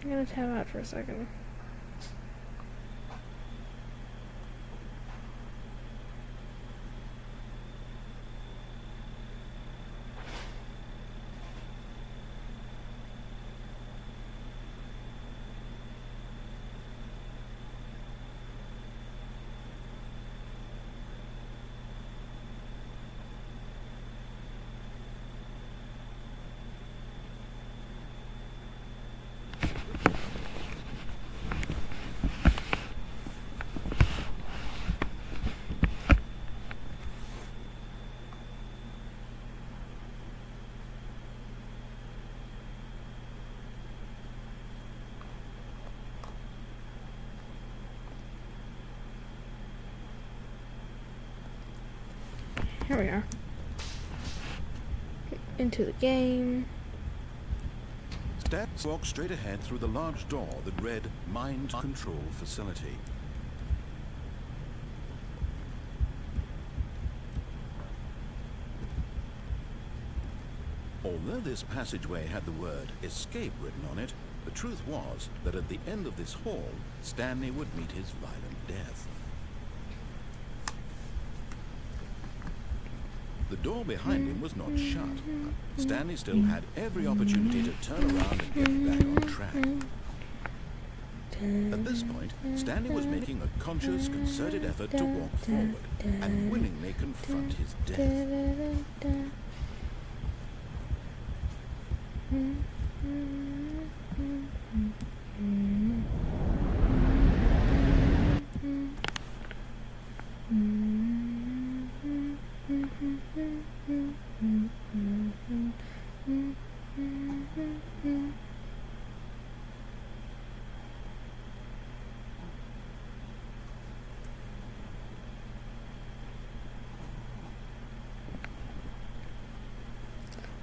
A: I'm gonna tab out for a second. Here we are. Into the game.
G: Stats walked straight ahead through the large door that read Mind Control Facility. Although this passageway had the word escape written on it, the truth was that at the end of this hall, Stanley would meet his violent death. The door behind him was not shut. Stanley still had every opportunity to turn around and get back on track. At this point, Stanley was making a conscious, concerted effort to walk forward and willingly confront his death.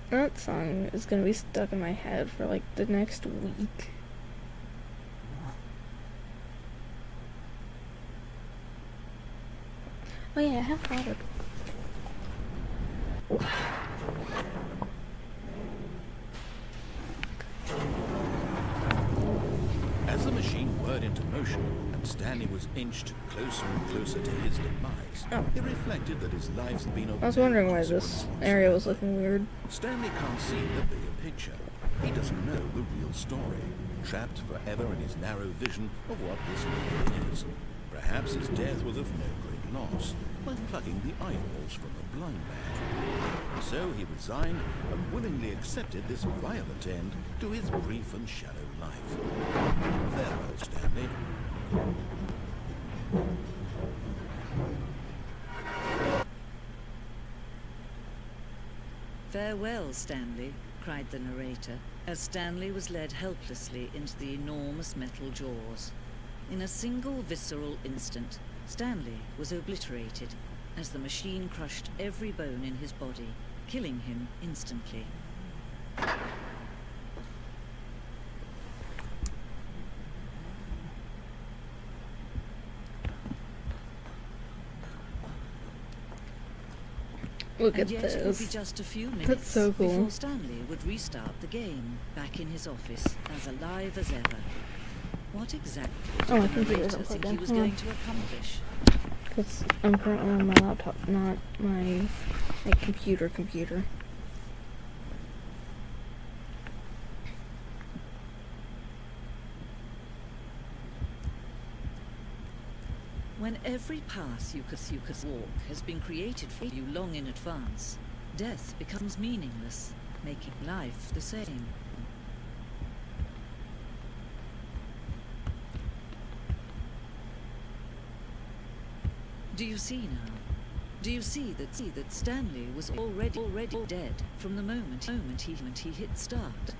A: That song is gonna be stuck in my head for like the next week. Oh yeah, I have water.
G: As the machine whirred into motion and Stanley was inched closer and closer to his demise, he reflected that his life's been
A: I was wondering why this area was looking weird.
G: Stanley can't see the bigger picture. He doesn't know the real story, trapped forever in his narrow vision of what this world is. Perhaps his death was of no great loss, like plucking the eyeballs from a blind man. So he resigned and willingly accepted this violent end to his brief and shallow life. Farewell, Stanley.
I: Farewell, Stanley, cried the narrator, as Stanley was led helplessly into the enormous metal jaws. In a single visceral instant, Stanley was obliterated as the machine crushed every bone in his body, killing him instantly.
A: Look
I: And
A: at
I: yet it would be
A: this.
I: just a few minutes
A: That's so cool.
I: before Stanley would restart the game, back in his office, as alive as ever. What exactly
A: Oh, my
I: did the
A: computer
I: narrator
A: isn't
I: think
A: plugged
I: he
A: in.
I: was
A: Hold on.
I: going to accomplish?
A: Because I'm currently on my laptop, not my computer.
I: When every path you could walk has been created for you long in advance, death becomes meaningless, making life the same. Do you see now? Do you see that Stanley was already dead from the moment he hit start?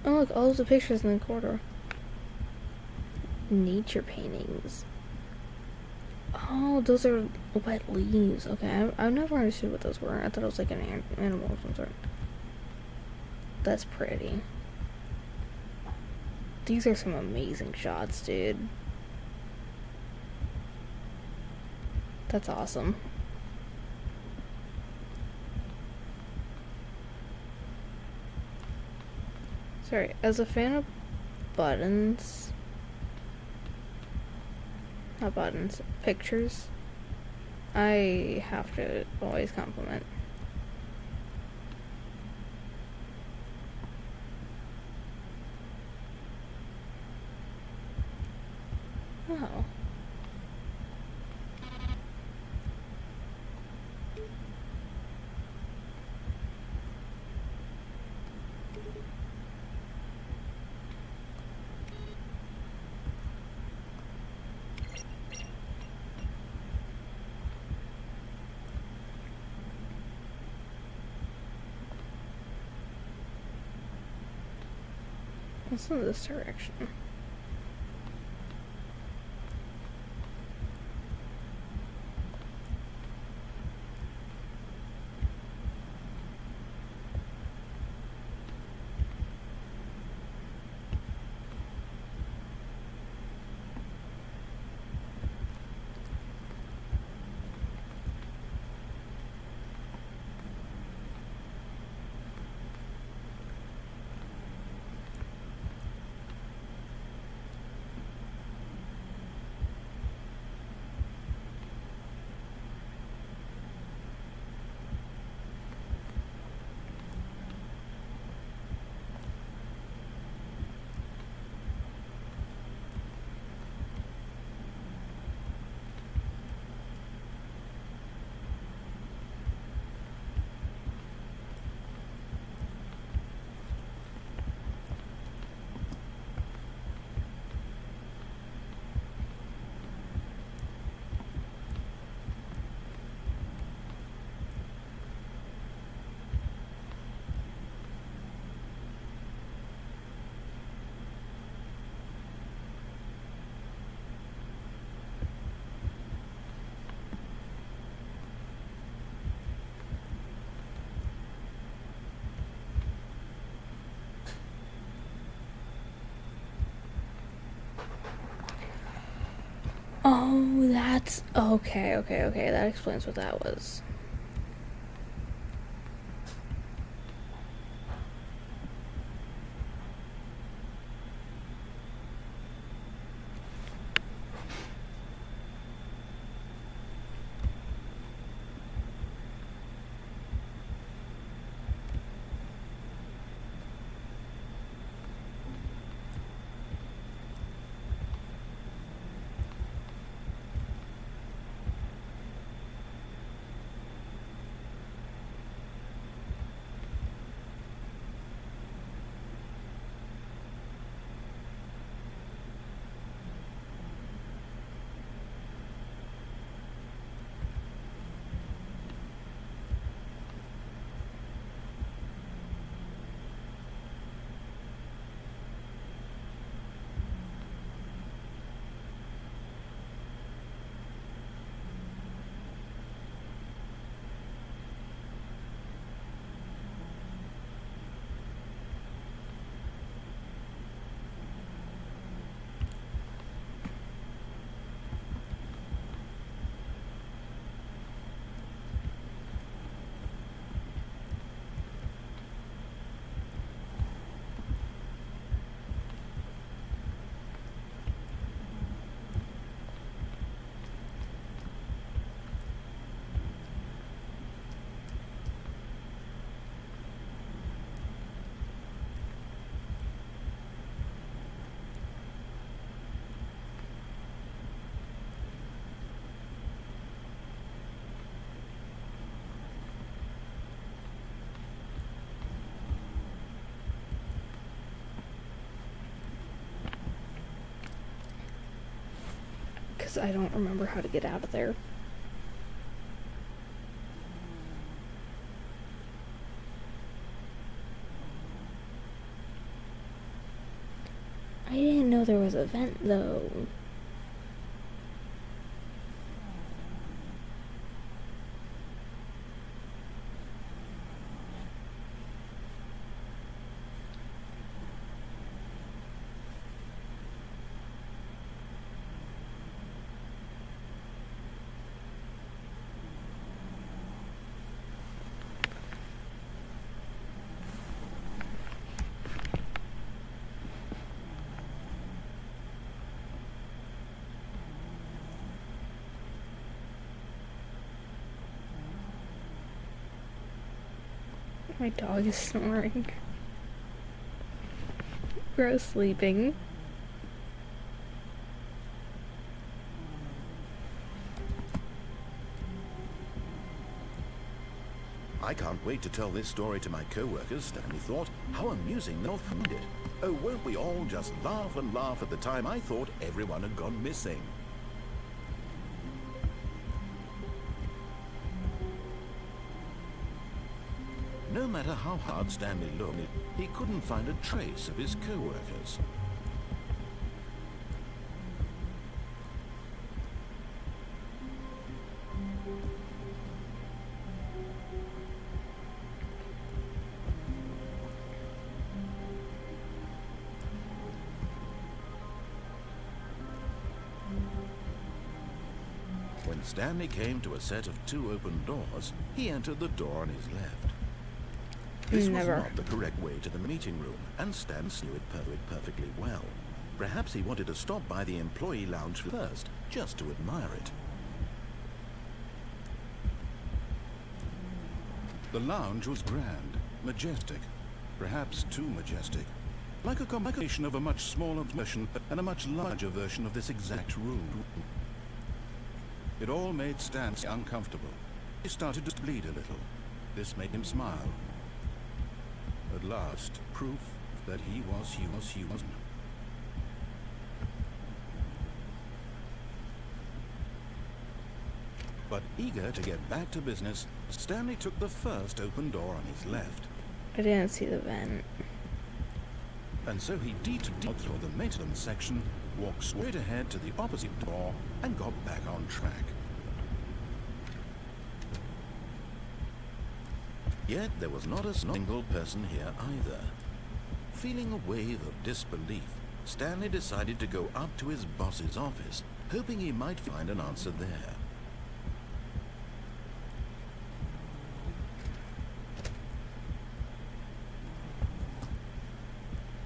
A: Oh look, all of the pictures in the corridor. Nature paintings. Oh, those are wet leaves. Okay, I've never understood what those were. I thought it was like an animal of some sort. That's pretty. These are some amazing shots, dude. That's awesome. Sorry, as a fan of buttons, not buttons, pictures, I have to always compliment. Oh. What's in this direction? Oh, that's okay. That explains what that was. because I don't remember how to get out of there. I didn't know there was a vent though. My dog is snoring. We're sleeping.
G: I can't wait to tell this story to my co-workers, Stanley thought. How amusing they'll find it. Oh, won't we all just laugh and laugh at the time I thought everyone had gone missing. No matter how hard Stanley looked, he couldn't find a trace of his co-workers. When Stanley came to a set of 2 open doors, he entered the door on his left. This was not the correct way to the meeting room, and Stan knew it perfectly well. Perhaps he wanted to stop by the employee lounge first, just to admire it. The lounge was grand, majestic, perhaps too majestic. Like a combination of a much smaller version and a much larger version of this exact room. It all made Stan uncomfortable. He started to bleed a little. This made him smile. At last, proof that he was human. But eager to get back to business, Stanley took the first open door on his left.
A: I didn't see the vent.
G: And so he detoured through the maintenance section, walked straight ahead to the opposite door, and got back on track. Yet there was not a single person here either. Feeling a wave of disbelief, Stanley decided to go up to his boss's office, hoping he might find an answer there.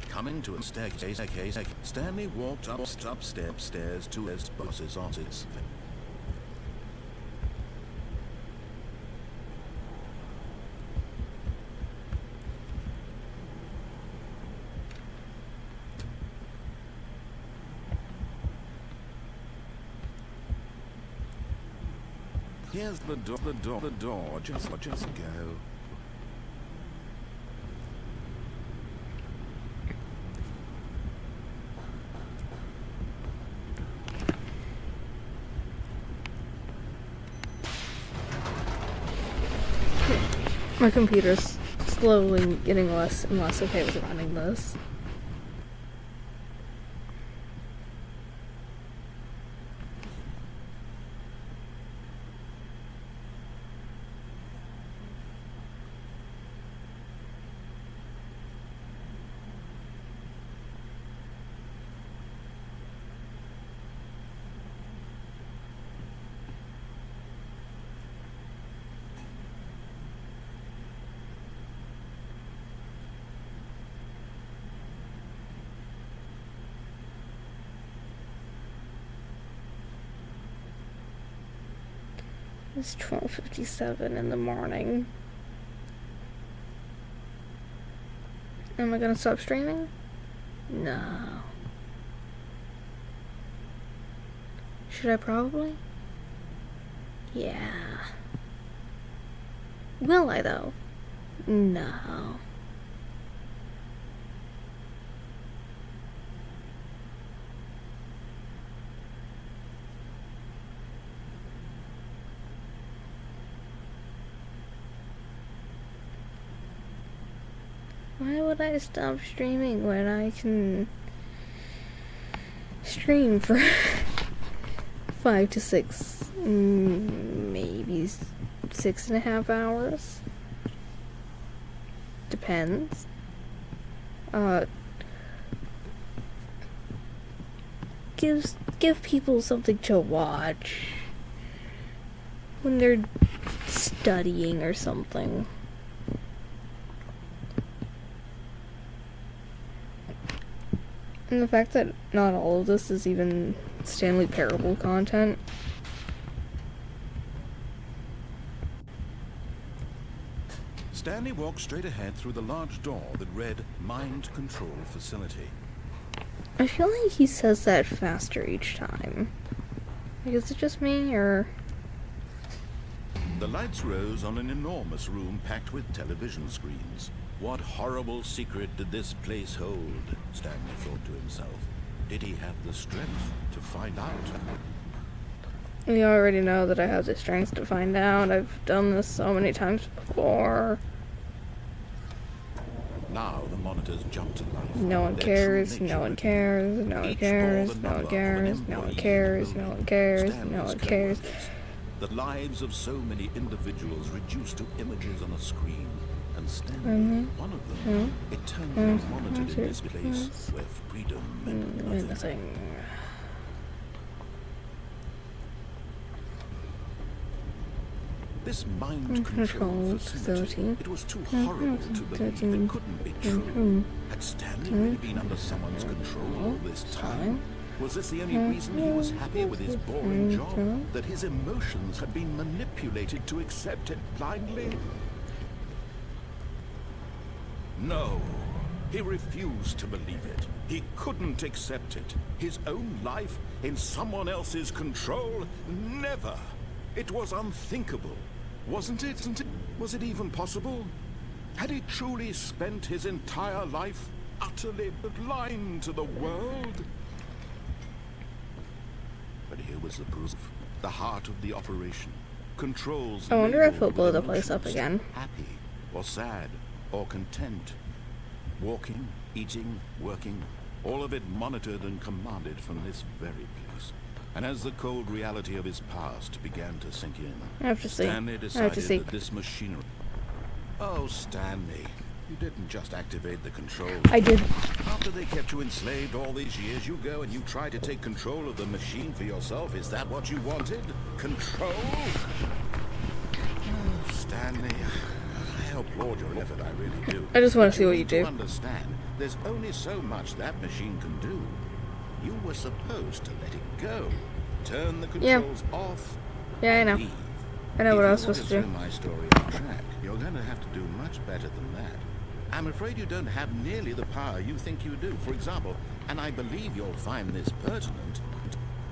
G: Coming to a staircase, Stanley walked upstairs to his boss's office. Here's the door, just go.
A: My computer's slowly getting less and less okay with running this. It's 12:57 in the morning. Am I gonna stop streaming? No. Should I probably? Yeah. Will I though? No. Why would I stop streaming when I can stream for 5 to 6, maybe 6.5 hours? Depends. Give people something to watch when they're studying or something. And the fact that not all of this is even Stanley Parable content.
G: Stanley walked straight ahead through the large door that read Mind Control Facility.
A: I feel like he says that faster each time. Like, is it just me, or...
G: The lights rose on an enormous room packed with television screens. What horrible secret did this place hold? Stanley thought to himself. Did he have the strength to find out?
A: You already know that I have the strength to find out. I've done this so many times before.
G: Now the monitors jumped to life.
A: No one cares, no one cares, no one cares, no one cares, no one cares, no one cares, no one cares.
G: The lives of so many individuals reduced to images on a screen. And Stanley, one of them, eternally monitored in this place where freedom meant nothing. This mind control facility, it was too horrible to believe it couldn't be true. Had Stanley really been under someone's control all this time? Was this the only reason he was happy with his boring job? That his emotions had been manipulated to accept it blindly? No, he refused to believe it. He couldn't accept it. His own life in someone else's control? Never! It was unthinkable. Wasn't it? Was it even possible? Had he truly spent his entire life utterly blind to the world? But here was the proof. The heart of the operation. Controls.
A: I wonder if he'll blow the place up again.
G: Happy, or sad, or content. Walking, eating, working, all of it monitored and commanded from this very place. And as the cold reality of his past began to sink in,
A: I have to see.
G: Stanley decided that this machinery... Oh, Stanley, you didn't just activate the controls.
A: I did.
G: After they kept you enslaved all these years, you go and you try to take control of the machine for yourself. Is that what you wanted? Control? Oh, Stanley, I applaud your effort, I really do.
A: I just want to see what
G: you
A: you do.
G: Understand, there's only so much that machine can do. You were supposed to let it go. Turn the controls off.
A: Yeah, I know.
G: Leave.
A: I know what I was supposed to do.
G: If you want to turn my story on track, you're going to have to do much better than that. I'm afraid you don't have nearly the power you think you do. For example, and I believe you'll find this pertinent,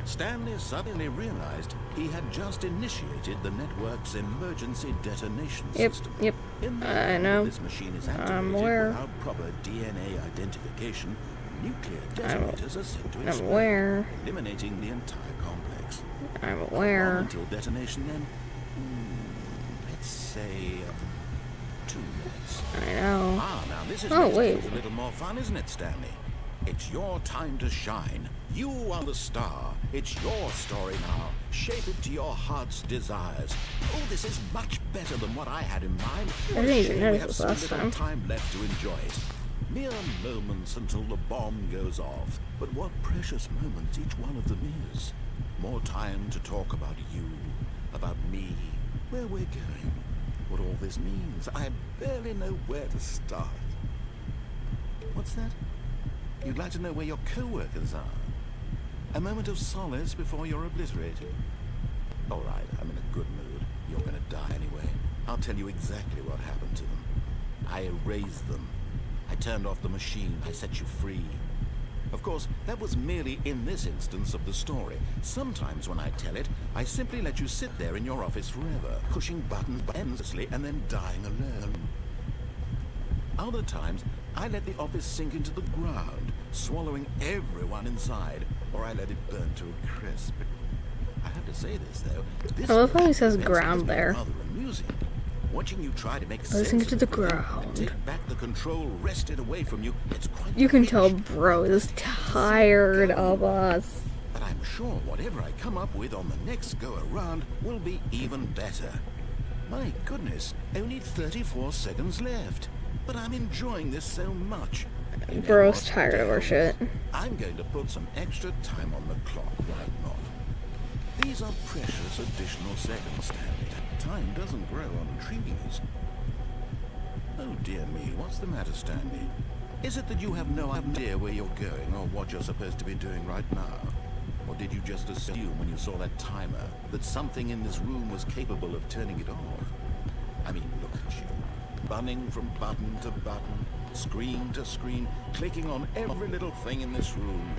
G: Stanley suddenly realized he had just initiated the network's emergency detonation system.
A: Yep. I know.
G: This machine is activated
A: I'm aware.
G: without proper DNA identification. Nuclear detonators are sent to
A: I'm
G: explode,
A: aware.
G: eliminating the entire complex.
A: I'm aware.
G: Until detonation, then, let's say 2 minutes.
A: I know.
G: Now this is
A: Oh, wait.
G: a little more fun, isn't it, Stanley? It's your time to shine. You are the star. It's your story now. Shape it to your heart's desires. Oh, this is much better than what I had in mind.
A: I didn't even
G: We
A: notice
G: have
A: this
G: so
A: last
G: little
A: time.
G: time left to enjoy it. Mere moments until the bomb goes off. But what precious moments each one of them is. More time to talk about you, about me, where we're going, what all this means. I barely know where to start. What's that? You'd like to know where your co-workers are? A moment of solace before you're obliterated. All right, I'm in a good mood. You're going to die anyway. I'll tell you exactly what happened to them. I erased them. I turned off the machine. I set you free. Of course, that was merely in this instance of the story. Sometimes when I tell it, I simply let you sit there in your office forever, pushing buttons endlessly and then dying alone. Other times, I let the office sink into the ground, swallowing everyone inside, or I let it burn to a crisp. I have to say this, though. This
A: I love how he says
G: method
A: ground
G: has been
A: there.
G: rather amusing. Watching you try to make
A: Listen
G: sense
A: to
G: of
A: the
G: everything,
A: ground.
G: take back the control wrested away from you. It's quite
A: You can tell
G: finished.
A: bro is tired of us.
G: But I'm sure whatever I come up with on the next go around will be even better. My goodness, only 34 seconds left. But I'm enjoying this so much. You know
A: Bro's
G: what?
A: tired of our shit.
G: I'm going to put some extra time on the clock right now. These are precious additional seconds, Stanley. Time doesn't grow on trees. Oh dear me, what's the matter, Stanley? Is it that you have no idea where you're going or what you're supposed to be doing right now? Or did you just assume when you saw that timer that something in this room was capable of turning it off? I mean, look at you. Running from button to button, screen to screen, clicking on every little thing in this room.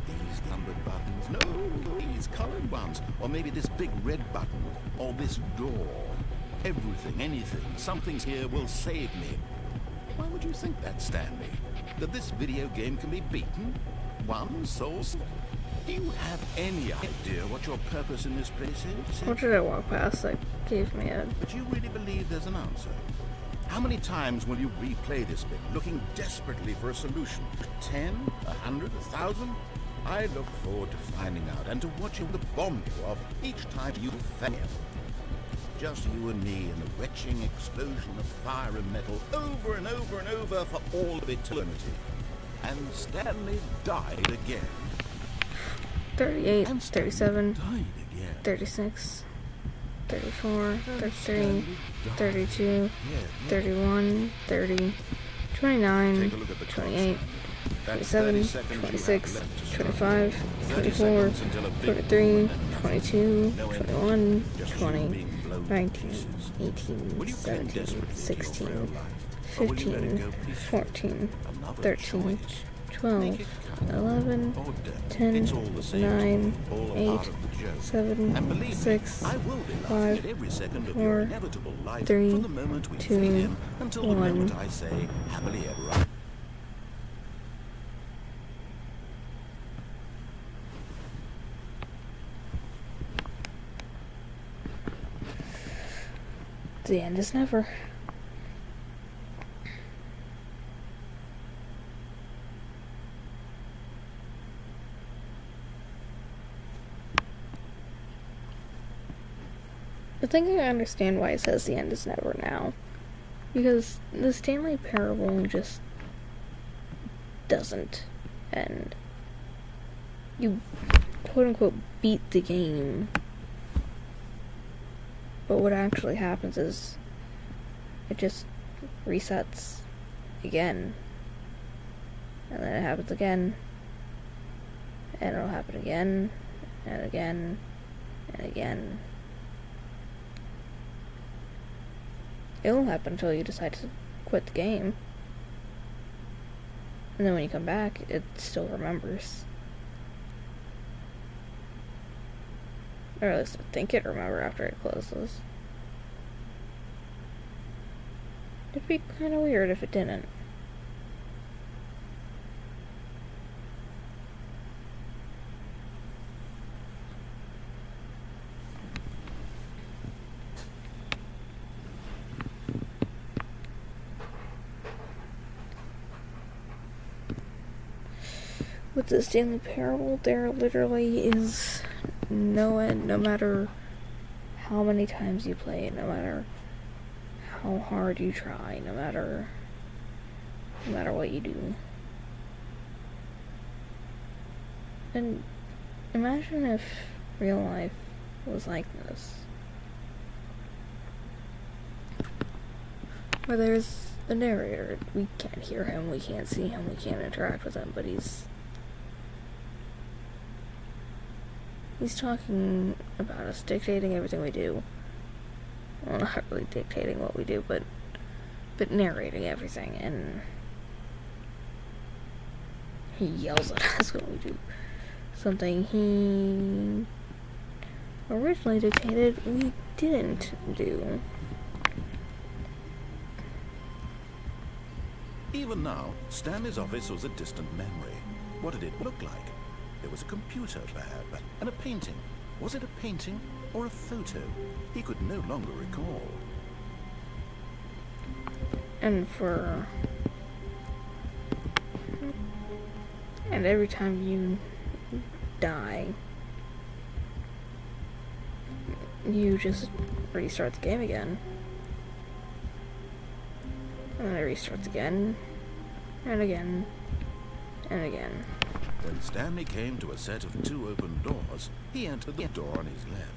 G: These numbered buttons, no, these colored ones. Or maybe this big red button, or this door. Everything, anything, something's here will save me. Why would you think that, Stanley? That this video game can be beaten? One source? Do you have any idea what your purpose in this place is?
A: What did I walk past that gave me a...
G: But you really believe there's an answer? How many times will you replay this bit, looking desperately for a solution? 10? 100? 1,000? I look forward to finding out and to watching the bomb go off each time you fail. Just you and me and the retching explosion of fire and metal over and over and over for all of eternity. And Stanley died again.
A: 38,
G: And Stanley
A: 37,
G: died again.
A: 36, 34,
G: And
A: 33,
G: Stanley died
A: 32,
G: again.
A: 31, 30, 29,
G: Take a look at the clock,
A: 28,
G: Stanley. That's
A: 27,
G: 30 seconds you have
A: 26,
G: left to start.
A: 25,
G: 30
A: 24,
G: seconds until a big
A: 23,
G: bomb and
A: 22,
G: no end.
A: 21,
G: Just you
A: 20,
G: being blown to
A: 19,
G: pieces.
A: 18,
G: Will you cling
A: 17,
G: desperately to your
A: 16,
G: frail life, or will you let it
A: 15,
G: go peacefully?
A: 14,
G: Another
A: 13,
G: choice.
A: 12,
G: Make it count.
A: 11,
G: Or death.
A: 10,
G: It's all the same to me,
A: 9,
G: all a
A: 8,
G: part of the joke.
A: 7,
G: And believe
A: 6,
G: me, I will be laughing
A: 5,
G: at every second of
A: 4,
G: your inevitable life
A: 3,
G: from the moment we
A: 2,
G: fade in until the
A: 1.
G: moment I say happily ever after.
A: The end is never. I think I understand why it says the end is never now. Because the Stanley Parable just doesn't end. You quote unquote beat the game. But what actually happens is it just resets again. And then it happens again. And it'll happen again. And again. And again. It'll happen until you decide to quit the game. And then when you come back, it still remembers. Or at least I think it remember after it closes. It'd be kind of weird if it didn't. With the Stanley Parable, there literally is no end, no matter how many times you play it, no matter how hard you try, no matter what you do. And imagine if real life was like this. Where there's a narrator, we can't hear him, we can't see him, we can't interact with him, but he's talking about us, dictating everything we do. Well, not really dictating what we do, but narrating everything, and he yells at us when we do something he originally dictated we didn't do.
G: Even now, Stanley's office was a distant memory. What did it look like? There was a computer, perhaps, and a painting. Was it a painting or a photo? He could no longer recall.
A: And every time you die, you just restart the game again. And then it restarts again, and again, and again.
G: When Stanley came to a set of 2 open doors, he entered the door on his left.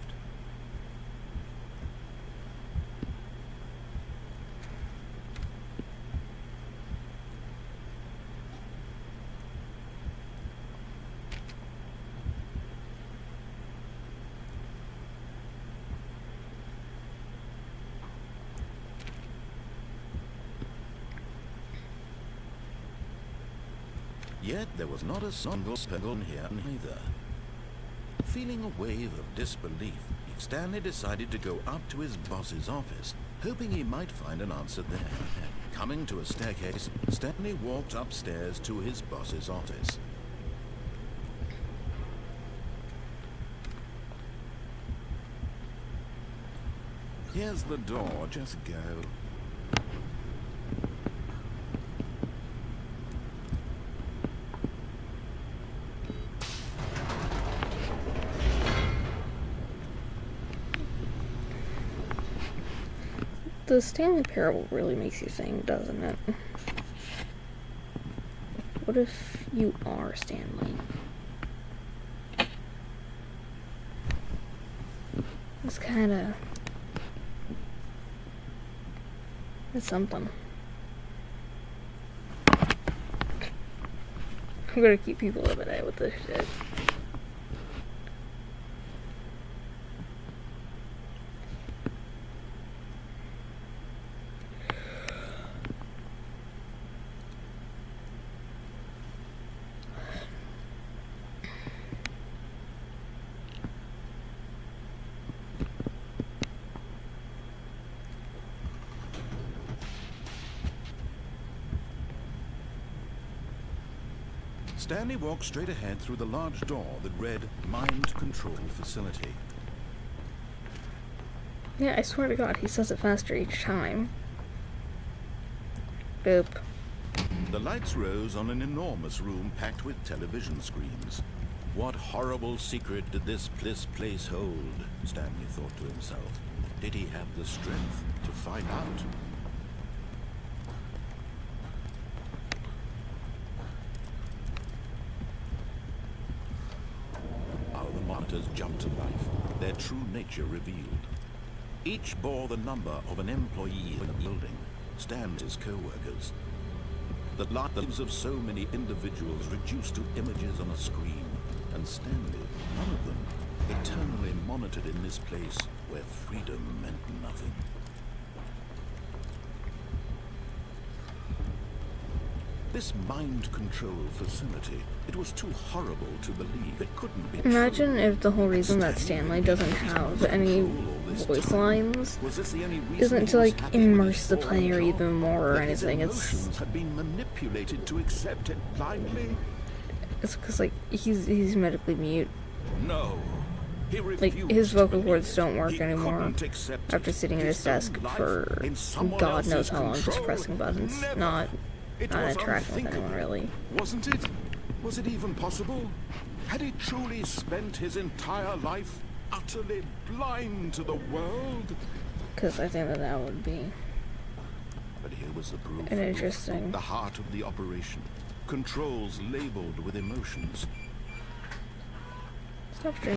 G: Yet there was not a single spindle here neither. Feeling a wave of disbelief, Stanley decided to go up to his boss's office, hoping he might find an answer there. Coming to a staircase, Stanley walked upstairs to his boss's office. Here's the door, just go.
A: The Stanley Parable really makes you think, doesn't it? What if you are Stanley? It's kinda... it's something. I'm gonna keep people up at night with this shit.
G: Stanley walked straight ahead through the large door that read Mind Control Facility.
A: Yeah, I swear to God, he says it faster each time. Boop.
G: The lights rose on an enormous room packed with television screens. What horrible secret did this place hold? Stanley thought to himself. Did he have the strength to find out? Jumped to life, their true nature revealed. Each bore the number of an employee in the building, Stan's his co-workers. The lives of so many individuals reduced to images on a screen, and Stanley, one of them, eternally monitored in this place where freedom meant nothing. This mind control facility, it was too horrible to believe. It couldn't be
A: Imagine
G: true.
A: if the whole reason that Stanley doesn't have any voice lines
G: Was this the only reason
A: isn't
G: he
A: to
G: was
A: like
G: happy with
A: immerse
G: his
A: the
G: foreign
A: player
G: job?
A: even more or
G: That his
A: anything. It's
G: emotions had been manipulated to accept it blindly?
A: because like he's medically mute.
G: No. He
A: Like
G: refused
A: his
G: to
A: vocal
G: believe
A: cords
G: it.
A: don't work
G: He
A: anymore
G: couldn't accept
A: after
G: it.
A: sitting at his desk
G: own life
A: for
G: in someone
A: God knows
G: else's
A: how long, just
G: control?
A: pressing buttons,
G: Never.
A: not
G: It
A: not
G: was
A: interacting with anyone
G: unthinkable.
A: really.
G: Wasn't it? Was it even possible? Had he truly spent his entire life utterly blind to the world?
A: Because I think that would be
G: But here was the proof.
A: an interesting.
G: The heart of the operation. Controls labeled with emotions.
A: Stop streaming.